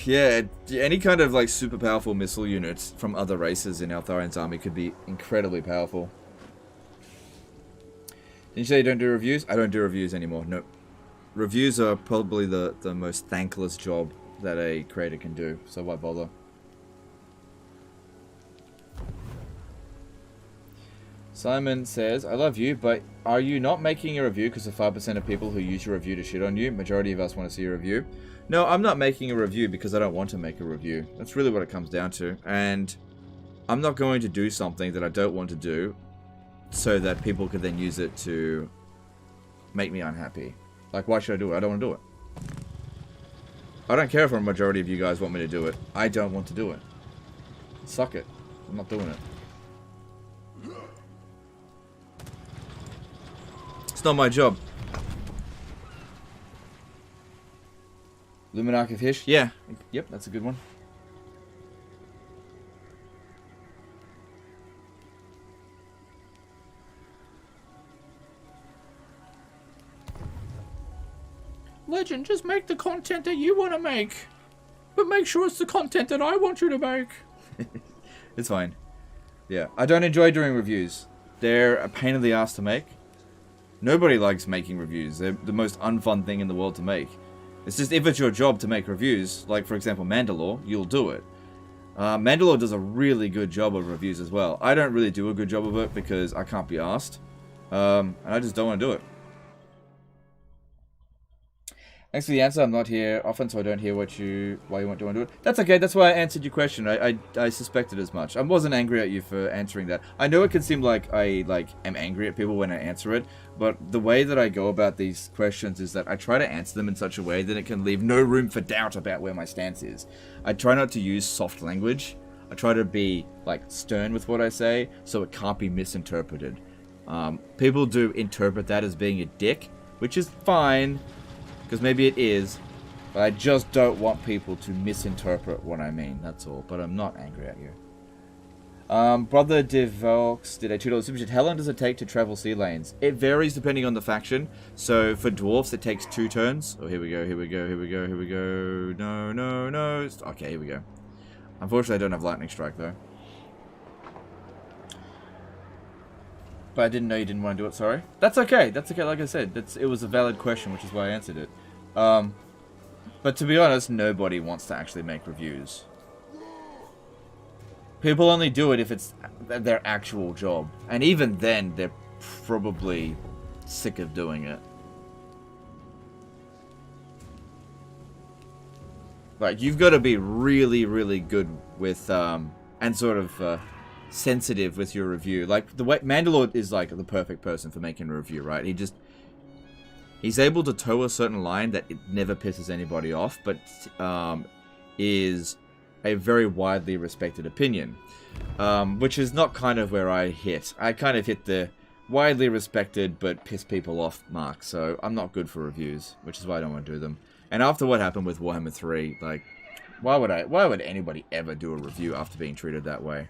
any kind of like super powerful missile units from other races in Eltharion's army could be incredibly powerful. Didn't you say you don't do reviews? I don't do reviews anymore, nope. Reviews are probably the most thankless job that a creator can do, so why bother? Simon says, I love you, but are you not making a review because of 5% of people who use your review to shit on you? Majority of us want to see a review. No, I'm not making a review because I don't want to make a review. That's really what it comes down to. And I'm not going to do something that I don't want to do so that people could then use it to make me unhappy. Like, why should I do it? I don't want to do it. I don't care if a majority of you guys want me to do it. I don't want to do it. Suck it. I'm not doing it. It's not my job. Luminarch of Hish? Yeah. Yep, that's a good one. Legend, just make the content that you want to make. But make sure it's the content that I want you to make. It's fine. Yeah, I don't enjoy doing reviews. They're a pain in the ass to make. Nobody likes making reviews. They're the most unfun thing in the world to make. It's just if it's your job to make reviews, like for example Mandalore, you'll do it. Mandalore does a really good job of reviews as well. I don't really do a good job of it because I can't be asked. And I just don't want to do it. Thanks for the answer. I'm not here often, so I don't hear why you want to do it. That's okay. That's why I answered your question. I suspected as much. I wasn't angry at you for answering that. I know it can seem like I am angry at people when I answer it, but the way that I go about these questions is that I try to answer them in such a way that it can leave no room for doubt about where my stance is. I try not to use soft language. I try to be stern with what I say, so it can't be misinterpreted. People do interpret that as being a dick, which is fine. Because maybe it is, but I just don't want people to misinterpret what I mean, that's all. But I'm not angry at you. Brother Devox did a $2 super chat. How long does it take to travel sea lanes? It varies depending on the faction. So for dwarfs, it takes 2 turns. Oh, here we go, here we go, here we go, here we go. No, no, no. Okay, here we go. Unfortunately, I don't have lightning strike, though. But I didn't know you didn't want to do it, sorry. That's okay, like I said. It was a valid question, which is why I answered it. But to be honest, nobody wants to actually make reviews. People only do it if it's their actual job. And even then, they're probably sick of doing it. You've got to be really, really good with, and sort of, sensitive with your review. The way Mandalore is the perfect person for making a review, right? He's able to toe a certain line that it never pisses anybody off, but is a very widely respected opinion, which is not kind of where I hit. I kind of hit the widely respected but piss people off mark, so I'm not good for reviews, which is why I don't want to do them. And after what happened with Warhammer 3, why would anybody ever do a review after being treated that way?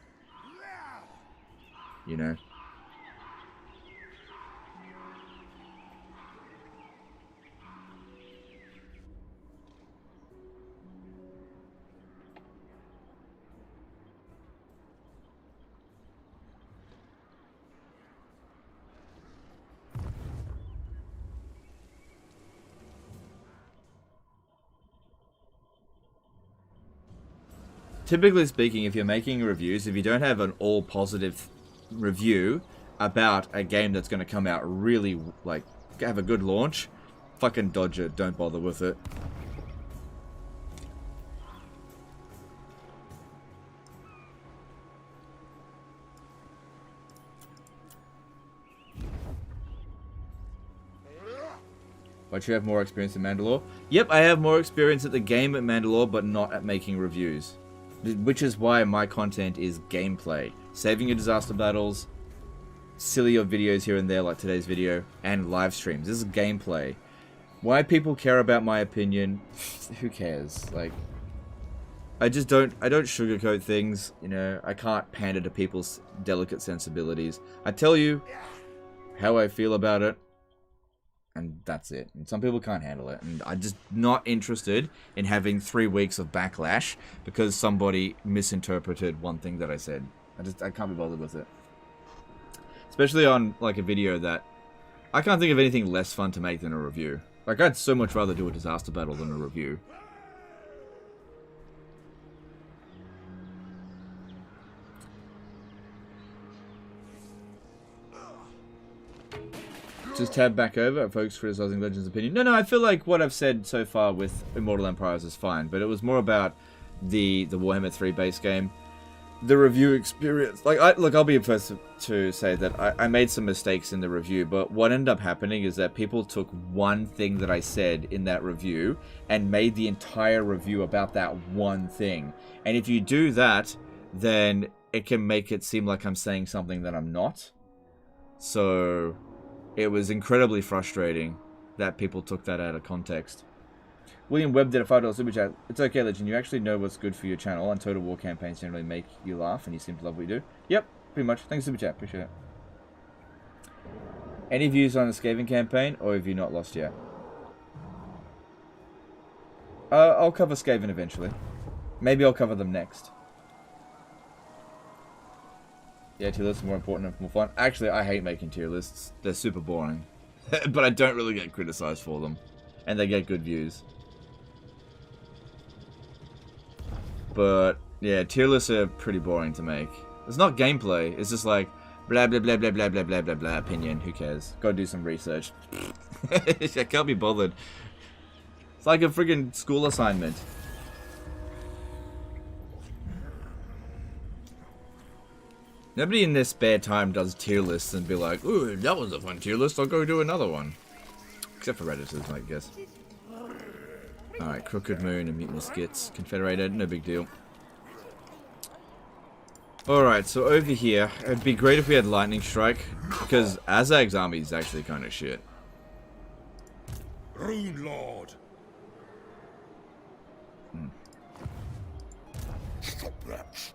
You know? Typically speaking, if you're making reviews, if you don't have an all positive review about a game that's going to come out really, have a good launch, fucking dodge it, don't bother with it. But you have more experience in Mandalore? Yep, I have more experience at the game at Mandalore, but not at making reviews. Which is why my content is gameplay. Saving your disaster battles, silly videos here and there like today's video, and live streams. This is gameplay. Why people care about my opinion, who cares? I just don't sugarcoat things, you know. I can't pander to people's delicate sensibilities. I tell you how I feel about it, and that's it. And some people can't handle it, and I'm just not interested in having 3 weeks of backlash because somebody misinterpreted one thing that I said. I can't be bothered with it. Especially on a video that I can't think of anything less fun to make than a review. I'd so much rather do a disaster battle than a review. Just tab back over, folks criticizing Legends' opinion. No, I feel like what I've said so far with Immortal Empires is fine, but it was more about the Warhammer 3 base game. The review experience. Look, I'll be the first to say that I made some mistakes in the review, but what ended up happening is that people took one thing that I said in that review and made the entire review about that one thing. And if you do that, then it can make it seem like I'm saying something that I'm not. So it was incredibly frustrating that people took that out of context. William Webb did a $5 super chat. It's okay, Legend. You actually know what's good for your channel, and Total War campaigns generally make you laugh, and you seem to love what you do. Yep, pretty much. Thanks, super chat. Appreciate it. Any views on the Skaven campaign, or have you not lost yet? I'll cover Skaven eventually. Maybe I'll cover them next. Yeah, tier lists are more important and more fun. Actually, I hate making tier lists. They're super boring. But I don't really get criticized for them. And they get good views. But, yeah, tier lists are pretty boring to make. It's not gameplay. It's just like, blah, blah, blah, blah, blah, blah, blah, blah, blah, opinion. Who cares? Go do some research. I can't be bothered. It's like a friggin' school assignment. Nobody in their spare time does tier lists and be like, ooh, that was a fun tier list, I'll go do another one. Except for Redditors, I guess. Alright, Crooked Moon and Mutant Skits. Confederated, no big deal. Alright, so over here, it'd be great if we had Lightning Strike, because Azag's army is actually kind of shit. Rune Lord. Stop that.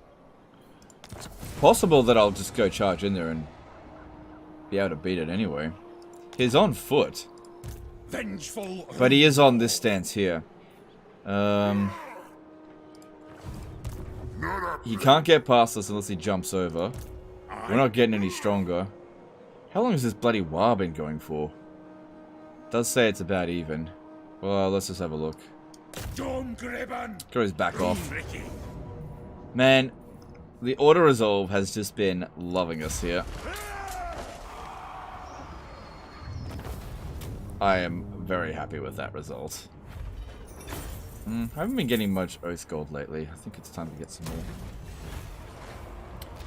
Possible that I'll just go charge in there and be able to beat it anyway. He's on foot. Vengeful. But he is on this stance here. He can't get past us unless he jumps over. We're not getting any stronger. How long has this bloody war been going for? It does say it's about even. Well, let's just have a look. Goes back off. Man, the auto-resolve has just been loving us here. I am very happy with that result. I haven't been getting much Oath Gold lately. I think it's time to get some more.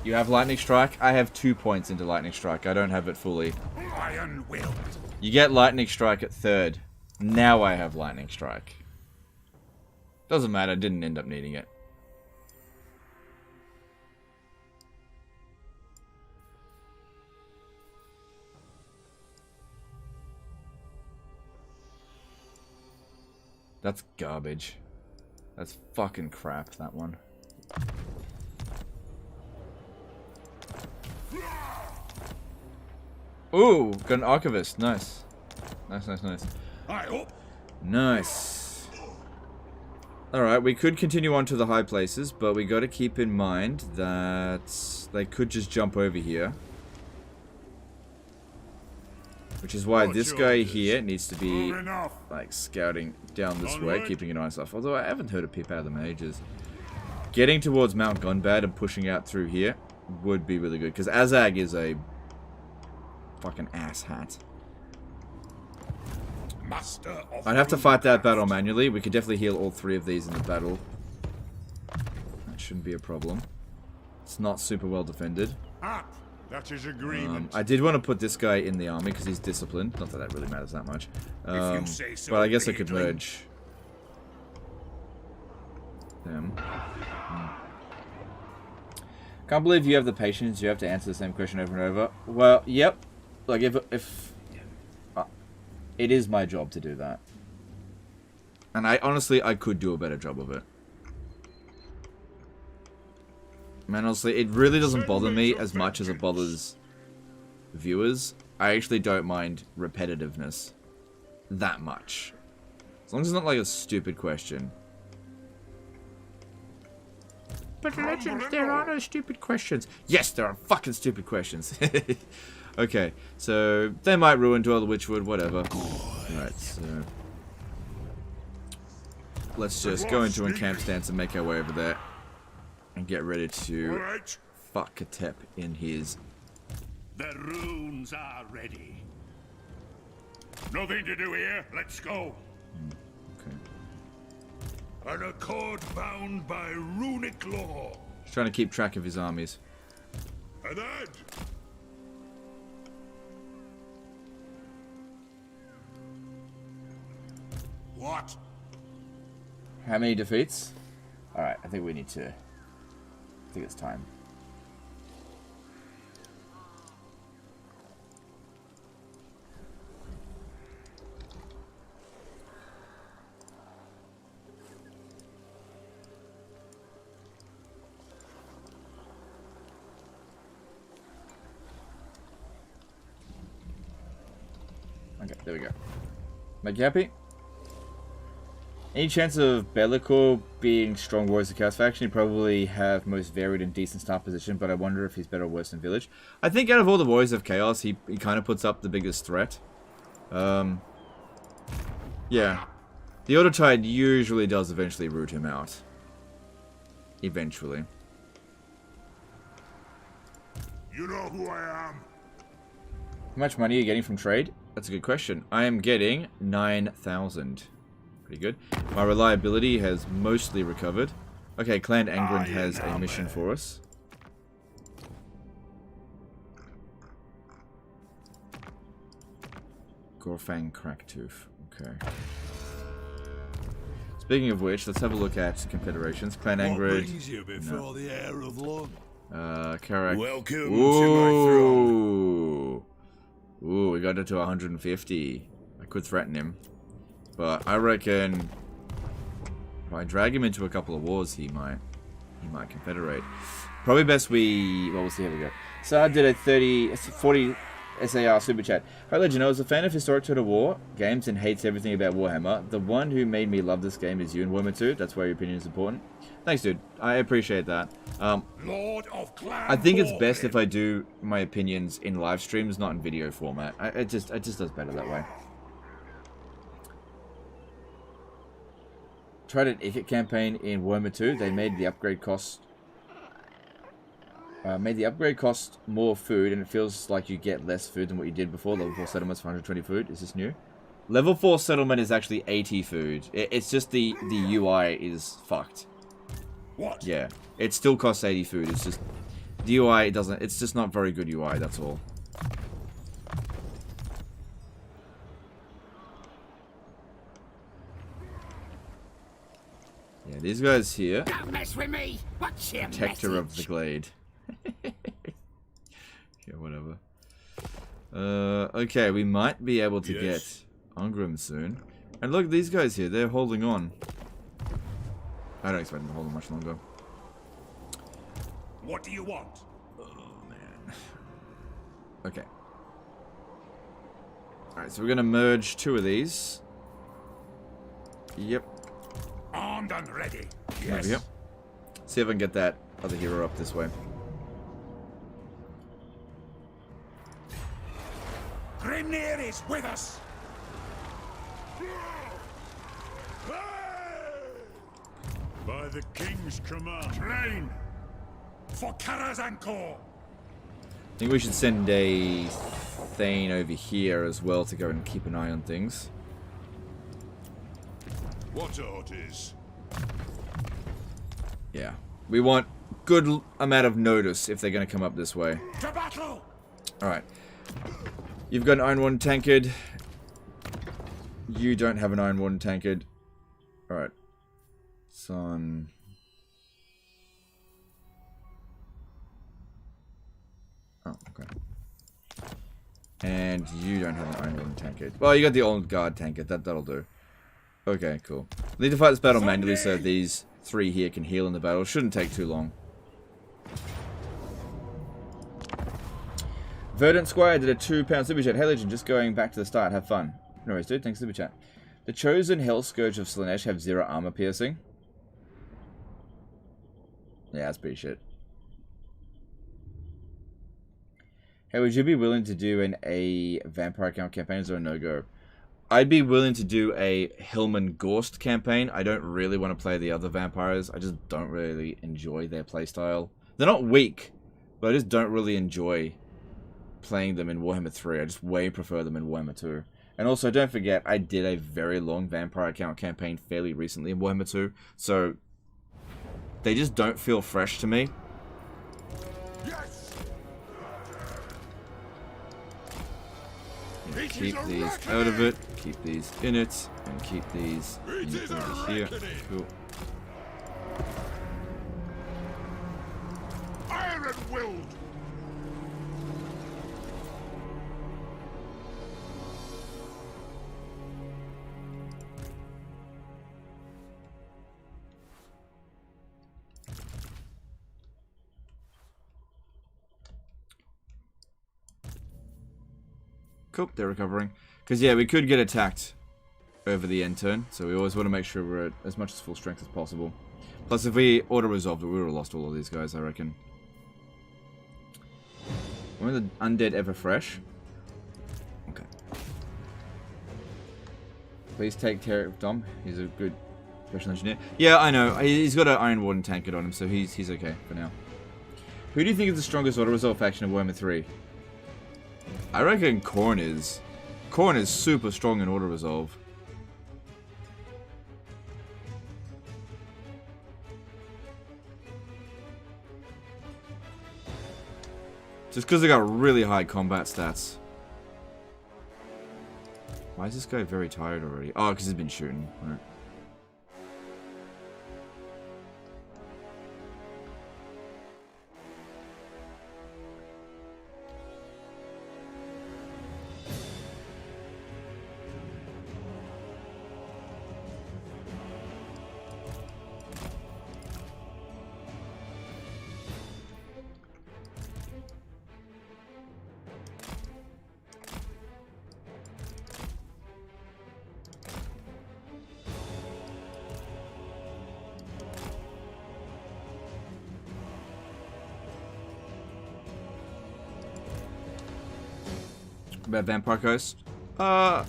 You have Lightning Strike? I have 2 points into Lightning Strike. I don't have it fully. Iron-willed. You get Lightning Strike at 3rd. Now I have Lightning Strike. Doesn't matter, didn't end up needing it. That's garbage. That's fucking crap, that one. Ooh, got an Archivist. Nice. Nice, nice, nice. Nice. Alright, we could continue on to the high places, but we gotta keep in mind that they could just jump over here. Which is why this guy here needs to be, like, scouting down this way, keeping an eye on stuff. Although I haven't heard a peep out of them in ages. Getting towards Mount Gunbad and pushing out through here would be really good. Because Azag is a fucking asshat. I'd have to fight that battle manually. We could definitely heal all 3 of these in the battle. That shouldn't be a problem. It's not super well defended. That is agreement. I did want to put this guy in the army because he's disciplined. Not that that really matters that much. If you say so, but I guess I could Adrian. merge them. Can't believe you have the patience. You have to answer the same question over and over. Well, yep. Like if it is my job to do that, and I honestly could do a better job of it. Man, honestly, it really doesn't bother me as much as it bothers viewers. I actually don't mind repetitiveness that much. As long as it's not like a stupid question. But Legends, there are no stupid questions. Yes, there are fucking stupid questions. Okay, so they might ruin Dwell the Witchwood, whatever. Alright, so let's just go into a camp stance and make our way over there. And get ready to fuck Katep in his... The runes are ready. Nothing to do here. Let's go. Okay. An accord bound by runic law. He's trying to keep track of his armies. And that. What? How many defeats? Alright, I think we need to... I think it's time. Okay, there we go. Make you happy? Any chance of Bellicor being strong warriors of Chaos faction? He'd probably have most varied and decent start position, but I wonder if he's better or worse than Village. I think out of all the warriors of Chaos, he kind of puts up the biggest threat. Yeah. The Autotide usually does eventually root him out. Eventually. You know who I am. How much money are you getting from trade? That's a good question. I am getting 9,000. Pretty good. My reliability has mostly recovered. Okay, Clan Angrind has a mission for us. Gorfang Cracktooth. Okay. Speaking of which, let's have a look at confederations. Clan Angrind. No. The air of love? Karak. Welcome to my throne. Ooh, we got it to 150. I could threaten him. But I reckon if I drag him into a couple of wars, he might confederate. Probably best we... Well, we'll see how we go. So I did a 40 SAR super chat. Hi Legend, I was a fan of Historic Total War games and hates everything about Warhammer. The one who made me love this game is you in Warhammer 2. That's why your opinion is important. Thanks, dude. I appreciate that. Lord of Clan I think it's best if I do my opinions in live streams, not in video format. It just does better that way. Tried an Icket campaign in Warhammer 2. They made the upgrade cost more food, and it feels like you get less food than what you did before. Level 4 settlements for 120 food. Is this new? Level 4 settlement is actually 80 food. It's just the UI is fucked. What? Yeah, it still costs 80 food. It's just the UI doesn't. It's just not very good UI. That's all. Yeah, these guys here. Don't mess with me. What's your Protector of the Glade. Yeah, whatever. Okay, we might be able to get Ungrim soon. And look, these guys here, they're holding on. I don't expect them to hold on much longer. What do you want? Oh, man. Okay. Alright, so we're going to merge two of these. Yep. Armed and ready. There we go. See if I can get that other hero up this way. Grimnir is with us. By the king's command. Train for Karazankor. I think we should send a Thane over here as well to go and keep an eye on things. What orders? Yeah. We want good amount of notice if they're going to come up this way. To battle! Alright. You've got an Iron Warden tankard. You don't have an Iron Warden tankard. Alright. Son. Oh, okay. And you don't have an Iron Warden tankard. Well, you got the Old Guard tankard. That'll do. Okay, cool. Need to fight this battle manually so these three here can heal in the battle. Shouldn't take too long. Verdant Squire did a £2 super chat. Hey Legend, just going back to the start. Have fun. No worries, dude. Thanks super chat. The Chosen Hell Scourge of Slaanesh have 0 armor piercing. Yeah, that's pretty shit. Hey, would you be willing to do a vampire account campaign or a no-go? I'd be willing to do a Hillman Gorst campaign. I don't really want to play the other vampires. I just don't really enjoy their playstyle. They're not weak, but I just don't really enjoy playing them in Warhammer 3. I just way prefer them in Warhammer 2. And also, don't forget, I did a very long vampire account campaign fairly recently in Warhammer 2, so they just don't feel fresh to me. Yes. Keep these out of it, keep these in it, and keep these over here. Cool. Iron-willed. Cool, they're recovering. Because, yeah, we could get attacked over the end turn, so we always want to make sure we're at as much as full strength as possible. Plus, if we auto-resolved it, we would have lost all of these guys, I reckon. When are the undead ever fresh? Okay. Please take care of Dom. He's a good special engineer. Yeah, I know. He's got an Iron Warden tankard on him, so he's okay for now. Who do you think is the strongest auto-resolve faction of Warhammer 3? I reckon Khorne is. Khorne is super strong in auto-resolve. Just because they got really high combat stats. Why is this guy very tired already? Oh, because he's been shooting. Right. About Vampire Coast? Yeah,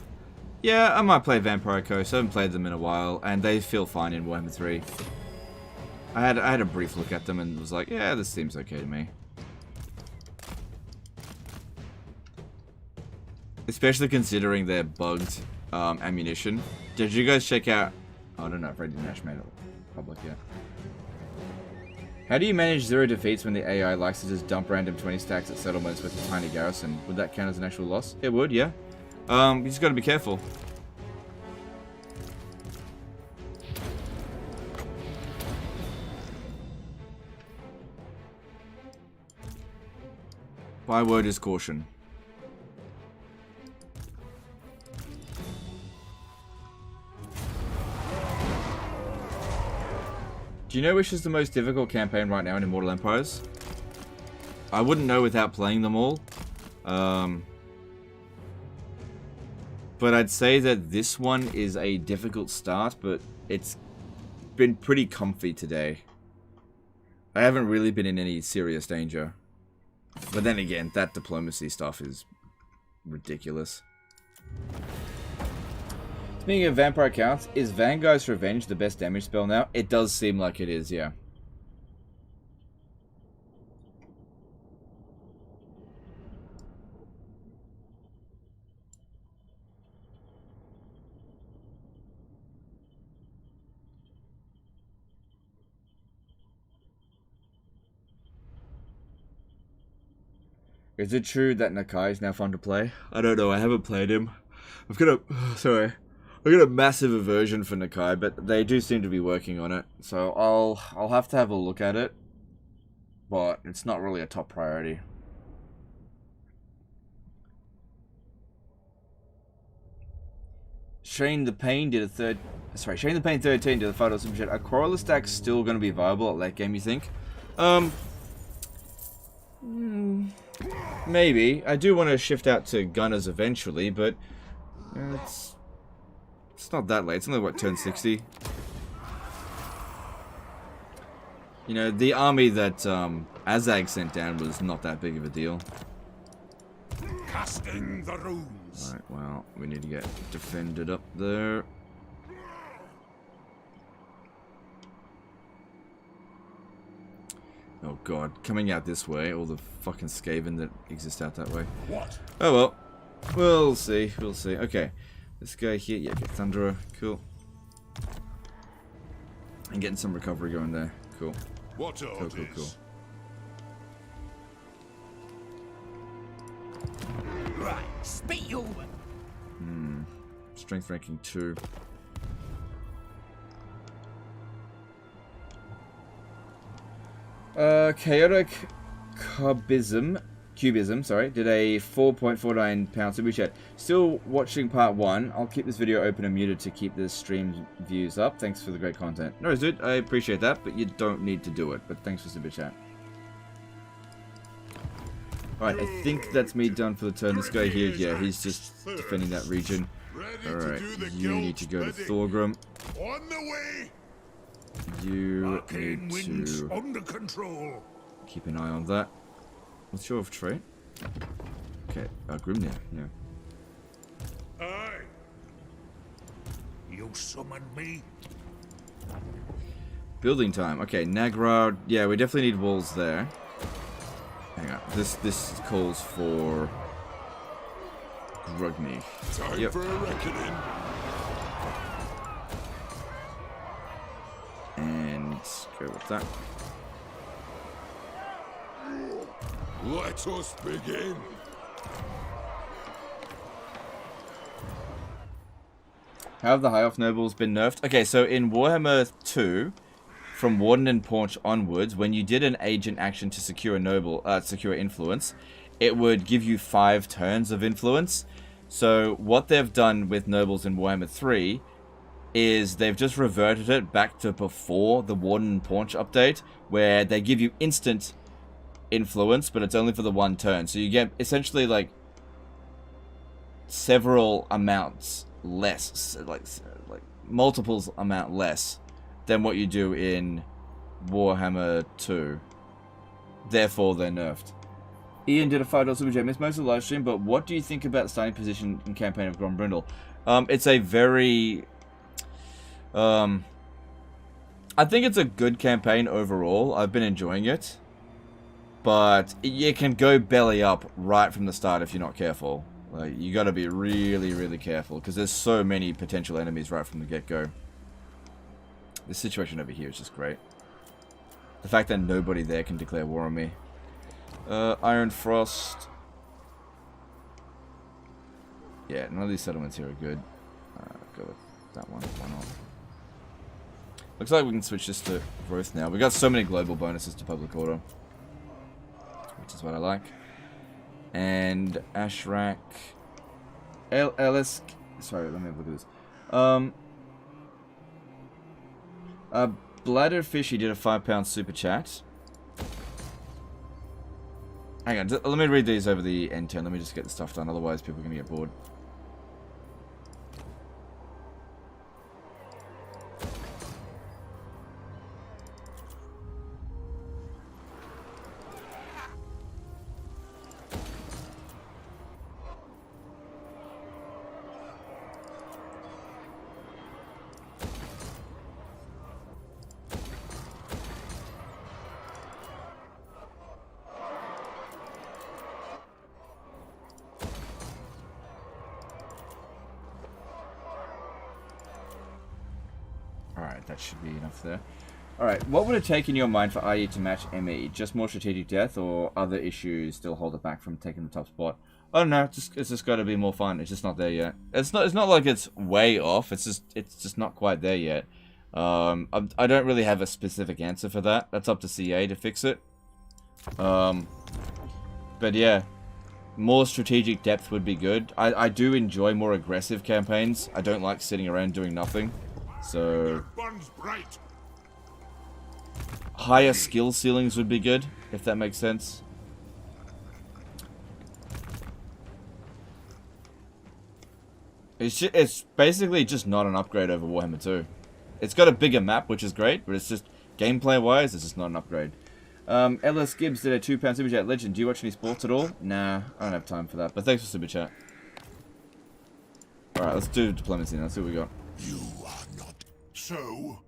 I might play Vampire Coast. I haven't played them in a while, and they feel fine in Warhammer 3. I had a brief look at them and was like, yeah, this seems okay to me. Especially considering their bugged ammunition. Did you guys check out... Oh, I don't know if Ready Nash made it public yet. How do you manage 0 defeats when the AI likes to just dump random 20 stacks at settlements with a tiny garrison? Would that count as an actual loss? It would, yeah. You just gotta be careful. Byword is caution. Do you know which is the most difficult campaign right now in Immortal Empires? I wouldn't know without playing them all. But I'd say that this one is a difficult start, but it's been pretty comfy today. I haven't really been in any serious danger. But then again, that diplomacy stuff is ridiculous. Speaking of vampire counts, is Vanguard's Revenge the best damage spell now? It does seem like it is, yeah. Is it true that Nakai is now fun to play? I don't know, I haven't played him. I've got a massive aversion for Nakai, but they do seem to be working on it. So I'll have to have a look at it. But it's not really a top priority. Shane the Pain did a Shane the Pain 13 did a $5 super chat. Are Quarreler stacks still going to be viable at late game, you think? Maybe. I do want to shift out to Gunners eventually, but it's not that late. It's only, what, turn 60? You know, the army that Azag sent down was not that big of a deal. Casting the runes. Alright, well, we need to get defended up there. Oh god, coming out this way, all the fucking Skaven that exist out that way. What? Oh well. We'll see, we'll see. Okay. This guy here, yeah, get Thunderer, cool. And getting some recovery going there. Cool. What orders? Cool. Right, spit you. Strength ranking 2. Chaotic Cubism, sorry, did a £4.49 super chat. Still watching part 1. I'll keep this video open and muted to keep the stream views up. Thanks for the great content. No, dude, I appreciate that, but you don't need to do it. But thanks for super chat. Alright, I think that's me done for the turn. This guy here, yeah, he's just defending that region. Alright, you need to go to Thorgrim. On the way. You need to under control. keep an eye on that. What's your trait? Okay, Grimnir, yeah. Aye. You summoned me. Building time. Okay, Nagrad. Yeah, we definitely need walls there. Hang on. This calls for Grugni. Time for a reckoning. And go with that. Let us begin. How have the High Elf Nobles been nerfed? Okay, so in Warhammer 2, from Warden and Paunch onwards, when you did an agent action to secure a noble, secure influence, it would give you 5 turns of influence. So what they've done with nobles in Warhammer 3 is they've just reverted it back to before the Warden and Paunch update, where they give you instant influence, but it's only for the 1 turn. So you get essentially like several amounts less, like multiples amount less than what you do in Warhammer 2. Therefore, they're nerfed. Ian did a $5 super chat. Missed most of the live stream, but what do you think about the starting position in campaign of Grombrindal? It's a very... I think it's a good campaign overall. I've been enjoying it. But it can go belly up right from the start if you're not careful. Like, you gotta be really, really careful, because there's so many potential enemies right from the get-go. This situation over here is just great. The fact that nobody there can declare war on me. Iron Frost. Yeah, none of these settlements here are good. Go with that one. Why not? Looks like we can switch this to growth now. We got so many global bonuses to public order, which is what I like. And Ashrak. Ellis. Sorry, let me have a look at this. Bladderfishy did a £5 super chat. Hang on, let me read these over the end turn. Let me just get the stuff done, otherwise people are going to get bored. Alright, that should be enough there. Alright, what would it take in your mind for IE to match ME? Just more strategic depth, or other issues still hold it back from taking the top spot? I don't know, it's just got to be more fun. It's just not there yet. It's not like it's way off, it's just not quite there yet. I don't really have a specific answer for that. That's up to CA to fix it. But yeah, more strategic depth would be good. I do enjoy more aggressive campaigns. I don't like sitting around doing nothing. So higher skill ceilings would be good, if that makes sense. It's basically just not an upgrade over Warhammer 2. It's got a bigger map, which is great, but it's just gameplay-wise, it's just not an upgrade. Ellis Gibbs did a £2 super chat. Legend, do you watch any sports at all? Nah, I don't have time for that. But thanks for super chat. All right, let's do diplomacy now. Let's see what we got. You are not. So,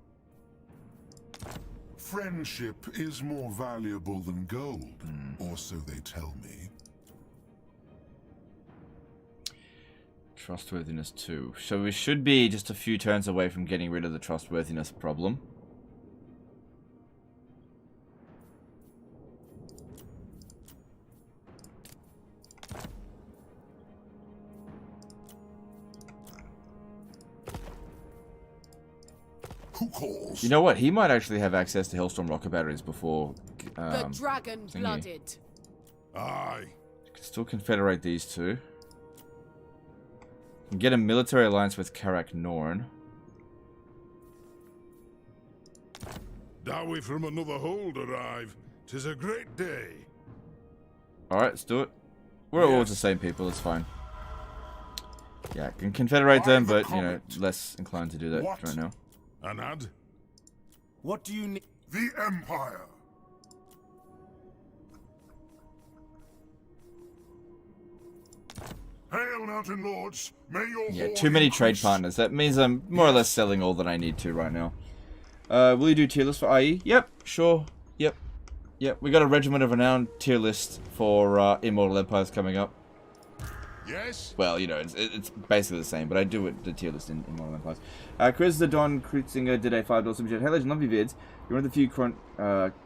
friendship is more valuable than gold, or so they tell me. Trustworthiness 2. So we should be just a few turns away from getting rid of the trustworthiness problem. Who calls? You know what? He might actually have access to Hellstorm rocket batteries before. The dragon-blooded. Aye. Can still confederate these two. Can get a military alliance with Karak Norn. Dowie from another hold arrive. 'Tis a great day. Alright, let's do it. We're all the same people, it's fine. Yeah, can confederate them, but, you know, less inclined to do that right now. Anad? What do you need? The Empire. Hail, Mountain Lords. May your Yeah, too many trade partners. That means I'm more or less selling all that I need to right now. Will you do tier list for IE? Yep, sure. Yep. We got a Regiment of Renown tier list for Immortal Empires coming up. Yes? Well, you know, it's basically the same, but I do the tier list in Immortal Empires. Chris the Don Krutzinger did a $5 super chat. Hey, Legend, love your vids. You're one of the few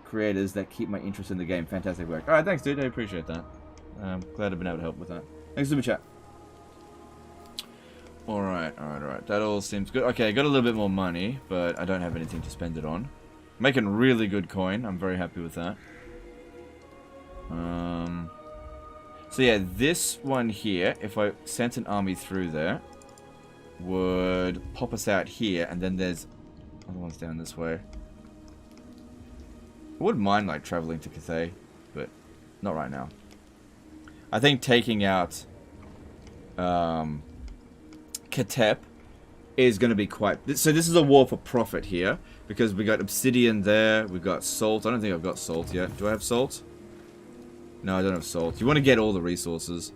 creators that keep my interest in the game. Fantastic work. Alright, thanks, dude. I appreciate that. I'm glad I've been able to help with that. Thanks, super chat. Alright. That all seems good. Okay, I got a little bit more money, but I don't have anything to spend it on. Making really good coin. I'm very happy with that. So yeah, this one here, if I sent an army through there, would pop us out here, and then there's other ones down this way. I wouldn't mind like traveling to Cathay, but not right now. I think taking out Katep is going to be quite... So this is a war for profit here, because we got obsidian there, we got salt. I don't think I've got salt yet. Do I have salt? No, I don't have salt. You want to get all the resources.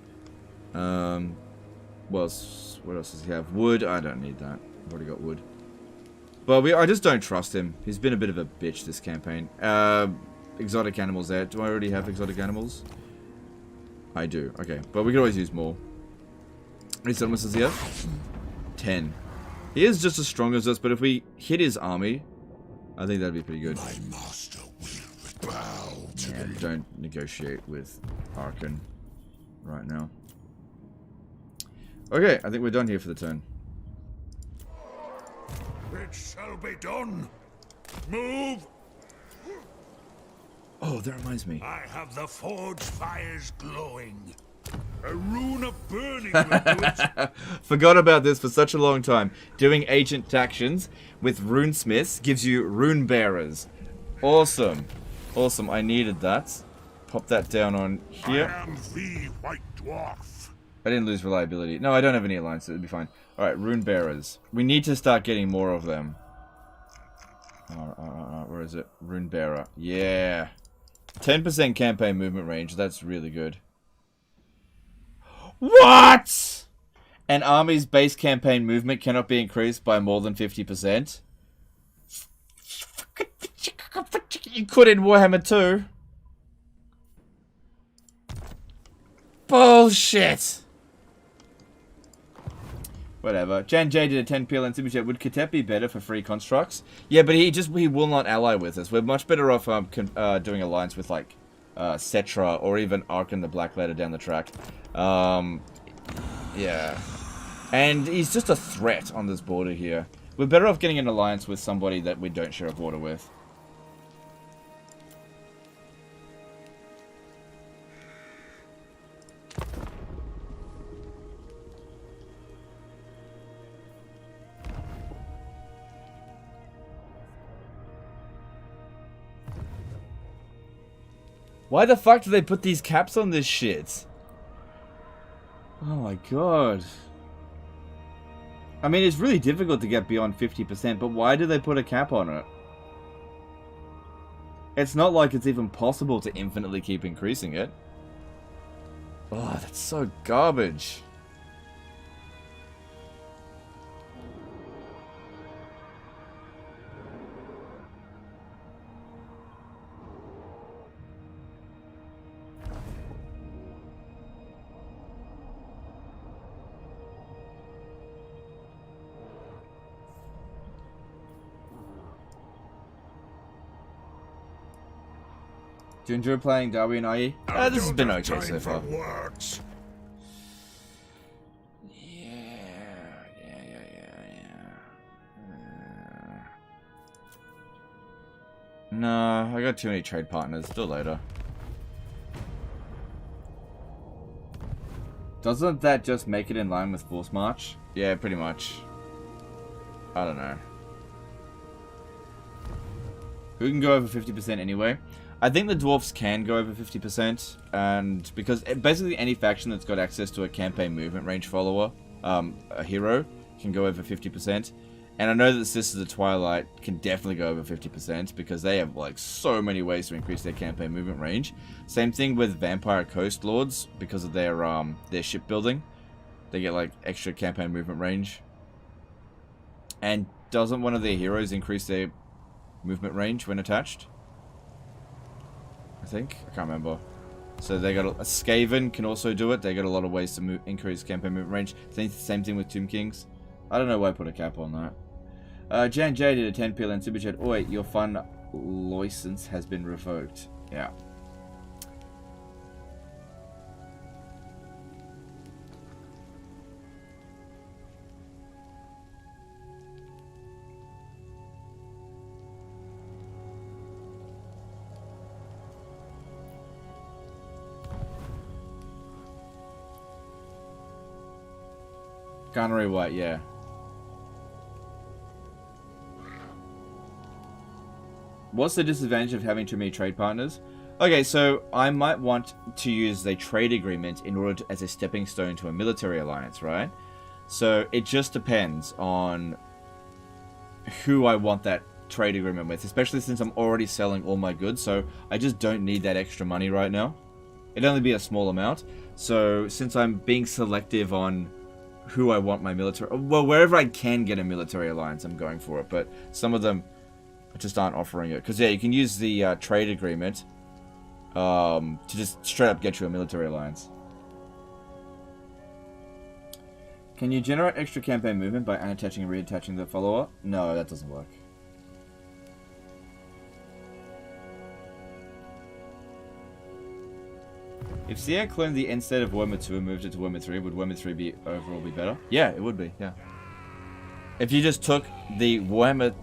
What else does he have? Wood? I don't need that. I've already got wood. But I just don't trust him. He's been a bit of a bitch this campaign. Exotic animals there. Do I already have exotic animals? I do. Okay, but we can always use more. How many settlements does he have? 10. He is just as strong as us, but if we hit his army, I think that'd be pretty good. My master will bow to yeah, don't negotiate with Arkan right now. Okay, I think we're done here for the turn. It shall be done. Move. Oh, that reminds me. I have the forge fires glowing. A rune of burning will do it. Forgot about this for such a long time. Doing ancient actions with runesmiths gives you rune bearers. Awesome. Awesome, I needed that. Pop that down on here. I am the White Dwarf. I didn't lose reliability. No, I don't have any alliances. It'll be fine. Alright, rune bearers. We need to start getting more of them. Where is it? Rune bearer. Yeah. 10% campaign movement range. That's really good. What? An army's base campaign movement cannot be increased by more than 50%? You could in Warhammer 2. Bullshit. Whatever. Jan J did a 10 PLN super chat. Would Katep be better for free constructs? Yeah, but he will not ally with us. We're much better off doing alliance with like Cetra or even Arkan the Black Ladder down the track. Yeah. And he's just a threat on this border here. We're better off getting an alliance with somebody that we don't share a border with. Why the fuck do they put these caps on this shit? Oh my god. I mean, it's really difficult to get beyond 50%, but why do they put a cap on it? It's not like it's even possible to infinitely keep increasing it. Oh, that's so garbage. Do you enjoy playing Derby and IE? This has been okay so far. No, I got too many trade partners. Still later. Doesn't that just make it in line with Force March? Yeah, pretty much. I don't know. Who can go over 50% anyway? I think the dwarfs can go over 50%, and because basically any faction that's got access to a campaign movement range follower, a hero, can go over 50%. And I know that Sisters of Twilight can definitely go over 50% because they have like so many ways to increase their campaign movement range. Same thing with Vampire Coast Lords because of their shipbuilding. They get like extra campaign movement range. And doesn't one of their heroes increase their movement range when attached? I think. I can't remember. So they got a Skaven can also do it. They got a lot of ways to increase campaign movement range. Same thing with Tomb Kings. I don't know why I put a cap on that. Jan J did a 10 PLN super chat. Oh wait, your fun license has been revoked. Yeah. Gunnery White, yeah. What's the disadvantage of having too many trade partners? Okay, so I might want to use a trade agreement in order to, as a stepping stone to a military alliance, right? So it just depends on who I want that trade agreement with, especially since I'm already selling all my goods, so I just don't need that extra money right now. It'd only be a small amount. So since I'm being selective on who I want my military... Well, wherever I can get a military alliance, I'm going for it. But some of them just aren't offering it. Because, yeah, you can use the trade agreement to just straight up get you a military alliance. Can you generate extra campaign movement by unattaching and reattaching the follower? No, that doesn't work. If Sia cloned the end state of Warhammer 2 and moved it to Warhammer 3, would Warhammer 3 be overall be better? Yeah, it would be, yeah. If you just took the Warhammer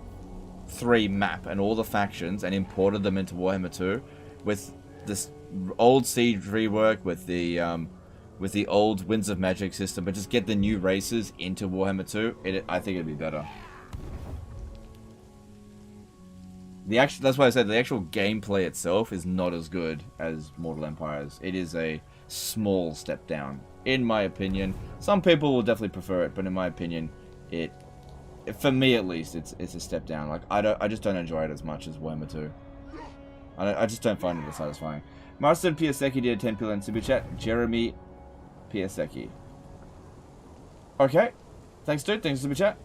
3 map and all the factions and imported them into Warhammer 2 with this old Siege rework, with the old Winds of Magic system, but just get the new races into Warhammer 2, I think it'd be better. That's why I said the actual gameplay itself is not as good as Mortal Empires. It is a small step down, in my opinion. Some people will definitely prefer it, but in my opinion, for me at least, it's a step down. Like I just don't enjoy it as much as Warhammer 2. I just don't find it as satisfying. Marston Piasecki did a 10 PLN super chat. Jeremy Piasecki. Okay, thanks dude. Thanks super chat.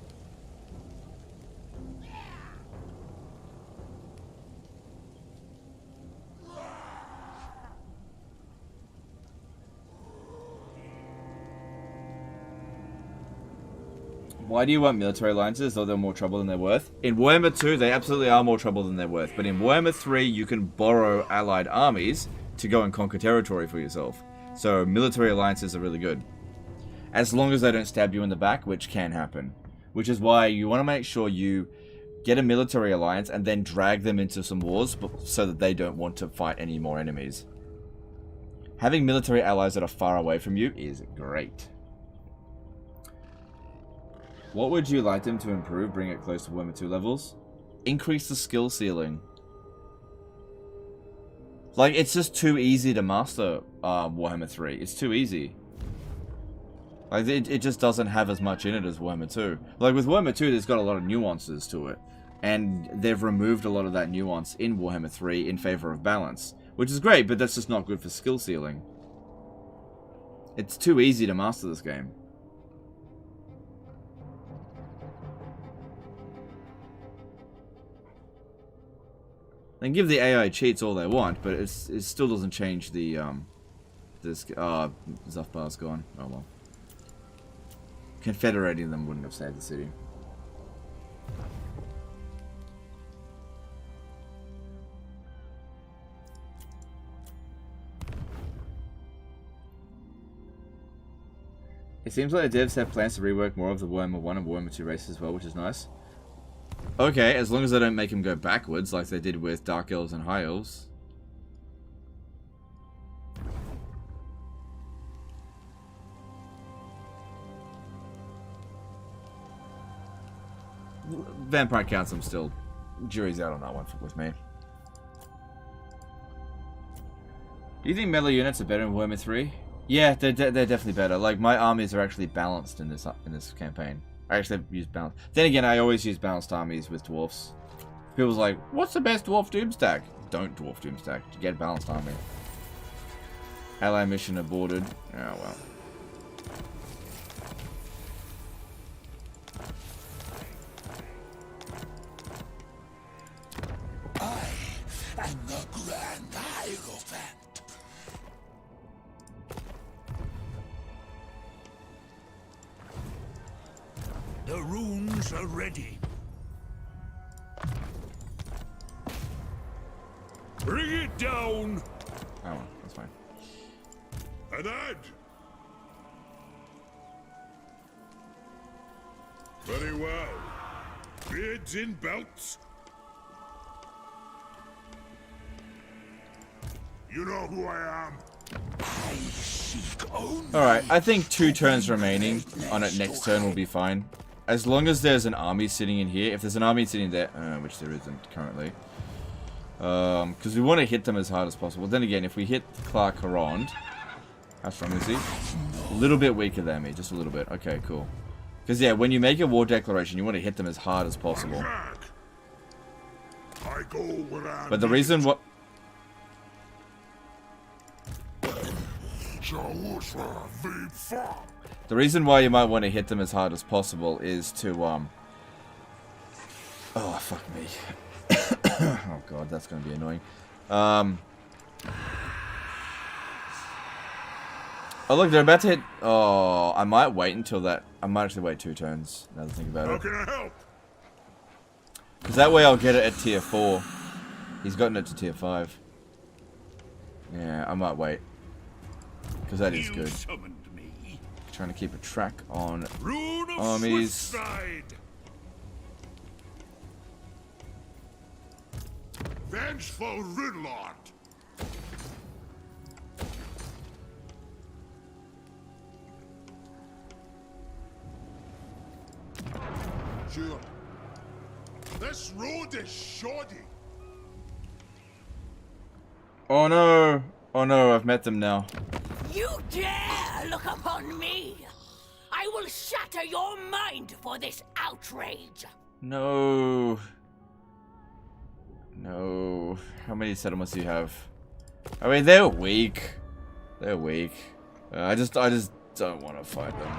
Why do you want military alliances, though they're more trouble than they're worth? In Warhammer 2, they absolutely are more trouble than they're worth. But in Warhammer 3, you can borrow allied armies to go and conquer territory for yourself. So military alliances are really good. As long as they don't stab you in the back, which can happen. Which is why you want to make sure you get a military alliance and then drag them into some wars so that they don't want to fight any more enemies. Having military allies that are far away from you is great. What would you like them to improve? Bring it close to Warhammer 2 levels? Increase the skill ceiling. Like, it's just too easy to master Warhammer 3. It's too easy. Like, it just doesn't have as much in it as Warhammer 2. Like, with Warhammer 2, there's got a lot of nuances to it. And they've removed a lot of that nuance in Warhammer 3 in favor of balance. Which is great, but that's just not good for skill ceiling. It's too easy to master this game. They can give the AI cheats all they want, but it still doesn't change the, Zuffbar's gone. Oh well. Confederating them wouldn't have saved the city. It seems like the devs have plans to rework more of the Warhammer 1 and Warhammer 2 races as well, which is nice. Okay, as long as they don't make him go backwards like they did with Dark Elves and High Elves. Vampire Counts, I'm still... Jury's out on that one with me. Do you think melee units are better in Warhammer 3? Yeah, they're definitely better. Like, my armies are actually balanced in this campaign. I actually use balance. Then again, I always use balanced armies with dwarfs. People's like, what's the best dwarf doom stack? Don't dwarf doom stack. Get a balanced army. Ally mission aborted. Oh well. I am the Grand Hierophant. The runes are ready. Bring it down! Oh well, that's fine. And add! Very well. Beards in belts. You know who I am. I seek only. Alright, I think 2 turns remaining on it next turn will be fine. As long as there's an army sitting in here. If there's an army sitting there, which there isn't currently. Because we want to hit them as hard as possible. Then again, if we hit Clark Harond, how strong is he? A little bit weaker than me, just a little bit. Okay, cool. Because yeah, when you make a war declaration, you want to hit them as hard as possible. I go where I'm But the reason what... The reason why you might want to hit them as hard as possible is to, oh, fuck me. Oh god, that's going to be annoying. Oh look, they're about to hit... Oh, I might wait until that... I might actually wait 2 turns, now that I think about it. How can I help? Because that way I'll get it at tier 4. He's gotten it to tier 5. Yeah, I might wait. Because that is good. Trying to keep a track on armies. Vengeful Ridlord. Sure. This road is shoddy. Oh no! Oh no, I've met them now. You dare look upon me! I will shatter your mind for this outrage! No. No. How many settlements do you have? I mean, they're weak. They're weak. I just don't want to fight them.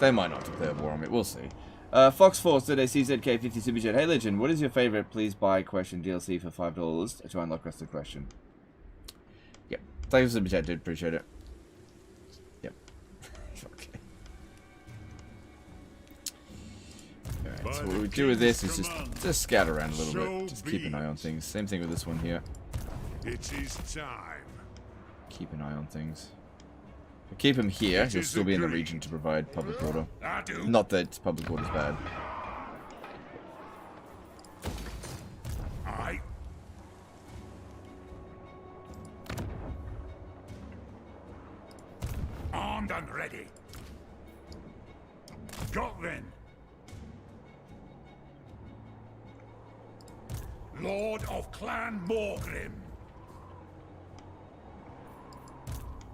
They might not declare war on me. We'll see. Fox Force did a CZK50 Super Chat. Hey Legend, what is your favorite please buy question DLC for $5 to unlock rest of the question? Yep. Thanks for Super Chat, dude. Appreciate it. Yep. Okay. Alright, so what we do with this is just scout around a little bit. Just keep an eye on things. Same thing with this one here. It is time. Keep an eye on things. If I keep him here, he'll still be in the region to provide public order. Not that public order's bad. Aye. Armed and ready. Got then. Lord of Clan Morgrim.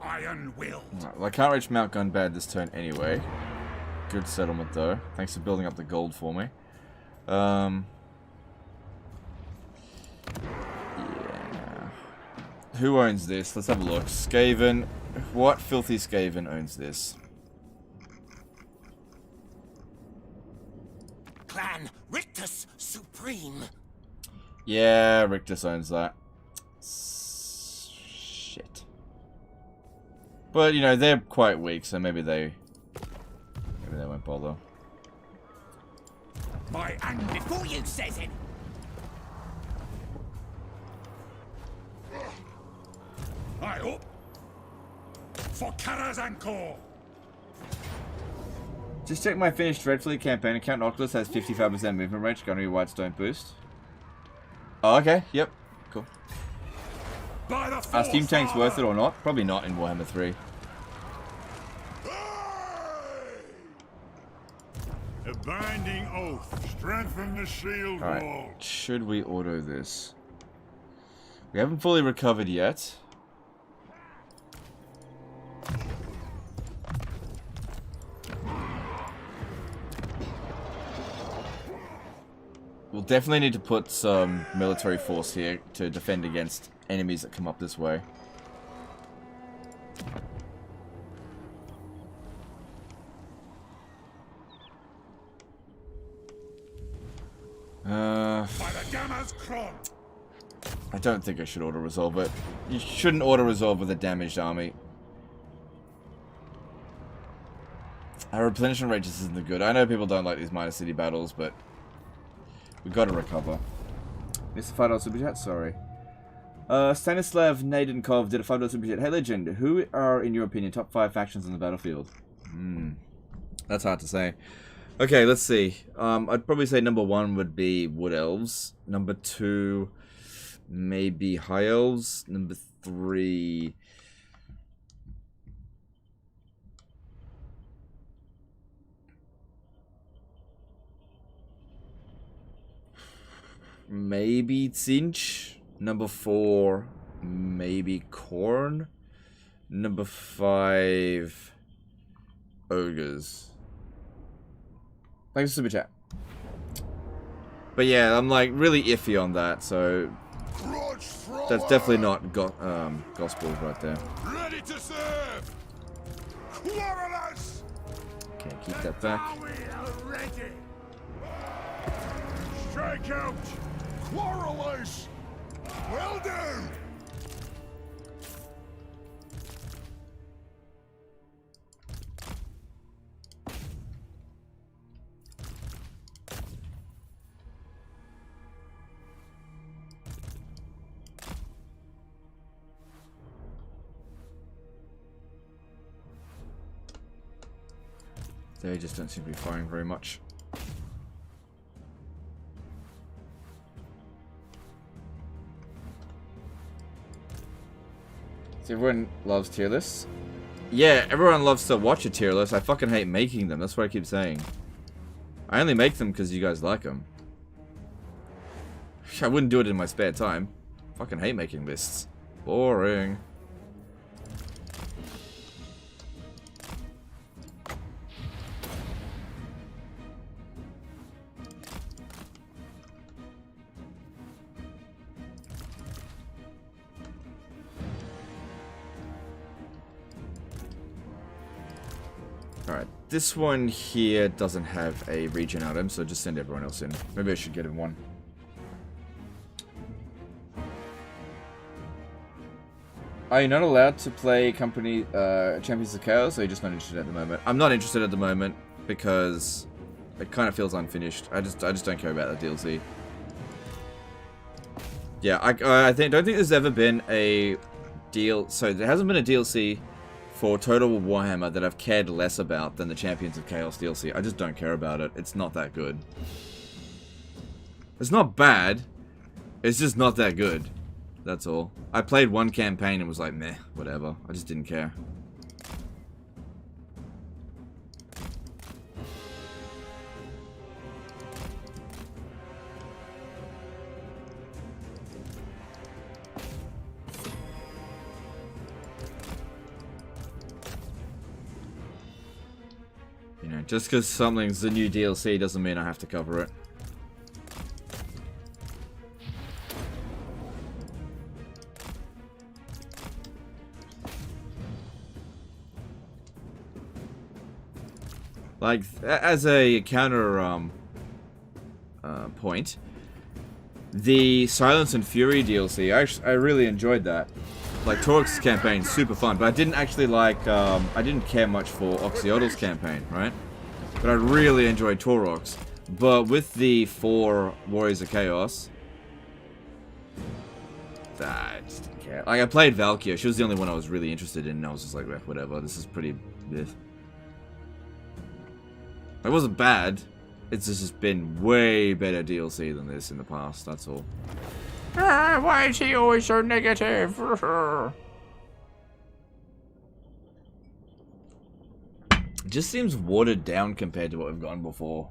Iron Will. Right, well, I can't reach Mount Gunbad this turn anyway. Good settlement though. Thanks for building up the gold for me. Yeah. Who owns this? Let's have a look. Skaven. What filthy Skaven owns this? Clan Rictus Supreme. Yeah, Rictus owns that. Shit. But, you know, they're quite weak, so maybe they won't bother. My hand before you says it. I hope. For Karazanko. Just check my finished Dreadfleet campaign. Account Oculus has 55% movement range. Gunnery Whites don't boost. Oh, okay. Yep. Cool. Are Steam Tanks worth it or not? Probably not in Warhammer 3. A binding oath. Strengthen the shield wall. Alright. Should we auto this? We haven't fully recovered yet. We'll definitely need to put some military force here to defend against enemies that come up this way. By the Gamma's Cron! I don't think I should auto-resolve it. You shouldn't auto-resolve with a damaged army. Our replenishment rate just isn't good. I know people don't like these minor city battles, but we gotta recover. Mr. $5 super chat, sorry. Stanislav Nadenkov did a $5 super chat. Hey Legend, who are, in your opinion, top 5 factions on the battlefield? That's hard to say. Okay, let's see. I'd probably say number 1 would be Wood Elves. Number 2, maybe High Elves. Number 3... maybe Tzinch. Number 4, maybe Korn. Number 5, Ogres. Thanks for super chat. But yeah, I'm like really iffy on that, so that's definitely not gospel right there. Ready to serve! Quarrelers! Okay, keep that back. Strike out! Quarrelers! Well done! They just don't seem to be firing very much. So everyone loves tier lists? Yeah, everyone loves to watch a tier list. I fucking hate making them. That's what I keep saying. I only make them because you guys like them. I wouldn't do it in my spare time. Fucking hate making lists. Boring. Alright, this one here doesn't have a region item, so just send everyone else in. Maybe I should get him one. Are you not allowed to play company Champions of Chaos, or are you just not interested at the moment? I'm not interested at the moment because it kind of feels unfinished. I just don't care about the DLC. Yeah, I don't think there's ever been a deal. So there hasn't been a DLC for Total Warhammer that I've cared less about than the Champions of Chaos DLC. I just don't care about it. It's not that good. It's not bad. It's just not that good. That's all. I played one campaign and was like, meh, whatever. I just didn't care. You know, just because something's the new DLC doesn't mean I have to cover it. Like, as a counter point, the Silence and Fury DLC, I really enjoyed that. Like, Torok's campaign, super fun, but I didn't actually like, I didn't care much for Oxyodal's campaign, right? But I really enjoyed Torok's. But with the 4 Warriors of Chaos, I just didn't care. Like, I played Valkyria, she was the only one I was really interested in, and I was just like, whatever, this is pretty... It wasn't bad. It's just been way better DLC than this in the past, that's all. Why is he always so negative? It just seems watered down compared to what we've gotten before.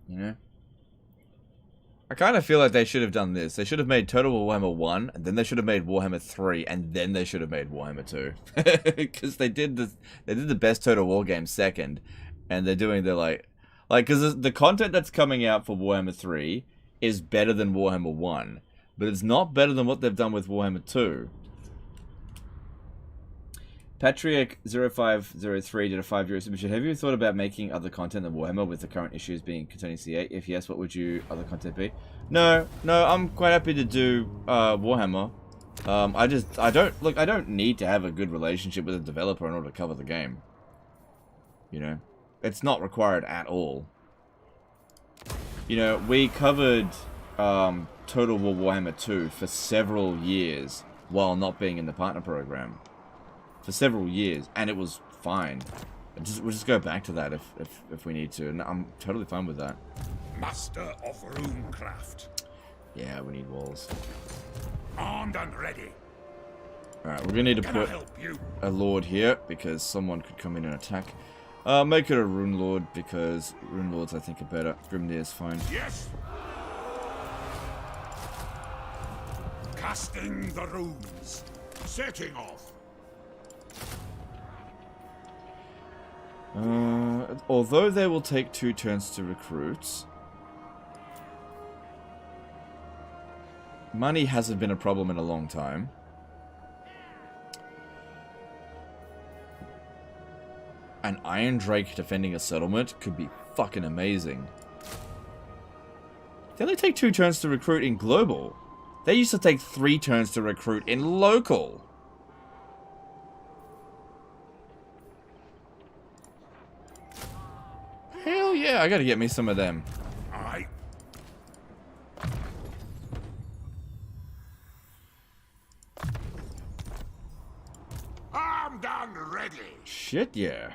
You know? I kind of feel like they should have done this. They should have made Total War Warhammer 1, and then they should have made Warhammer 3, and then they should have made Warhammer 2. Because they did the best Total War game second, and they're doing the because the content that's coming out for Warhammer 3 is better than Warhammer 1, but it's not better than what they've done with Warhammer 2. Patriarch0503 did a €5 super chat. Have you thought about making other content than Warhammer with the current issues being concerning C8? If yes, what would you other content be? No, I'm quite happy to do Warhammer. I don't need to have a good relationship with a developer in order to cover the game. You know, it's not required at all. You know, we covered Total War Warhammer 2 for several years while not being in the partner program. For several years, and it was fine. We'll just go back to that if we need to, and I'm totally fine with that. Master of Runecraft. Yeah, we need walls. Armed and ready. Alright, we're gonna need to put a lord here, because someone could come in and attack. Make it a rune lord, because rune lords I think are better. Grimnir is fine. Yes! Casting the runes. Setting off. Although they will take 2 turns to recruit, money hasn't been a problem in a long time. An Iron Drake defending a settlement could be fucking amazing. They only take 2 turns to recruit in global. They used to take 3 turns to recruit in local. Hell yeah, I gotta get me some of them. Aye. Armed and ready. Shit, yeah.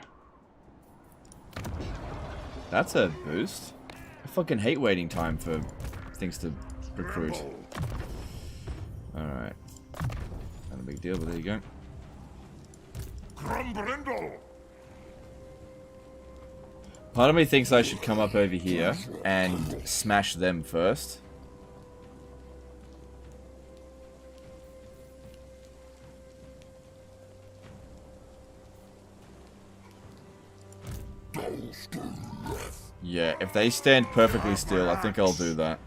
That's a boost. I fucking hate waiting time for things to recruit. Alright. Not a big deal, but there you go. Grombrindal. Part of me thinks I should come up over here and smash them first. Yeah, if they stand perfectly still, I think I'll do that.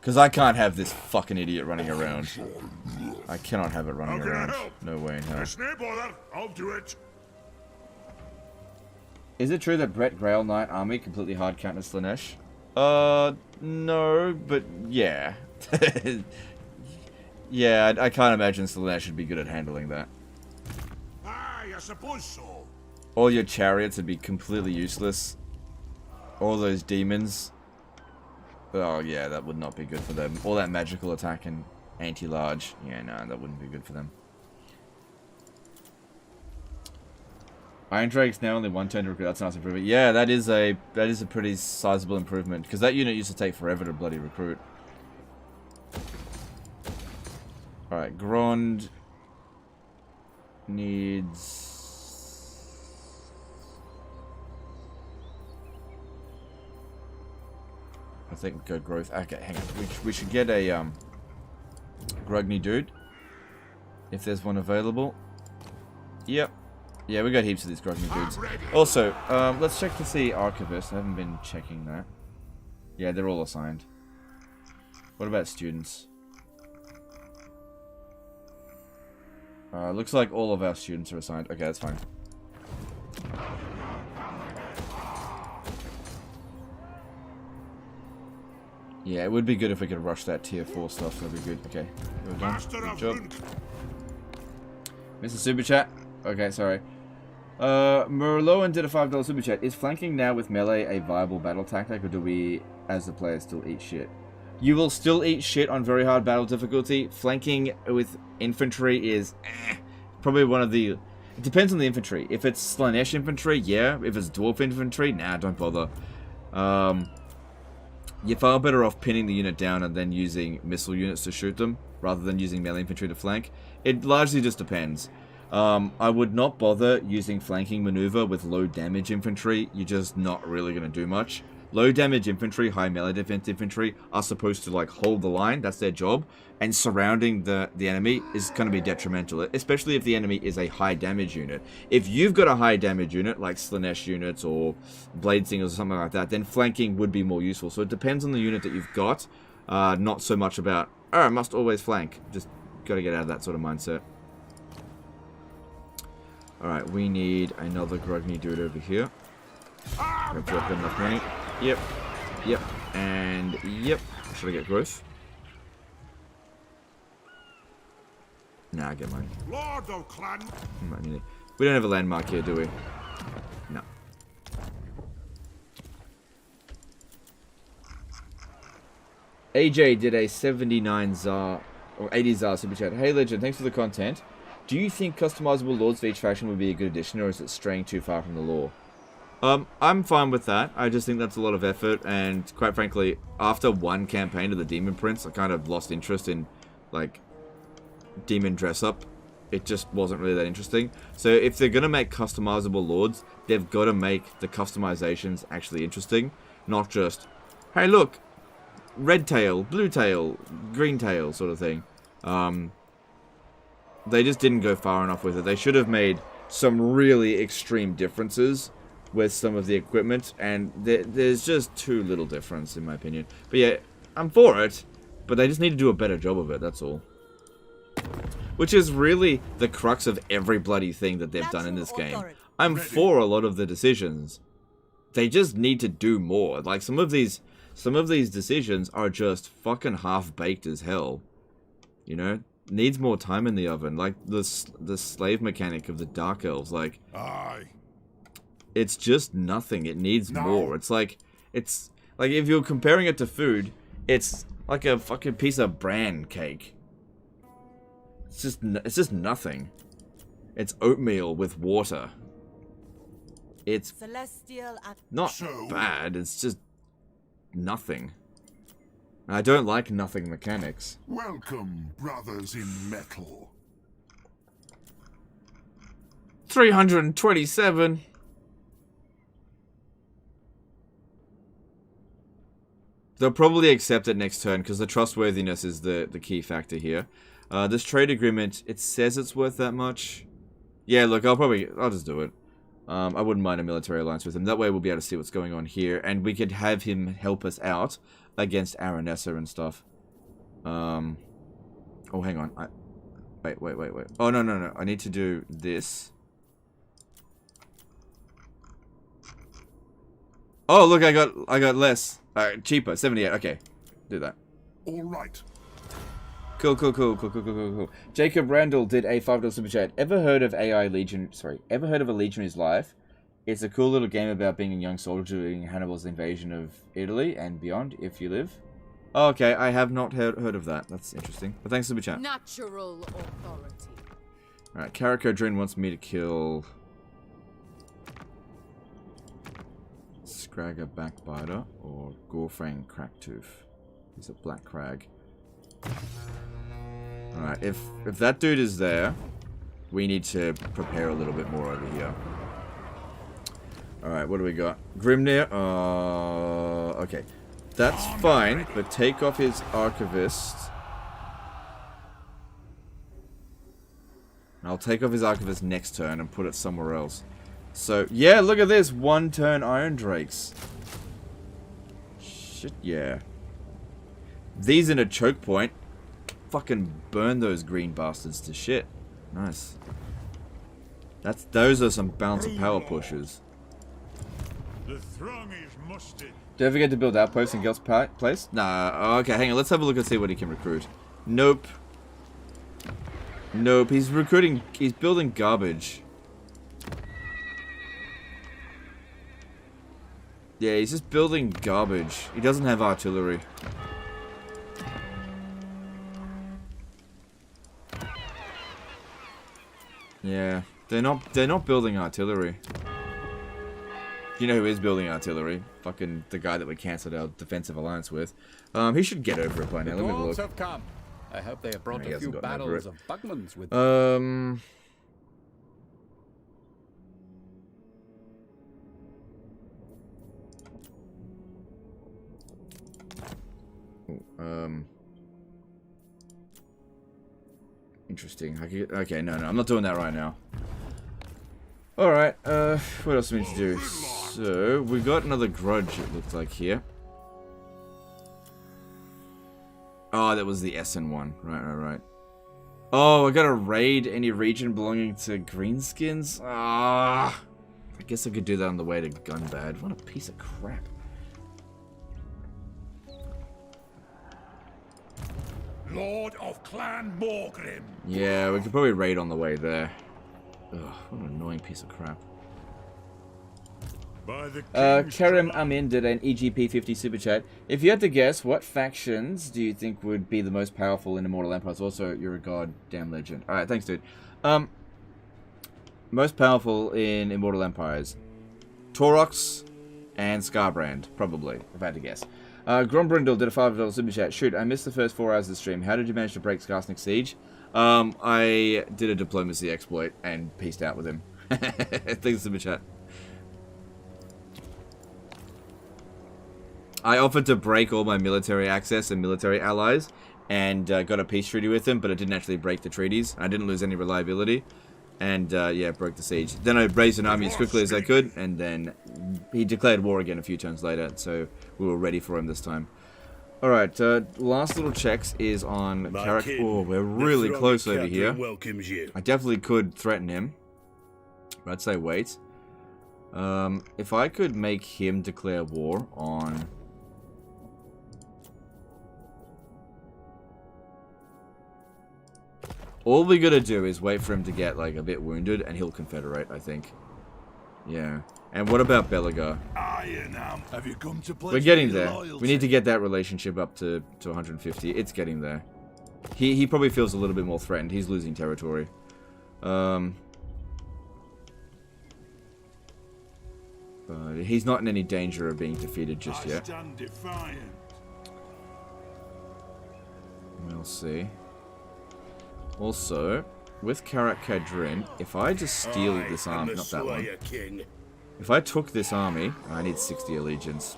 Because I can't have this fucking idiot running around. I cannot have it running around. No way in hell. I'll do it. Is it true that Brett Grail Knight Army completely hard counters Slanesh? No, but yeah. Yeah, I can't imagine Slanesh should be good at handling that. Aye, I suppose so. All your chariots would be completely useless. All those demons. Oh yeah, that would not be good for them. All that magical attack and anti-large. Yeah, no, that wouldn't be good for them. Iron Drake's now only 1 turn to recruit. That's a nice improvement. Yeah, that is a pretty sizable improvement, because that unit used to take forever to bloody recruit. Alright, Grond needs... I think good growth. Okay, hang on. We should get a Grugny dude, if there's one available. Yep. Yeah, we got heaps of these Grogny dudes. Also, let's check to see Archivist. I haven't been checking that. Yeah, they're all assigned. What about students? Looks like all of our students are assigned. Okay, that's fine. Yeah, it would be good if we could rush that tier 4 stuff. That'd be good. Okay, we're done. Good job. Mr. Super Chat. Okay, sorry. Merloan did a $5 super chat. Is flanking now with melee a viable battle tactic, or do we, as the player, still eat shit? You will still eat shit on very hard battle difficulty. Flanking with infantry is probably one of the... It depends on the infantry. If it's Slanesh infantry, yeah. If it's dwarf infantry, nah, don't bother. You're far better off pinning the unit down and then using missile units to shoot them, rather than using melee infantry to flank. It largely just depends. I would not bother using flanking maneuver with low damage infantry. You're just not really going to do much. Low damage infantry, high melee defense infantry are supposed to like hold the line. That's their job. And surrounding the enemy is going to be detrimental, especially if the enemy is a high damage unit. If you've got a high damage unit like Slanesh units or Blade Singers or something like that, then flanking would be more useful. So it depends on the unit that you've got. Not so much about, oh, I must always flank. Just got to get out of that sort of mindset. Alright, we need another Grogny dude over here. Hopefully I've got enough money. Yep. Yep. And yep. Should I get growth? Nah, I get money. Lord of Clan. We don't have a landmark here, do we? No. AJ did a 79 ZAR or 80 ZAR super chat. Hey Legend, thanks for the content. Do you think customizable lords for each faction would be a good addition, or is it straying too far from the lore? I'm fine with that. I just think that's a lot of effort, and quite frankly, after one campaign of the Demon Prince, I kind of lost interest in, like, demon dress-up. It just wasn't really that interesting. So if they're going to make customizable lords, they've got to make the customizations actually interesting, not just, hey look, red tail, blue tail, green tail sort of thing. They just didn't go far enough with it. They should have made some really extreme differences with some of the equipment, and there's just too little difference in my opinion. But yeah, I'm for it, but they just need to do a better job of it, that's all. Which is really the crux of every bloody thing that they've done in this game. I'm for a lot of the decisions. They just need to do more. Like some of these decisions are just fucking half-baked as hell. You know? Needs more time in the oven. Like the slave mechanic of the Dark Elves, like it's just nothing. It needs more. It's like if you're comparing it to food, it's like a fucking piece of bran cake. It's just nothing. It's oatmeal with water. It's not bad. It's just nothing. I don't like nothing mechanics. Welcome, brothers in metal. 327. They'll probably accept it next turn because the trustworthiness is the key factor here. This trade agreement, it says it's worth that much. Yeah, look, I'll just do it. I wouldn't mind a military alliance with him. That way we'll be able to see what's going on here, and we could have him help us out against Aranessa and stuff. Oh, hang on. Wait. Oh, no. I need to do this. Oh, look, I got less. Cheaper. 78. Okay. Do that. All right. Cool. Jacob Randall did a $5 super chat. Ever heard of a Legionary's Life? It's a cool little game about being a young soldier during Hannibal's invasion of Italy and beyond, if you live. Oh, okay, I have not heard of that. That's interesting. But thanks for the chat. Natural authority. Alright, Karako Drin wants me to kill Scragger Backbiter or Gorfang Cracktooth. He's a black crag. Alright, if that dude is there, we need to prepare a little bit more over here. Alright, what do we got? Grimnir, okay. That's fine, but take off his Archivist. I'll take off his Archivist next turn and put it somewhere else. So, yeah, look at this. 1-turn Iron Drakes. Shit, yeah. These in a choke point. Fucking burn those green bastards to shit. Nice. Those are some balance of power pushers. The throng is mustered. Don't forget to build outposts in Gel's place. Nah, okay, hang on. Let's have a look and see what he can recruit. Nope. He's recruiting. He's building garbage. Yeah, he's just building garbage. He doesn't have artillery. Yeah, they're not building artillery. You know who is building artillery? Fucking the guy that we cancelled our defensive alliance with. He should get over it by now. Let me have a look. Have come. I hope they have brought a few battles of Bugmans with them. interesting. Okay, no, I'm not doing that right now. Alright, what else do we need to do? So, we got another grudge, it looks like, here. Oh, that was the Essen one. Right. Oh, I gotta raid any region belonging to greenskins? Ah, I guess I could do that on the way to Gunbad. What a piece of crap. Lord of Clan Morgrim. Yeah, we could probably raid on the way there. Ugh, what an annoying piece of crap. Karim Amin did an EGP 50 super chat. If you had to guess, what factions do you think would be the most powerful in Immortal Empires? Also, you're a goddamn legend. Alright, thanks, dude. Most powerful in Immortal Empires. Taurox and Scarbrand, probably, if I had to guess. Grombrindal did a $5 super chat. Shoot, I missed the first 4 hours of the stream. How did you manage to break Skarsnik Siege? I did a diplomacy exploit and peaced out with him. Thanks, super chat. I offered to break all my military access and military allies and got a peace treaty with him, but I didn't actually break the treaties. I didn't lose any reliability. And, yeah, broke the siege. Then I raised an army as quickly as I could, and then he declared war again a few turns later, so we were ready for him this time. Alright, last little checks is on character. Oh, we're really close over here. I definitely could threaten him. But I'd say wait. If I could make him declare war on... All we gotta do is wait for him to get, like, a bit wounded, and he'll confederate, I think. Yeah. And what about Belagar? Have you come to We're getting there. We need to get that relationship up to 150. It's getting there. He probably feels a little bit more threatened. He's losing territory. But he's not in any danger of being defeated just yet. Stand defiant. We'll see. Also, with Karak Kadrin, if I just steal this army, not that one. If I took this army, I need 60 allegiance.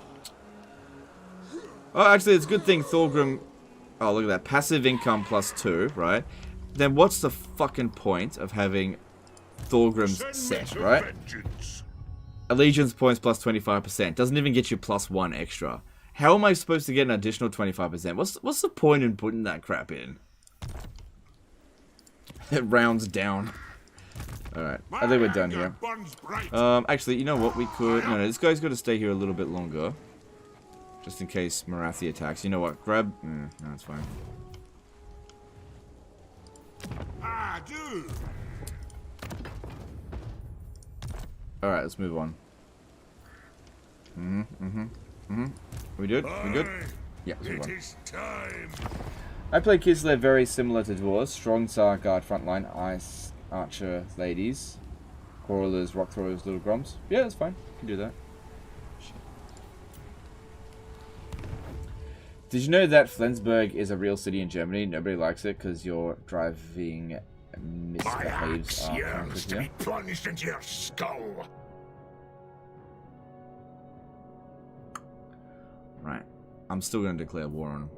Oh, actually, it's a good thing Thorgrim... Oh, look at that. Passive income +2, right? Then what's the fucking point of having Thorgrim's set, right? Allegiance points +25%. Doesn't even get you +1 extra. How am I supposed to get an additional 25%? What's the point in putting that crap in? It rounds down. Alright, I think we're done here. Actually, you know what? We could... No, this guy's got to stay here a little bit longer. Just in case Marathi attacks. You know what? Grab... no, it's fine. Alright, let's move on. We good? We good? Yeah, let's move on. I play Kislev very similar to Dwarves. Strong Tsar Guard frontline, Ice Archer ladies, Quarrelers, Rock Throwers, Little Groms. Yeah, that's fine. You can do that. Did you know that Flensburg is a real city in Germany? Nobody likes it because your driving misbehaves are counters here. Plunged into your skull. Right. I'm still going to declare war on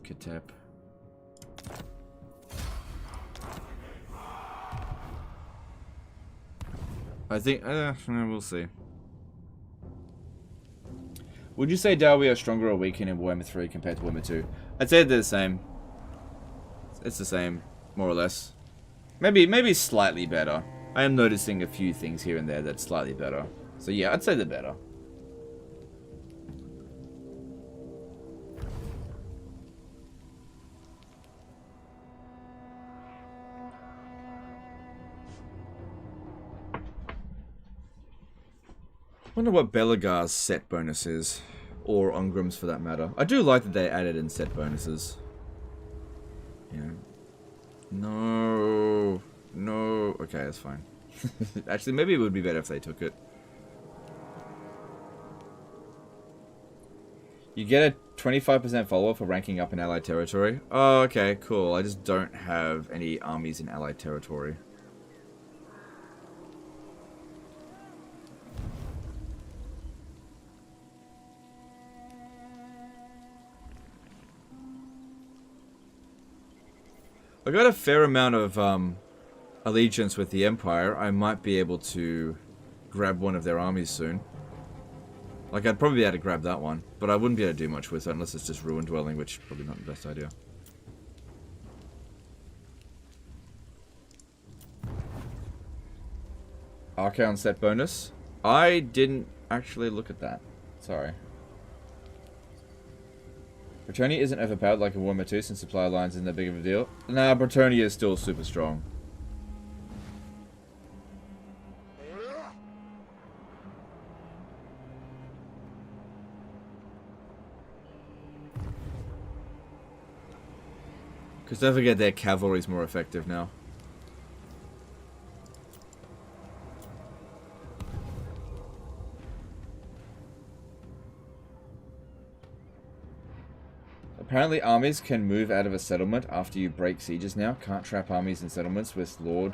Kitep. I think, we'll see. Would you say Darwi are stronger or weaker in Warhammer 3 compared to Warhammer 2? I'd say they're the same. It's the same, more or less. Maybe slightly better. I am noticing a few things here and there that's slightly better. So yeah, I'd say they're better. Wonder what Belagar's set bonus is, or Ungrim's for that matter. I do like that they added in set bonuses. Yeah. No. Okay, that's fine. Actually, maybe it would be better if they took it. You get a 25% follow-up for ranking up in Allied territory. Oh, okay, cool. I just don't have any armies in Allied territory. I got a fair amount of allegiance with the Empire. I might be able to grab one of their armies soon. Like, I'd probably be able to grab that one, but I wouldn't be able to do much with it unless it's just Ruin Dwelling, which is probably not the best idea. Archaon set bonus. I didn't actually look at that. Sorry. Bretonnia isn't overpowered like in Warhammer 2 since supply lines isn't that big of a deal. Nah, Bretonnia is still super strong. Because don't forget their cavalry is more effective now. Apparently armies can move out of a settlement after you break sieges now. Can't trap armies in settlements with Lord.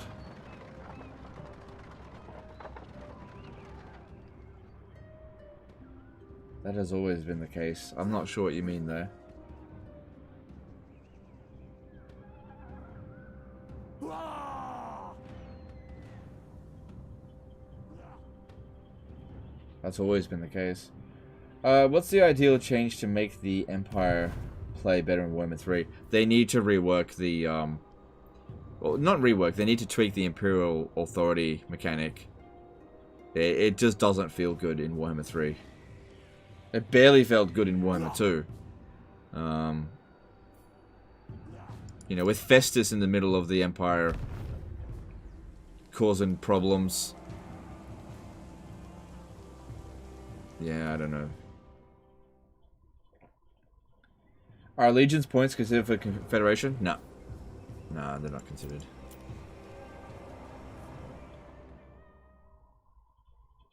That has always been the case. I'm not sure what you mean there. That's always been the case. What's the ideal change to make the Empire play better in Warhammer 3? They need to rework the, well, not rework, they need to tweak the Imperial Authority mechanic. It just doesn't feel good in Warhammer 3. It barely felt good in Warhammer 2. You know, with Festus in the middle of the Empire causing problems. Yeah, I don't know. Are Legion's points considered for Confederation? No. No, they're not considered.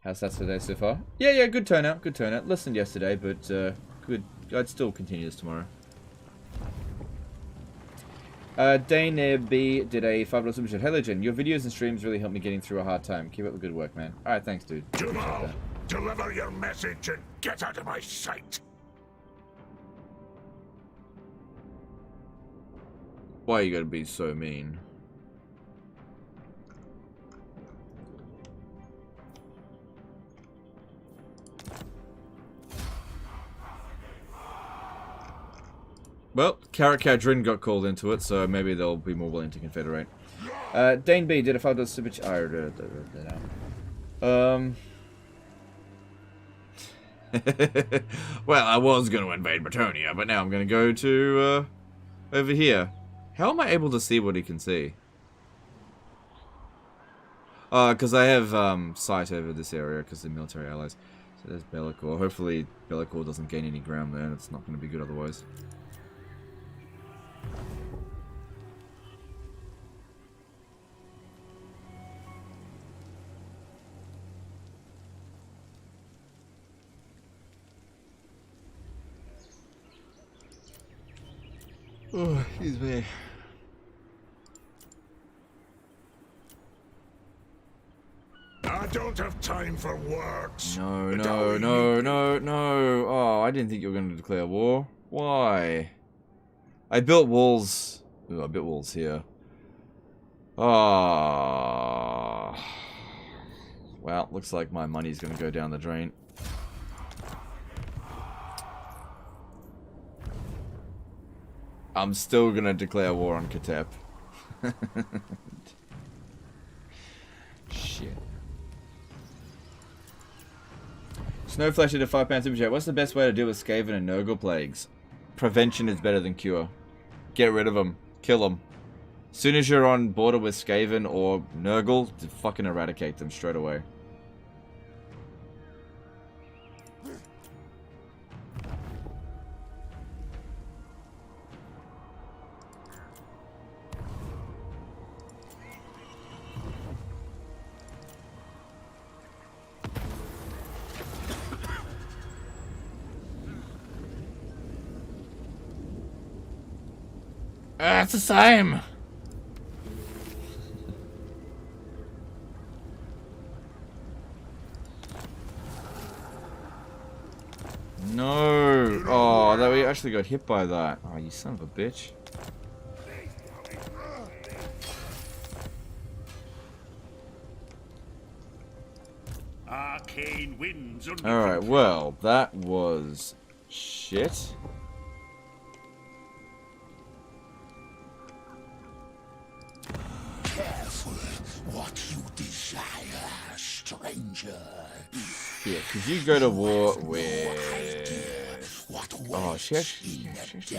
How's that today so far? Yeah, good turnout, good turnout. Listened yesterday, but good. I'd still continue this tomorrow. Dane B did a $5 super chat. Hey Legend, your videos and streams really help me getting through a hard time. Keep up the good work, man. Alright, thanks, dude. Jamal, deliver your message and get out of my sight. Why you gotta be so mean? Well, Carrot Cadrin got called into it, so maybe they'll be more willing to confederate. Dane B did a $5 super chat. Well, I was going to invade Bretonnia, but now I'm going to go to over here. How am I able to see what he can see? Because I have sight over this area because they're military allies. So there's Be'lakor. Hopefully Be'lakor doesn't gain any ground there. It's not going to be good otherwise. Oh, excuse me. I don't have time for words. No. Oh, I didn't think you were going to declare war. Why? I built walls. Ooh, I built walls here. Ah. Well, looks like my money's going to go down the drain. I'm still gonna declare war on Katep. Shit. Snowflash did a £5 super chat. What's the best way to deal with Skaven and Nurgle plagues? Prevention is better than cure. Get rid of them. Kill them. As soon as you're on border with Skaven or Nurgle, fucking eradicate them straight away. It's the same. No. Oh, that we actually got hit by that. Oh, you son of a bitch. Arcane winds. Alright, well, that was shit. Careful what you desire, stranger. Yeah, because you go to war with... Oh, she actually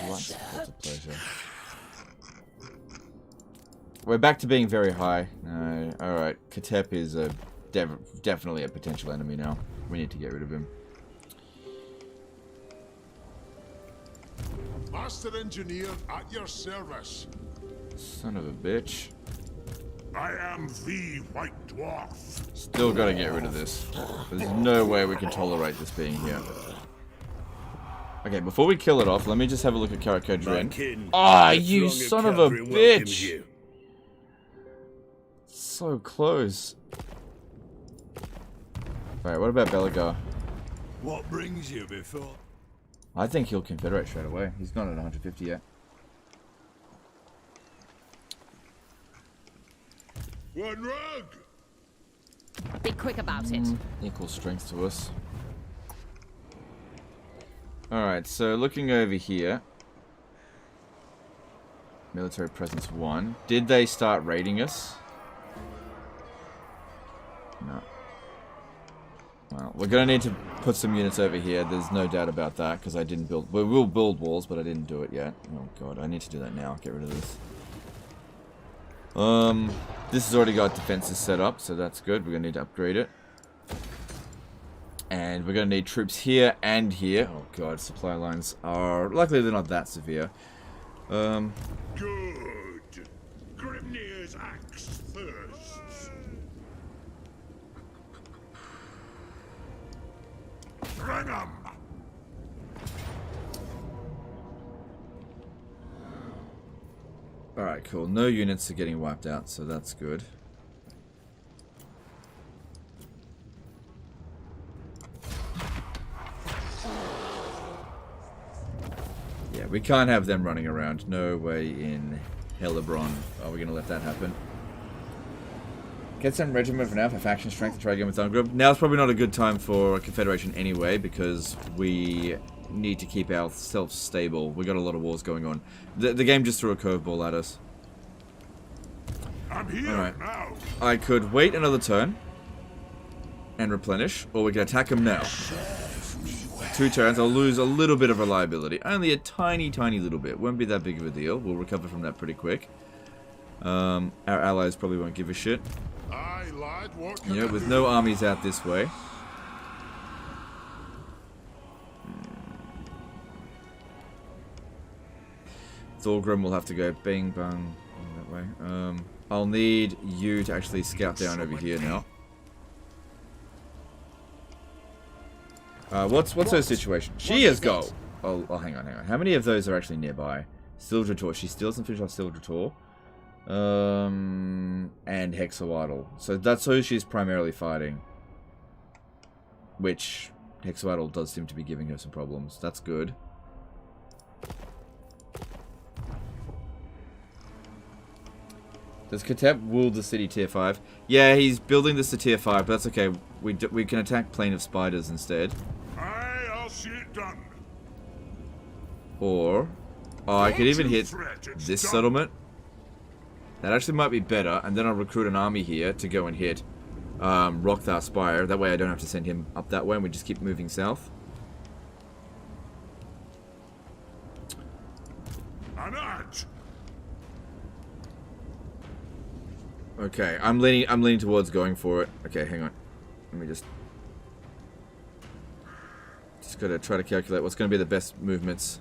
likes the pleasure. We're back to being very high. No, alright. Katep is a definitely a potential enemy now. We need to get rid of him. Master engineer at your service. Son of a bitch. I am the White Dwarf. Still gotta get rid of this. There's no way we can tolerate this being here. Okay, before we kill it off, let me just have a look at Karakhodrin. Ah, you son of a bitch! So close. Alright, what about Belagar? What brings you before? I think he'll Confederate straight away. He's not at 150 yet. One rug! Be quick about it. Equal strength to us. Alright, so looking over here. Military presence 1. Did they start raiding us? No. Well, we're going to need to put some units over here. There's no doubt about that, because I didn't build... We will build walls, but I didn't do it yet. Oh god, I need to do that now. Get rid of this. This has already got defenses set up, so that's good. We're going to need to upgrade it. And we're going to need troops here and here. Oh god, supply lines are... Luckily they're not that severe. Good. Grimnir's axe thirsts. Bring 'em! Alright, cool. No units are getting wiped out, so that's good. Yeah, we can't have them running around. No way in Hellebron are we going to let that happen. Get some regiment for now for faction strength and try again with Thungrum. Now's probably not a good time for a Confederation anyway, because we need to keep ourselves stable. We got a lot of wars going on. The game just threw a curveball at us. I'm here now. I could wait another turn and replenish, or we can attack him now. 2 turns, I'll lose a little bit of reliability. Only a tiny, tiny little bit. Won't be that big of a deal. We'll recover from that pretty quick. Our allies probably won't give a shit. Aye, lad, what You know, with no armies out this way. Thorgrim will have to go bang bang that way. I'll need you to actually scout down over here now. What's her situation? She has gold. Oh, hang on. How many of those are actually nearby? Sildrator. She steals and finishes off Sildrator. And Hexawaddle. So that's who she's primarily fighting. Which Hexawaddle does seem to be giving her some problems. That's good. Does Katep rule the city tier 5? Yeah, he's building this to tier 5, but that's okay. We can attack Plain of Spiders instead. Aye, I'll see it done. Or... Oh, I could even hit this settlement. That actually might be better, and then I'll recruit an army here to go and hit Rockthar Spire. That way I don't have to send him up that way, and we just keep moving south. Anat! Okay, I'm leaning towards going for it. Okay, hang on. Let me just gotta try to calculate what's gonna be the best movements.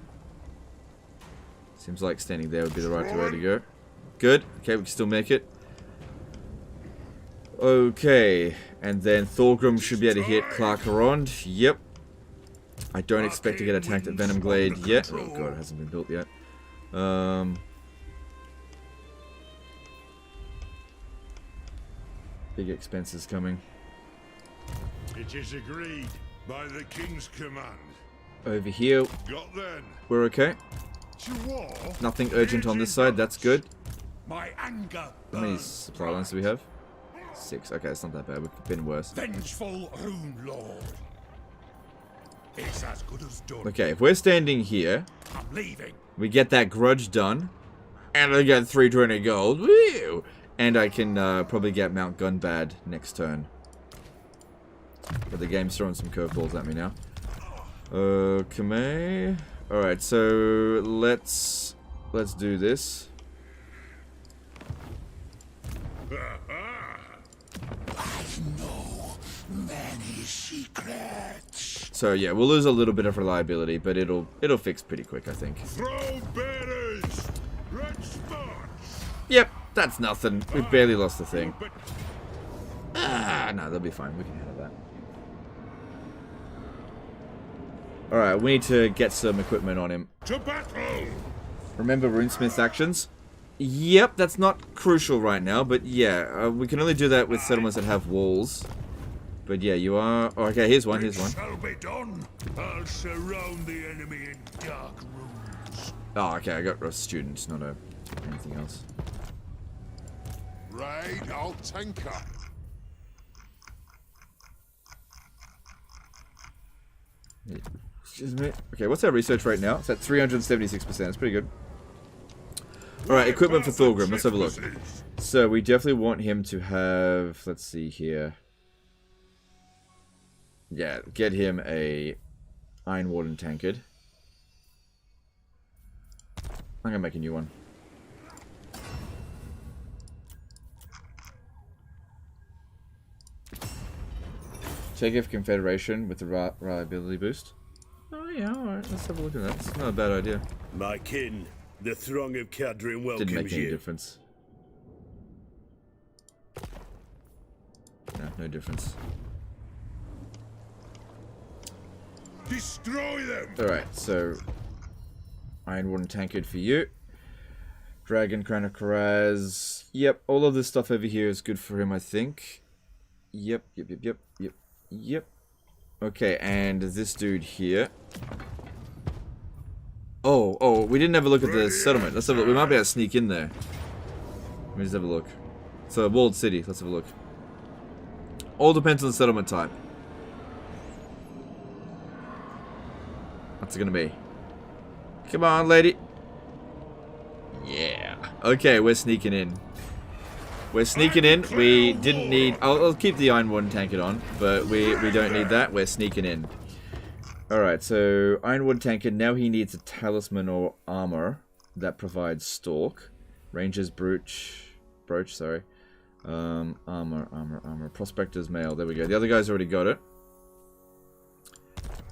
Seems like standing there would be the right way to go. Good. Okay, we can still make it. Okay, and then Thorgrim should be able to hit Clarkarond. Yep. I don't expect to get attacked at Venom Glade yet. Oh god, it hasn't been built yet. Big expenses coming. It is agreed by the King's command. Over here, Got then. we're okay. To war. Nothing urgent on this side, that's good. My anger How many burns supply lines do we have? 6. Okay, it's not that bad. We've been worse. Vengeful Rune Lord. It's as good as done. Okay, if we're standing here, I'm leaving. we get that grudge done, and I get 320 gold. Woo! And I can probably get Mount Gunbad next turn. But the game's throwing some curveballs at me now. Okay. Alright, so let's do this. I know many secrets. So yeah, we'll lose a little bit of reliability, but it'll fix pretty quick, I think. Throw bearers. Let's march. Yep, that's nothing. We barely lost the thing. No, they'll be fine. We can handle that. Alright, we need to get some equipment on him. To battle. Remember Runesmith's actions? Yep, that's not crucial right now, but yeah, we can only do that with settlements that have walls. But yeah, you are... Oh, okay, here's one, here's one. Shall be done. I'll surround the enemy in dark rooms. Oh, okay, I got a student, not anything else. Right, I'll tinker. Excuse me. Okay, what's our research rate now? It's at 376%. It's pretty good. Alright, equipment for Thorgrim. Let's have a look. So, we definitely want him to have... Let's see here. Yeah, get him a Iron Warden tankard. I'm gonna make a new one. Check if Confederation with the reliability boost. Oh yeah, alright, let's have a look at that. It's not a bad idea. My kin, the throng of Cadrin welcomes Didn't make any you. difference. No, no difference. Destroy them. Alright, so Iron Warden tankard for you. Dragon Crown of Karaz. Yep, all of this stuff over here is good for him, I think. Yep. Okay, and this dude here. Oh, we didn't have a look at the settlement. Let's have a look. We might be able to sneak in there. Let me just have a look. It's a walled city. Let's have a look. All depends on the settlement type. What's it gonna be? Come on, lady. Yeah. Okay, we're sneaking in. We're sneaking in. We didn't need... I'll keep the Iron Warden tankard on, but we don't need that. We're sneaking in. Alright, so Iron Warden tankard. Now he needs a talisman or armor that provides stalk. Ranger's brooch, sorry. Armor. Prospector's mail. There we go. The other guy's already got it.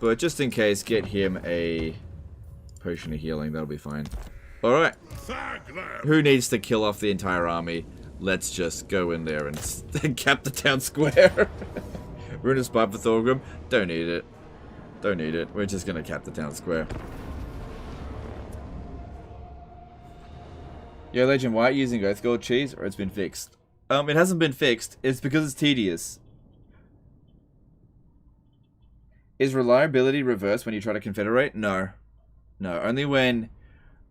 But just in case, get him a potion of healing. That'll be fine. Alright. Who needs to kill off the entire army? Let's just go in there and cap the town square. Rune of Spite for Thorgrim. Don't need it. Don't need it. We're just going to cap the town square. Yo, Legend, why are you using Oath Gold cheese? Or it's been fixed? It hasn't been fixed. It's because it's tedious. Is reliability reversed when you try to confederate? No. No, only when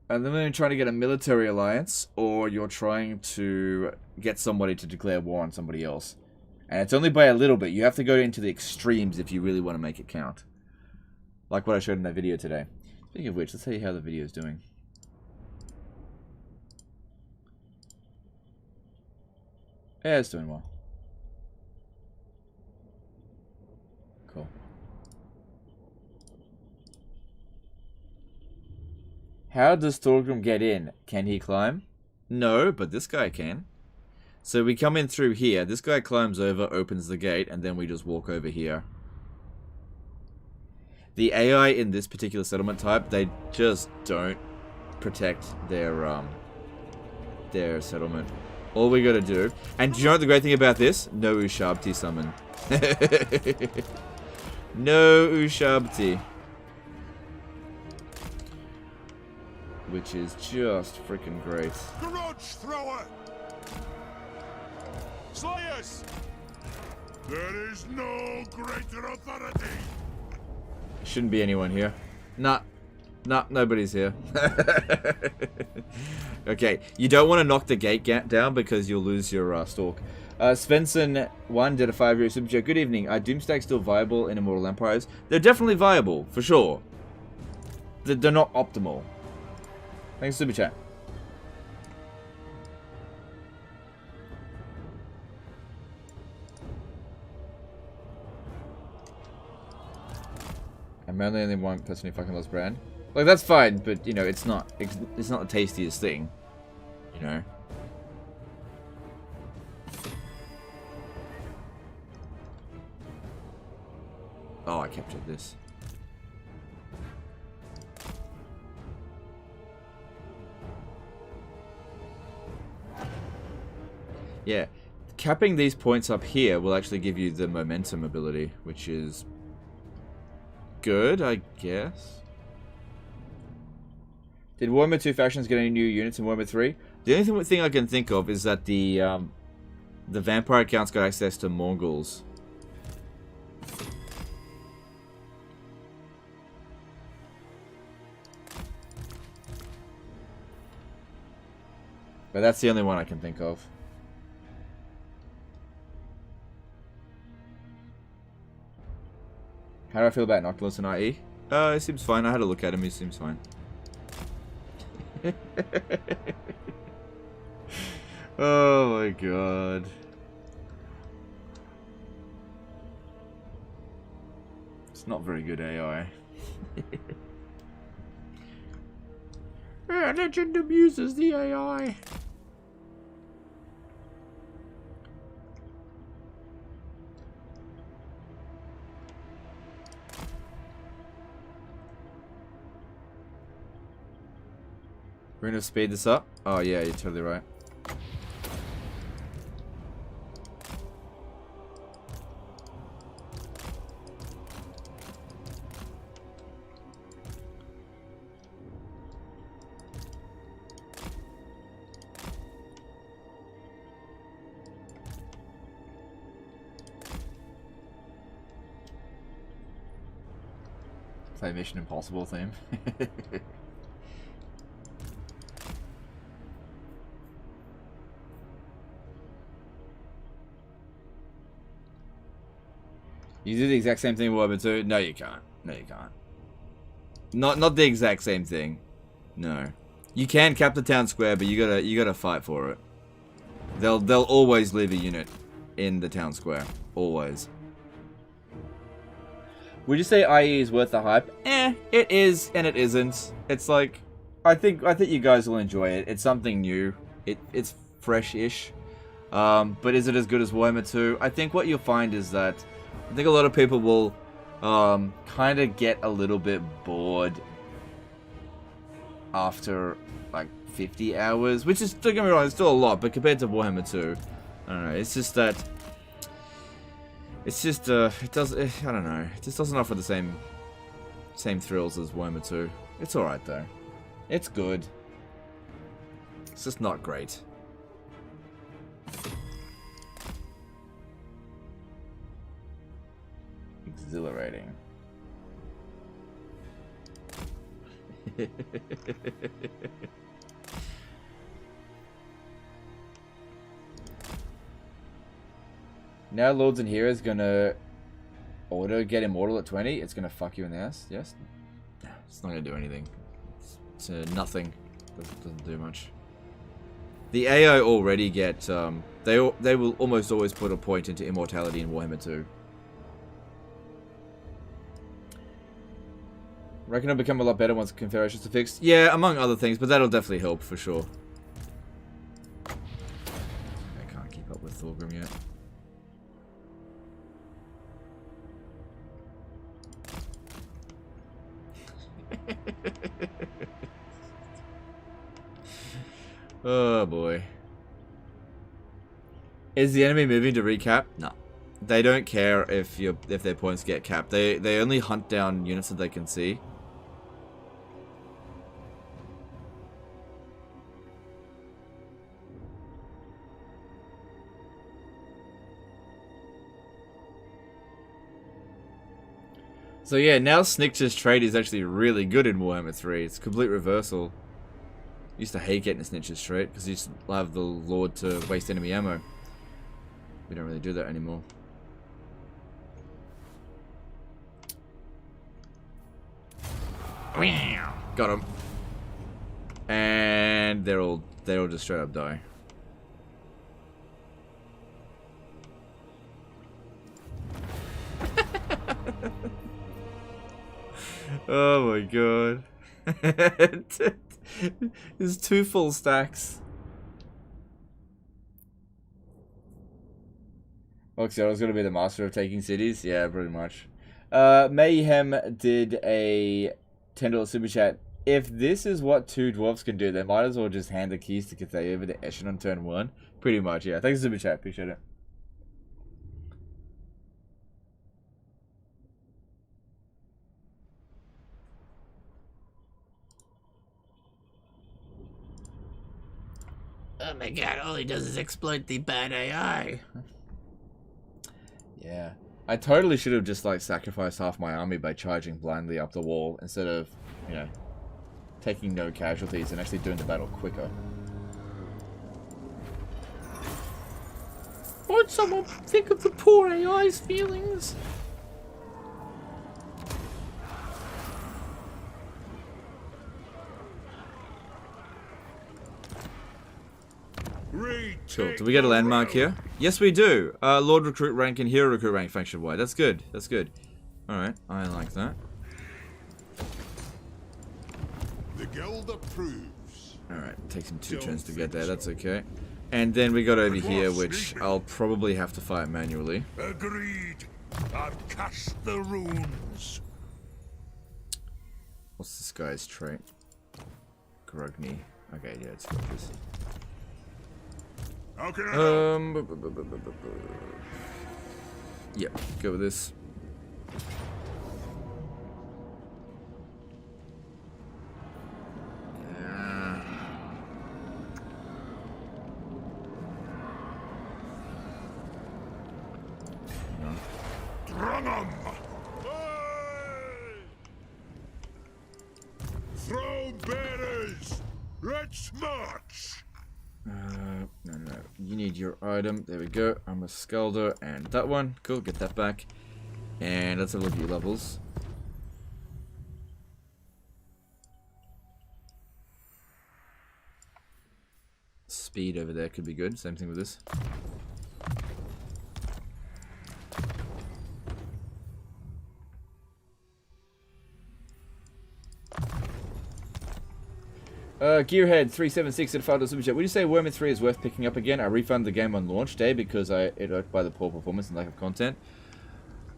you're trying to get a military alliance, or you're trying to get somebody to declare war on somebody else. And it's only by a little bit. You have to go into the extremes if you really want to make it count. Like what I showed in that video today. Speaking of which, let's see how the video is doing. Yeah, it's doing well. Cool. How does Thorgrim get in? Can he climb? No, but this guy can. So we come in through here. This guy climbs over, opens the gate, and then we just walk over here. The AI in this particular settlement type, they just don't protect their settlement. All we gotta do... And do you know what the great thing about this? No Ushabti summon. No Ushabti. Which is just freaking great. Grudge thrower! Slayers! There is no greater authority! Shouldn't be anyone here. Nah, nobody's here. Okay, you don't want to knock the gate down because you'll lose your stalk. Svensson1 did a 5-year super chat. Good evening. Are Doomstacks still viable in Immortal Empires? They're definitely viable, for sure. They're not optimal. Thanks, super chat. I'm only one person who fucking loves brand. Like, that's fine, but, you know, it's not the tastiest thing. You know? Oh, I captured this. Yeah. Capping these points up here will actually give you the momentum ability, which is good, I guess. Did Warhammer 2 factions get any new units in Warhammer 3? The only thing I can think of is that the vampire accounts got access to Mongols. But that's the only one I can think of. How do I feel about Noctilus and IE? He seems fine. I had a look at him. He seems fine. Oh my god. It's not very good AI. Legend abuses the AI. We're gonna speed this up. Oh yeah, you're totally right. Play Mission Impossible theme. You do the exact same thing with Warhammer 2? No, you can't. No, you can't. Not the exact same thing. No. You can cap the town square, but you gotta fight for it. They'll always leave a unit in the town square. Always. Would you say IE is worth the hype? It is and it isn't. It's like I think you guys will enjoy it. It's something new. It's fresh-ish. But is it as good as Warhammer 2? I think what you'll find is that I think a lot of people will kind of get a little bit bored after like 50 hours, which is, don't get me wrong, it's still a lot, but compared to Warhammer 2, I don't know, it's just that, it's just, I don't know, it just doesn't offer the same thrills as Warhammer 2. It's alright though. It's good. It's just not great. Exhilarating. Now Lords and Heroes gonna auto get Immortal at 20. It's gonna fuck you in the ass. Yes? It's not gonna do anything. It's nothing. Doesn't do much. The AI already get they will almost always put a point into immortality in Warhammer 2. Reckon it'll become a lot better once Confederations are fixed. Yeah, among other things, but that'll definitely help for sure. I can't keep up with Thorgrim yet. Oh boy. Is the enemy moving to recap? No. They don't care if their points get capped. They only hunt down units that they can see. So yeah, now Snick's trade is actually really good in Warhammer 3. It's a complete reversal. Used to hate getting a Snitch's trait because you used to have the Lord to waste enemy ammo. We don't really do that anymore. Got him. And they're all just straight up die. Oh my god. There's 2 full stacks. Oxio's gonna be the master of taking cities? Yeah, pretty much. Mayhem did a $10 super chat. If this is what 2 dwarves can do, they might as well just hand the keys to Cathay over to Eshin on turn 1. Pretty much, yeah. Thanks for super chat, appreciate it. Oh my god, all he does is exploit the bad AI. Yeah. I totally should have just, like, sacrificed half my army by charging blindly up the wall instead of, you know, taking no casualties and actually doing the battle quicker. Won't someone think of the poor AI's feelings? Cool. Do we get a landmark here? Yes, we do. Lord Recruit rank and Hero Recruit rank faction wide. That's good. That's good. Alright, I like that. The guild approves. Alright, takes him 2 turns to get there. That's okay. And then we got over here, which I'll probably have to fight manually. Agreed. I've cast the runes. What's this guy's trait? Grugny. Okay, yeah, it's grudges. Okay. Yep, go with this. Run 'em! Throw bearers! Let's march! No. You need your item. There we go. I'm a Skalder and that one. Cool, get that back. And let's have a look at your levels. Speed over there could be good. Same thing with this. Gearhead376 at $5 super chat. Would you say Warhammer 3 is worth picking up again? I refunded the game on launch day because it irked by the poor performance and lack of content.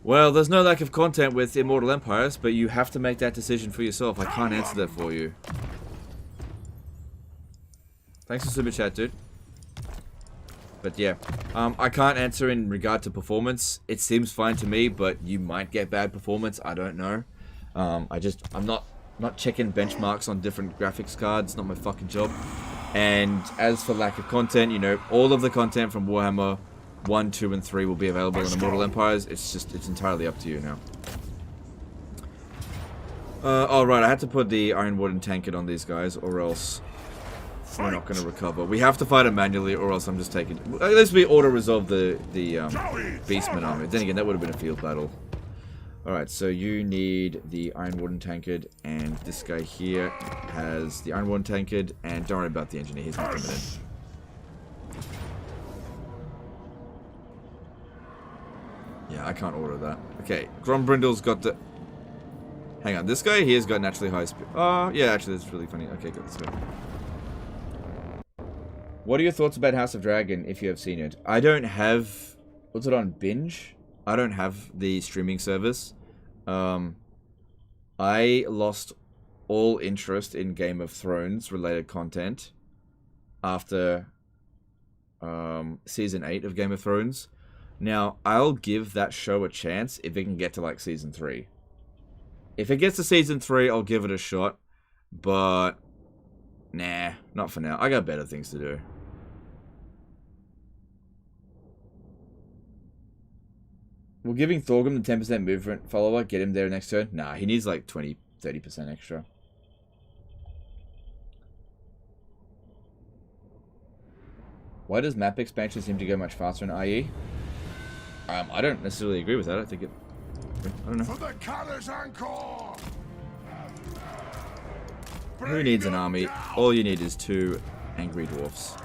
Well, there's no lack of content with Immortal Empires, but you have to make that decision for yourself. I can't answer that for you. Thanks for super chat, dude. But yeah, I can't answer in regard to performance. It seems fine to me, but you might get bad performance. I don't know. I'm not checking benchmarks on different graphics cards. Not my fucking job. And as for lack of content, you know, all of the content from Warhammer 1, 2, and 3 will be available in Immortal Empires. It's entirely up to you now. Oh right, I had to put the Iron Warden Tankard on these guys, or else we're not going to recover. We have to fight it manually, or else I'm just taking. At least we auto-resolve the Beastman army. Then again, that would have been a field battle. Alright, so you need the Iron Warden Tankard, and this guy here has the Iron Warden Tankard, and don't worry about the engineer, he's not coming in. Yeah, I can't order that. Okay, Grombrindal's got the... Hang on, this guy here's got naturally high speed. Oh, yeah, actually, that's really funny. Okay, good, let's go. What are your thoughts about House of Dragon, if you have seen it? I don't have... What's it on? Binge? I don't have the streaming service. I lost all interest in Game of Thrones related content after season 8 of Game of Thrones. Now, I'll give that show a chance if it can get to like season 3. If it gets to season 3, I'll give it a shot. But nah, not for now. I got better things to do. Will giving Thorgrim the 10% movement follower get him there next turn? Nah, he needs like 20-30% extra. Why does map expansion seem to go much faster in IE? I don't necessarily agree with that. I think it... I don't know. For the Callis Anchor! Who needs an army? All you need is 2 angry dwarfs.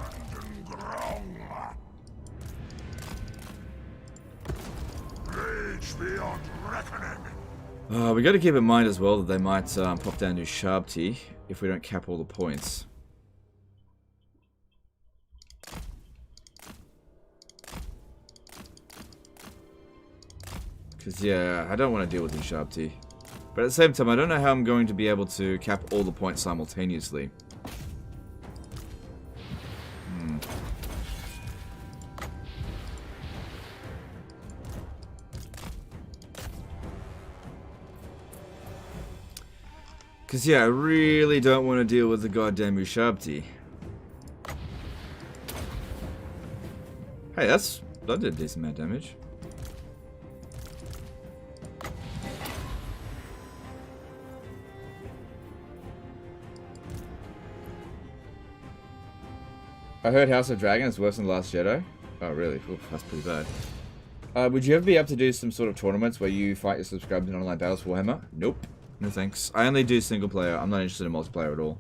Rage beyond reckoning. We got to keep in mind as well that they might pop down to Shabti if we don't cap all the points. Because, yeah, I don't want to deal with Shabti. But at the same time, I don't know how I'm going to be able to cap all the points simultaneously. Because, yeah, I really don't want to deal with the goddamn Ushabti. Hey, that did a decent amount of damage. I heard House of Dragon is worse than The Last Jedi. Oh, really? Oof, that's pretty bad. Would you ever be able to do some sort of tournaments where you fight your subscribers in online battles for Warhammer? Nope. No thanks. I only do single player. I'm not interested in multiplayer at all.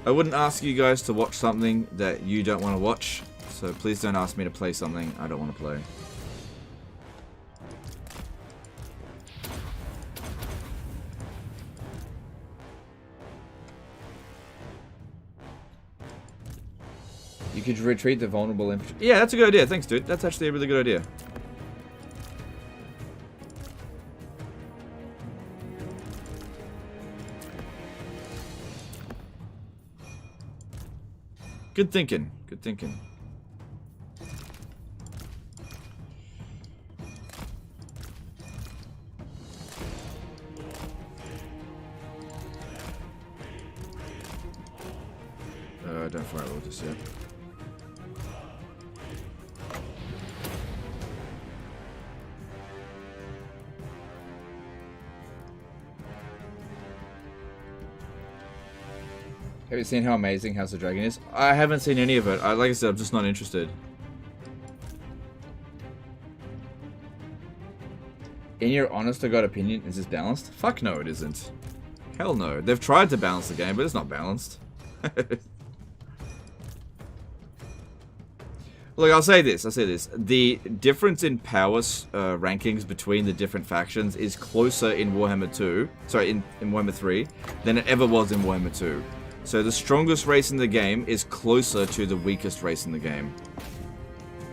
I wouldn't ask you guys to watch something that you don't want to watch. So please don't ask me to play something I don't want to play. You could retreat the vulnerable infantry. Yeah, that's a good idea. Thanks, dude. That's actually a really good idea. Good thinking. Good thinking. Don't fire roll just yet. Have you seen how amazing House of Dragon is? I haven't seen any of it. Like I said, I'm just not interested. In your honest to God opinion, is this balanced? Fuck no, it isn't. Hell no. They've tried to balance the game, but it's not balanced. Look, I'll say this. The difference in power rankings between the different factions is closer in Warhammer 2, sorry, in Warhammer 3, than it ever was in Warhammer 2. So the strongest race in the game is closer to the weakest race in the game.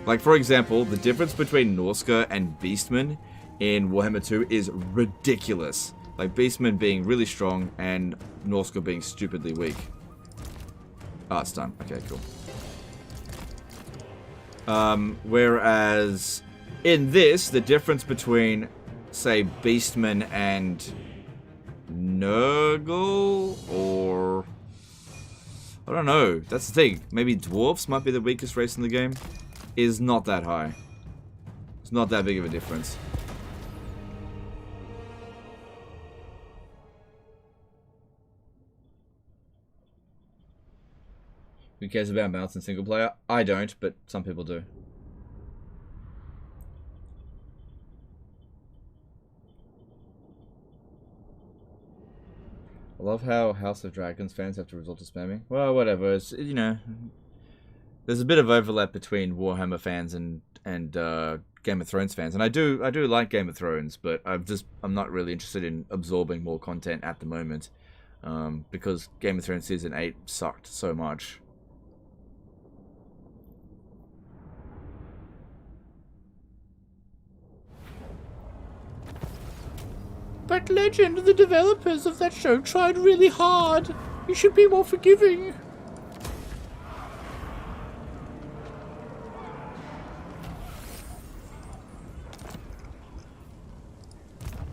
Like, for example, the difference between Norska and Beastmen in Warhammer 2 is ridiculous. Like, Beastmen being really strong and Norska being stupidly weak. Ah, it's done. Okay, cool. Whereas in this, the difference between, say, Beastmen and Nurgle, or I don't know, that's the thing, maybe Dwarfs might be the weakest race in the game, is not that high. It's not that big of a difference. Who cares about balance in single player? I don't, but some people do. I love how House of Dragons fans have to resort to spamming. Well, whatever. It's, you know, there's a bit of overlap between Warhammer fans and Game of Thrones fans, and I do like Game of Thrones, but I'm not really interested in absorbing more content at the moment, because Game of Thrones season 8 sucked so much. But Legend, the developers of that show, tried really hard. You should be more forgiving.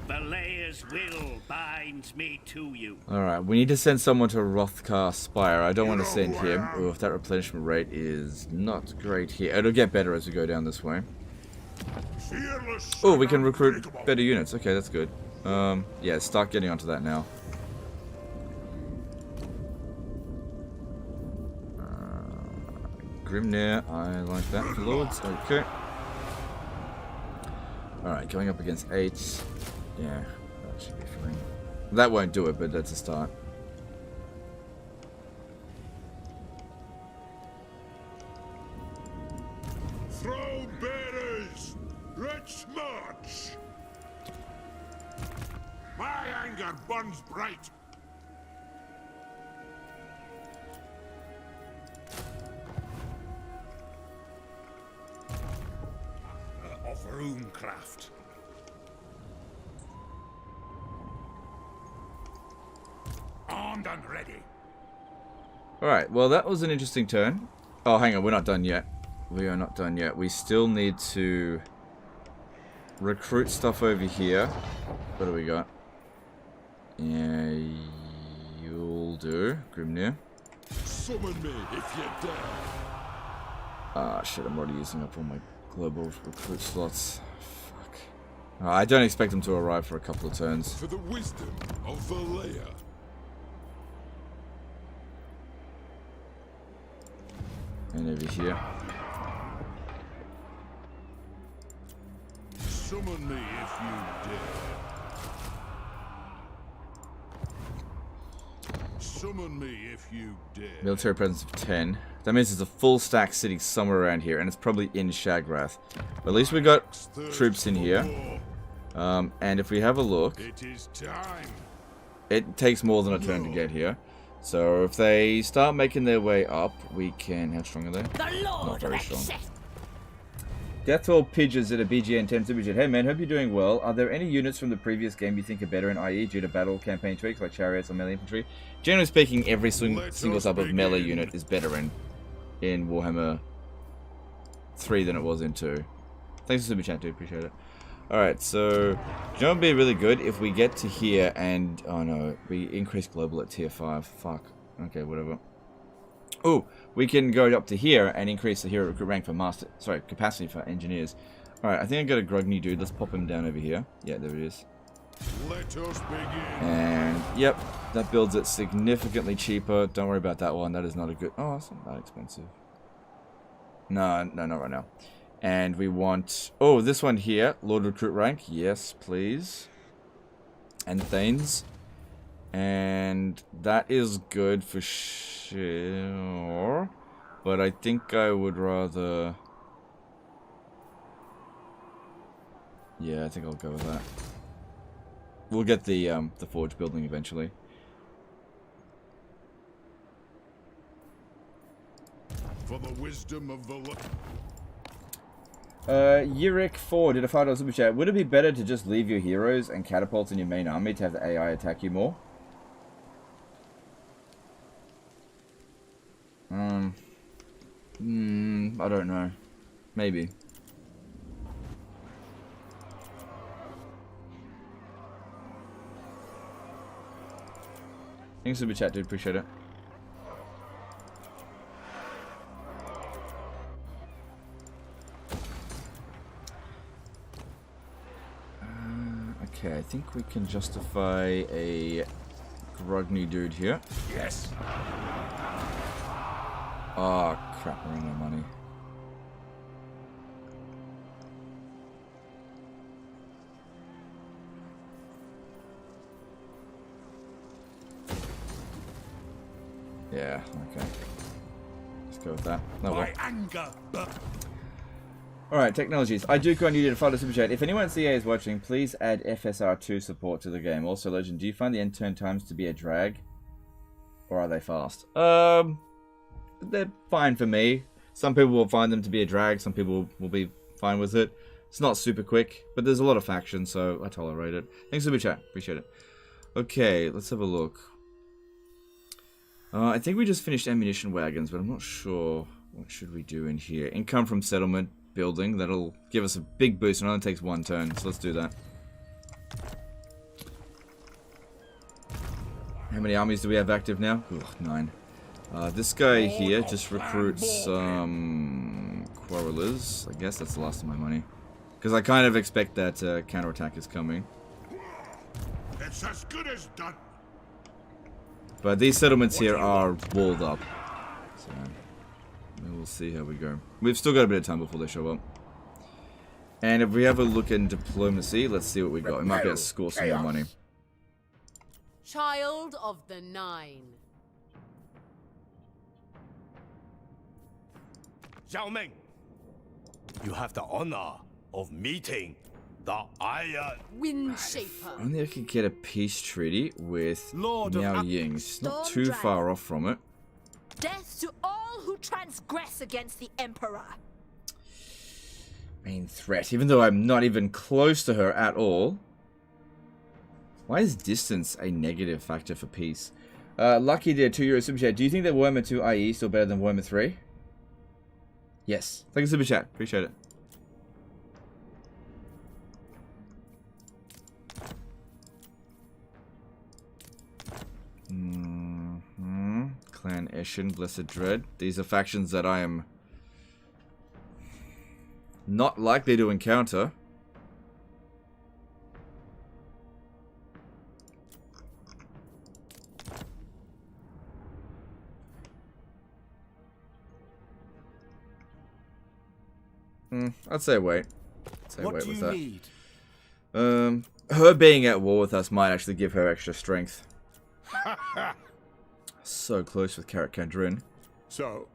Vallea's will binds me to you. Alright, we need to send someone to Rothkar Spire. I don't want to send him. Oh, if that replenishment rate is not great here. It'll get better as we go down this way. Oh, we can recruit better units. Okay, that's good. Yeah, start getting onto that now. Grimnir, I like that for Lords. Okay. Alright, going up against 8. Yeah, that should be fine. That won't do it, but that's a start. Throw bearers! Let's march! My anger burns bright. Of runecraft. Armed and ready. Alright, well that was an interesting turn. Oh, hang on, we're not done yet. We are not done yet. We still need to recruit stuff over here. What do we got? Yeah, you'll do, Grimnir. Summon me if you dare. Ah, shit, I'm already using up all my global recruit slots. Fuck. I don't expect them to arrive for a couple of turns. For the wisdom of Valea. And over here. Summon me if you dare. Summon me if you dare. Military presence of 10. That means there's a full stack sitting somewhere around here, and it's probably in Shagrath. But at least we got troops in here. And if we have a look, it is time. It takes more than a turn to get here. So if they start making their way up, we can... How strong are they? Not very strong. Death Toll Pidges at a BGN 10 Superchat. Hey man, hope you're doing well. Are there any units from the previous game you think are better in IE due to battle campaign tweaks like chariots or melee infantry? Generally speaking, every single type of melee unit is better in Warhammer 3 than it was in 2. Thanks for Superchat, dude. Appreciate it. Alright, so... Do you know what would be really good? If we get to here and... Oh no, we increase global at tier 5. Fuck. Okay, whatever. Oh, we can go up to here and increase the hero recruit rank for master... Sorry, capacity for engineers. Alright, I think I got a Grogny dude. Let's pop him down over here. Yeah, there it is. Let us begin. And, yep, that builds it significantly cheaper. Don't worry about that one. That is not a good... Oh, that's not that expensive. No, not right now. And we want... Oh, this one here. Lord Recruit rank. Yes, please. And Thanes. And that is good for sure. But I think I would rather... Yeah, I think I'll go with that. We'll get the forge building eventually. For the wisdom of the... Yurik4 did a $5 super chat. Would it be better to just leave your heroes and catapults in your main army to have the AI attack you more? I don't know. Maybe. Thanks super chat, dude. Appreciate it. Okay, I think we can justify a Grogny dude here. Yes. Oh crap, we're running out of money. Yeah, okay. Let's go with that. No, my anger. Alright, technologies. I do need to follow the super chat. If anyone at CA is watching, please add FSR2 support to the game. Also, Legend, do you find the end turn times to be a drag? Or are they fast? They're fine for me. Some people will find them to be a drag, some people will be fine with it. It's not super quick, but there's a lot of factions, so I tolerate it. Thanks for the chat. Appreciate it. Okay, let's have a look. I think we just finished ammunition wagons, but I'm not sure what should we do in here. Income from settlement building, that'll give us a big boost. It only takes one turn, so let's do that. How many armies do we have active now? Ooh, 9. This guy here just recruits quarrelers. I guess that's the last of my money. Because I kind of expect that counterattack is coming. It's as good as done. But these settlements here are walled up. So. We'll see how we go. We've still got a bit of time before they show up. And if we have a look in diplomacy, let's see what we got. We might be able to score some more money. Child of the Nine. Zhao Meng, you have the honor of meeting the Iron Windshaper. Only I could get a peace treaty with Miao Ying. It's not too far off from it. Death to all who transgress against the Emperor. Main threat, even though I'm not even close to her at all. Why is distance a negative factor for peace? Lucky did €2 super chat. Do you think that Warhammer 2 IE is still better than Warhammer 3? Yes. Thank you, super chat. Appreciate it. Clan Eshin, Blessed Dread. These are factions that I am not likely to encounter. I'd say wait. What do you need? Her being at war with us might actually give her extra strength. So close with Karak Kadrin. So,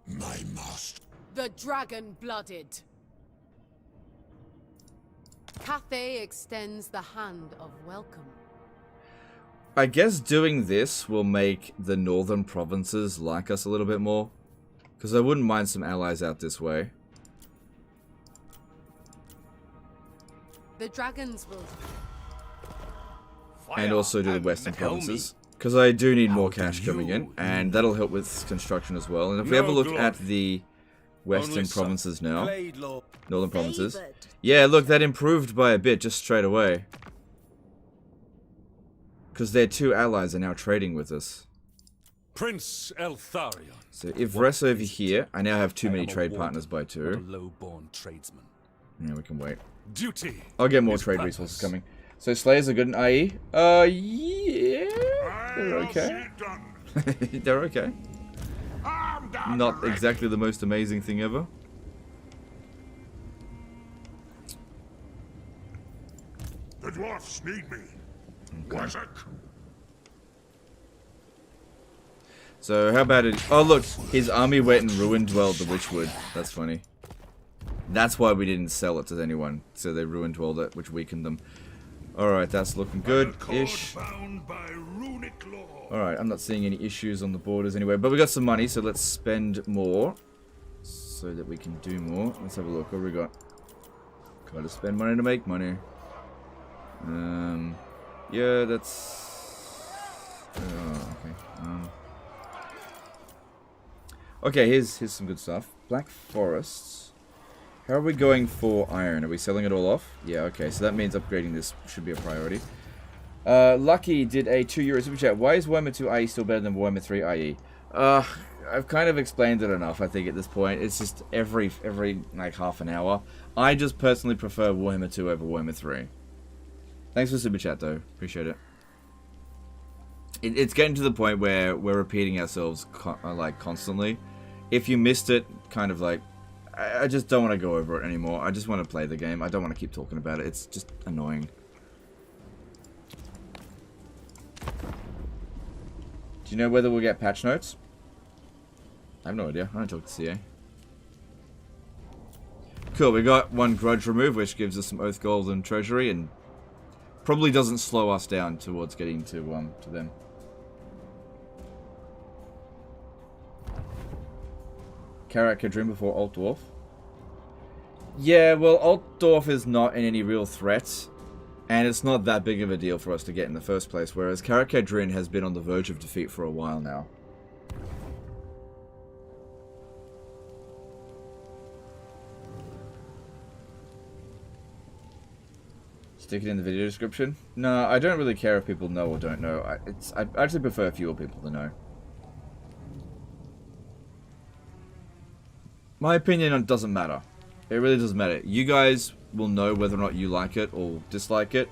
my master. The Dragon-Blooded. Cathay extends the hand of welcome. I guess doing this will make the northern provinces like us a little bit more. Because I wouldn't mind some allies out this way. The dragons will... And also do the western provinces. Because I do need more cash coming in. And that'll help with construction as well. And if we have a look at the western provinces now. Northern provinces. Yeah, look, that improved by a bit just straight away. Because their two allies are now trading with us. Prince Eltharion. So if Rest over here, I now have too many trade partners by 2. Low-born tradesman. Yeah, we can wait. Duty. I'll get more trade resources coming. So Slayers are good in IE? Yeah. They're okay. They're okay. Not exactly the most amazing thing ever. the dwarfs need me. Wazak. So how about it? Oh look, his army went and ruined dwelled the Witchwood. That's funny. That's why we didn't sell it to anyone. So they ruined dwelled it, which weakened them. Alright, that's looking good-ish. Alright, I'm not seeing any issues on the borders anyway. But we got some money, so let's spend more. So that we can do more. Let's have a look. What have we got? Gotta spend money to make money. Yeah, that's... Oh, okay. Okay, here's some good stuff. Black Forests. How are we going for iron? Are we selling it all off? Yeah, okay, so that means upgrading this should be a priority. Lucky did a €2 super chat. Why is Warhammer 2 IE still better than Warhammer 3 IE? I've kind of explained it enough, I think, at this point. It's just every like, half an hour. I just personally prefer Warhammer 2 over Warhammer 3. Thanks for super chat, though. Appreciate it. It's getting to the point where we're repeating ourselves, like, constantly. If you missed it, kind of like... I just don't want to go over it anymore. I just want to play the game. I don't want to keep talking about it. It's just annoying. Do you know whether we'll get patch notes? I have no idea. I don't talk to CA. Cool, we got one grudge remove, which gives us some Oath Gold and Treasury, and probably doesn't slow us down towards getting to them. Karak Kadrim before Alt Dwarf. Yeah, well, Alt Dwarf is not in any real threat, and it's not that big of a deal for us to get in the first place, whereas Karak Kadrin has been on the verge of defeat for a while now. Stick it in the video description? No, I don't really care if people know or don't know. I actually prefer fewer people to know. My opinion doesn't matter. It really doesn't matter. You guys will know whether or not you like it or dislike it.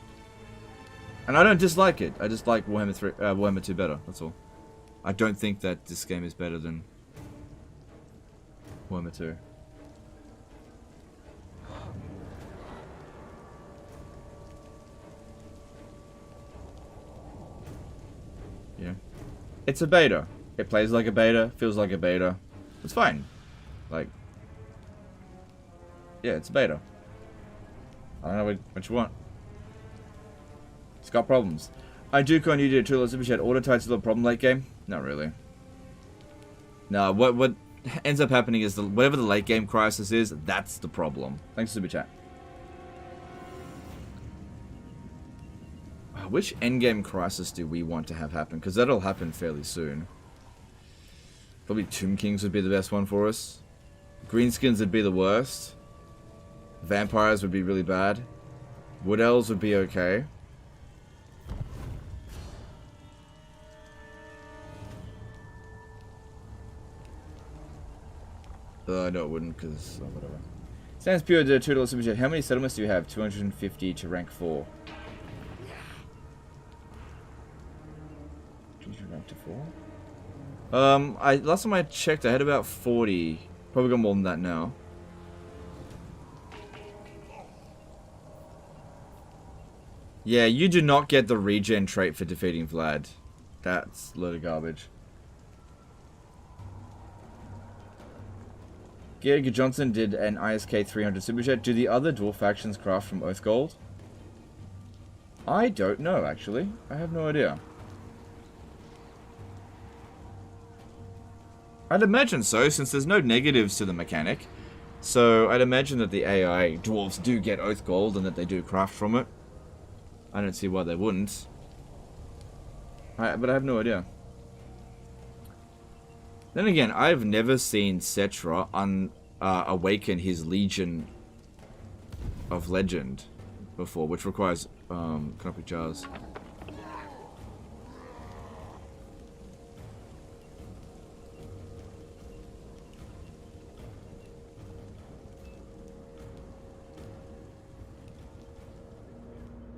And I don't dislike it. I just like Warhammer 2 better, that's all. I don't think that this game is better than Warhammer 2. Yeah. It's a beta. It plays like a beta, feels like a beta. It's fine. Like, yeah, it's a beta. I don't know what you want. It's got problems. I do con you did a super chat. Auto types still a problem late game? Not really. No, what ends up happening is whatever the late game crisis is, that's the problem. Thanks, super chat. Which endgame crisis do we want to have happen? Because that'll happen fairly soon. Probably Tomb Kings would be the best one for us. Greenskins would be the worst. Vampires would be really bad. Wood Elves would be okay. No, it wouldn't, because whatever. Sans Pure did a $2 super chat. How many settlements do you have? 250 to rank 4. Rank to 4? Last time I checked, I had about 40. Probably got more than that now. Yeah, you do not get the regen trait for defeating Vlad. That's a load of garbage. Gary Johnson did an ISK 300 super chat. Do the other dwarf factions craft from Oath Gold? I don't know, actually. I have no idea. I'd imagine so, since there's no negatives to the mechanic. So I'd imagine that the AI dwarves do get Oath Gold and that they do craft from it. I don't see why they wouldn't. But I have no idea. Then again, I've never seen Cetra awaken his Legion of Legend before, which requires Canopic Jars.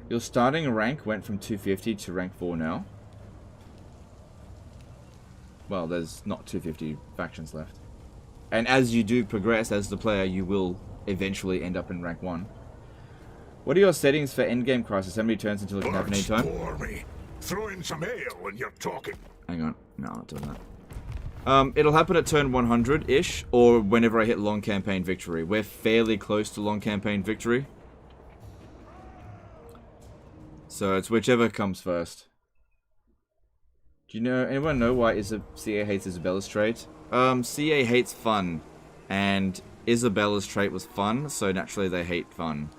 Your starting rank went from 250 to rank 4 now. Well, there's not 250 factions left. And as you do progress as the player, you will eventually end up in rank 1. What are your settings for endgame crisis? How many turns until it can happen anytime? Throw in some ale when you're talking. Hang on. No, I'm not doing that. It'll happen at turn 100-ish, or whenever I hit long campaign victory. We're fairly close to long campaign victory. So it's whichever comes first. Do you know, anyone know why CA hates Isabella's trait? CA hates fun, and Isabella's trait was fun, so naturally they hate fun.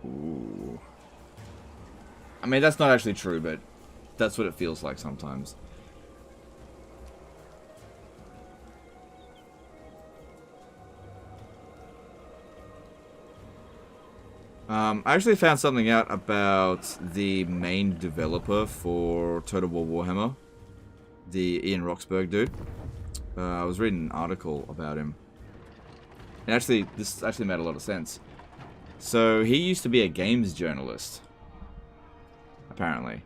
Ooh. I mean, that's not actually true, but that's what it feels like sometimes. I actually found something out about the main developer for Total War Warhammer, the Ian Roxburgh dude. I was reading an article about him. And actually, this actually made a lot of sense. So, he used to be a games journalist, apparently.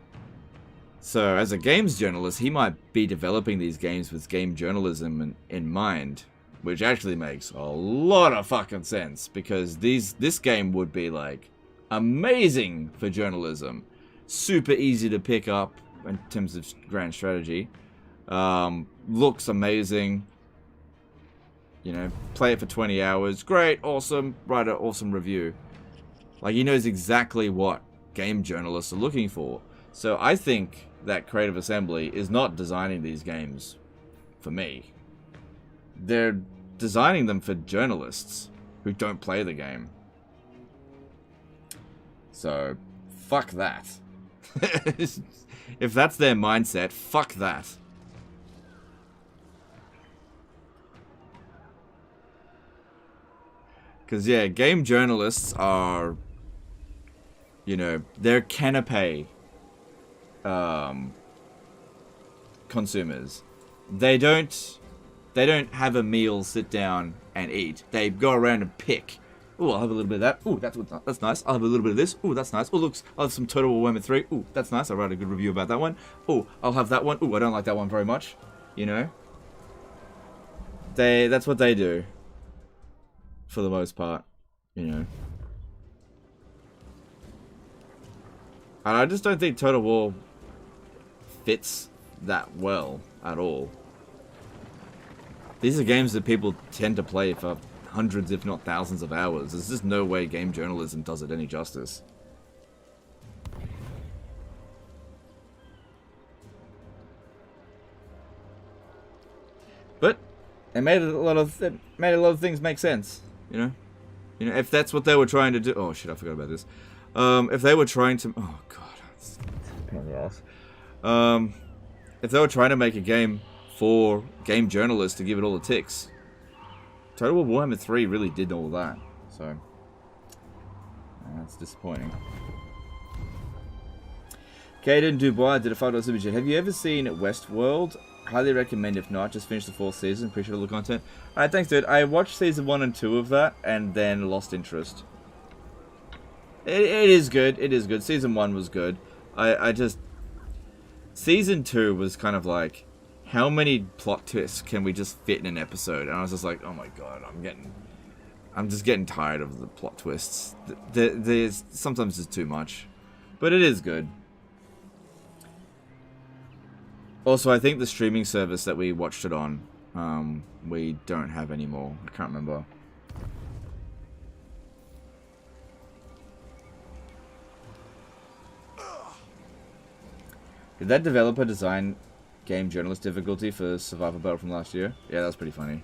So, as a games journalist, he might be developing these games with game journalism in mind. Which actually makes a lot of fucking sense, because this game would be, like, amazing for journalism. Super easy to pick up in terms of grand strategy. Looks amazing. You know, play it for 20 hours. Great, awesome, write an awesome review. Like, he knows exactly what game journalists are looking for. So I think that Creative Assembly is not designing these games for me. They're designing them for journalists who don't play the game. So, fuck that. If that's their mindset, fuck that. Because, yeah, game journalists are, you know, they're canapé consumers. They don't have a meal, sit down, and eat. They go around and pick Ooh, I'll have a little bit of that. Ooh, that's nice. I'll have a little bit of this. Ooh, that's nice. Oh, looks, I'll have some Total Warhammer 3. Ooh, that's nice. I'll write a good review about that one. Ooh, I'll have that one. Ooh, I don't like that one very much. You know? That's what they do. For the most part. You know? And I just don't think Total War fits that well at all. These are games that people tend to play for hundreds, if not thousands of hours. There's just no way game journalism does it any justice. But it made a lot of things make sense, you know? You know, if that's what they were trying to do. Oh shit, I forgot about this. If they were trying to, oh god, that's a pain in the ass. If they were trying to make a game for game journalists to give it all the ticks, Total War Warhammer 3 really did all that, so that's disappointing. Caden Dubois did a $5 super chat. Have you ever seen Westworld? Highly recommend. If not, just finish the 4th season. Appreciate all the content. Alright, thanks, dude. I watched season 1 and 2 of that, and then lost interest. It is good. It is good. Season 1 was good. I just... Season 2 was kind of like, how many plot twists can we just fit in an episode? And I was just like, oh my god, I'm just getting tired of the plot twists. Sometimes it's too much. But it is good. Also, I think the streaming service that we watched it on, we don't have anymore. I can't remember. Did that developer design game journalist difficulty for Survivor Battle from last year? Yeah, that's pretty funny.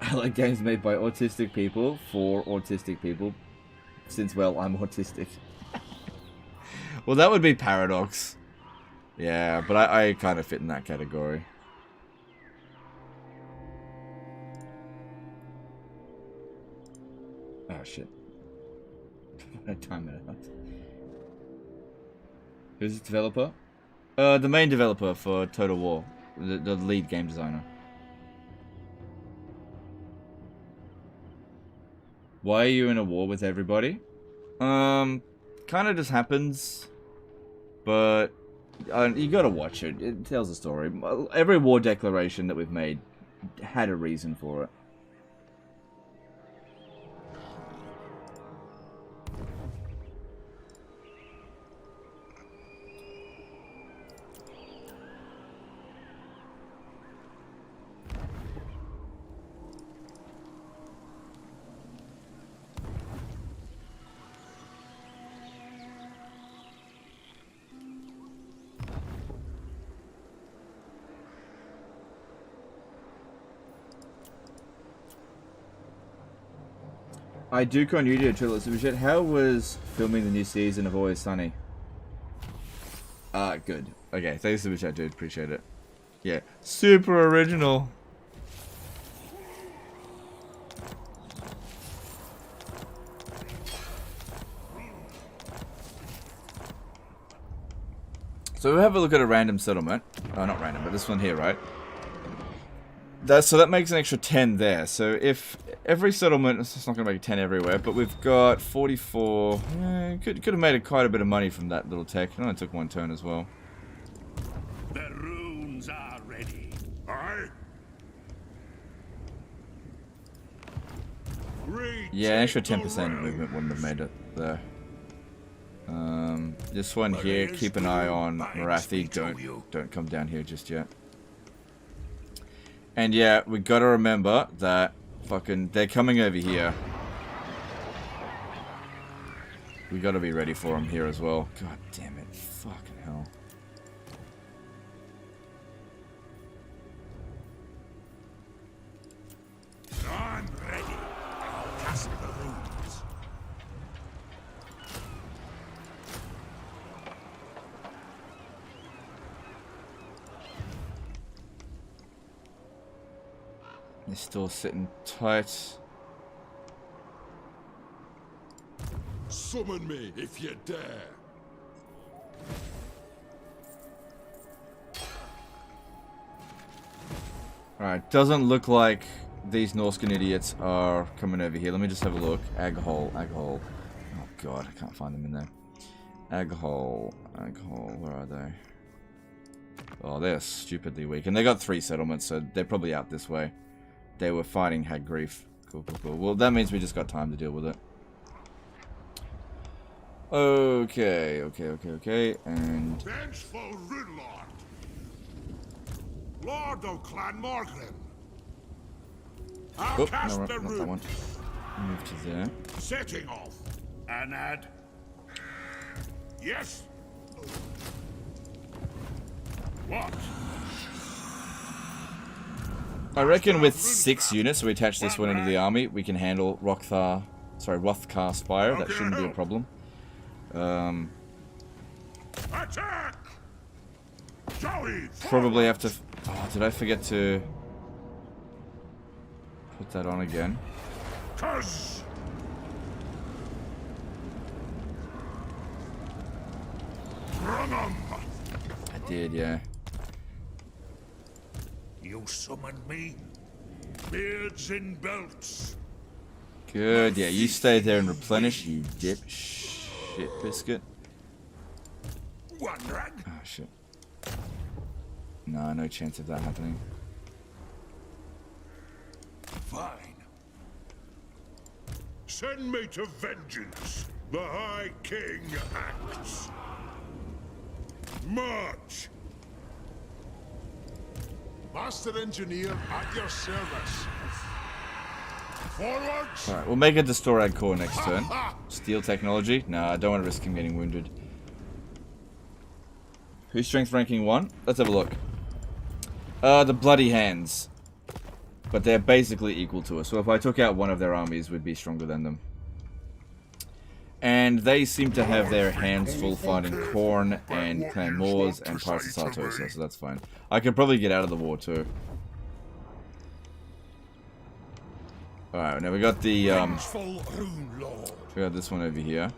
I like games made by autistic people for autistic people, since, well, I'm autistic. Well, that would be Paradox. Yeah, but I kind of fit in that category. Oh shit. I time it out. Who's the developer? The main developer for Total War. The lead game designer. Why are you in a war with everybody? Kind of just happens. But you gotta watch it. It tells a story. Every war declaration that we've made had a reason for it. I do on YouTube, Trill Superchat. How was filming the new season of Always Sunny? Good. Okay, thanks Superchat, dude. Appreciate it. Yeah, super original. So we have a look at a random settlement. Oh, not random, but this one here, right? So that makes an extra 10 there. So if every settlement, it's not going to make 10 everywhere, but we've got 44. Could have made quite a bit of money from that little tech. It only took one turn as well. The runes are ready. Aye. Yeah, an extra 10% movement wouldn't have made it there. This one here, keep an eye on Marathi. Don't come down here just yet. And yeah, we gotta remember that they're coming over here. We gotta be ready for them here as well. God damn it. Fucking hell. I'm ready. I'll cast the runes. They're still sitting tight. Summon me if you dare. Alright, doesn't look like these Norscan idiots are coming over here. Let me just have a look. Aghole. Oh god, I can't find them in there. Aghole, where are they? Oh, they're stupidly weak. And they got 3 settlements, so they're probably out this way. They were fighting Hag Grief. Cool. Well, that means we just got time to deal with it. Okay, and... Vengeful Runelord, Lord of Clan Morgrim. Oh, no, not that one. Move to there. Setting off. Anad. Yes. What? I reckon with 6 units, so we attach this one into the army, we can handle Hrothgar Spire. That shouldn't be a problem. Attack! Probably have to... Oh, did I forget to... put that on again? Cuz! I did, yeah. You summoned me? Beards and belts. Good, yeah, you stay there and replenish, you dip shit biscuit. One rag. Oh, shit. No chance of that happening. Fine. Send me to vengeance. The High King acts. March. Master Engineer at your service. Forwards. Alright, we'll make a Destorag core next turn. Steel technology? No, I don't want to risk him getting wounded. Who's strength ranking 1? Let's have a look. The Bloody Hands. But they're basically equal to us. So if I took out one of their armies, we'd be stronger than them. And they seem to have their hands full fighting Khorne and Clan Moors and Pirates of Sartosa, so that's fine. I could probably get out of the war too. Alright, now we got the we got this one over here.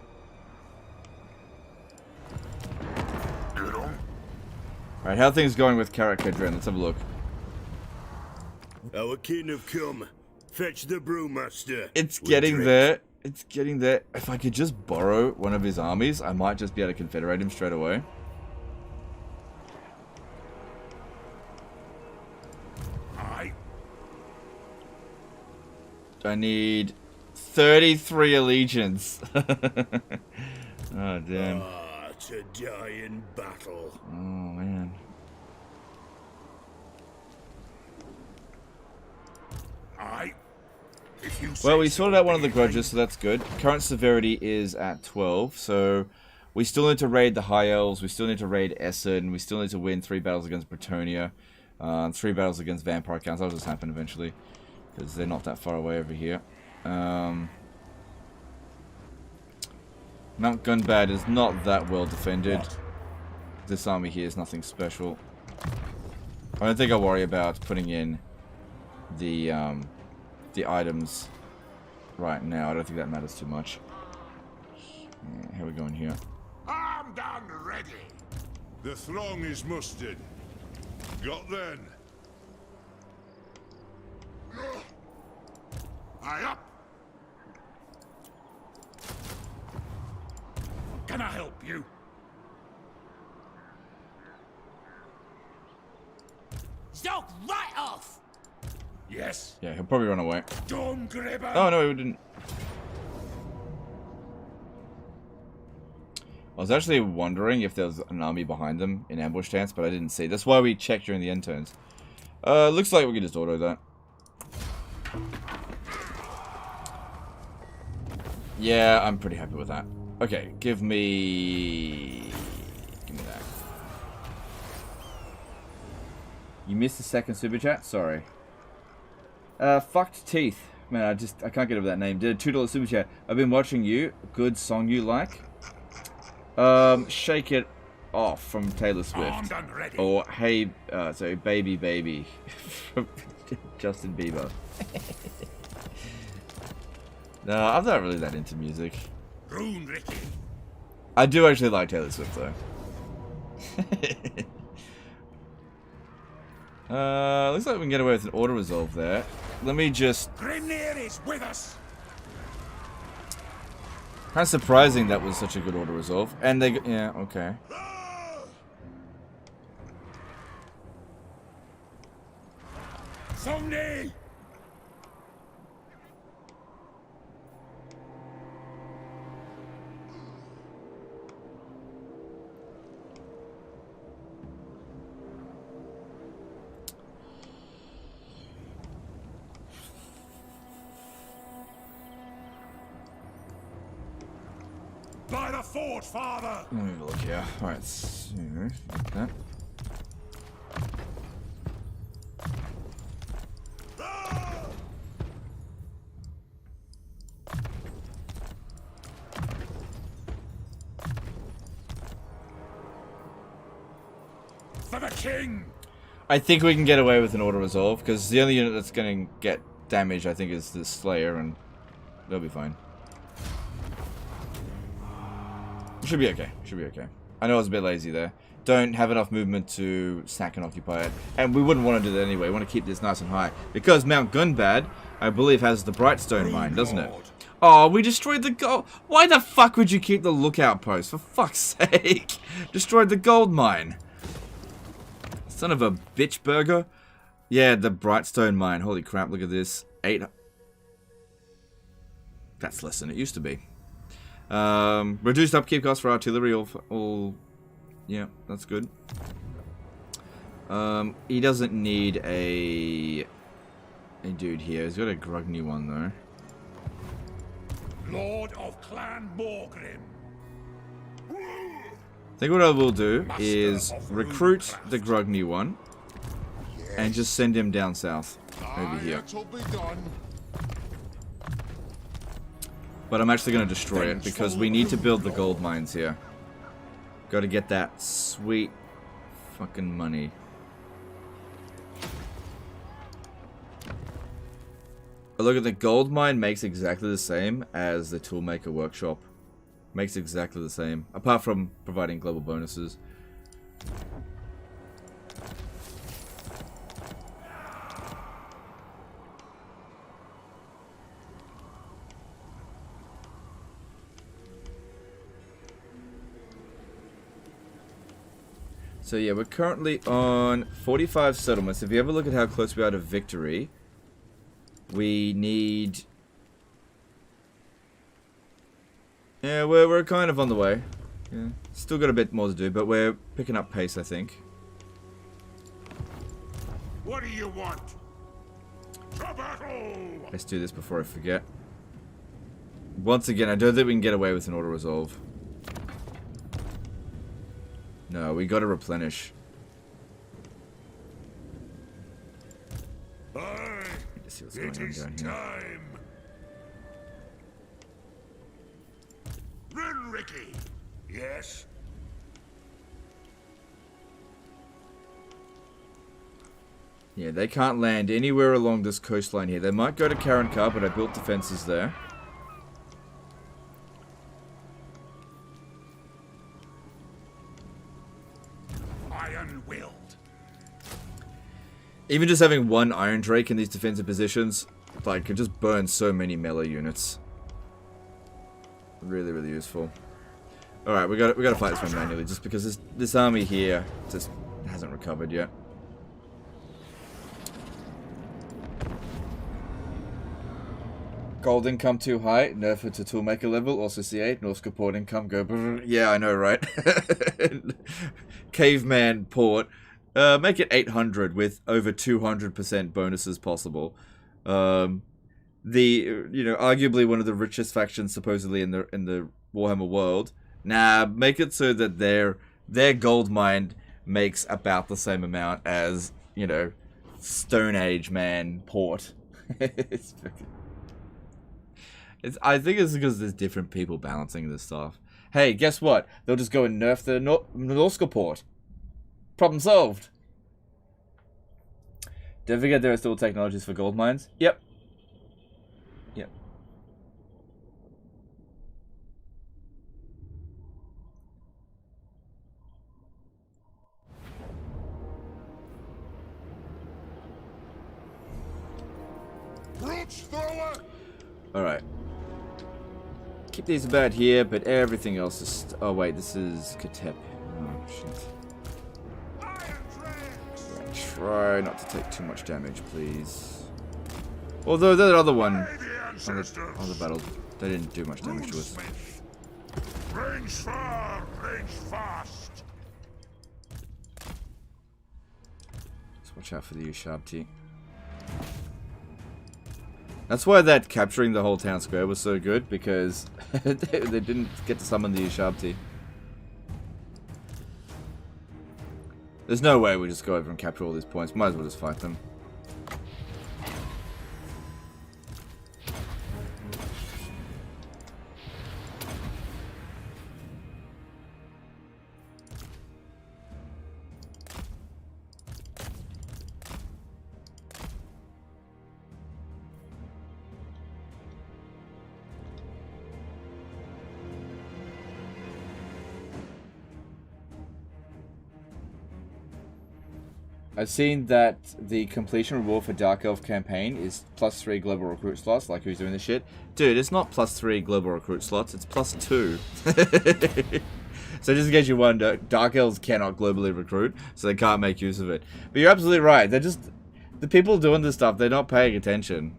Alright, how are things going with Karak Kedren? Let's have a look. Our kin have come. Fetch the brewmaster. It's getting there. It's getting there. If I could just borrow one of his armies, I might just be able to confederate him straight away. I need 33 allegiance. Oh, damn. Ah, to die in battle. Oh, man. Well, we sorted out one of the grudges, so that's good. Current severity is at 12, so we still need to raid the High Elves, we still need to raid Essen, we still need to win 3 battles against Bretonnia, 3 battles against Vampire Counts. That'll just happen eventually, because they're not that far away over here. Mount Gunbad is not that well defended. This army here is nothing special. I don't think I'll worry about putting in the items right now. I don't think that matters too much. Yeah, how are we going here? Armed and ready. The throng is mustered. Got then. Aye up. Can I help you? Stop right off! Yes. Yeah, he'll probably run away. Don't grab him. Oh no, he didn't. I was actually wondering if there was an army behind them in ambush stance, but I didn't see. That's why we checked during the end turns. Looks like we can just auto that. Yeah, I'm pretty happy with that. Okay, give me that. You missed the second super chat? Sorry. Fucked Teeth. Man, I can't get over that name. Did a $2 super chat. I've been watching you. Good song you like. Shake It Off from Taylor Swift. Or Hey, sorry, Baby Baby from Justin Bieber. No, I'm not really that into music. I do actually like Taylor Swift though. Looks like we can get away with an auto-resolve there. Let me just... Grimnir is with us! Kind of surprising that was such a good auto-resolve. And they... Yeah, okay. Songni! By the fort, father! Let me have a look here. Alright, so, like that. For the king! I think we can get away with an auto-resolve, because the only unit that's going to get damage, I think, is the Slayer, and they'll be fine. Should be okay. Should be okay. I know I was a bit lazy there. Don't have enough movement to sack and occupy it. And we wouldn't want to do that anyway. We want to keep this nice and high. Because Mount Gunbad, I believe, has the Brightstone mine, doesn't it? Oh, we destroyed the gold. Why the fuck would you keep the lookout post? For fuck's sake. Destroyed the gold mine. Son of a bitch burger. Yeah, the Brightstone mine. Holy crap, look at this. 8. That's less than it used to be. Reduced upkeep costs for artillery, all yeah, that's good. He doesn't need a dude here. He's got a Grugny one though. Lord of Clan Morgrim. I think what I will do is recruit the Grugny one and just send him down south over here. But I'm actually going to destroy it because we need to build the gold mines here. Got to get that sweet fucking money. But look at the gold mine makes exactly the same as the toolmaker workshop. Makes exactly the same, apart from providing global bonuses. So yeah, we're currently on 45 settlements. If you ever look at how close we are to victory, we need... Yeah, we're kind of on the way. Yeah, still got a bit more to do, but we're picking up pace, I think. What do you want? To battle! Let's do this before I forget. Once again, I don't think we can get away with an auto-resolve. No, we gotta replenish. Let's see what's going on down here. Time. Ricky. Yes. Yeah, they can't land anywhere along this coastline here. They might go to Karankar, but I built defenses there. Iron-willed. Even just having one Iron Drake in these defensive positions, like, could just burn so many melee units. Really, really useful. Alright, we gotta fight this one manually, just because this army here just hasn't recovered yet. Gold income too high, nerf it to toolmaker level, also C8, Norska port income, go brrr. Yeah, I know, right? Caveman port. Make it 800 with over 200% bonuses possible. Arguably one of the richest factions supposedly in the Warhammer world. Nah, make it so that their gold mine makes about the same amount as, Stone Age man port. I think it's because there's different people balancing this stuff. Hey, guess what? They'll just go and nerf the Norska port. Problem solved. Don't forget there are still technologies for gold mines. Yep. Yep. Alright. Keep these about here, but everything else is... Oh, wait, this is Katep. Oh, shit. Yeah, try not to take too much damage, please. Although that other one on the battle, they didn't do much damage to us. Range far, range fast. Let's watch out for the Ushabti. That's why that capturing the whole town square was so good, because they didn't get to summon the Ushabti. There's no way we just go over and capture all these points. Might as well just fight them. I've seen that the completion reward for Dark Elf campaign is +3 global recruit slots, like who's doing this shit. Dude, it's not +3 global recruit slots, it's +2. So just in case you wonder, Dark Elves cannot globally recruit, so they can't make use of it. But you're absolutely right, they're just... The people doing this stuff, they're not paying attention.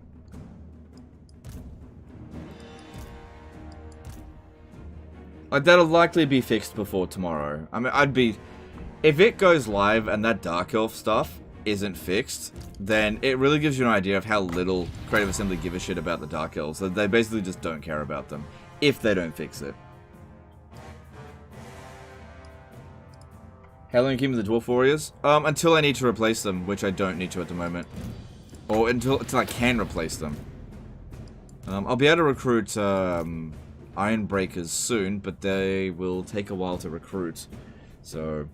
Like, that'll likely be fixed before tomorrow. I mean, I'd be... If it goes live and that Dark Elf stuff isn't fixed, then it really gives you an idea of how little Creative Assembly give a shit about the Dark Elves. So they basically just don't care about them, if they don't fix it. How long are you keeping the Dwarf Warriors? Until I need to replace them, which I don't need to at the moment. Or until I can replace them. I'll be able to recruit Ironbreakers soon, but they will take a while to recruit. So...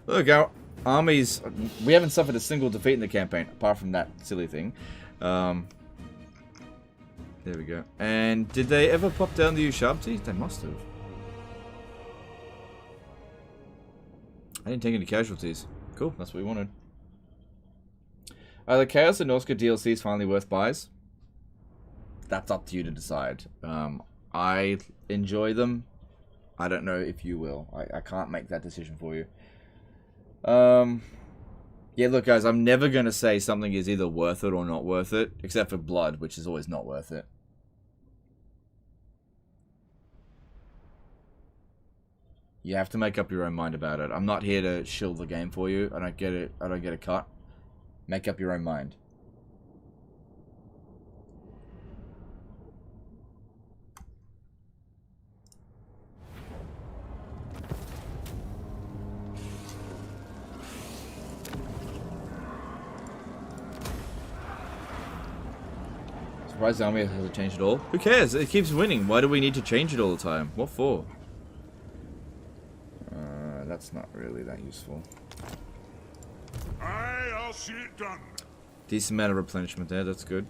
Look, our armies... We haven't suffered a single defeat in the campaign, apart from that silly thing. There we go. And did they ever pop down the Ushabti? They must have. I didn't take any casualties. Cool, that's what we wanted. Are the Chaos and Norska DLCs finally worth buys? That's up to you to decide. I enjoy them. I don't know if you will. I can't make that decision for you. Yeah, look, guys, I'm never going to say something is either worth it or not worth it, except for Blood, which is always not worth it. You have to make up your own mind about it. I'm not here to shill the game for you. I don't get it. I don't get a cut. Make up your own mind. Surprised the army hasn't changed at all. Who cares? It keeps winning. Why do we need to change it all the time? What for? That's not really that useful. Aye, I'll see it done. Decent amount of replenishment there. That's good.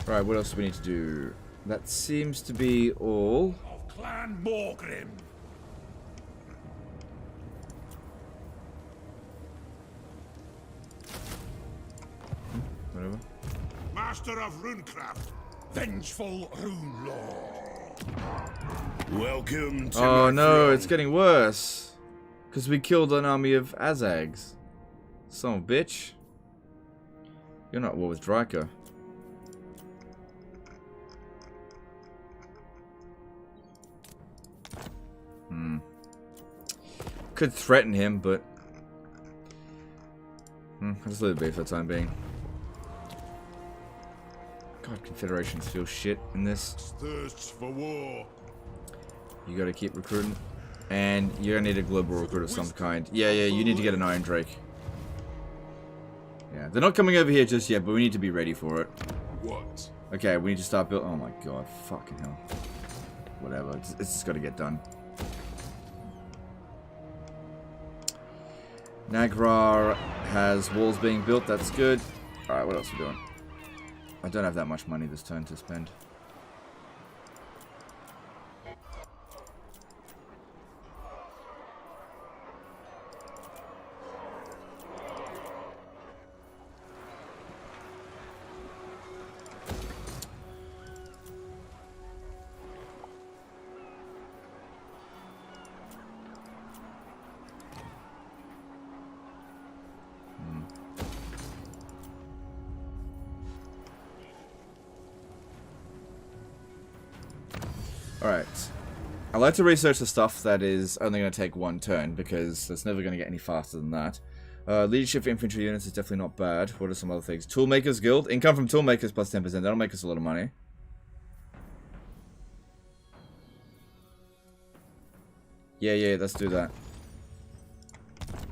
Right, what else do we need to do? That seems to be all. Of Clan Morgrim. Whatever. Master of Runecraft, vengeful Rune Lord. Welcome to Oh no, it's getting worse. Because we killed an army of Azags. Son of a bitch. You're not at war with Dryka. Could threaten him, but... I'll just let it be for the time being. God, Confederations feel shit in this. Thirsts for war. You gotta keep recruiting. And you're gonna need a global recruit of some kind. Yeah, you need to get an Iron Drake. Yeah, they're not coming over here just yet, but we need to be ready for it. What? Okay, we need to start building. Oh my god, fucking hell. Whatever, it's just gotta get done. Nagrar has walls being built, that's good. Alright, what else are we doing? I don't have that much money this turn to spend. Alright. I like to research the stuff that is only going to take one turn, because it's never going to get any faster than that. Leadership for infantry units is definitely not bad. What are some other things? Toolmakers Guild. Income from Toolmakers plus 10%. That'll make us a lot of money. Yeah, let's do that.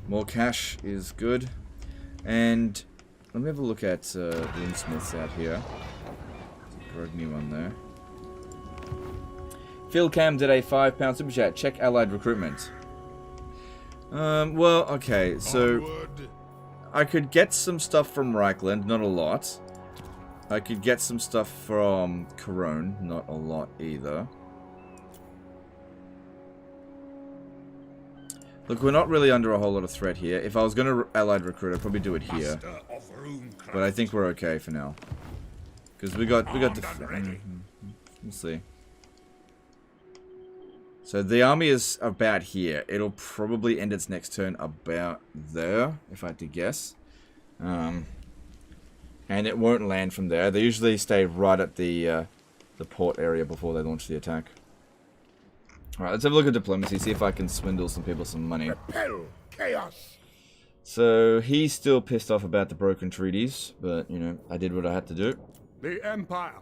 More cash is good. And let me have a look at Runesmiths out here. There's a new one there. Phil Cam did a £5 super chat. Check allied recruitment. Well, okay, so I could get some stuff from Reichland, not a lot. I could get some stuff from Corone, not a lot either. Look, we're not really under a whole lot of threat here. If I was going to allied recruit, I'd probably do it here. But I think we're okay for now. Because we got the... We'll see. So the army is about here. It'll probably end its next turn about there, if I had to guess. And it won't land from there. They usually stay right at the port area before they launch the attack. Alright, let's have a look at diplomacy, see if I can swindle some people some money. Repel chaos. So he's still pissed off about the broken treaties, but, you know, I did what I had to do. The Empire.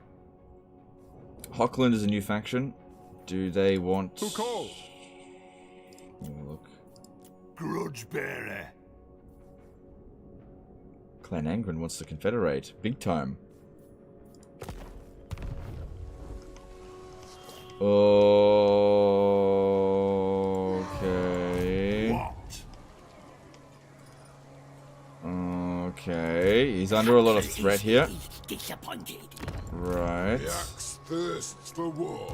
Hockland is a new faction. Do they want... Who calls? Look. Grudge bearer. Clan Angren wants to confederate. Big time. Okay. What? Okay. He's under a lot of threat here. Disappointed. Right. The axe thirsts for war.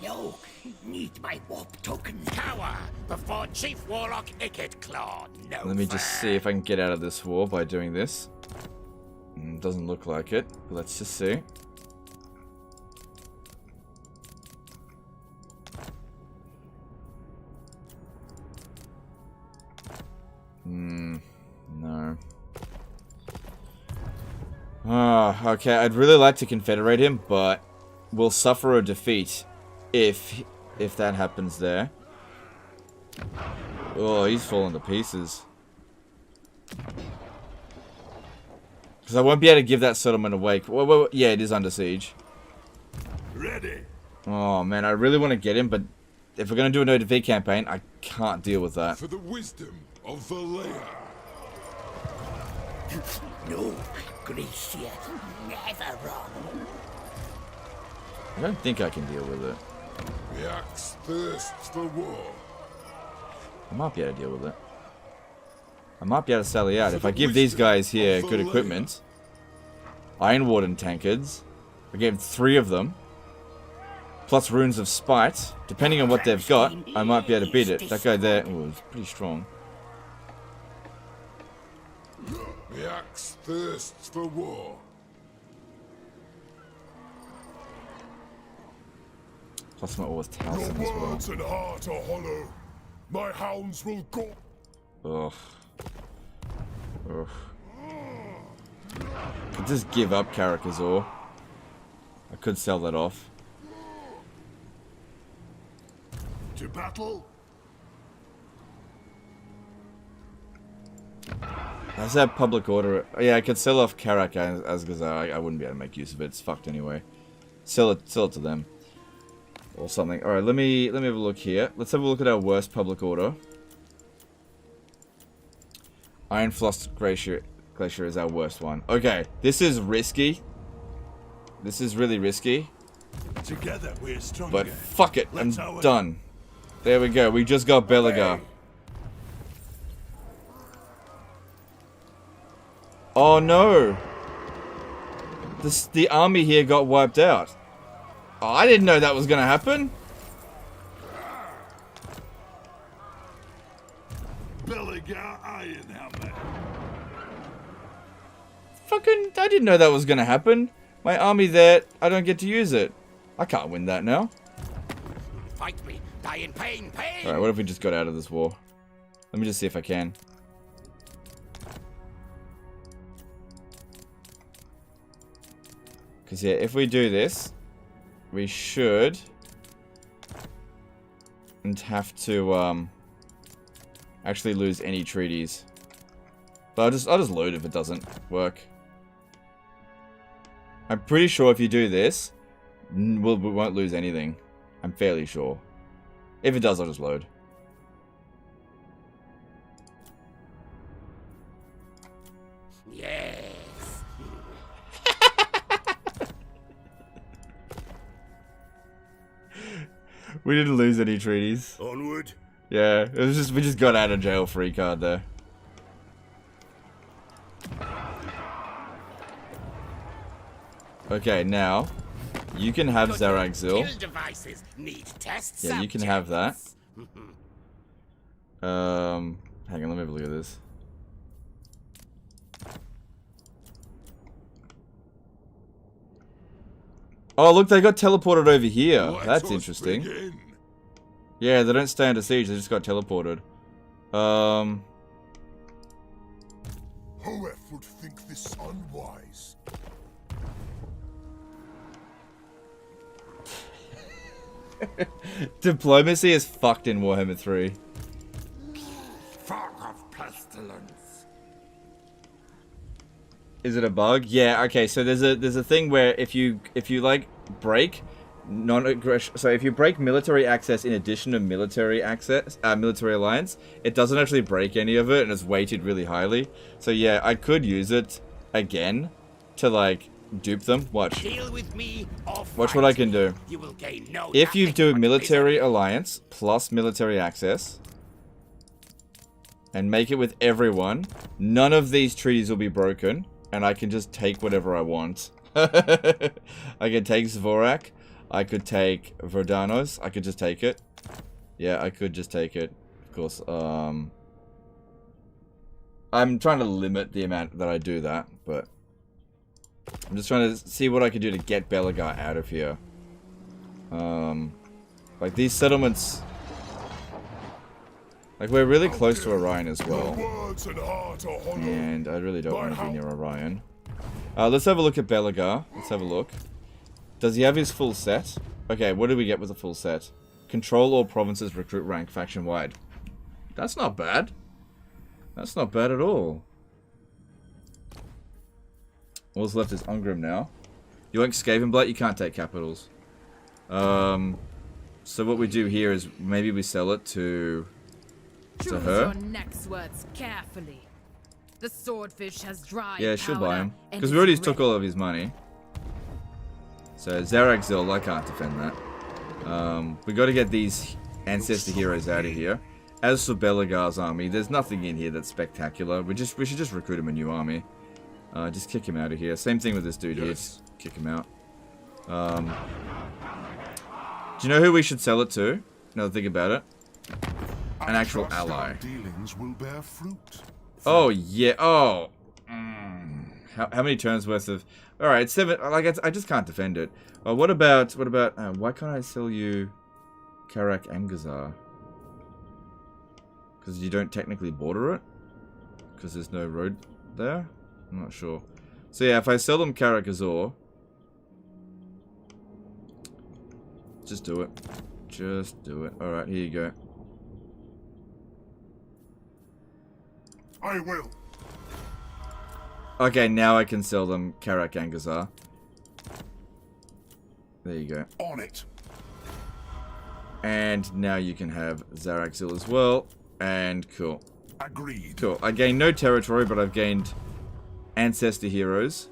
No, need my warp token. Cower before Chief Warlock Icketclaw. No. Let me just see if I can get out of this war by doing this. Doesn't look like it, but let's just see. No. Okay, I'd really like to confederate him, but we'll suffer a defeat if that happens there. Oh, he's falling to pieces. Because I won't be able to give that settlement away. Well, yeah, it is under siege. Ready. Oh, man, I really want to get him, but if we're going to do a no defeat campaign, I can't deal with that. For the wisdom of Valea. No, Gracia, never wrong. I don't think I can deal with it. The axe thirsts for war. I might be able to deal with it. I might be able to sally out. If I give these guys here good equipment. Iron Warden tankards. I gave 3 of them. Plus runes of spite. Depending on what they've got, I might be able to beat it. That guy there was pretty strong. The axe thirsts for war. Plus my ore is Towson as Your well. words and heart are hollow. My hounds will go. Ugh. Ugh. I could just give up Karakazor. I could sell that off. To battle. How's that public order? Oh, yeah, I could sell off Karak as Gazar. I wouldn't be able to make use of it. It's fucked anyway. Sell it to them. Or something. Alright, let me have a look here. Let's have a look at our worst public order. Ironfrost Glacier is our worst one. Okay, this is risky. This is really risky. Together we're stronger. But fuck it, I'm done. There we go, we just got Belagar. Oh no! The army here got wiped out. Oh, I didn't know that was gonna happen. Belagar Ironhammer. Fucking, I didn't know that was gonna happen. My army there, I don't get to use it. I can't win that now. Fight me, die in pain, pain. Alright, what if we just got out of this war? Let me just see if I can. Because yeah, if we do this, we should shouldn't have to actually lose any treaties. But I'll just load if it doesn't work. I'm pretty sure if you do this, we won't lose anything. I'm fairly sure. If it does, I'll just load. Yes. We didn't lose any treaties. Onward. Yeah, it was just we just got out of jail free card there. Okay, now you can have Zaragzil. Yeah, you can have that. Hang on, let me have a look at this. Oh, look, they got teleported over here. That's interesting. Yeah, they don't stay under siege, they just got teleported. Whoever would think this unwise? Diplomacy is fucked in Warhammer 3. Fog of pestilence. Is it a bug? Yeah, okay, so there's a thing where if you like break non-aggression, so if you break military access in addition to military access, military alliance, it doesn't actually break any of it and it's weighted really highly. So yeah, I could use it again to like dupe them. Watch. Deal with me or Watch what I can do. You will gain no If you do military alliance plus military access and make it with everyone, none of these treaties will be broken. And I can just take whatever I want. I can take Zvorak. I could take Verdanos. I could just take it. Yeah, I could just take it. Of course. I'm trying to limit the amount that I do that, but I'm just trying to see what I can do to get Belagar out of here. Like these settlements. Like, we're really close to Orion as well. And I really don't want to be near Orion. Let's have a look at Belagar. Let's have a look. Does he have his full set? Okay, what do we get with a full set? Control all provinces, recruit rank, faction-wide. That's not bad. That's not bad at all. All's left is Ungrim now. You want Skavenblight? You can't take capitals. So what we do here is maybe we sell it to her. Choose your next words carefully. The swordfish has dried. Yeah, she'll buy him. and Because we already took all of his money. So, Zaragzil, I can't defend that. We got to get these ancestor heroes out of here. As for Belagar's army, there's nothing in here that's spectacular. We should just recruit him a new army. Just kick him out of here. Same thing with this dude here. Just kick him out. Do you know who we should sell it to? Now think about it. An actual ally. Dealings will bear fruit. Oh yeah. Oh. How many turns worth of? All right, 7. Like I just can't defend it. What about? Why can't I sell you Karak Angazar? Because you don't technically border it. Because there's no road there. I'm not sure. So yeah, if I sell them Karak Azor, just do it. Just do it. All right, here you go. I will. Okay, now I can sell them Karak Angazar. There you go. On it. And now you can have Zaragzil as well. And cool. Agreed. Cool. I gained no territory, but I've gained ancestor heroes.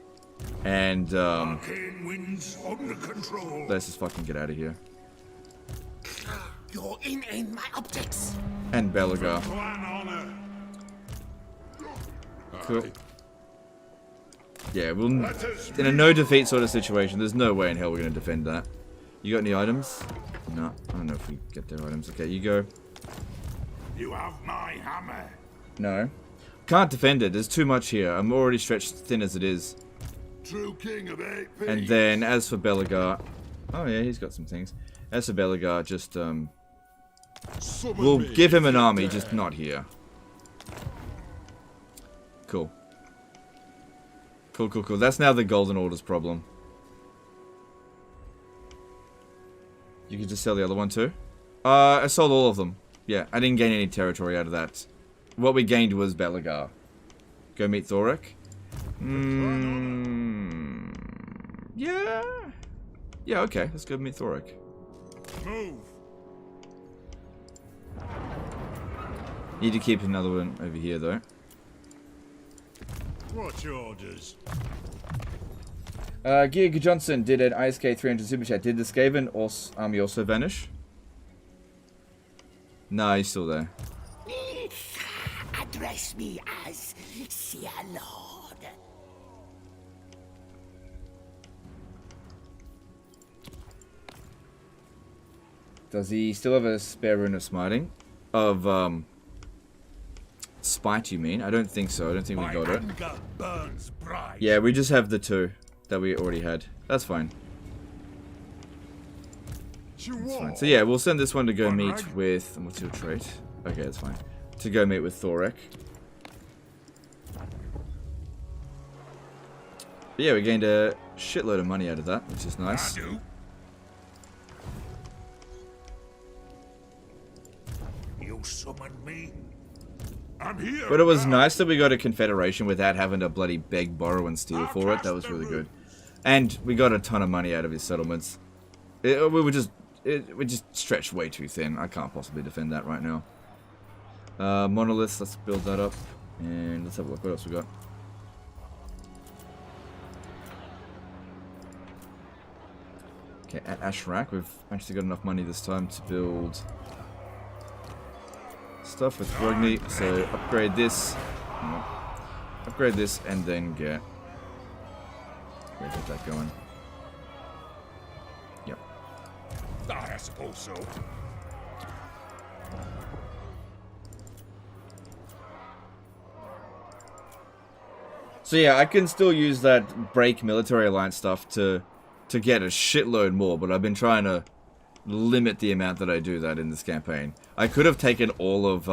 And Arcane winds under control. let's just fucking get out of here. You're in my optics. And Belagar. Clan honor. Cool. Yeah, we'll in a no defeat sort of situation. There's no way in hell we're gonna defend that. You got any items? No, I don't know if we get their items. Okay, you go. You have my hammer. No, can't defend it. There's too much here. I'm already stretched thin as it is. True king of 8 feet. And then as for Belagar, oh yeah, he's got some things. As for Belagar, just we'll give him an army, just not here. Cool. Cool. That's now the Golden Order's problem. You can just sell the other one too? I sold all of them. Yeah, I didn't gain any territory out of that. What we gained was Belagar. Go meet Thoric. Yeah. Yeah, okay. Let's go meet Thoric. Move. Need to keep another one over here, though. What's your orders? Georg Johnson did an ISK 300 super chat. Did the Skaven army also vanish? No, he's still there. Address me as Sir Lord. Does he still have a spare rune of smiting? Of, spite, you mean? I don't think so. I don't think we got it. Yeah, we just have the 2 that we already had. That's fine. That's fine. So yeah, we'll send this one to go meet with... What's your trait? Okay, that's fine. To go meet with Thoric. But yeah, we gained a shitload of money out of that, which is nice. You summoned me? I'm here. But it was nice that we got a confederation without having to bloody beg, borrow, and steal for it. That was really good. And we got a ton of money out of his settlements. We just stretched way too thin. I can't possibly defend that right now. Monoliths, let's build that up. And let's have a look. What else we got? Okay, at Ashrak, we've actually got enough money this time to build stuff with Grogny. So upgrade this. No. Upgrade this and then get that going. Yep. I suppose so. So yeah, I can still use that break military alliance stuff to get a shitload more, but I've been trying to limit the amount that I do that in this campaign. I could have taken all of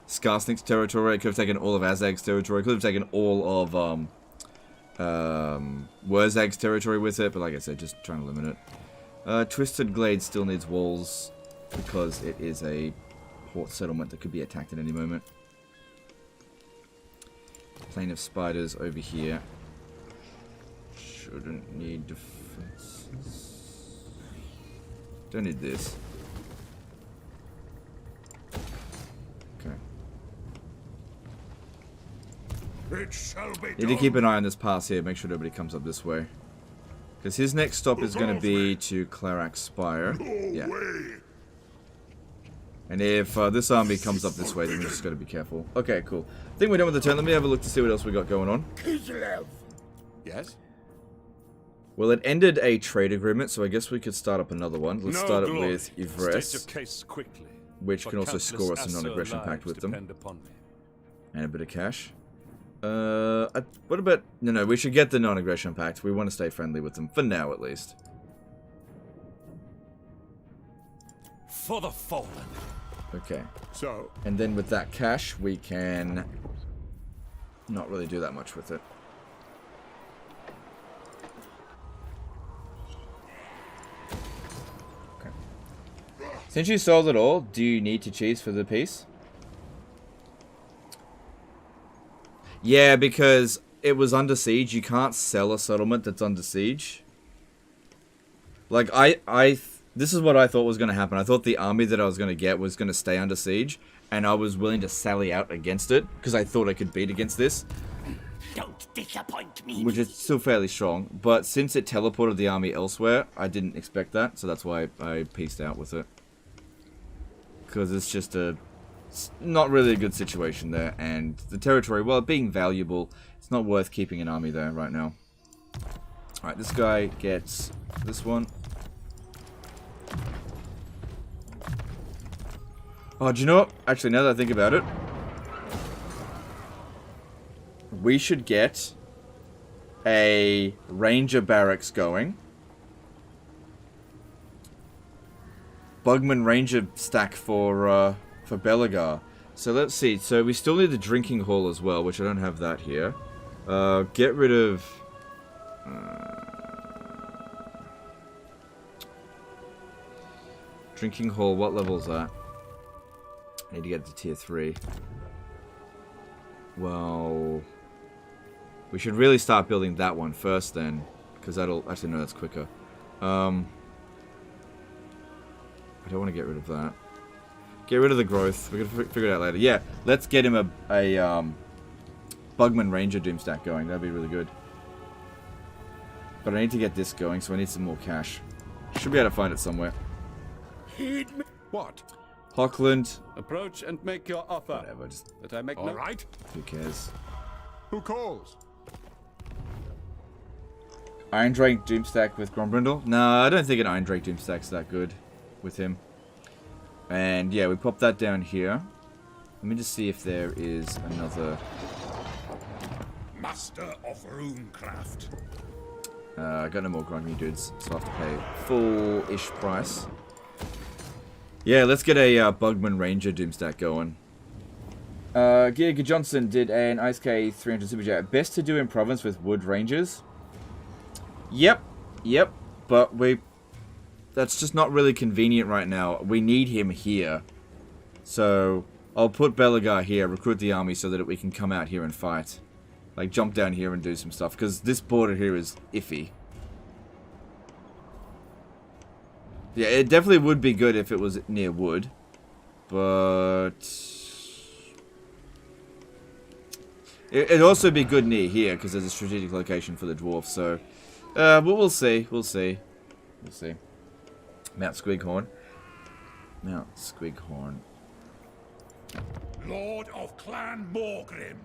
Skarsnik's territory, I could have taken all of Azag's territory, I could have taken all of Wurzag's territory with it, but like I said, just trying to limit it. Twisted Glade still needs walls because it is a port settlement that could be attacked at any moment. Plane of Spiders over here. Shouldn't need defenses. Don't need this. Okay. It shall be Need to keep an eye on this pass here, make sure nobody comes up this way. Because his next stop is going to be to Clarax Spire. Yeah. And if this army comes up this way, then we just got to be careful. Okay, cool. I think we're done with the turn. Let me have a look to see what else we got going on. Yes? Well, it ended a trade agreement, so I guess we could start up another one. Let's start it with Ivres, which can also score us a non-aggression pact with them. And a bit of cash. What about... No, we should get the non-aggression pact. We want to stay friendly with them, for now at least. For the fallen. Okay. So... And then with that cash, we can... not really do that much with it. Okay. Since you sold it all, do you need to cheese for the piece? Yeah, because it was under siege. You can't sell a settlement that's under siege. Like, this is what I thought was going to happen. I thought the army that I was going to get was going to stay under siege, and I was willing to sally out against it, because I thought I could beat against this. Don't disappoint me. Which is still fairly strong, but since it teleported the army elsewhere, I didn't expect that, so that's why I pieced out with it. Because it's just not really a good situation there, and the territory, well, being valuable, it's not worth keeping an army there right now. Alright, this guy gets this one. Oh, do you know what? Actually, now that I think about it, we should get a ranger barracks going. Bugman ranger stack for Belagar. So let's see. So we still need the drinking hall as well, which I don't have that here. Get rid of... Drinking hall, what level is that? I need to get to tier 3. Well, we should really start building that one first then, because that'll, actually no, that's quicker. I don't want to get rid of that. Get rid of the growth. We're gonna figure it out later. Yeah, let's get him a Bugman Ranger Doomstack going. That'd be really good. But I need to get this going, so I need some more cash. Should be able to find it somewhere. What? Hockland. Approach and make your offer. Whatever, just... That I make All right. Who cares? Who calls? Iron Drake Doomstack with Grombrindal? No, I don't think an Iron Drake Doomstack's that good with him. And yeah, we pop that down here. Let me just see if there is another... Master of Runecraft. I got no more grimy dudes, so I have to pay full-ish price. Yeah, let's get a Bugman Ranger Doomstack going. Giga Johnson did an Ice K 300 Super Chat. Best to do in province with wood rangers? Yep, but that's just not really convenient right now. We need him here. So, I'll put Belagar here, recruit the army so that we can come out here and fight. Like, jump down here and do some stuff, because this border here is iffy. Yeah, it definitely would be good if it was near wood, but... It'd also be good near here, because there's a strategic location for the dwarf, so... we'll see. Mount Squighorn. Lord of Clan Morgrim.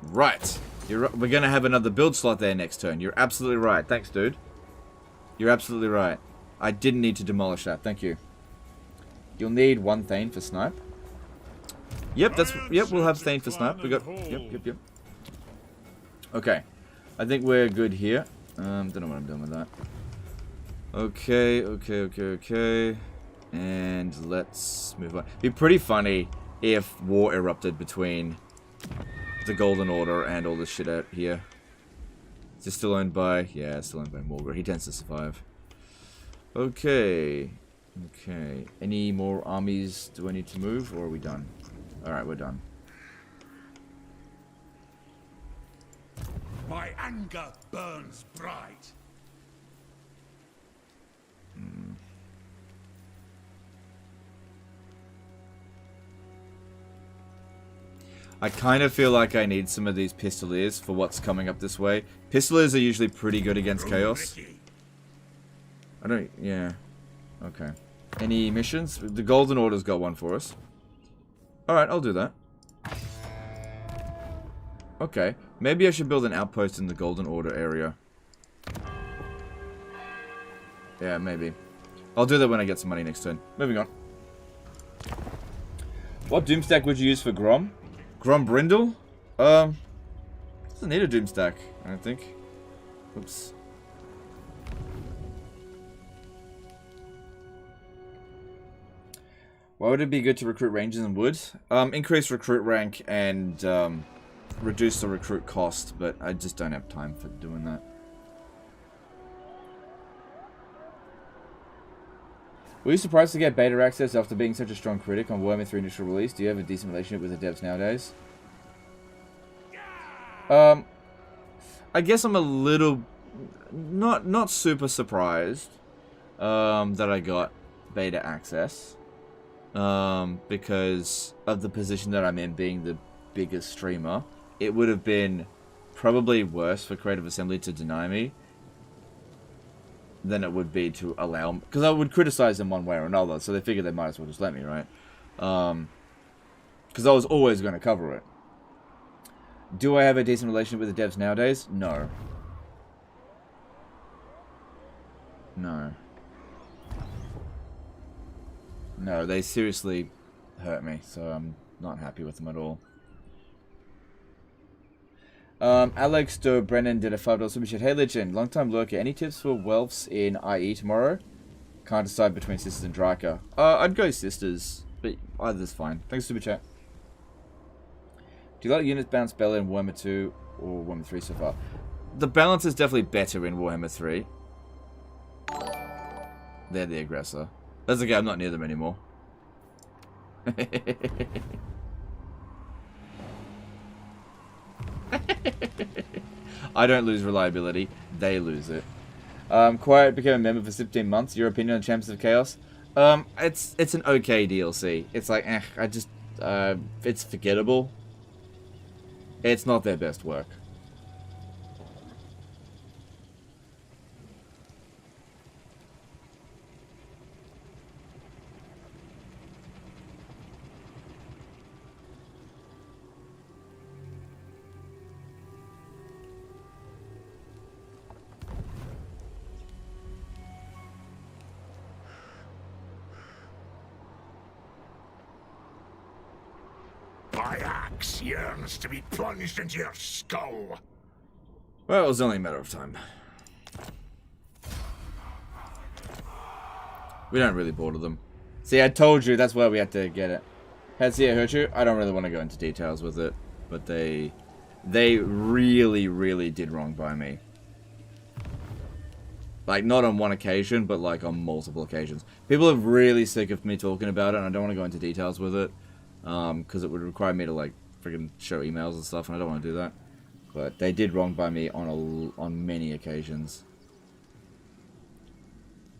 Right. We're going to have another build slot there next turn. You're absolutely right. Thanks, dude. You're absolutely right. I didn't need to demolish that. Thank you. You'll need 1 Thane for snipe. Yep, we'll have Thane for snipe. We got... Yep. Okay. I think we're good here. Don't know what I'm doing with that. Okay. And let's move on. It'd be pretty funny if war erupted between the Golden Order and all this shit out here. Is it still owned by... Yeah, it's still owned by Morgr. He tends to survive. Okay. Any more armies do I need to move, or are we done? Alright, we're done. My anger burns bright. I kind of feel like I need some of these Pistoliers for what's coming up this way. Pistoliers are usually pretty good against Chaos. Yeah. Okay. Any missions? The Golden Order's got one for us. Alright, I'll do that. Okay. Maybe I should build an outpost in the Golden Order area. Yeah, maybe. I'll do that when I get some money next turn. Moving on. What Doomstack would you use for Grom? Grombrindal? Doesn't need a Doomstack, I don't think. Oops. Why would it be good to recruit rangers in wood? Increase recruit rank and reduce the recruit cost, but I just don't have time for doing that. Were you surprised to get beta access after being such a strong critic on Warhammer 3 initial release? Do you have a decent relationship with the devs nowadays? I guess I'm a little... Not super surprised that I got beta access. Because of the position that I'm in, being the biggest streamer. It would have been probably worse for Creative Assembly to deny me than it would be to allow... Because I would criticize them one way or another, so they figured they might as well just let me, right? Because I was always going to cover it. Do I have a decent relationship with the devs nowadays? No. No, they seriously hurt me, so I'm not happy with them at all. Alex Do Brennan did a $5 super chat. Hey Legend, long time lurker. Any tips for Welfs in IE tomorrow? Can't decide between Sisters and Draka. I'd go Sisters, but either's fine. Thanks super chat. Do you like units balance better in Warhammer 2 or Warhammer 3 so far? The balance is definitely better in Warhammer 3. They're the aggressor. That's okay, I'm not near them anymore. I don't lose reliability, they lose it. Quiet became a member for 15 months. Your opinion on Champions of Chaos? It's an okay DLC. It's like, it's forgettable. It's not their best work. My axe yearns to be plunged into your skull. Well, it was only a matter of time. We don't really border them. See, I told you that's why we had to get it. Has it hurt you? I don't really want to go into details with it, but they really, really did wrong by me. Like, not on one occasion, but like on multiple occasions. People are really sick of me talking about it, and I don't want to go into details with it. Because it would require me to like freaking show emails and stuff, and I don't want to do that. But they did wrong by me on many occasions.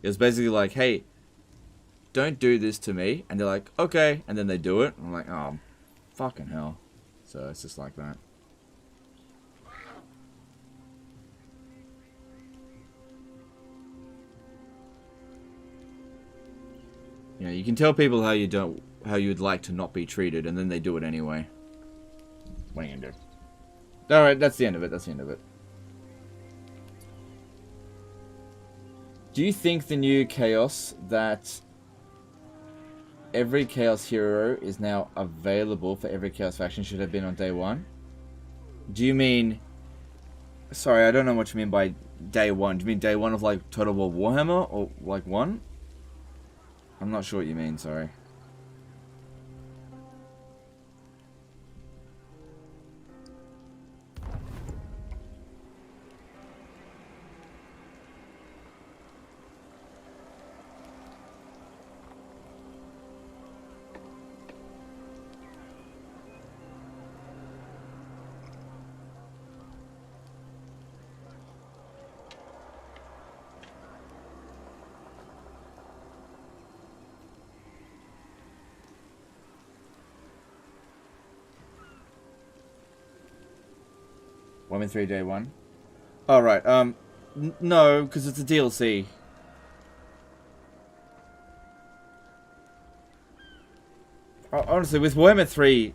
It was basically like, hey, don't do this to me, and they're like, okay, and then they do it. And I'm like, oh, fucking hell. So it's just like that. You know, you can tell people how you'd like to not be treated, and then they do it anyway. What are you gonna do? Alright, that's the end of it. That's the end of it. Do you think the new chaos that every chaos hero is now available for every chaos faction should have been on day one? Do you mean... Sorry, I don't know what you mean by day one. Do you mean day one of like Total War Warhammer, or like 1? I'm not sure what you mean, sorry. Warhammer 3 day 1. Alright, no, because it's a DLC. Honestly, with Warhammer 3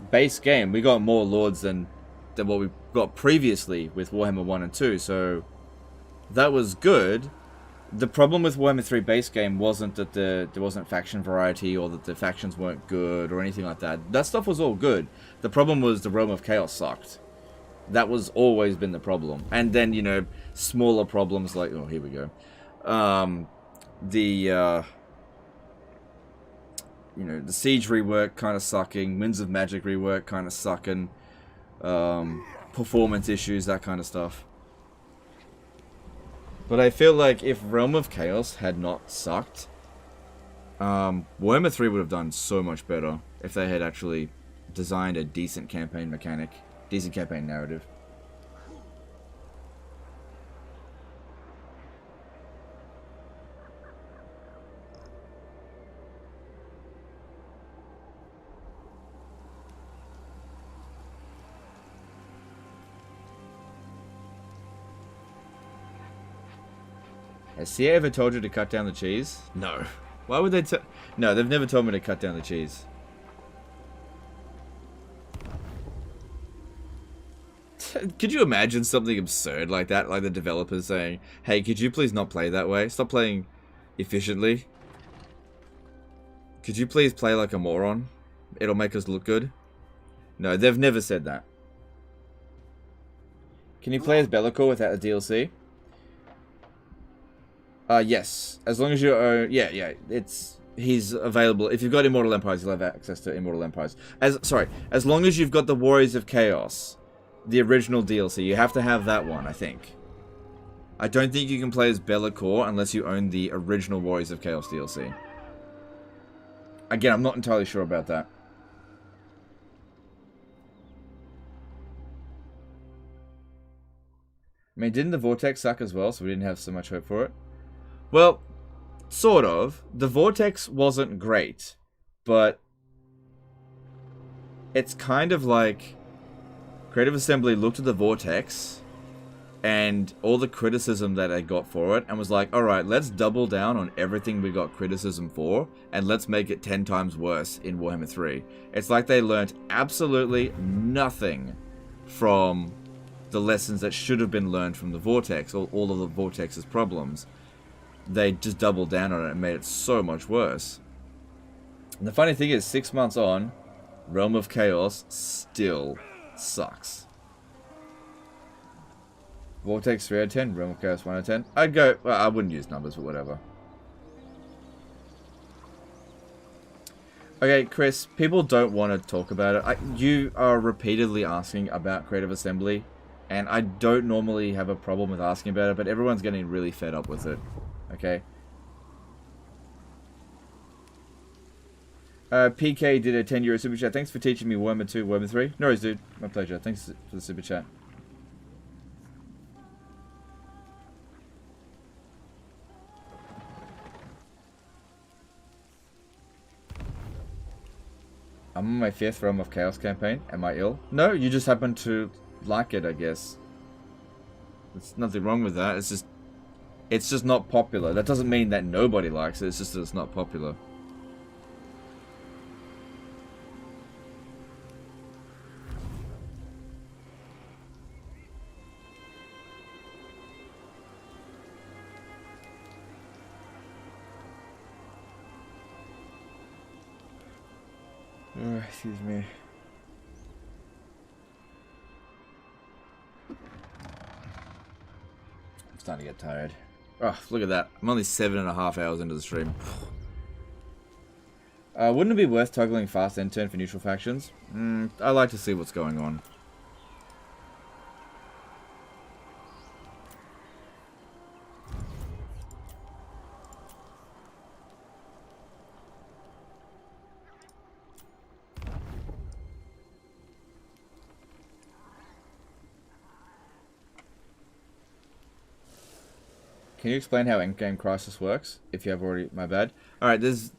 base game, we got more lords than what we got previously with Warhammer 1 and 2, so that was good. The problem with Warhammer 3 base game wasn't that there wasn't faction variety, or that the factions weren't good, or anything like that. That stuff was all good. The problem was the Realm of Chaos sucked. That was always been the problem. And then, you know, smaller problems like... Oh, here we go. You know, the Siege rework kind of sucking. Winds of Magic rework kind of sucking. Performance issues, that kind of stuff. But I feel like if Realm of Chaos had not sucked, Warhammer 3 would have done so much better if they had actually designed a decent campaign mechanic. Decent campaign narrative. Has CA ever told you to cut down the cheese? No. Why would they No, they've never told me to cut down the cheese. Could you imagine something absurd like that? Like the developers saying, hey, could you please not play that way? Stop playing efficiently. Could you please play like a moron? It'll make us look good. No, they've never said that. Can you play as Bellicor without the DLC? Yes. As long as you own... Yeah. He's available. If you've got Immortal Empires, you'll have access to Immortal Empires. As long as you've got the Warriors of Chaos... The original DLC. You have to have that one, I think. I don't think you can play as Be'lakor unless you own the original Warriors of Chaos DLC. Again, I'm not entirely sure about that. I mean, didn't the Vortex suck as well, so we didn't have so much hope for it? Well, sort of. The Vortex wasn't great, but it's kind of like Creative Assembly looked at the Vortex and all the criticism that they got for it and was like, alright, let's double down on everything we got criticism for and let's make it 10 times worse in Warhammer 3. It's like they learnt absolutely nothing from the lessons that should have been learned from the Vortex, or all of the Vortex's problems. They just doubled down on it and made it so much worse. And the funny thing is, 6 months on, Realm of Chaos still sucks. Vortex 3 out of 10, Realm of Chaos 1 out of 10. I'd go, well, I wouldn't use numbers, but whatever. Okay, Chris, people don't want to talk about it. You are repeatedly asking about Creative Assembly, and I don't normally have a problem with asking about it, but everyone's getting really fed up with it. Okay? PK did a 10 euro super chat. Thanks for teaching me Warhammer 2, Warhammer 3. No worries, dude. My pleasure. Thanks for the super chat. I'm on my 5th Realm of Chaos campaign. Am I ill? No, you just happen to like it, I guess. There's nothing wrong with that. It's just not popular. That doesn't mean that nobody likes it. It's just that it's not popular. Excuse me. I'm starting to get tired. Oh, look at that. I'm only 7.5 hours into the stream. Wouldn't it be worth toggling fast end turn for neutral factions? I like to see what's going on. Can you explain how endgame crisis works? If you have already, my bad. Alright, there's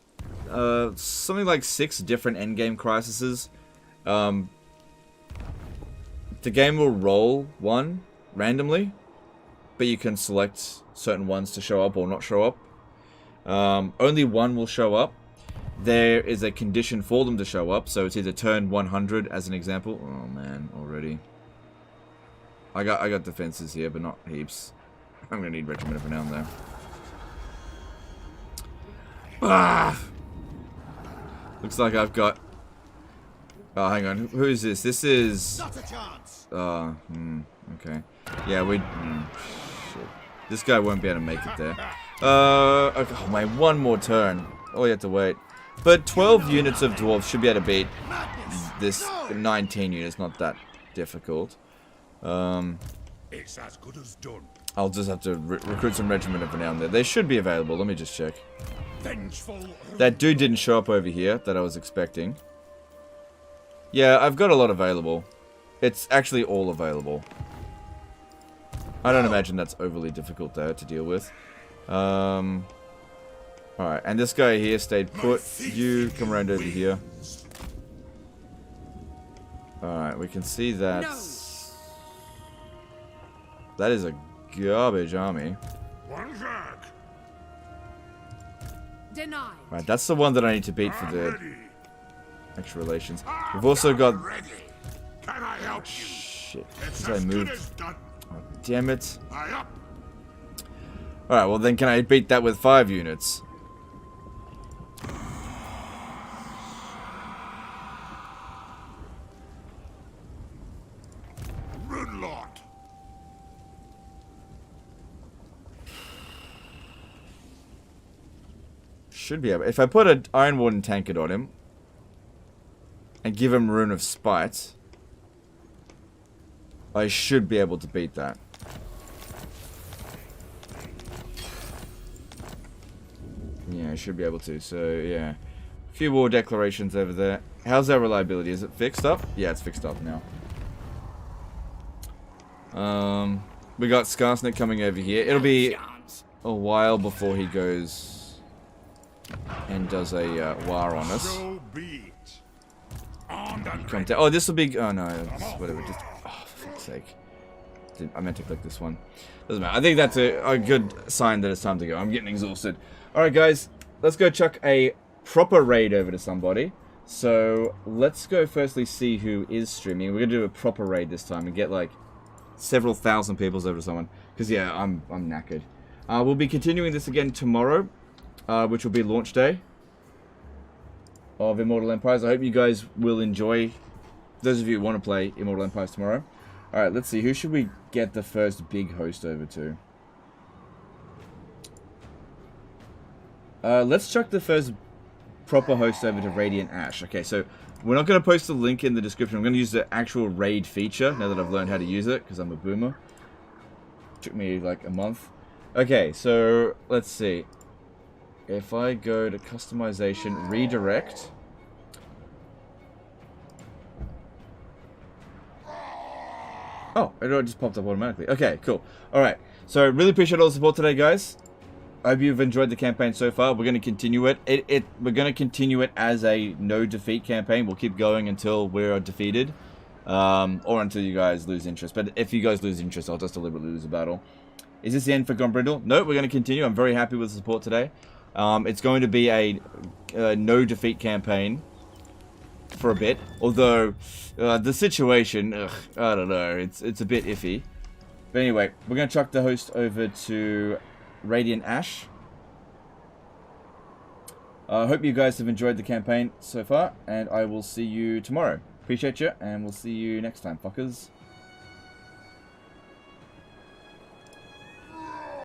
something like 6 different endgame crises. The game will roll one randomly, but you can select certain ones to show up or not show up. Only one will show up. There is a condition for them to show up, so it's either turn 100 as an example. Oh man, already. I got defenses here, but not heaps. I'm gonna need regiment every now and then. Ah! Looks like I've got. Oh, hang on. Who is this? This is. Not a chance. Okay. Yeah, we. Shit. This guy won't be able to make it there. Okay. Oh, my one more turn. Oh, you have to wait. But 12 units of dwarves should be able to beat this 19 units. Not that difficult. It's as good as done. I'll just have to recruit some regiment every now and then. They should be available. Let me just check. Vengeful. That dude didn't show up over here that I was expecting. Yeah, I've got a lot available. It's actually all available. I don't imagine that's overly difficult though to deal with. Alright, and this guy here stayed put. You come around over here. Alright, we can see that. That is a garbage army. Denied. Right, that's the one that I need to beat for the extra relations. We've also got. Can I help you? Shit, because I moved. Oh, damn it. Alright, well then can I beat that with 5 units? Should be able. If I put an Iron Warden tankard on him and give him Rune of Spite, I should be able to beat that. Yeah, I should be able to. So, yeah. A few war declarations over there. How's our reliability? Is it fixed up? Yeah, it's fixed up now. We got Skarsnik coming over here. It'll be a while before he goes and does a war on us. Oh, this will be... Oh, no. Whatever. Just... Oh, for fuck's sake. I meant to click this one. Doesn't matter. I think that's a good sign that it's time to go. I'm getting exhausted. Alright, guys. Let's go chuck a proper raid over to somebody. So, let's go firstly see who is streaming. We're going to do a proper raid this time and get, like, several thousand people over to someone. Because, yeah, I'm knackered. We'll be continuing this again tomorrow, which will be launch day of Immortal Empires. I hope you guys will enjoy, those of you who want to play Immortal Empires tomorrow. Alright, let's see. Who should we get the first big host over to? Let's chuck the first proper host over to Radiant Ash. Okay, so we're not going to post the link in the description. I'm going to use the actual raid feature now that I've learned how to use it, because I'm a boomer. Took me like a month. Okay, so let's see. If I go to customization, redirect. Oh, it just popped up automatically. Okay, cool. Alright, so really appreciate all the support today, guys. I hope you've enjoyed the campaign so far. We're going to continue it. We're going to continue it as a no defeat campaign. We'll keep going until we're defeated. Or until you guys lose interest. But if you guys lose interest, I'll just deliberately lose a battle. Is this the end for Grombrindal? No, we're going to continue. I'm very happy with the support today. It's going to be a no defeat campaign for a bit. Although, the situation, I don't know, it's a bit iffy. But anyway, we're going to chuck the host over to Radiant Ash. I hope you guys have enjoyed the campaign so far, and I will see you tomorrow. Appreciate you, and we'll see you next time, fuckers.